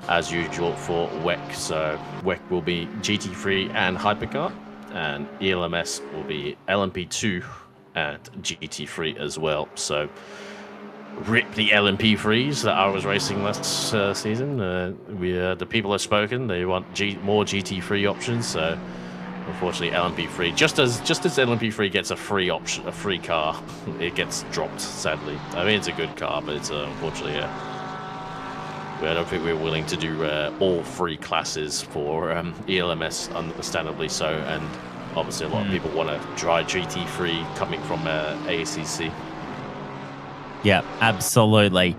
as usual, for WEC. So WEC will be GT3 and Hypercar, and ELMS will be LMP2 and GT3 as well. So rip the LMP3s that I was racing last season. The people have spoken. They want more GT3 options. So unfortunately, LMP3, just as LMP3 gets a free option, a free car, it gets dropped. Sadly, I mean it's a good car, but it's unfortunately I don't think we're willing to do all three classes for ELMS, understandably so. And obviously, a lot of people want to try GT3 coming from ACC. Yeah, absolutely.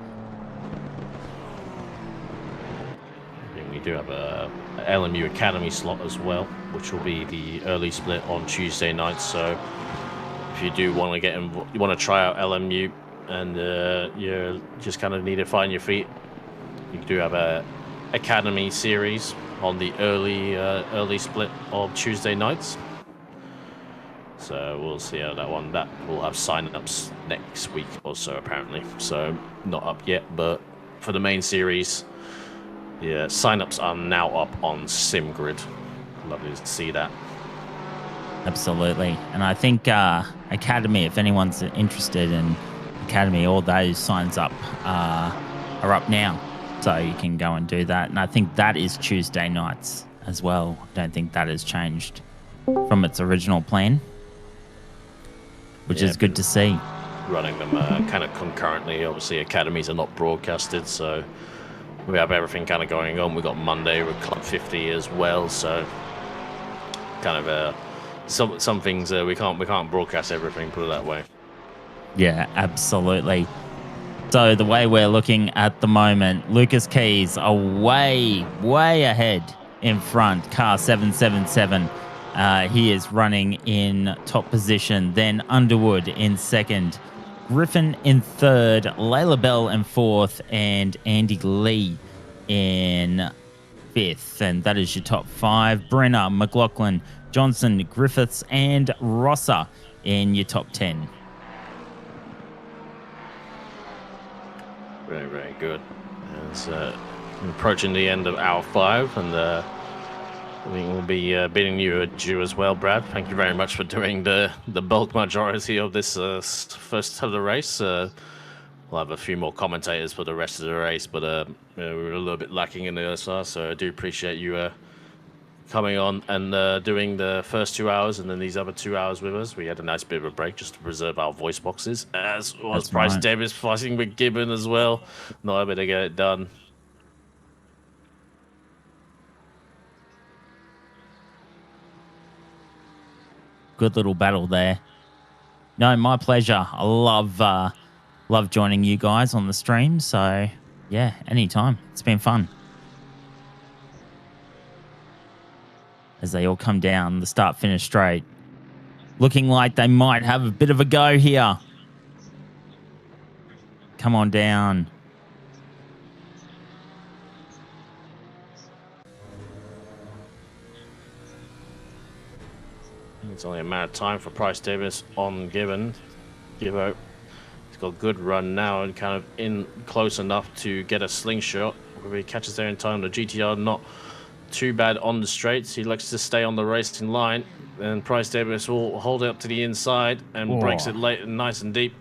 We do have a LMU Academy slot as well, which will be the early split on Tuesday night. So if you do want to get involved, you want to try out LMU, and you just kind of need to find your feet, you do have a Academy series on the early split of Tuesday nights. So we'll see how that one. That will have sign-ups next week or so, apparently. So not up yet, but for the main series, yeah, sign-ups are now up on SimGrid. Lovely to see that. Absolutely. And I think Academy, if anyone's interested in Academy, all those signs up are up now. So you can go and do that. And I think that is Tuesday nights as well. I don't think that has changed from its original plan, which is good to see. Running them kind of concurrently. Obviously, academies are not broadcasted, so we have everything kind of going on. We've got Monday with Club 50 as well, so kind of some things we can't broadcast everything, put it that way. Yeah, absolutely. So the way we're looking at the moment, Lucas Keys are way ahead in front. Car 777. He is running in top position. Then Underwood in second. Griffin in third. Layla Bell in fourth. And Andy Lee in fifth. And that is your top five. Brenner, McLaughlin, Johnson, Griffiths, and Rosser in your top 10. Very, very good. It's approaching the end of hour 5, and I think we'll be bidding you adieu as well, Brad. Thank you very much for doing the bulk majority of this first of the race. We'll have a few more commentators for the rest of the race, but we were a little bit lacking in the OSR, so I do appreciate you coming on and doing the first 2 hours and then these other 2 hours with us. We had a nice bit of a break just to preserve our voice boxes, as was Bryce Davis fighting with Gibbon as well. Not able to get it done. Good little battle there. No, my pleasure. I love joining you guys on the stream. So yeah, anytime. It's been fun. As they all come down the start-finish straight. Looking like they might have a bit of a go here. Come on down. It's only a matter of time for Bryce Davis on Gibbon. Gibbo. He's got a good run now and kind of in close enough to get a slingshot. If he catches there in time, the GTR not too bad on the straights. He likes to stay on the racing line, and Bryce Davis will hold it up to the inside and breaks it late and nice and deep.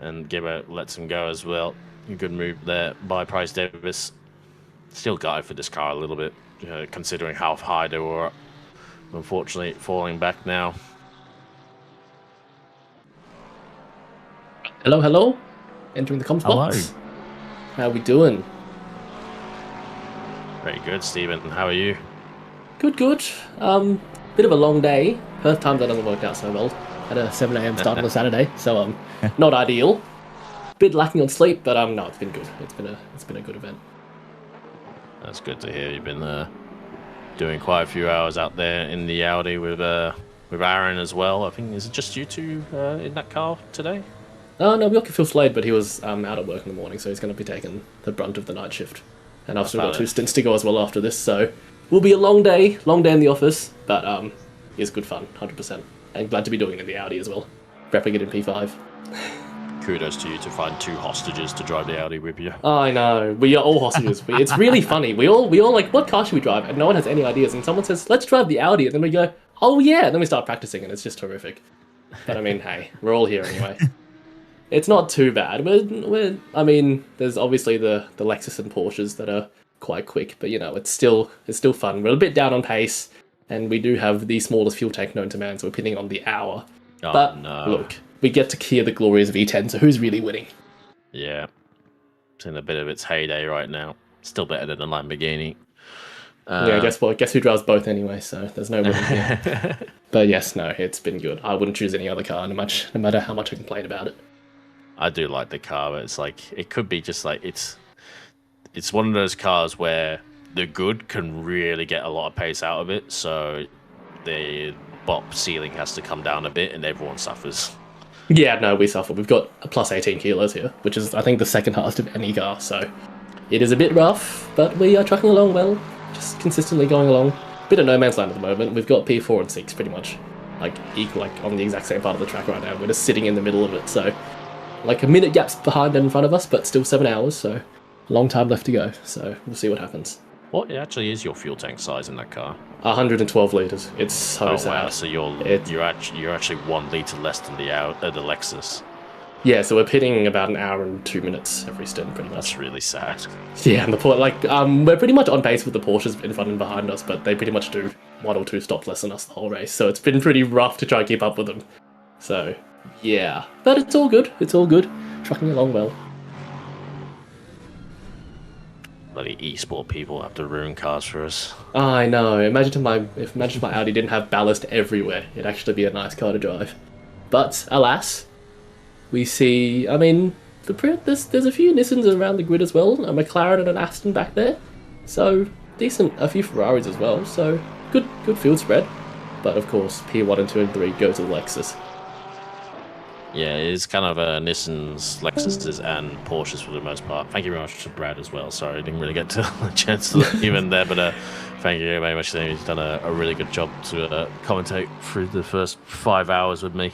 And Gibbo lets him go as well. A good move there by Bryce Davis. Still gutted for this car a little bit, considering how high they were up. Unfortunately, falling back now. Hello, hello. Entering the comms box. How we doing? Very good, Stephen. How are you? Good, good. Bit of a long day. First time that hasn't worked out so well. Had a 7 a.m. start on a Saturday, so not ideal. Bit lacking on sleep, but no, it's been good. It's been a good event. That's good to hear. You've been doing quite a few hours out there in the Audi with Aaron as well. I think is it just you two in that car today? No, we got Phil Slade, but he was out at work in the morning, so he's going to be taking the brunt of the night shift. And I've still got 2 stints to go as well after this, so will be a long day in the office, but it's good fun, 100%. And glad to be doing it in the Audi as well, repping it in P5. Kudos to you to find 2 hostages to drive the Audi with you. I know, we are all hostages. It's really funny. We all like, what car should we drive? And no one has any ideas. And someone says, let's drive the Audi. And then we go, oh yeah. And then we start practicing, and it's just horrific. But I mean, hey, we're all here anyway. It's not too bad. I mean, there's obviously the Lexus and Porsches that are quite quick, but it's still fun. We're a bit down on pace, and we do have the smallest fuel tank known to man, so we're pinning on the hour. Oh, but no. Look, we get to hear the glories of E10, so who's really winning? Yeah, it's in a bit of its heyday right now. Still better than the Lamborghini. Yeah, guess who drives both anyway, so there's no winning here. But yes, no, it's been good. I wouldn't choose any other car, no matter how much I complain about it. I do like the car, but it's like it could be just like it's one of those cars where the good can really get a lot of pace out of it, so the bop ceiling has to come down a bit and everyone suffers. Yeah, no, we suffer. We've got a plus 18 kilos here, which is I think the second hardest of any car, so it is a bit rough, but we are trucking along well, just consistently going along. Bit of no man's land at the moment. We've got P4 and 6 pretty much like equal, like on the exact same part of the track right now. We're just sitting in the middle of it, so like a minute gaps behind and in front of us, but still 7 hours, so a long time left to go. So we'll see what happens. What actually is your fuel tank size in that car? 112 litres. It's so sad. Wow, so you're actually 1 litre less than the Lexus. Yeah, so we're pitting about an hour and 2 minutes every stint, pretty much. That's really sad. Yeah, and we're pretty much on pace with the Porsches in front and behind us, but they pretty much do 1 or 2 stops less than us the whole race. So it's been pretty rough to try and keep up with them. So yeah, but it's all good. It's all good. Trucking along well. Bloody esport people have to ruin cars for us. I know. Imagine if my Audi didn't have ballast everywhere. It'd actually be a nice car to drive. But alas, we see. I mean, there's a few Nissans around the grid as well. A McLaren and an Aston back there. So a few Ferraris as well. So good field spread. But of course, P1 and 2 and 3 go to the Lexus. Yeah, it's kind of Nissans, Lexuses, and Porsches for the most part. Thank you very much to Brad as well. Sorry, I didn't really get to a chance to even there, but thank you very much. He's done a really good job to commentate through the first 5 hours with me.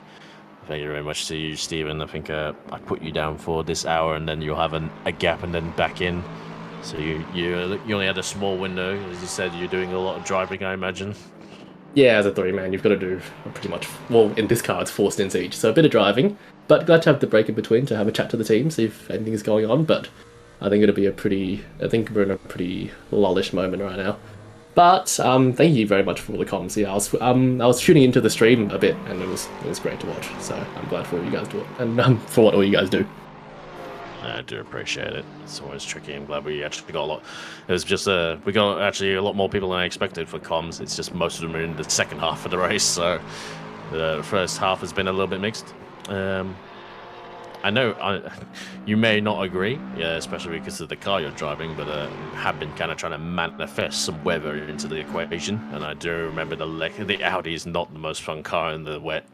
Thank you very much to you, Stephen. I think I put you down for this hour, and then you'll have a gap and then back in. So you only had a small window. As you said, you're doing a lot of driving, I imagine. Yeah, as a 3-man, you've got to do pretty much, well, in this car, it's 4 stints each, so a bit of driving, but glad to have the break in between to have a chat to the team, see if anything is going on, but I think I think we're in a pretty lullish moment right now. But thank you very much for all the comments. Yeah, I was tuning into the stream a bit, and it was great to watch, so I'm glad for what you guys do, and for what all you guys do. I do appreciate it. It's always tricky. I'm glad we actually got a lot. It was just we got actually a lot more people than I expected for comms. It's just most of them are in the second half of the race, so the first half has been a little bit mixed. I know you may not agree, yeah, especially because of the car you're driving, but have been kind of trying to manifest some weather into the equation. And I do remember the Audi is not the most fun car in the wet.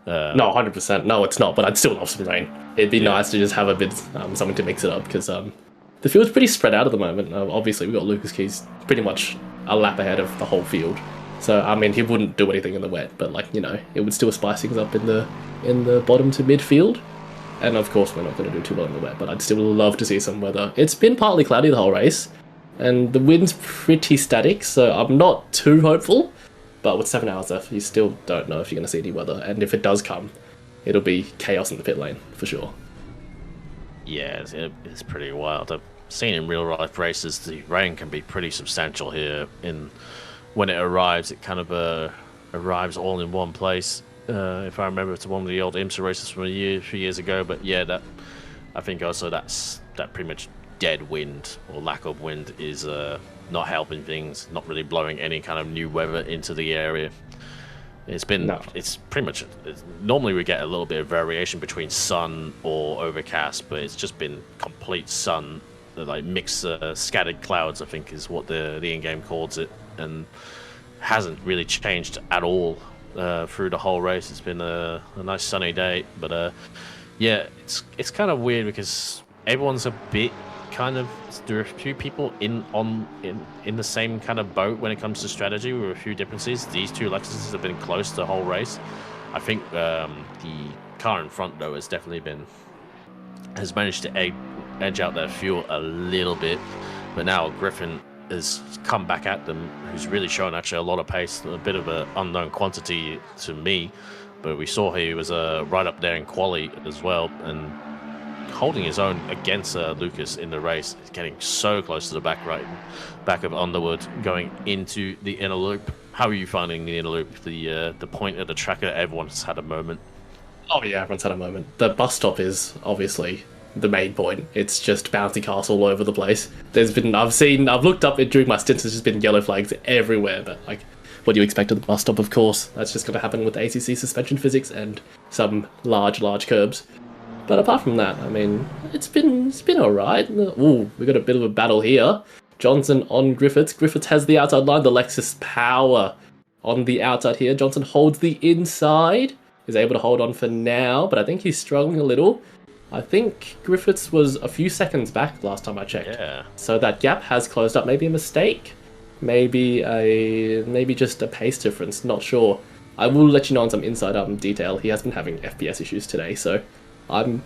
No, 100%. No, it's not, but I'd still love some rain. It'd be nice to just have a bit something to mix it up, because the field's pretty spread out at the moment. Obviously, we've got Lucas Keys pretty much a lap ahead of the whole field. So, I mean, he wouldn't do anything in the wet, but, like, you know, it would still spice things up in the bottom to midfield. And, of course, we're not going to do too well in the wet, but I'd still love to see some weather. It's been partly cloudy the whole race, and the wind's pretty static, so I'm not too hopeful. But with 7 hours left, you still don't know if you're going to see any weather. And if it does come, it'll be chaos in the pit lane, for sure. Yeah, it's pretty wild. I've seen in real life races, the rain can be pretty substantial here. When it arrives, it kind of arrives all in one place. If I remember, it's one of the old IMSA races from a few years ago. But yeah, I think also that pretty much dead wind or lack of wind is not helping things, not really blowing any kind of new weather into the area. It's pretty much, normally we get a little bit of variation between sun or overcast, but it's just been complete sun, like mixed scattered clouds, I think is what the in-game calls it, and hasn't really changed at all through the whole race. It's been a nice sunny day, but yeah, it's kind of weird because everyone's a bit there are a few people in the same kind of boat when it comes to strategy with a few differences. These two Lexuses have been close the whole race. I think the car in front though has managed to edge out their fuel a little bit, but now Griffin has come back at them, who's really shown actually a lot of pace, a bit of an unknown quantity to me, but we saw he was right up there in quali as well, and holding his own against Lucas in the race. He's getting so close to the back of Underwood, going into the inner loop. How are you finding the inner loop? The point of the tracker, everyone's had a moment. Oh yeah, everyone's had a moment. The bus stop is obviously the main point. It's just bouncy cars all over the place. I've looked up it during my stints, there's just been yellow flags everywhere, but like, what do you expect at the bus stop, of course? That's just going to happen with ACC suspension physics and some large curbs. But apart from that, I mean, it's been alright. Ooh, we got a bit of a battle here. Johnson on Griffiths. Griffiths has the outside line. The Lexus power on the outside here. Johnson holds the inside. Is able to hold on for now, but I think he's struggling a little. I think Griffiths was a few seconds back last time I checked. Yeah. So that gap has closed up. Maybe a mistake. Maybe just a pace difference. Not sure. I will let you know on some inside detail. He has been having FPS issues today, so I'm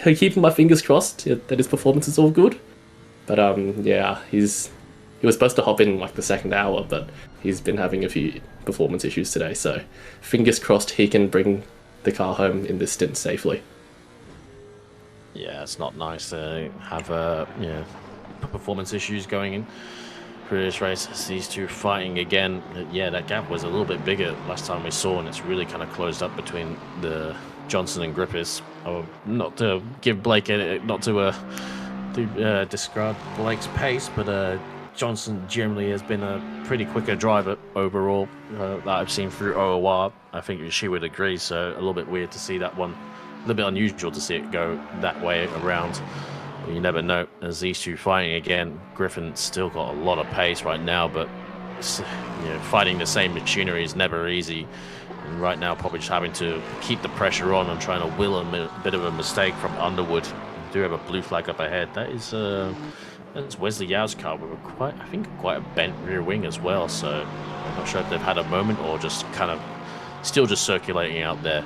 keeping my fingers crossed that his performance is all good. But yeah, he was supposed to hop in like the second hour, but he's been having a few performance issues today. So fingers crossed he can bring the car home in this stint safely. Yeah, it's not nice to have performance issues going in for this race. These two fighting again. Yeah, that gap was a little bit bigger last time we saw, and it's really kind of closed up between the Johnson and Griffiths. Not to give Blake not to describe Blake's pace, but Johnson generally has been a pretty quicker driver overall that I've seen through OOR. I think she would agree. So a little bit weird to see that one. A little bit unusual to see it go that way around. You never know. As these two fighting again, Griffin's still got a lot of pace right now, but fighting the same machinery is never easy. And right now, probably just having to keep the pressure on and trying to will a bit of a mistake from Underwood. We do have a blue flag up ahead. That's Wesley Yao's car with quite a bent rear wing as well. So I'm not sure if they've had a moment or just kind of still just circulating out there,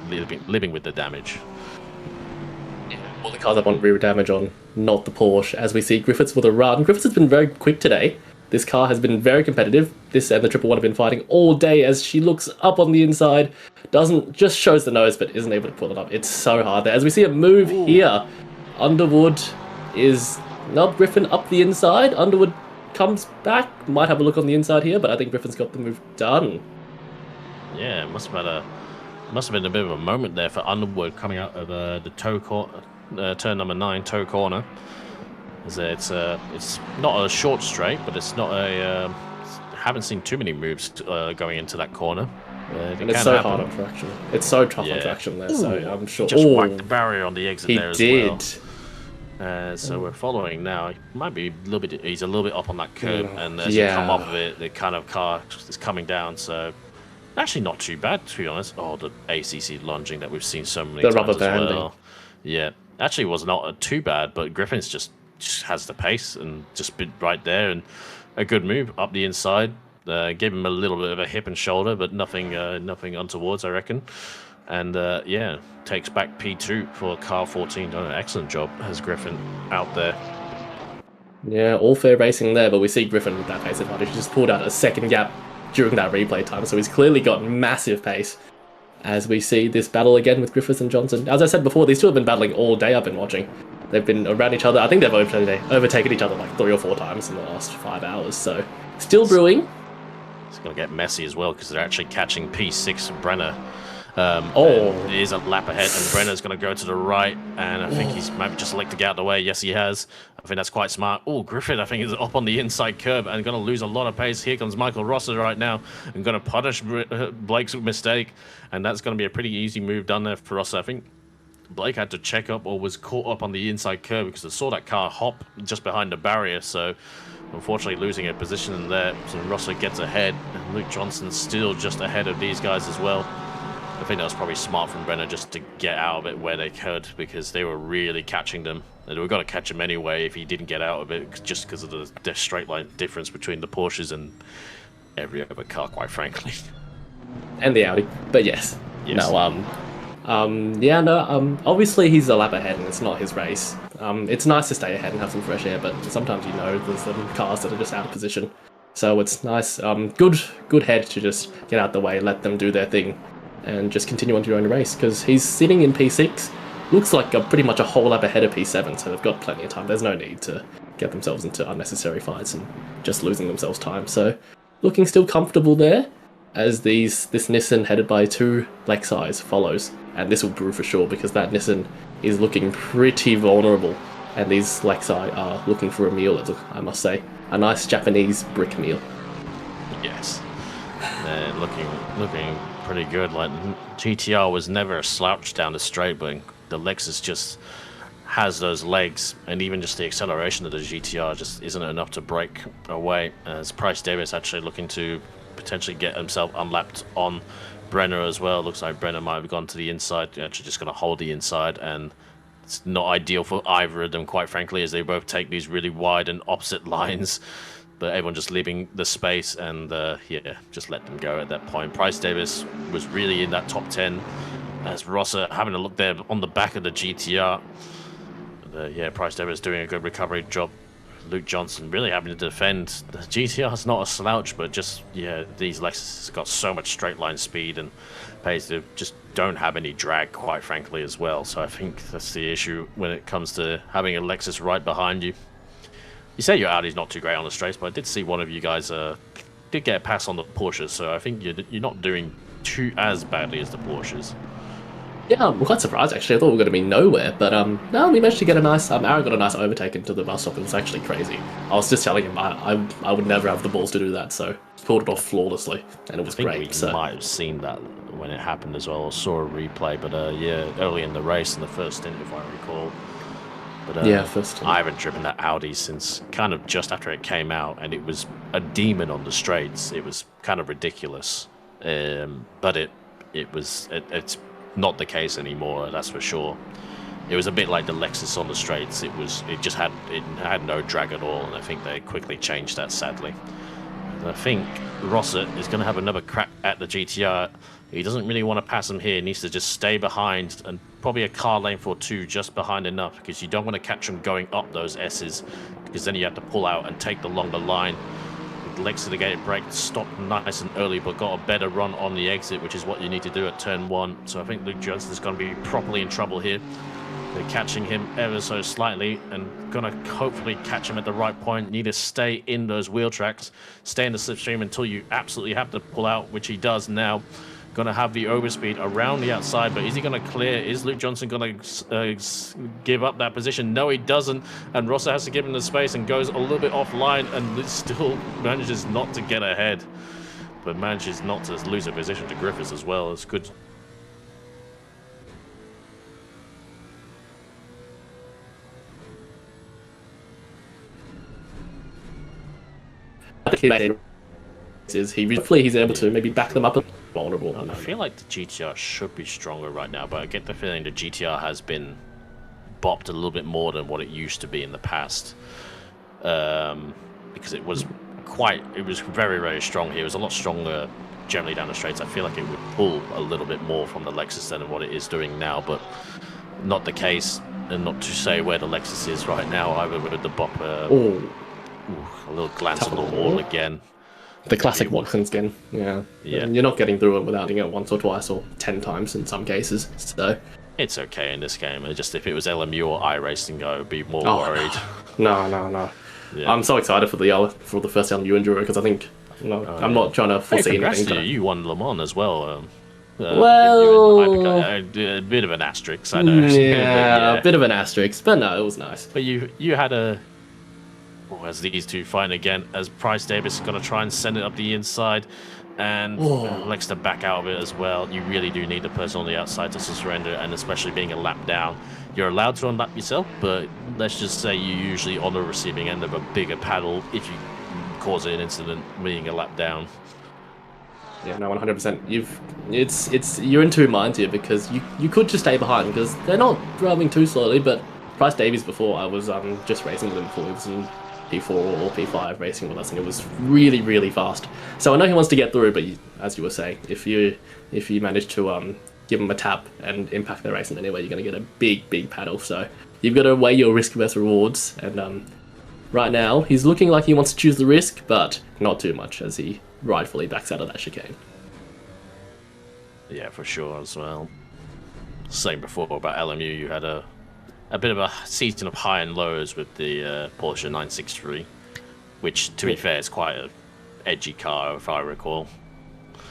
living with the damage. All the cars that want rear damage on, not the Porsche. As we see Griffiths with a run. Griffiths has been very quick today. This car has been very competitive. This and the 111 have been fighting all day as she looks up on the inside. Just shows the nose, but isn't able to pull it up. It's so hard there. As we see a move here, Underwood is not Griffin up the inside. Underwood comes back. Might have a look on the inside here, but I think Griffin's got the move done. Yeah, it must have been a bit of a moment there for Underwood coming out of the turn number 9 toe corner. It's not a short straight, but it's not a. Haven't seen too many moves going into that corner. And it's so hard on traction. It's so tough on traction there. So I'm sure. Just whacked the barrier on the exit there as well. He did. So we're following now. He might be a little bit. He's a little bit up on that curb, and as you come off of it, the kind of car is coming down. So actually, not too bad to be honest. Oh, the ACC lunging that we've seen so many times rubber as banding. well. Yeah, actually was not too bad, but Griffin's just has the pace and just been right there and a good move up the inside. Gave him a little bit of a hip and shoulder, but nothing untowards, I reckon. And takes back P2 for car 14. Done an excellent job as Griffin out there. Yeah, all fair racing there, but we see Griffin with that pace advantage. He just pulled out a second gap during that replay time, so he's clearly got massive pace. As we see this battle again with Griffiths and Johnson. As I said before, these two have been battling all day I've been watching. They've been around each other. I think they've overtaken each other like 3 or 4 times in the last 5 hours, so still brewing. It's going to get messy as well because they're actually catching P6 Brenner. It is a lap ahead, and Brenner's going to go to the right, and I think he's maybe just like to get out of the way. Yes, he has. I think that's quite smart. Oh, Griffin, I think, is up on the inside curb and going to lose a lot of pace. Here comes Michael Rosser right now and going to punish Blake's mistake, and that's going to be a pretty easy move done there for Rosser. I think Blake had to check up or was caught up on the inside curb because I saw that car hop just behind the barrier, so unfortunately losing a position there. So Rosser gets ahead, and Luke Johnson's still just ahead of these guys as well. I think that was probably smart from Brenner just to get out of it where they could, because they were really catching them. And we were going to catch him anyway if he didn't get out of it, just because of the straight line difference between the Porsches and every other car, quite frankly. And the Audi, but yes. No, obviously he's a lap ahead and it's not his race. It's nice to stay ahead and have some fresh air, but sometimes there's some cars that are just out of position. So it's nice, good head to just get out the way, let them do their thing, and just continue on to your own race, because he's sitting in P6, looks like pretty much a whole lap ahead of P7, so they've got plenty of time. There's no need to get themselves into unnecessary fights and just losing themselves time. So looking still comfortable there, as this Nissan headed by 2 Lexis follows, and this will brew for sure, because that Nissan is looking pretty vulnerable, and these Lexi are looking for a meal, I must say. A nice Japanese brick meal. Yes. They're looking pretty good. Like, GTR was never a slouch down the straight, but the Lexus just has those legs, and even just the acceleration of the GTR just isn't enough to break away. As Price Davis actually looking to potentially get himself unlapped on Brenner as well. Looks like Brenner might have gone to the inside, actually just going to hold the inside, and it's not ideal for either of them, quite frankly, as they both take these really wide and opposite lines. But everyone just leaving the space, and just let them go at that point. Price Davis was really in that top 10, as Rosser having a look there on the back of the GTR. Price Davis doing a good recovery job. Luke Johnson really having to defend. The GTR's not a slouch, but just, these Lexus got so much straight line speed and pace, they just don't have any drag, quite frankly, as well. So I think that's the issue when it comes to having a Lexus right behind you. You say your Audi's not too great on the straights, but I did see one of you guys did get a pass on the Porsches, so I think you're not doing as badly as the Porsches. Yeah, I'm quite surprised actually. I thought we were going to be nowhere, but no, we managed to get a nice. Aaron got a nice overtake into the bus stop. It was actually crazy. I was just telling him I would never have the balls to do that, so pulled it off flawlessly, and it was great. I think we might have seen that when it happened as well, or saw a replay, but early in the race, in the first stint, if I recall. But Yeah, first time. I haven't driven that Audi since kind of just after it came out, and it was a demon on the straights. It was kind of ridiculous, but it's not the case anymore. That's for sure. It was a bit like the Lexus on the straights. It had no drag at all, and I think they quickly changed that, sadly. And I think Rosset is going to have another crack at the GTR. He doesn't really want to pass him here. He needs to just stay behind, and probably a car length or two just behind enough, because you don't want to catch him going up those S's, because then you have to pull out and take the longer line. Lexus to get it braked, stopped nice and early, but got a better run on the exit, which is what you need to do at turn 1. So I think Luke Johnson is going to be properly in trouble here. They're catching him ever so slightly, and going to hopefully catch him at the right point. Need to stay in those wheel tracks, stay in the slipstream until you absolutely have to pull out, which he does now. Going to have the overspeed around the outside, but is he going to clear? Is Luke Johnson going to give up that position? No, he doesn't, and Rosser has to give him the space and goes a little bit offline, and still manages not to get ahead, but manages not to lose a position to Griffiths as well. It's good. Is he hopefully he's able to maybe back them up a vulnerable. I feel like the GTR should be stronger right now, but I get the feeling the GTR has been bopped a little bit more than what it used to be in the past, because it was very, very strong here. It was a lot stronger generally down the straights. I feel like it would pull a little bit more from the Lexus than what it is doing now, but not the case, and not to say where the Lexus is right now either with the bop. A little glance on the wall again. The classic Watkins skin, yeah. And you're not getting through it without doing it once or twice or 10 times in some cases, so... It's okay in this game. It's just if it was LMU or iRacing, I would be more worried. No. Yeah. I'm so excited for the first LMU Enduro, because I think... I'm not trying to foresee anything. You won Le Mans as well. Well... A bit of an asterisk, I know. Yeah, a bit of an asterisk, but no, it was nice. But you had a... as these two fight again, as Price Davis is going to try and send it up the inside, and Lex to back out of it as well. You really do need the person on the outside to surrender, and especially being a lap down. You're allowed to unlap yourself, but let's just say you're usually on the receiving end of a bigger paddle if you cause an incident being a lap down. Yeah, no, 100%. You're in two minds here, because you could just stay behind, because they're not driving too slowly, but Price Davies before, I was just racing with him before he was in P4 or P5 racing with us, and it was really, really fast. So I know he wants to get through, but as you were saying, if you manage to give him a tap and impact the race in any way, you're going to get a big paddle. So you've got to weigh your risk versus rewards, and right now he's looking like he wants to choose the risk, but not too much, as he rightfully backs out of that chicane. Yeah, for sure as well. Same before about LMU, you had a bit of a season of high and lows with the Porsche 963, which, to be fair, is quite an edgy car, if I recall.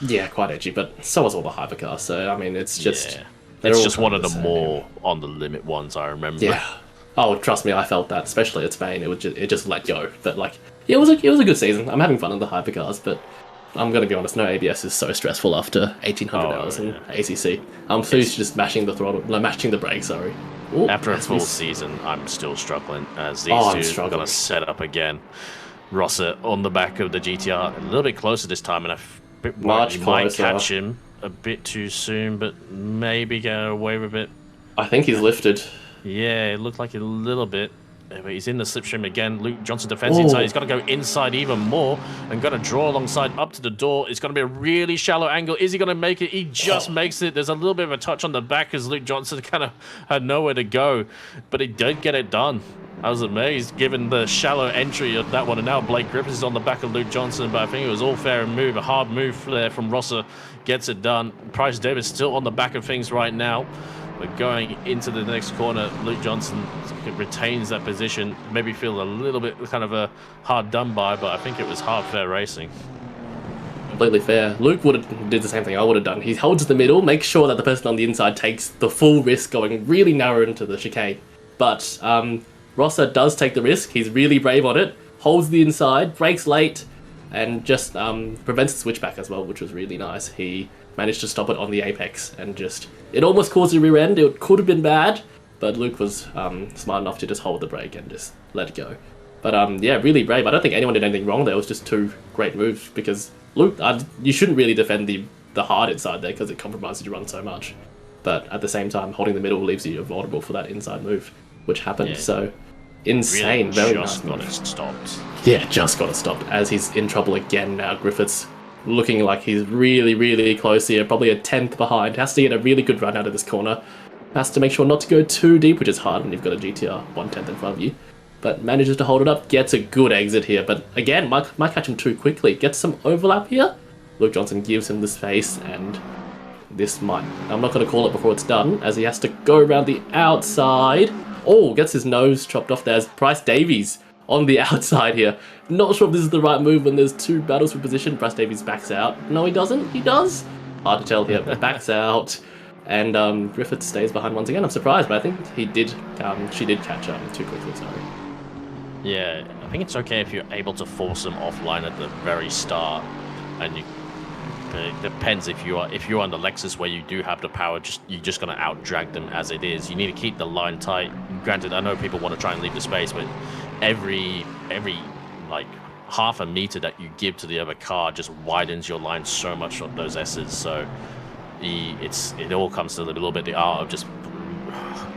Yeah, quite edgy, but so was all the hypercars, so, I mean, it's just... Yeah. It's just one of the more on-the-limit ones, I remember. Yeah. Oh, trust me, I felt that, especially at Spain. It just let go. But, like, yeah, it was a good season. I'm having fun in the hypercars, but I'm going to be honest, no ABS is so stressful after 1,800 hours in ACC. I'm so used to just mashing the brakes, sorry. Ooh, after a full season, I'm still struggling, as these two are going to set up again. Rosser on the back of the GTR, a little bit closer this time, and Much you might closer. catch him a bit too soon, but maybe get away with it. I think he's lifted. Yeah, it looked like a little bit. But he's in the slipstream again. Luke Johnson defends inside. He's got to go inside even more and got to draw alongside up to the door. It's going to be a really shallow angle. Is he going to make it? He just makes it. There's a little bit of a touch on the back as Luke Johnson kind of had nowhere to go, but he did get it done. I was amazed given the shallow entry of that one. And now Blake Griffiths is on the back of Luke Johnson, but I think it was all fair and move. A hard move there from Rosser gets it done. Price Davis still on the back of things right now. But going into the next corner, Luke Johnson retains that position. Maybe feel a little bit kind of a hard done by, but I think it was hard, fair racing. Completely fair. Luke did the same thing I would have done. He holds the middle, makes sure that the person on the inside takes the full risk going really narrow into the chicane. But Rosser does take the risk. He's really brave on it, holds the inside, brakes late, and just prevents the switchback as well, which was really nice. He managed to stop it on the apex and just... It almost caused a rear end. It could have been bad, but Luke was smart enough to just hold the brake and just let it go. But yeah, really brave. I don't think anyone did anything wrong there. It was just 2 great moves, because Luke, you shouldn't really defend the hard inside there because it compromises your run so much. But at the same time, holding the middle leaves you vulnerable for that inside move, which happened. Yeah. So insane, really very just nice got move. it stopped. Yeah, just got it stopped as he's in trouble again now. Griffith's looking like he's really, really close here, probably a 10th behind. Has to get a really good run out of this corner. Has to make sure not to go too deep, which is hard when you've got a GTR 1/10 in front of you. But manages to hold it up, gets a good exit here. But again, might catch him too quickly. Gets some overlap here. Luke Johnson gives him the space, and this might... I'm not going to call it before it's done, as he has to go around the outside. Oh, gets his nose chopped off there as Bryce Davies on the outside here. Not sure if this is the right move when there's 2 battles for position. Bryce Davies backs out. No, he doesn't. He does. Hard to tell here, but backs out. And Griffith stays behind once again. I'm surprised, but I think he did. She did catch too quickly, sorry. Yeah, I think it's okay if you're able to force them offline at the very start, and it depends if you're on the Lexus where you do have the power. You're just gonna out drag them as it is. You need to keep the line tight. Granted, I know people want to try and leave the space, but every like half a meter that you give to the other car just widens your line so much on those S's. So it all comes to a little bit the art of just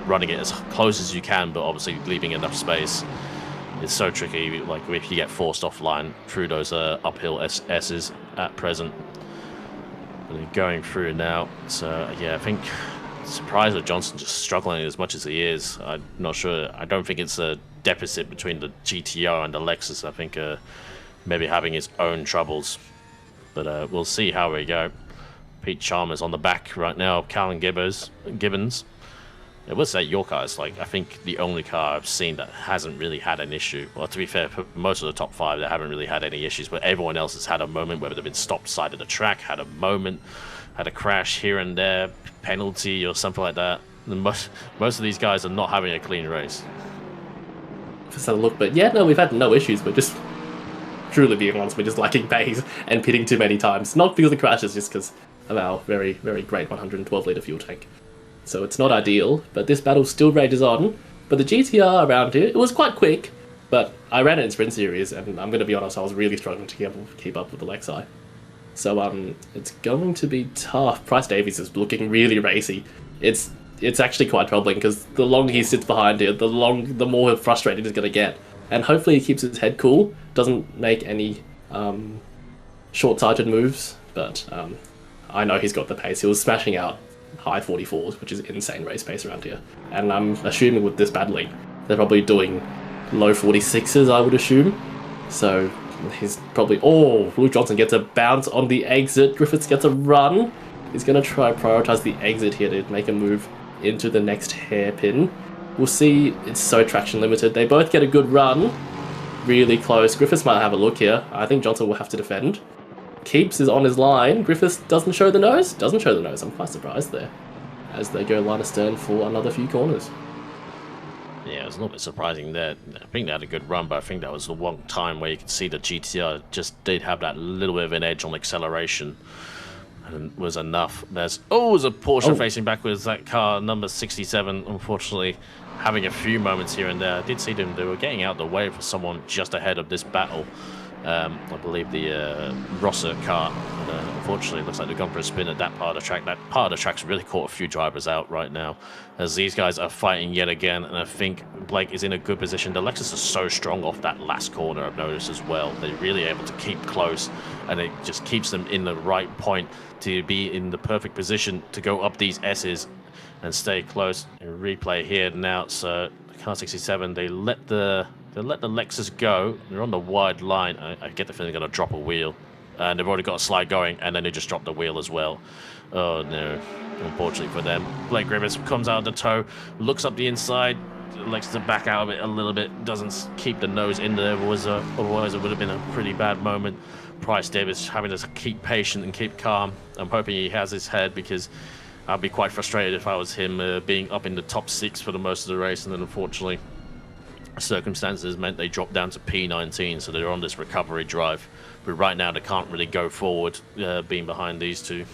running it as close as you can, but obviously leaving enough space. It's so tricky, like if you get forced offline through those uphill S's at present. But going through now, so yeah, I think surprised that Johnson just struggling as much as he is. I'm not sure. I don't think it's a deficit between the GTR and the Lexus. I think maybe having his own troubles. But we'll see how we go. Pete Chalmers on the back right now. Callan Gibbons. I would say your car is like, I think the only car I've seen that hasn't really had an issue. Well, to be fair, for most of the top 5, they haven't really had any issues, but everyone else has had a moment, whether they've been stopped side of the track, had a moment, had a crash here and there, penalty or something like that. And most of these guys are not having a clean race. Just had a look, but yeah, no, we've had no issues. We're just, truly being honest, we're just lacking pace and pitting too many times. Not because of crashes, just because of our very, very great 112-litre fuel tank. So it's not ideal, but this battle still rages on. But the GTR around here, it was quite quick, but I ran it in Sprint Series, and I'm going to be honest, I was really struggling to keep up with the Lexi. So it's going to be tough. Bryce Davies is looking really racy. It's actually quite troubling, because the longer he sits behind it, the more frustrated he's going to get. And hopefully he keeps his head cool, doesn't make any short-sighted moves, but I know he's got the pace. He was smashing out high 44s, which is insane race pace around here. And I'm assuming with this battling, they're probably doing low 46s, I would assume. So he's probably... Oh, Luke Johnson gets a bounce on the exit. Griffiths gets a run. He's going to try and prioritize the exit here to make a move into the next hairpin. We'll see. It's so traction limited. They both get a good run. Really close. Griffiths might have a look here. I think Johnson will have to defend. Keeps is on his line. Griffiths doesn't show the nose. Doesn't show the nose. I'm quite surprised there, as they go line astern for another few corners. Yeah, it was a little bit surprising there. I think they had a good run, but I think that was the one time where you could see the GTR just did have that little bit of an edge on acceleration, and was enough. There's a Porsche facing backwards. That car number 67, unfortunately, having a few moments here and there. I did see them. They were getting out the way for someone just ahead of this battle. I believe the Rosser car. And, unfortunately, it looks like they've gone for a spin at that part of the track. That part of the track's really caught a few drivers out right now, as these guys are fighting yet again. And I think Blake is in a good position. The Lexus is so strong off that last corner, I've noticed as well. They're really able to keep close, and it just keeps them in the right point to be in the perfect position to go up these S's and stay close. And replay here now. So car 67, they let the Lexus go. They're on the wide line. I get the feeling they're going to drop a wheel. And they've already got a slide going, and then they just dropped the wheel as well. Oh, no. Unfortunately for them. Blake Griffiths comes out of the toe, looks up the inside, likes to back out of it a little bit, doesn't keep the nose in there. Otherwise, it would have been a pretty bad moment. Bryce Davis having to keep patient and keep calm. I'm hoping he has his head, because I'd be quite frustrated if I was him being up in the top 6 for the most of the race, and then unfortunately circumstances meant they dropped down to P19, so they're on this recovery drive. But right now they can't really go forward being behind these two.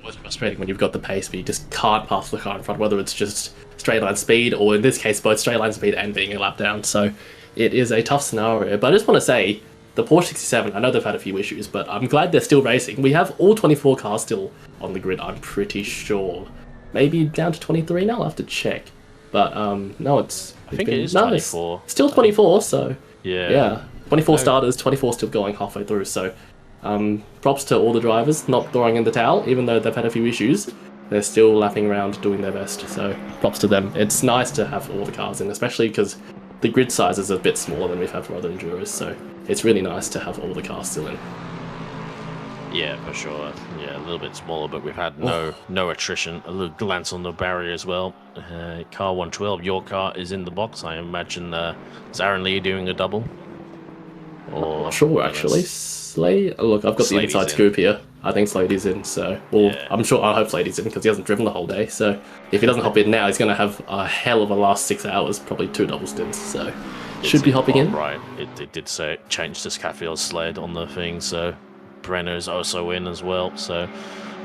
always frustrating when you've got the pace, but you just can't pass the car in front, whether it's just straight line speed, or in this case, both straight line speed and being a lap down. So it is a tough scenario. But I just want to say, the Porsche 67, I know they've had a few issues, but I'm glad they're still racing. We have all 24 cars still on the grid, I'm pretty sure. Maybe down to 23 now, I'll have to check. But no, I think it is 24. Still 24, so Yeah. 24 starters, 24 still going halfway through. So props to all the drivers not throwing in the towel, even though they've had a few issues. They're still lapping around doing their best. So props to them. It's nice to have all the cars in, especially because the grid size is a bit smaller than we've had for other Enduros. So it's really nice to have all the cars still in. Yeah, for sure. Yeah, a little bit smaller, but we've had no attrition. A little glance on the barrier as well. Car 112, your car is in the box. I imagine is Aaron Lee doing a double? Or Not sure, actually. Look, I've got the inside scoop here. I think Slady's in, so I'm sure. I hope Slady's in because he hasn't driven the whole day. So if he doesn't hop in now, he's going to have a hell of a last 6 hours, probably 2 double stints. So should be hopping in. Right, it did say change to Scaffield sled on the thing, so Brenner's also in as well. So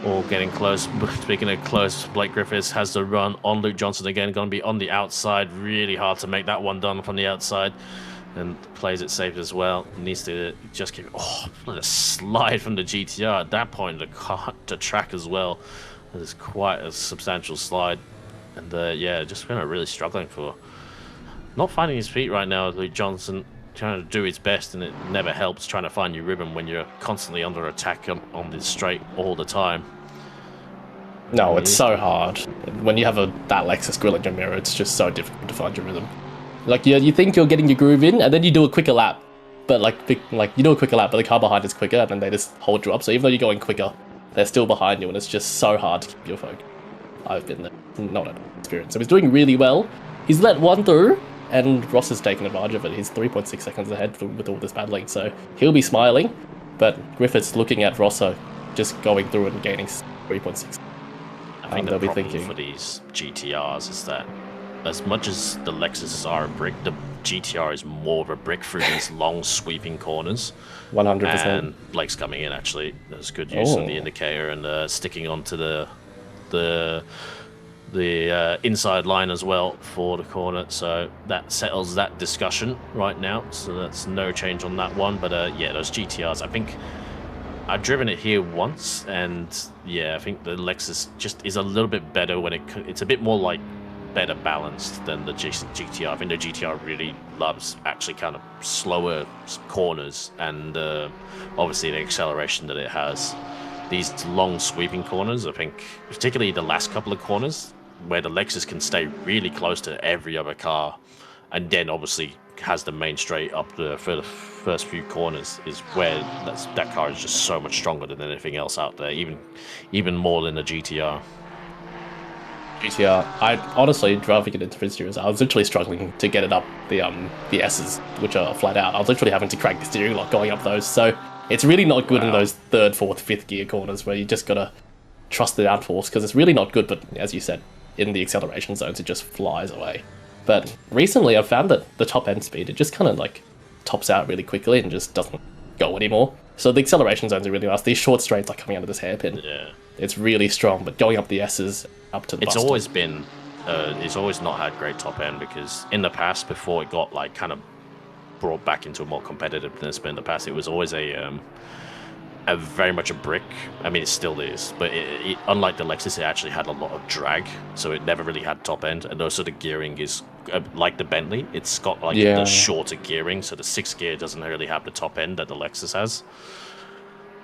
all getting close. Speaking of close, Blake Griffiths has the run on Luke Johnson again. Going to be on the outside. Really hard to make that one done from the outside. And plays it safe as well. Needs to just keep. Oh, a slide from the GTR at that point. The track as well. It's quite a substantial slide. And yeah, just kind of really struggling for not finding his feet right now. Luke Johnson trying to do his best, and it never helps trying to find your rhythm when you're constantly under attack on the straight all the time. No, it's so hard. When you have that Lexus grill in your mirror, it's just so difficult to find your rhythm. Like you think you're getting your groove in, and then you do a quicker lap, but like you do a quicker lap, but the car behind is quicker, and then they just hold you up. So even though you're going quicker, they're still behind you, and it's just so hard to keep your focus. I've been there, not an experience. So he's doing really well. He's let one through, and Ross has taken advantage of it. He's 3.6 seconds ahead with all this battling, so he'll be smiling. But Griffith's looking at Rosso, just going through and gaining 3.6. I think the problem for these GTRs is that as much as the Lexuses are a brick, the GTR is more of a brick through these long sweeping corners. 100%. And Blake's coming in actually. There's good use of the indicator and sticking onto the inside line as well for the corner. So that settles that discussion right now. So that's no change on that one. But yeah, those GTRs, I think I've driven it here once, and yeah, I think the Lexus just is a little bit better when it's a bit more like better balanced than the GTR. I think the GTR really loves actually kind of slower corners and obviously the acceleration that it has. These long sweeping corners, I think, particularly the last couple of corners, where the Lexus can stay really close to every other car, and then obviously has the main straight up for the first few corners, is where that car is just so much stronger than anything else out there, even more than the GTR. I honestly, driving it into Prince Series, I was literally struggling to get it up the S's, which are flat out. I was literally having to crank the steering lock going up those, so it's really not good in those 3rd, 4th, 5th gear corners where you just gotta trust the downforce, because it's really not good, but as you said, in the acceleration zones it just flies away. But recently I've found that the top end speed, it just kind of like tops out really quickly and just doesn't go anymore. So the acceleration zones are really nice. These short straights like coming out of this hairpin. Yeah. It's really strong, but going up the S's, up to the It's always been, it's always not had great top end, because in the past, before it got like kind of brought back into a more competitiveness, but in the past it was always a very much a brick. I mean, it still is, but it unlike the Lexus, it actually had a lot of drag, so it never really had top end. And also the gearing is like the Bentley, it's got like the shorter gearing, so the 6th gear doesn't really have the top end that the Lexus has.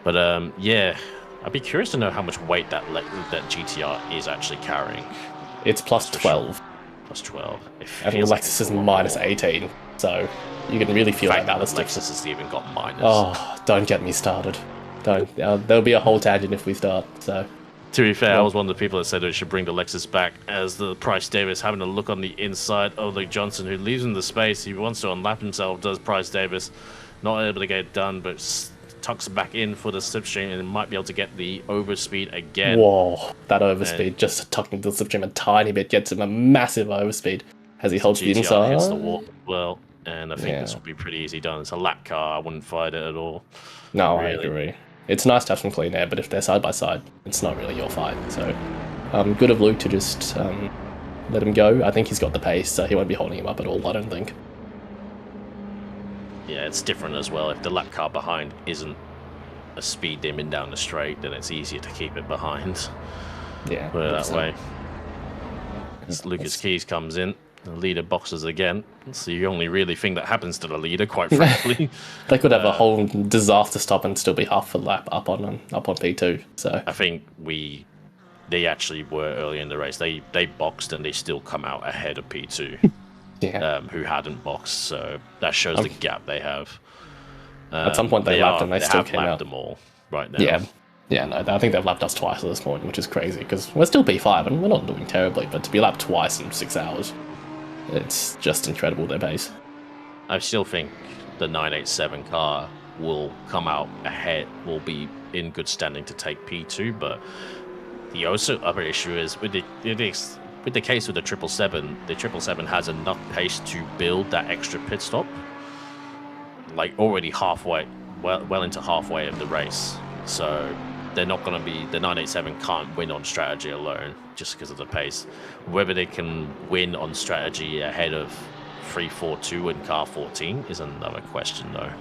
But yeah, I'd be curious to know how much weight that GTR is actually carrying. It's plus 12. Plus 12. And the Lexus is minus 18, so you can really feel that ballistic. Lexus has even got minus. Oh, don't get me started. Don't. There'll be a whole tangent if we start. So, to be fair, I was one of the people that said we should bring the Lexus back, as the Price Davis having a look on the inside of Luke Johnson, who leaves him the space. He wants to unlap himself, does Price Davis. Not able to get it done, but tucks back in for the slipstream and might be able to get the overspeed again. Whoa, that overspeed, just tucking the slipstream a tiny bit, gets him a massive overspeed as he holds the inside. Hits the wall well, and I think this will be pretty easy done. It's a lap car, I wouldn't fight it at all. No, really. I agree. It's nice to have some clean air, but if they're side by side, it's not really your fight. So, good of Luke to just let him go. I think he's got the pace, so he won't be holding him up at all, I don't think. Yeah, it's different as well. If the lap car behind isn't a speed demon down the straight, then it's easier to keep it behind. Yeah, put it that way. As Lucas Keys comes in, the leader boxes again. It's the only really thing that happens to the leader, quite frankly. They could have a whole disaster stop and still be half a lap up on P2. So I think they actually were early in the race. They boxed and they still come out ahead of P2. Yeah. Who hadn't boxed, so that shows the gap they have. At some point they lapped and they still came out. Them all right now. Yeah, no, I think they've lapped us twice at this point, which is crazy, because we're still P5 and we're not doing terribly, but to be lapped twice in 6 hours, it's just incredible, their pace. I still think the 987 car will come out ahead, will be in good standing to take P2, but the also other issue is with the case with the 777 has enough pace to build that extra pit stop, like already halfway, well into halfway of the race. So they're not going to be, the 987 can't win on strategy alone just because of the pace. Whether they can win on strategy ahead of 342 and car 14 is another question though.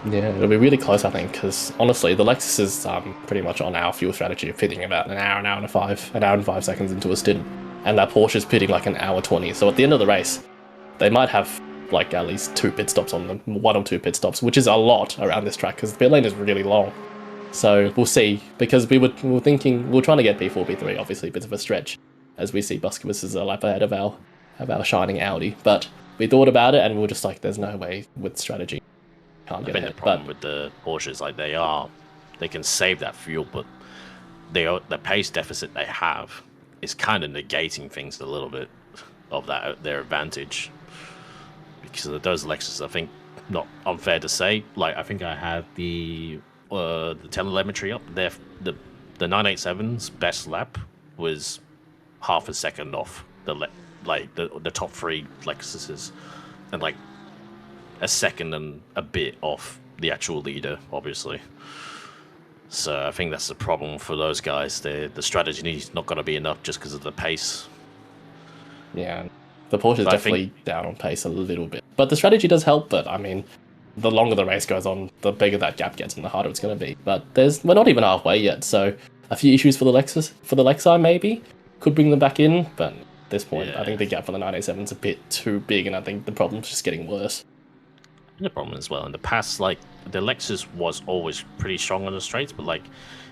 Yeah, it'll be really close, I think, because honestly, the Lexus is pretty much on our fuel strategy of pitting about an hour and 5 seconds into a stint. And that Porsche is pitting like an hour 20. So at the end of the race, they might have like at least 2 pit stops on them, 1 or 2 pit stops, which is a lot around this track because the pit lane is really long. So we'll see, because we were thinking, we were trying to get P4, P3, obviously a bit of a stretch, as we see Busquets is a lap ahead of our shining Audi. But we thought about it and we were just like, there's no way with strategy. Can't get ahead. The problem with the Porsches, like they can save that fuel, but the pace deficit they have is kind of negating things a little bit of their advantage. Because of those Lexus, I think, not unfair to say, like I think I had the telemetry up there. The 987's best lap was half a second off the top 3 Lexuses, and like a second and a bit off the actual leader, obviously. So I think that's the problem for those guys. The strategy is not going to be enough just because of the pace. Yeah, the Porsche is definitely down on pace a little bit. But the strategy does help, but I mean, the longer the race goes on, the bigger that gap gets and the harder it's going to be. But we're not even halfway yet, so a few issues for the Lexi maybe could bring them back in, but at this point, I think the gap for the 987 is a bit too big, and I think the problem's just getting worse. The problem as well in the past, like the Lexus was always pretty strong on the straights, but like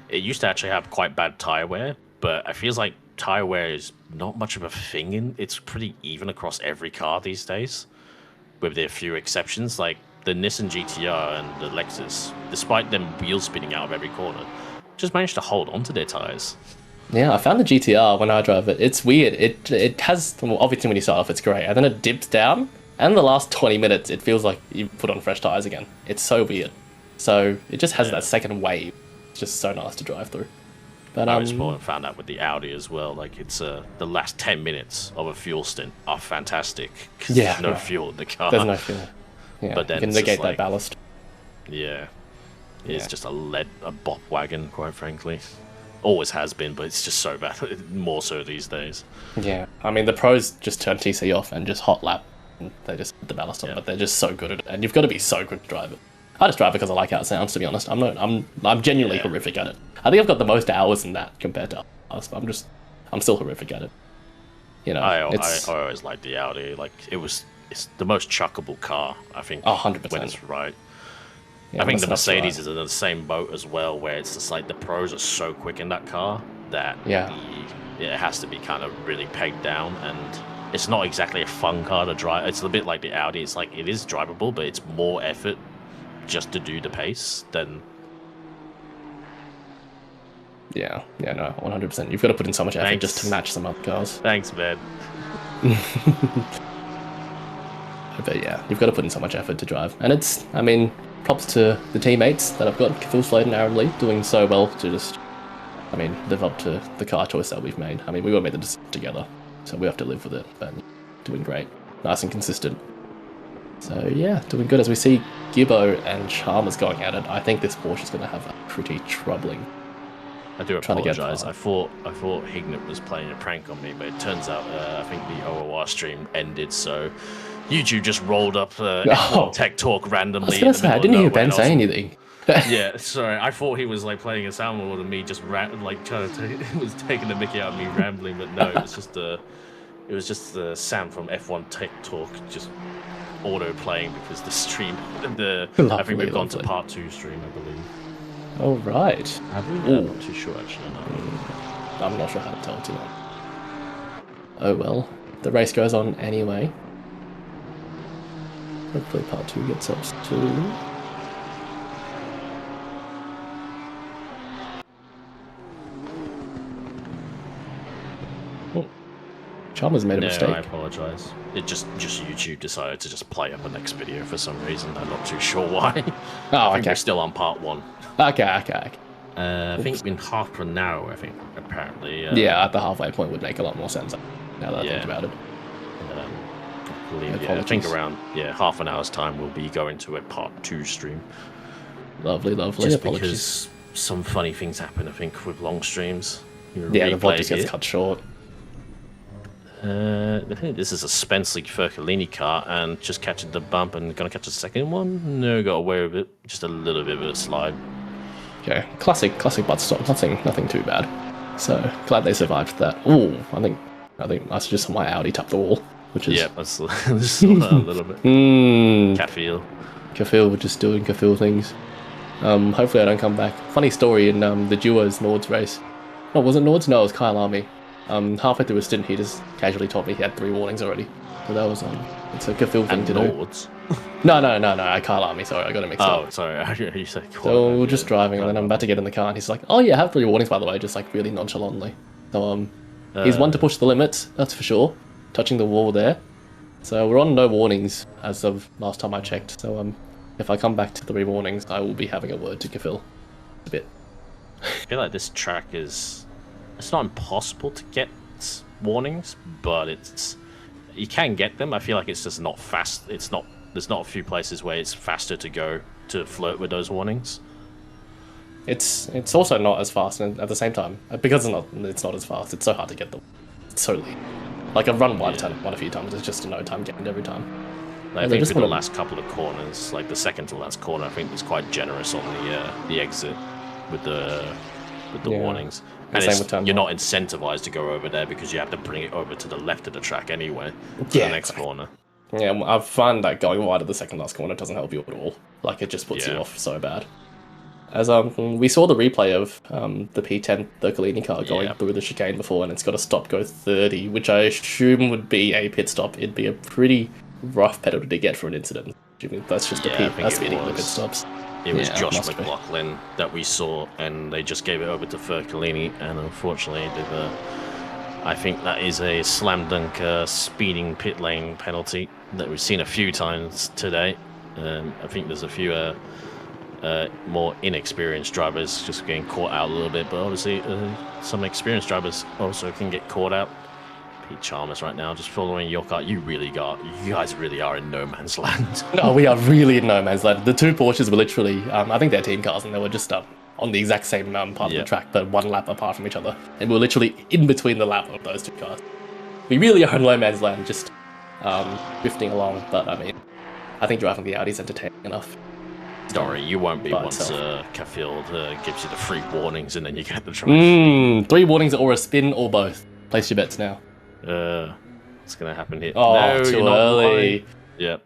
it used to actually have quite bad tire wear. But I feel like tire wear is not much of a thing it's pretty even across every car these days, with a few exceptions. Like the Nissan GTR and the Lexus, despite them wheels spinning out of every corner, just managed to hold on to their tires. Yeah, I found the GTR when I drive it. It's weird. It has, well, obviously when you start off it's great, and then it dips down. And the last 20 minutes, it feels like you put on fresh tyres again. It's so weird. So it just has that second wave. It's just so nice to drive through. But I was found out with the Audi as well. Like it's the last 10 minutes of a fuel stint are fantastic because there's no fuel in the car. There's no fuel. Yeah, but then you can negate that ballast. Yeah, it's just a bop wagon, quite frankly. Always has been, but it's just so bad. More so these days. Yeah, I mean the pros just turn TC off and just hot lap. They just put the ballast on, but they're just so good at it, and you've got to be so good to drive it. I just drive because I like how it sounds. To be honest, I'm genuinely horrific at it. I think I've got the most hours in that compared to others, but I'm still horrific at it. You know, I always liked the Audi. Like it's the most chuckable car. I think. 100%. When it's right. Yeah, I think the Mercedes is in the same boat as well, where it's just like the pros are so quick in that car that it has to be kind of really pegged down, and it's not exactly a fun car to drive. It's a bit like the Audi. It's like it is drivable, but it's more effort just to do the pace than. Yeah, no, 100%. You've got to put in so much effort just to match some other cars. Thanks, man. But yeah, you've got to put in so much effort to drive, and it's. I mean, props to the teammates that I've got, Phil Slade and Aaron Lee, doing so well to just. I mean, live up to the car choice that we've made. I mean, we all made the decision together. So we have to live with it, but doing great. Nice and consistent. So yeah, doing good. As we see Gibbo and Chalmers going at it, I think this Porsche is going to have a pretty troubling. I do Trying to get apologize. far. I thought Hignett was playing a prank on me, but it turns out I think the OOR stream ended, so YouTube just rolled up F1 Tech Talk randomly. I was gonna say, I didn't hear Ben say anything. Yeah, sorry. I thought he was like playing a soundboard and me just like trying to was taking the mickey out of me rambling, but no, it was just the Sam from F1 Tech Talk just auto playing because the stream I think we've gone to part 2 stream, I believe. Oh right. Have we? I'm not too sure actually. No. I'm not sure how to tell too much. Oh well, the race goes on anyway. Hopefully part 2 gets us to. Chalmers made a mistake. I apologize. It just YouTube decided to just play up the next video for some reason. I'm not too sure why. I think we're still on part 1. Okay. I think in half an hour, I think, apparently. Yeah, at the halfway point would make a lot more sense now that I think about it. I think around half an hour's time we'll be going to a part 2 stream. Lovely. Just because some funny things happen, I think, with long streams. The VOD just gets cut short. I think this is a Spenceley Fercolini car and just catching the bump and gonna catch a second one. No, got away with it. Just a little bit of a slide. Okay, classic butt stop. Nothing too bad. So glad they survived that. Ooh, I think I just saw my Audi tap the wall, which is I saw that a little bit. Kafil, we're just doing Kafil things. Hopefully I don't come back. Funny story in the duos Nords race. No, was it Nords? No, it was Kyle Army. Halfway through a stint, he just casually told me he had 3 warnings already. So that was it's a Kafil thing to Nords? do. No, I Kyle Army. Sorry, I got it mixed up. Oh, sorry, you said. So we're just driving, and then I'm about to get in the car, and he's like, "Oh yeah, I have 3 warnings by the way," just like really nonchalantly. So he's one to push the limits, that's for sure. Touching the wall there. So we're on no warnings as of last time I checked. So if I come back to 3 warnings, I will be having a word to Kafil a bit. I feel like this track is. It's not impossible to get warnings, but you can get them. I feel like it's just not fast. There's not a few places where it's faster to go to flirt with those warnings. It's also not as fast, and at the same time, because it's not as fast. It's so hard to get them. It's so lean. Like I've run one a few times. It's just a no time gained every time. I think for the last couple of corners, like the second to last corner, I think it's quite generous on the exit with the warnings. And you're not incentivized to go over there because you have to bring it over to the left of the track anyway for the next corner. Yeah, I find that going wide at the second last corner doesn't help you at all. Like, it just puts you off so bad. As we saw the replay of the P10 Fercolini car going through the chicane before, and it's got a stop-go 30, which I assume would be a pit stop. It'd be a pretty rough penalty to get for an incident. That's just the speeding of the pit stops. It was Josh McLaughlin that we saw, and they just gave it over to Fercolini, and unfortunately, I think that is a slam dunk speeding pit lane penalty that we've seen a few times today. I think there's a few more inexperienced drivers just getting caught out a little bit, but obviously some experienced drivers also can get caught out. Pete Chalmers right now just following your car. You guys really are in no man's land. No, we are really in no man's land. The 2 Porsches were literally, I think they're team cars, and they were just on the exact same part of the track, but 1 lap apart from each other. And we're literally in between the lap of those 2 cars. We really are in no man's land, just drifting along. But I mean, I think driving the Audi is entertaining enough. Sorry, you won't be once Kafil gives you the 3 warnings and then you get the drive. 3 warnings or a spin or both. Place your bets now. What's gonna happen here? Oh, no, too early. Yep.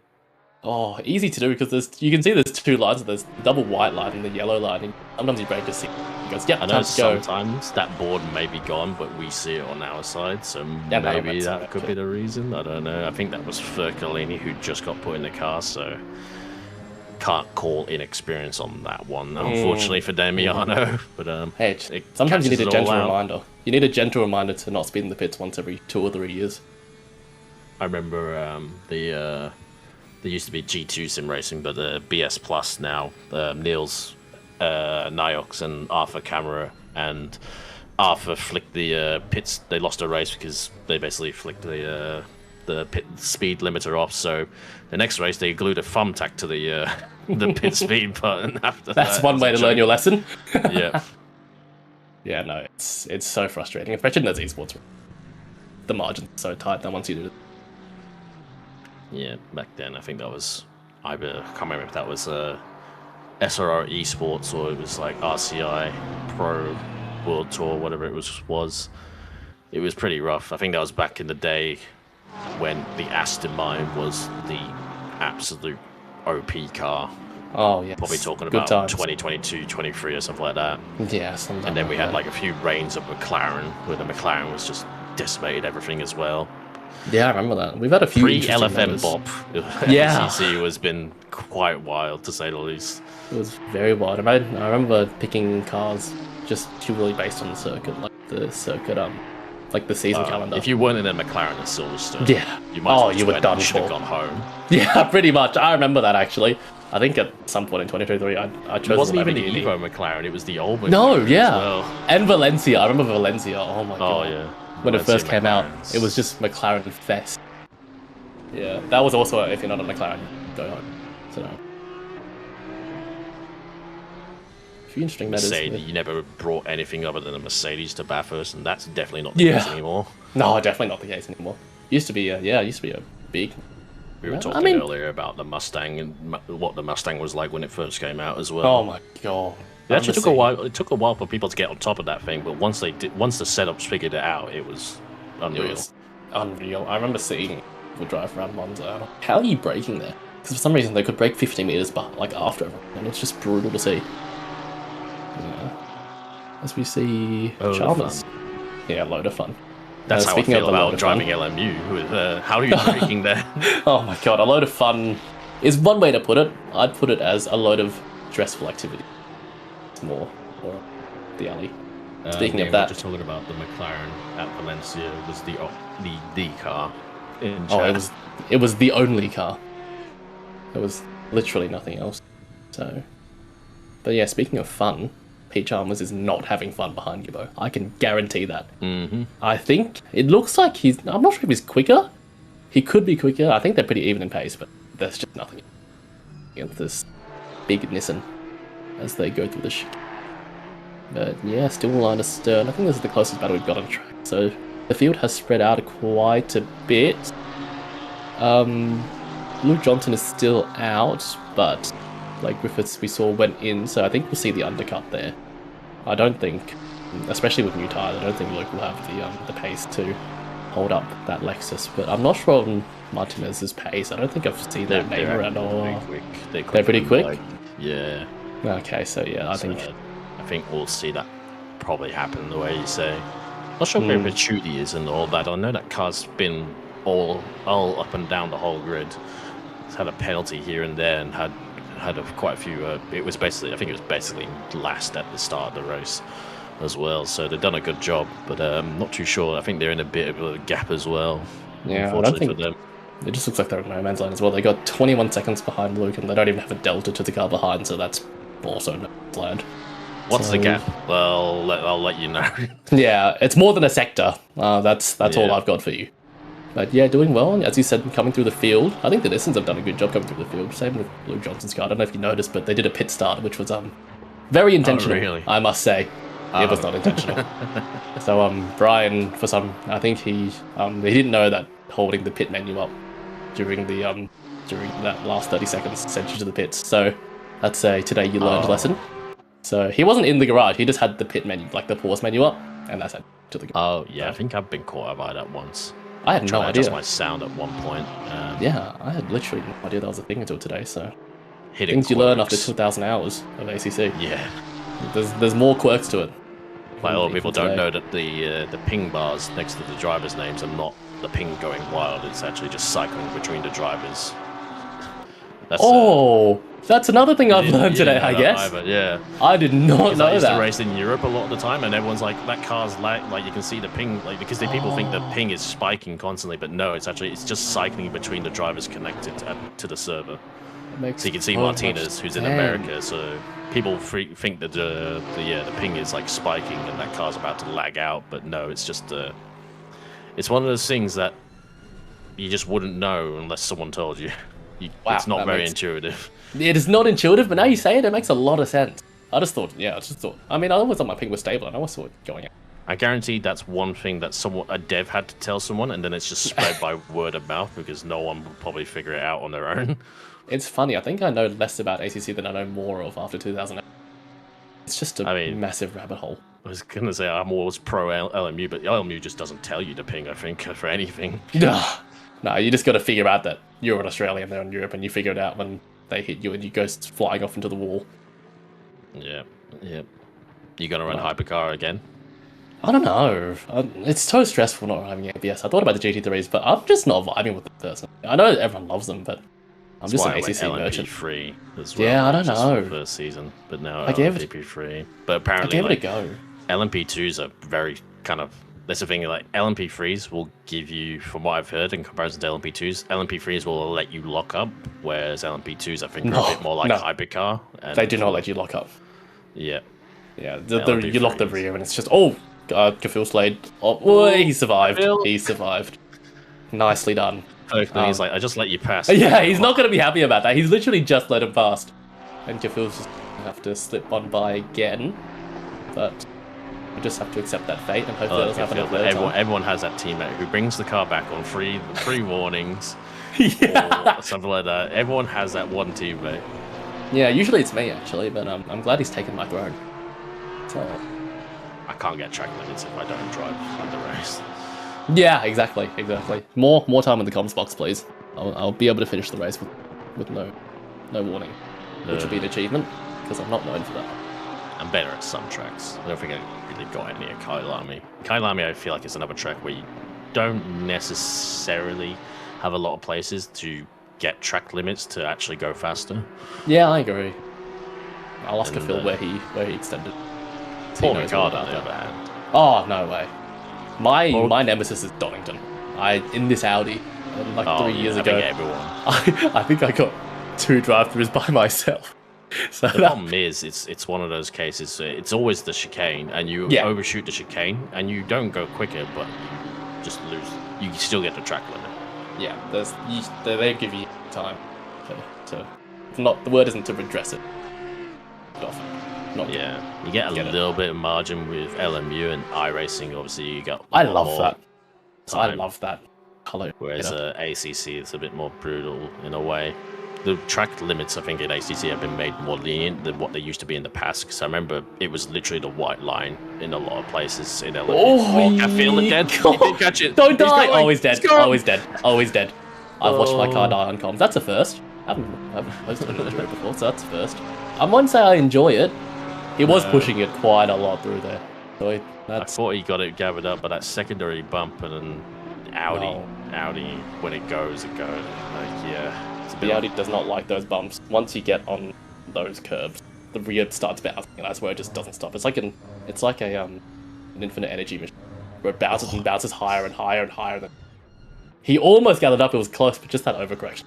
Oh, easy to do because you can see there's 2 lines. There's the double white line and the yellow line. And sometimes your brain just goes, "Yeah, I know sometimes that board may be gone, but we see it on our side, so maybe that could be the reason. I don't know. I think that was Fercolini who just got put in the car, so can't call inexperience on that one, unfortunately for Damiano. But hey, sometimes you need a gentle reminder. You need a gentle reminder to not speed in the pits once every 2 or 3 years. I remember there used to be G2 sim racing, but the BS Plus now, Niels, Niox, and Arthur Camera, and Arthur flicked the pits. They lost a race because they basically flicked the the pit speed limiter off. So the next race they glued a thumbtack to the the pit speed button. After That's that, one way to learn your lesson. Yeah. Yeah, no, it's so frustrating, especially in those esports. The margin's so tight that once you do it. Yeah, back then I think that was either, I can't remember if that was SRR Esports or it was like RCI Pro World Tour, whatever it was. It was pretty rough. I think that was back in the day when the Aston Mine was the absolute OP car. Oh, yeah. Probably talking Good about times. 2022, 23 or something like that. Yeah, something. And then we had like a few reigns of McLaren, where the McLaren was just decimated everything as well. Yeah, I remember that. We've had a few Pre-LFM Bob. Yeah. ACC has been quite wild, to say the least. It was very wild. I remember picking cars just purely based on the circuit, like the season calendar. If you weren't in a McLaren at Silverstone, Yeah. you might you were done should have for. gone home. Yeah, pretty much. I remember that actually. I think at some point in 2023, I chose It wasn't the even the Lamborghini. Evo McLaren, it was the old McLaren. No, yeah. As well. And Valencia. I remember Valencia. Oh my Oh, god. yeah. When it Valencia first came out, McLarens. it was just McLaren fest. Yeah, that was also, if you're not a McLaren, go home. So, a few interesting matters. Mercedes, you never brought anything other than a Mercedes to Bathurst, and that's definitely not the Yeah. case anymore. No, definitely not the case anymore. Used to be a big. We were Yeah, talking I mean- earlier about the Mustang and what the Mustang was like when it first came out as well. Oh my god. It actually took a while. It took a while for people to get on top of that thing, but once the setups figured it out, it was unreal. It was unreal. I remember seeing people drive around Monza. I'm like, how are you braking there? Because for some reason they could brake 50 meters, but like after everything, and it's just brutal to see. Yeah. As we see, A load of Chalmers. Yeah, a load of fun. That's how I speaking of feel a load about of driving fun- LMU. With how are you braking there? Oh my god, a load of fun is one way to put it. I'd put it as a load of stressful activity. It's more or the alley. Speaking of that, we're just talking about the McLaren at Valencia was the car. In oh, chat. it was the only car. There was literally nothing else. So, but yeah, speaking of fun, Pete Chalmers is not having fun behind Gibbo. I can guarantee that. Mm-hmm. I think it looks like I'm not sure if he's quicker. He could be quicker. I think they're pretty even in pace, but there's just nothing against this big Nissan as they go through the shit. But yeah, still line astern. I think this is the closest battle we've got on track. So the field has spread out quite a bit. Luke Johnson is still out, but Blake Griffiths we saw went in, so I think we'll see the undercut there. I don't think, especially with new tyres, I don't think Luke will have the pace to hold up that Lexus. But I'm not sure on Martinez's pace. I don't think I've seen that name around all. They're pretty quick? like, yeah. Okay, so yeah, I So, think I think we'll see that probably happen the way you say. Not sure where Pachuti is and all that. I know that car's been all up and down the whole grid. It's had a penalty here and there and had quite a few. I think it was basically last at the start of the race as well. So they've done a good job, but I'm not too sure. I think they're in a bit of a gap as well. Yeah, I don't unfortunately think for them. it just looks like they're in no man's land as well. They got 21 seconds behind Luke, and they don't even have a delta to the car behind, so that's also no man's land. What's the So- gap? Well, I'll let you know. Yeah, it's more than a sector. That's all Yeah. I've got for you. But yeah, doing well. As you said, coming through the field. I think the Nissans have done a good job coming through the field. Same with Luke Johnson's car. I don't know if you noticed, but they did a pit start, which was very intentional. really? I must say, it was not intentional. So Brian, I think he didn't know that holding the pit menu up during that last 30 seconds sent you to the pits. So that's today you learned lesson. So he wasn't in the garage. He just had the pit menu, like the pause menu up, and that's it to the garage. Oh yeah, I think I've been caught out by that once. I had no Trying to adjust idea. my sound at one point. Yeah, I had literally no idea that was a thing until today. So Hitting things you learn after quirks. 2,000 hours of ACC. Yeah, There's more quirks to it. like a lot of people don't Today. know that the ping bars next to the drivers' names are not the ping going wild. It's actually just cycling between the drivers. That's, Oh, that's another thing I've you learned didn't today. know I that guess either, yeah. I did not Because I know used to that. race in Europe a lot of the time, and everyone's like, "That car's like you can see the ping, like because the people think the ping is spiking constantly, but no, it's just cycling between the drivers connected to the server." It makes So you can see so much Martinez, who's in sense. America. So people think that the ping is like spiking and that car's about to lag out, but no, it's just it's one of those things that you just wouldn't know unless someone told you. Wow, it's not that very makes- intuitive. It is not intuitive, but now you say it, it makes a lot of sense. I just thought. I mean, I always thought my ping was stable, and I always saw it going out. I guarantee that's one thing that a dev had to tell someone, and then it's just spread by word of mouth because no one will probably figure it out on their own. It's funny. I think I know less about ACC than I know more of after 2008. It's just a massive rabbit hole. I was gonna say I'm always pro LMU, but LMU just doesn't tell you to ping. I think for anything. No, you just got to figure out that you're an Australian, they're in Europe, and you figure it out when they hit you and you go flying off into the wall. Yeah. You gonna run hypercar again? I don't know. It's so stressful not having ABS. I thought about the GT3s, but I'm just not vibing with them personally. I know everyone loves them, but I'm just an ACC merchant. Free as well. Yeah, I don't know. For first season, but now I gave LMP free. But apparently, I gave it a go. LMP2s are very kind of. That's the thing. Like LMP3s will give you, from what I've heard, in comparison to LMP2s, LMP3s will let you lock up, whereas LMP2s I think are a bit more like hypercar. They do not let you lock up. Yeah. Yeah, you lock the rear and it's just, oh, God, Kafil Slade. Oh, he survived. He survived. Nicely done. He's like, I just let you pass. Yeah, he's not going to be happy about that. He's literally just let him pass. And Kafil's just going to have to slip on by again. But we just have to accept that fate and hope that doesn't happen a everyone has that teammate who brings the car back on free warnings. Yeah. Or something like that. Everyone has that one teammate. Yeah, usually it's me, actually, but I'm glad he's taken my throne. So... I can't get track limits if I don't drive in the race. Yeah, exactly. More time in the comms box, please. I'll be able to finish the race with no warning, which would be an achievement because I'm not known for that. I'm better at some tracks. I don't think I really got near Kailami. Kailami, I feel like it's another track where you don't necessarily have a lot of places to get track limits to actually go faster. Yeah, I agree. I'll ask Phil where he extended. Poor Ricardo, on the other hand. Oh, no way. My nemesis is Donington. In this Audi, 3 years ago, I think I got 2 drive-throughs by myself. So the problem is, it's one of those cases. It's always the chicane, and you overshoot the chicane, and you don't go quicker, but you just lose. You still get the track limit. Yeah, they give you time to not. The word isn't to redress it. You get a little bit of margin with LMU and iRacing. Obviously, you got. I love that. I love that color. Whereas ACC is a bit more brutal in a way. The track limits, I think, in ACC have been made more lenient than what they used to be in the past. Because I remember it was literally the white line in a lot of places in LMU. I feel it dead. He didn't catch it. Don't die. Always dead. Always dead. Always dead. I've watched my car die on comms. That's a first. I haven't posted on the before, so that's a first. I won't say I enjoy it. He was pushing it quite a lot through there. So I thought he got it gathered up, but that secondary bump and then Audi, when it goes, it goes. The Audi does not like those bumps. Once you get on those curves, the rear starts bouncing, and that's where it just doesn't stop. It's like an infinite energy machine where it bounces and bounces higher and higher and higher. He almost gathered up. It was close, but just that overcorrection.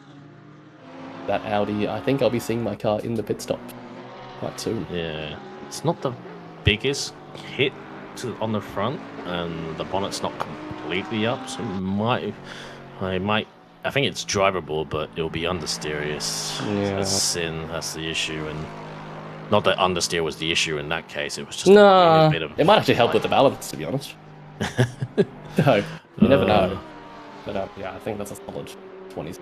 That Audi, I think I'll be seeing my car in the pit stop quite soon. Yeah, it's not the biggest hit on the front, and the bonnet's not completely up, so I think it's drivable, but it'll be understeerious. Yeah. That's sin. That's the issue, and not that understeer was the issue in that case. It was just a bit of. It might actually help with the balance, to be honest. No, you never know. But I think that's a solid 20s.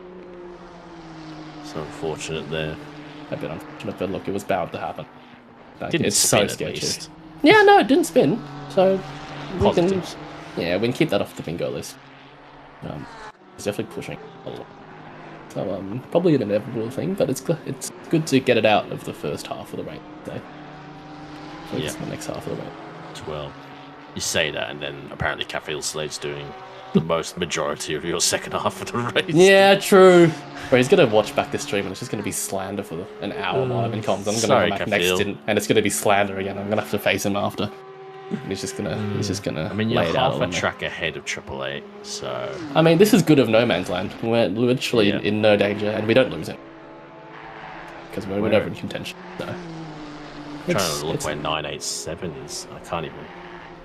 It's unfortunate there. A bit unfortunate, but look, it was bound to happen. Didn't it's spin so sketchy. At least. Yeah, no, it didn't spin. So we Positives. can we can keep that off the bingo list. It's definitely pushing a lot. So probably an inevitable thing, but it's good to get it out of the first half of the race. So it's the next half of the race. Well, you say that, and then apparently Kafil Slade's doing the most majority of your second half of the race. Yeah, true. But he's gonna watch back this stream, and it's just gonna be slander for an hour while I'm in comms. I'm gonna go back next in, and it's gonna be slander again. I'm gonna have to face him after. And he's just gonna. I mean, you're lay it half out a on me. track ahead of Triple Eight, so. I mean, this is good of no man's land. We're literally in no danger, and we don't lose it because we're never in contention. So. I'm trying to look where 987 is. I can't even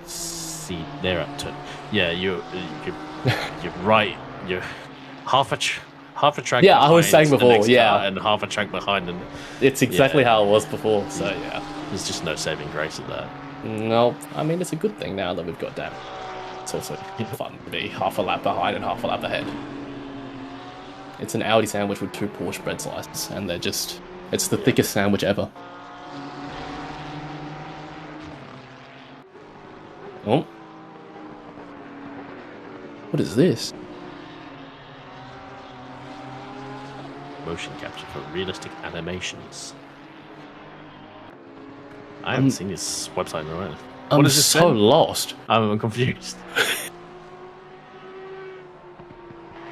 see. They're up to. Yeah, you're right. half a track. Yeah, I was saying the before, next yeah. car and half a track behind, and It's exactly Yeah. how it was before, so yeah. there's just no saving grace of that. No, I mean, it's a good thing now that we've got that. It's also fun to be half a lap behind and half a lap ahead. It's an Audi sandwich with 2 Porsche bread slices, and they're just... It's the thickest sandwich ever. Oh. What is this? Motion capture for realistic animations. I haven't seen this website in a while. I'm What is this so then? lost. I'm confused.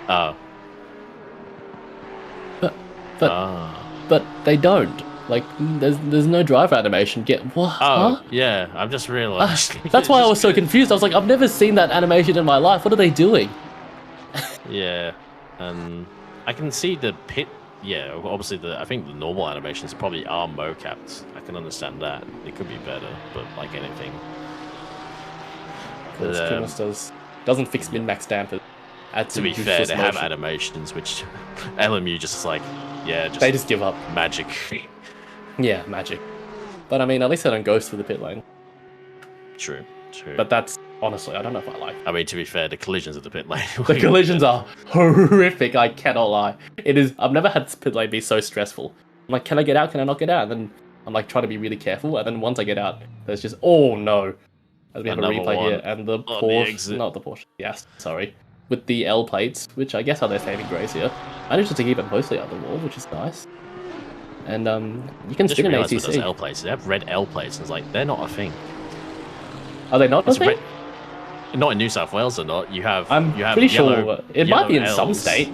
Oh. But they don't. Like, there's no driver animation yet. What? Oh, Huh? yeah, I've just realised. That's why I was so confused. I was like, I've never seen that animation in my life. What are they doing? Yeah, and I can see the pit. Yeah, obviously I think the normal animations probably are mocapped. I can understand that. It could be better, but like anything. Because doesn't fix min-max dampers. To be fair, they have animations which LMU just like, yeah, They just give up. magic. Yeah, magic. But I mean, at least they don't ghost through the pit lane. True. But that's, honestly, I don't know if I like it. I mean, to be fair, the collisions at the pit lane. The collisions are horrific, I cannot lie. It is, I've never had pit lane be so stressful. I'm like, can I get out, can I not get out? And then I'm like trying to be really careful, and then once I get out, there's just, oh no. As we have Another a replay one here, and the on the Porsche, exit. not the Porsche, yes, sorry. With the L plates, which I guess are their saving grace here. Managed to keep it mostly out the wall, which is nice. And you can Just spin an realised with ACC. those L plates, they have red L plates, and it's like, they're not a thing. Are they not a It's thing? red- Not in New South Wales, or not. You have. I'm you have pretty yellow, sure it might be in yellow some Ls. state,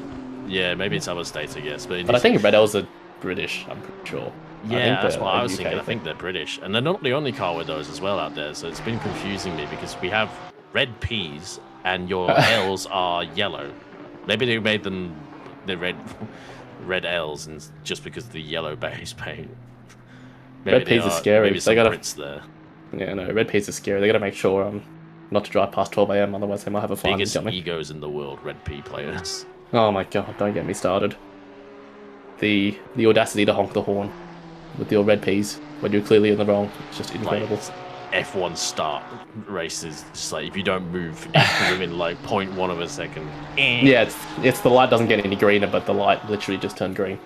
Yeah, maybe in some other states, I guess. But, in but New I think red L's are British. I'm pretty sure. I Yeah, think that's they're what a I was UK thinking. I thing. think they're British, and they're not the only car with those as well out there. So it's been confusing me because we have red P's and your L's are yellow. Maybe they made them the red L's, and just because of the yellow base paint. Maybe Red P's are scary. Maybe They some gotta- Brits there. Yeah, no, red P's are scary. They gotta make sure not to drive past 12 AM, otherwise they might have a fine Biggest coming. egos in the world, red P players. Oh my god, don't get me started. The audacity to honk the horn with your red P's when you're clearly in the wrong, it's just incredible. F1 start races, just like if you don't move within like 0.1 of a second. Yeah, it's the light doesn't get any greener, but the light literally just turned green.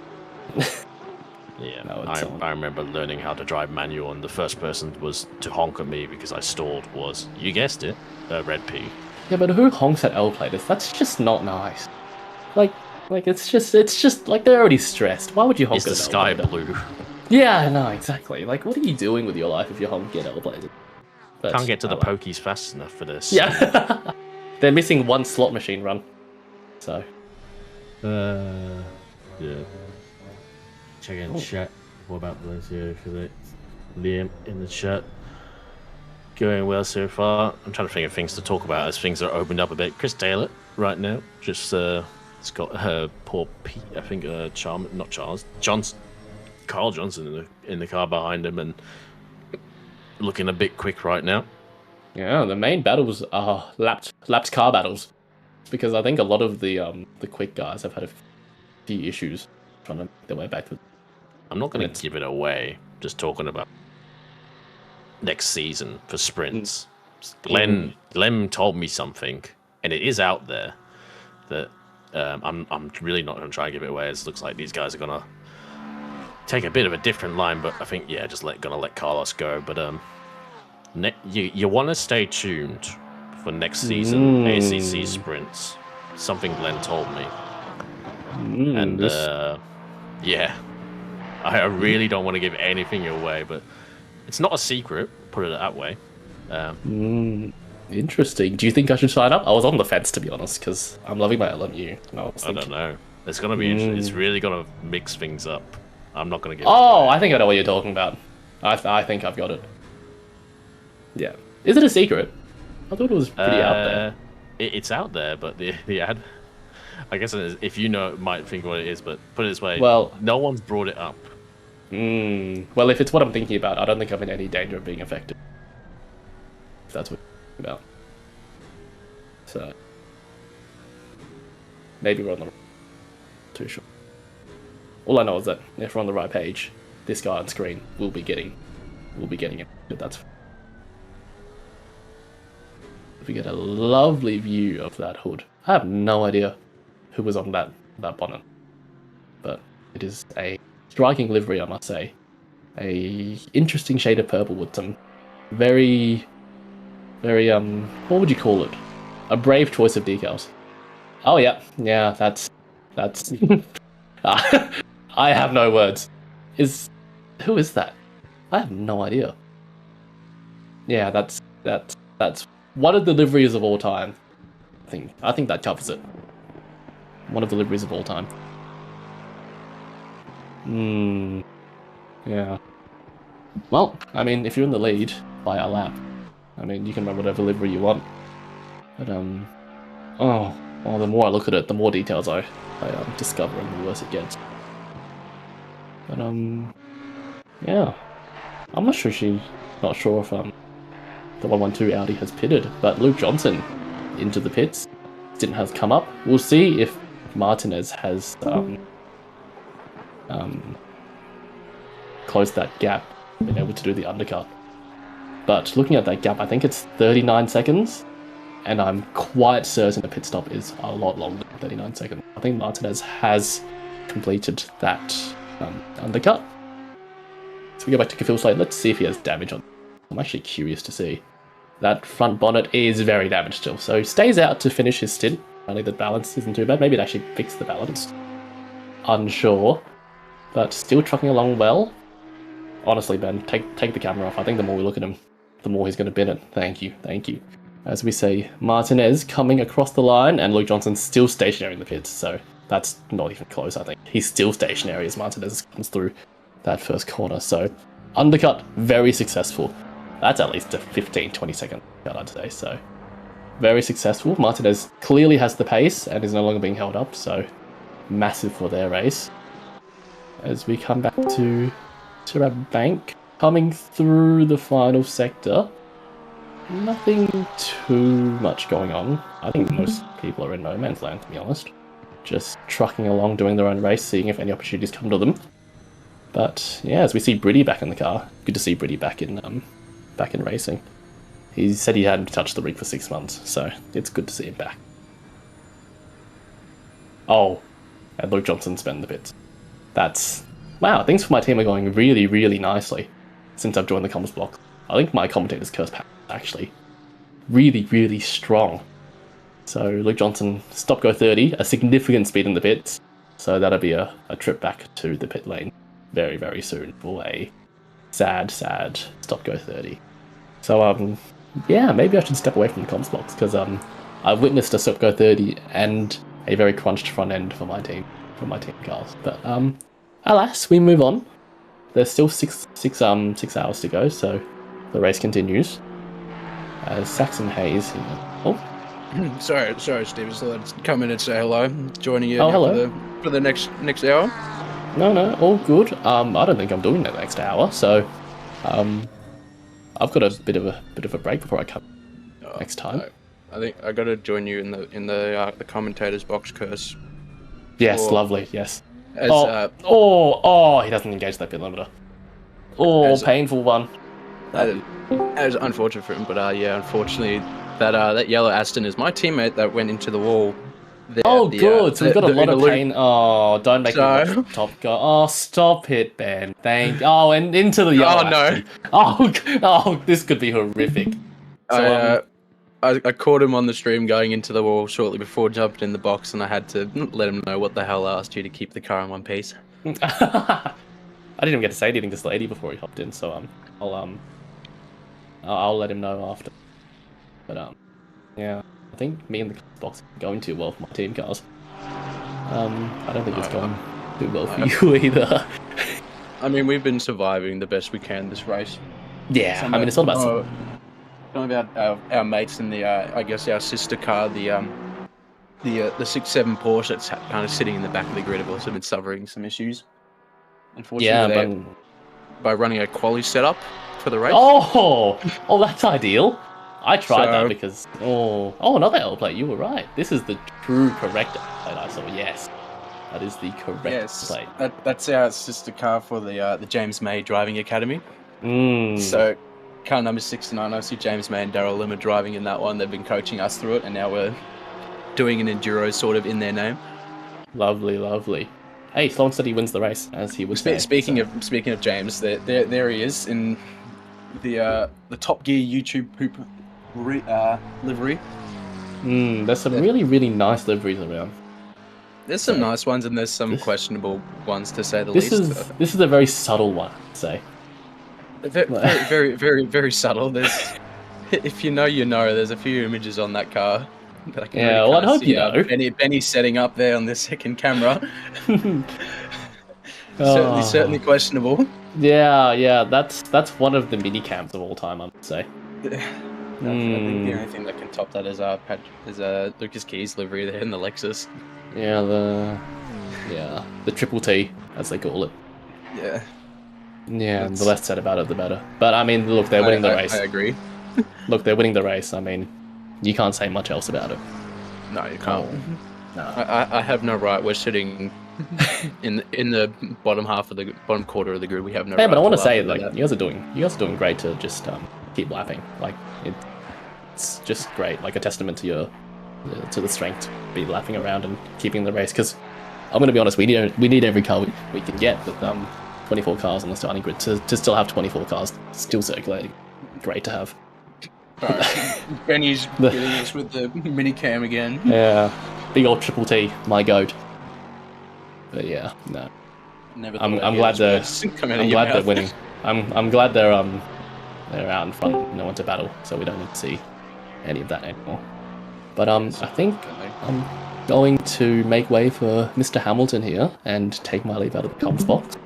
Yeah, No, it's I remember learning how to drive manual, and the first person was to honk at me because I stalled was, you guessed it, red P. Yeah, but who honks at L platers? That's just not nice. Like it's just like they're already stressed. Why would you honk It's at the an sky L plater? blue. Yeah, no, exactly. Like, what are you doing with your life if you're honking at L platers? But, Can't get to the oh well. pokies fast enough for this. Yeah, they're missing one slot machine run. So Yeah. Check in chat. What about those here for the Liam in the chat? Going well so far. I'm trying to think of things to talk about as things are opened up a bit. Chris Taylor right now just it's got her poor Pete. I think Carl Johnson in the car behind him and looking a bit quick right now. yeah, the main battles are lapped car battles, because I think a lot of the quick guys have had a few issues trying to make their way back to. I'm not going to give it away. Just talking about next season for sprints. Glenn told me something, and it is out there that I'm really not going to try and give it away. It looks like these guys are going to take a bit of a different line, but I think just gonna let Carlos go. But you want to stay tuned for next season ACC sprints. Something Glenn told me, and yeah. I really don't want to give anything away, but it's not a secret, put it that way. Interesting. Do you think I should sign up? I was on the fence, to be honest, because I'm loving my LMU. I don't know. It's going to be interesting. It's really going to mix things up. I'm not going to give Oh, I think I know what you're talking about. I think I've got it. Yeah. Is it a secret? I thought it was pretty out there. It's out there, but the ad... I guess if you know, might think what it is, but put it this way, Well, no one's brought it up. Well, if it's what I'm thinking about, I don't think I'm in any danger of being affected. If that's what you're talking about. So, maybe we're on the too sure. All I know is that if we're on the right page, this guy on screen will be getting it. That's. We get a lovely view of that hood. I have no idea who was on that bonnet, but it is a striking livery, I must say. A interesting shade of purple with some very what would you call it? A brave choice of decals. Oh yeah, that's I have no words. Who is that? I have no idea. Yeah, that's one of the liveries of all time. I think that covers it. One of the liveries of all time. Yeah. Well, I mean, if you're in the lead by a lap, I mean, you can run whatever livery you want. But the more I look at it, the more details I discover, and the worse it gets. But yeah, I'm not sure if the 112 Audi has pitted, but Luke Johnson into the pits didn't have come up. We'll see if Martinez has closed that gap, been able to do the undercut. But looking at that gap, I think it's 39 seconds, and I'm quite certain the pit stop is a lot longer than 39 seconds. I think Martinez has completed that undercut. So we go back to Kafil Slade. Let's see if he has damage on. I'm actually curious to see. That front bonnet is very damaged still, so he stays out to finish his stint. Only the balance isn't too bad. Maybe it actually fixed the balance. Unsure, but still trucking along well. Honestly, Ben, take the camera off. I think the more we look at him, the more he's going to bin it. Thank you. As we say, Martinez coming across the line, and Luke Johnson's still stationary in the pits, so that's not even close, I think. He's still stationary as Martinez comes through that first corner, so undercut, very successful. That's at least a 15-20 second cut, I'd say, so very successful. Martinez clearly has the pace and is no longer being held up, so massive for their race. As we come back to Tirab Bank, coming through the final sector, nothing too much going on. I think most people are in no man's land, to be honest. Just trucking along, doing their own race, seeing if any opportunities come to them. But yeah, as we see Briddy back in the car, good to see Briddy back in racing. He said he hadn't touched the rig for 6 months, so it's good to see him back. Oh, and Luke Johnson's been in the pits. Wow, things for my team are going really, really nicely since I've joined the comms block. I think my commentator's curse pack is actually really, really strong. So Luke Johnson, stop go 30, a significant speed in the pits. So that'll be a trip back to the pit lane very, very soon for a sad stop go 30. So yeah, maybe I should step away from the comms blocks because I've witnessed a stop go 30 and a very crunched front end for my team cars. But alas, we move on. There's still six hours to go, so the race continues. As Saxon Hayes, Sorry, Steve. Just thought I'd come in and say hello. Joining you hello. For the next hour. No, all good. I don't think I'm doing that next hour, so I've got a bit of a break before I come next time. I think I got to join you in the commentators box, Curse. Yes, lovely. Yes. As, he doesn't engage that pit limiter. Painful one. That was unfortunate for him, but yeah, unfortunately, that yellow Aston is my teammate that went into the wall. Good. So we've got a lot of pain. Oh, don't make me watch top go. Oh, stop it, Ben. And into the yellow. Oh no. This could be horrific. So, I caught him on the stream going into the wall shortly before jumping in the box, and I had to let him know what the hell I asked you to keep the car in one piece. I didn't even get to say anything to this lady before he hopped in, so I'll let him know after. But yeah, I think me and the box are going too well for my team cars. I don't think it's going too well for you either. I mean, we've been surviving the best we can this race. Yeah, I mean, it's all about some of our mates in the I guess our sister car, the 6-7 Porsche that's kind of sitting in the back of the grid have also been suffering some issues. Unfortunately, by running a quali setup for the race. Oh, that's ideal. I tried that because another L plate. You were right. This is the true correct L plate I saw. Yes. That is the correct Yes, plate. that's our sister car for the James May Driving Academy. Mm. So, car number 69, I see James May and Daryl Lim are driving in that one. They've been coaching us through it, and now we're doing an enduro sort of in their name. Lovely, lovely. Hey, Slow and Steady wins the race, as he would say. Speaking of James, there he is in the Top Gear YouTube poop livery. There's some really, really nice liveries around. There's some nice ones and there's some questionable ones, to say the This least. is a very subtle one, I'd say. Very subtle. There's, if you know, you know. There's a few images on that car that I can Yeah, really well, kind I'd of hope you see, know. Benny setting up there on the second camera. Oh. Certainly questionable. Yeah, that's one of the mini cams of all time, I would say. I think the only thing that can top that is Lucas Key's livery there in the Lexus. Yeah, the triple T, as they call it. Yeah. Yeah, the less said about it, the better. But I mean, look, they're winning the race. I agree. Look, they're winning the race. I mean, you can't say much else about it. No, you can't. No. I have no right. We're sitting in the bottom quarter of the grid. We have no right. Hey, but I want to to say, laugh like, at you guys are doing great to just keep laughing. Like, it's just great. Like a testament to the strength to be laughing around and keeping the race. Because I'm going to be honest, we need every car we can get. But 24 cars on the starting grid to still have 24 cars still circulating. Great to have. Benny's getting us with the mini cam again. Yeah, big old triple T, my goat. But yeah, no. I'm glad they're winning. I'm glad they're out in front, no one to battle, so we don't need to see any of that anymore. But I think I'm going to make way for Mr. Hamilton here and take my leave out of the comms box.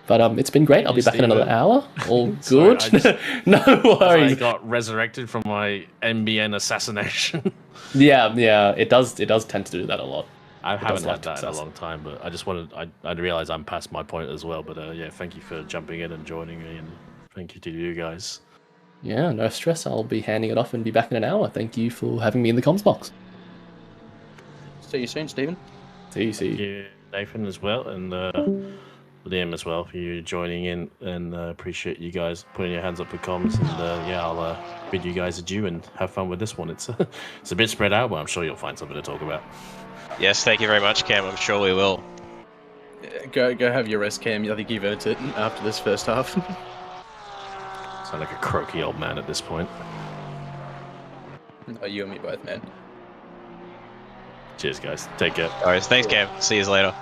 But it's been great. I'll be back in another hour. All good. No worries. I got resurrected from my MBN assassination. Yeah. It does tend to do that a lot. I haven't had that in a long time, but I just wanted. I realized I'm past my point as well. But yeah, thank you for jumping in and joining me, and thank you to you guys. Yeah, no stress. I'll be handing it off and be back in an hour. Thank you for having me in the comms box. See you soon, Stephen. See you. Thank you, Nathan, as well, and Liam as well, for you joining in, and appreciate you guys putting your hands up for comms. And yeah, I'll bid you guys adieu and have fun with this one. It's a bit spread out, but I'm sure you'll find something to talk about. Yes, thank you very much, Cam. I'm sure we will. Go have your rest, Cam. I think you've earned it after this first half. Sound like a croaky old man at this point. Oh, you and me both, man. Cheers, guys. Take care. All right, thanks, Cam. See you later.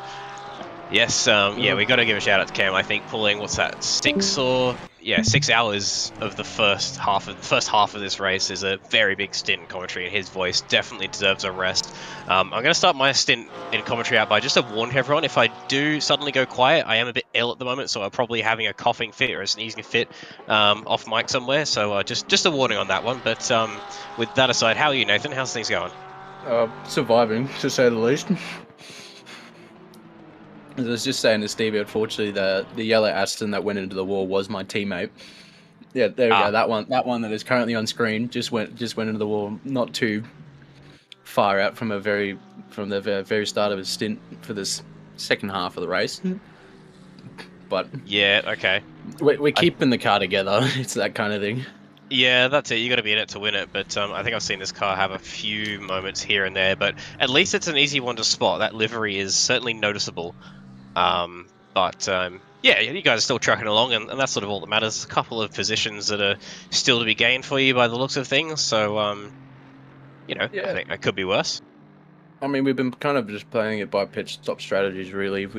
Yes, yeah, we got to give a shout out to Cam. I think pulling 6 hours of the first half of this race is a very big stint in commentary, and his voice definitely deserves a rest. I'm going to start my stint in commentary out by just to warn everyone, if I do suddenly go quiet, I am a bit ill at the moment, so I'm probably having a coughing fit or a sneezing fit off mic somewhere. So just a warning on that one. But with that aside, how are you, Nathan? How's things going? Surviving, to say the least. As I was just saying to Stevie, unfortunately, the yellow Aston that went into the wall was my teammate. Yeah, there we go. That one that is currently on screen just went into the wall, not too far out from the very start of his stint for this second half of the race. But yeah, okay. We're keeping the car together. It's that kind of thing. Yeah, that's it. You got to be in it to win it. But I think I've seen this car have a few moments here and there. But at least it's an easy one to spot. That livery is certainly noticeable. Yeah, you guys are still trucking along, and that's sort of all that matters. A couple of positions that are still to be gained for you by the looks of things. So, I think that could be worse. I mean, we've been kind of just playing it by pitch stop strategies, really.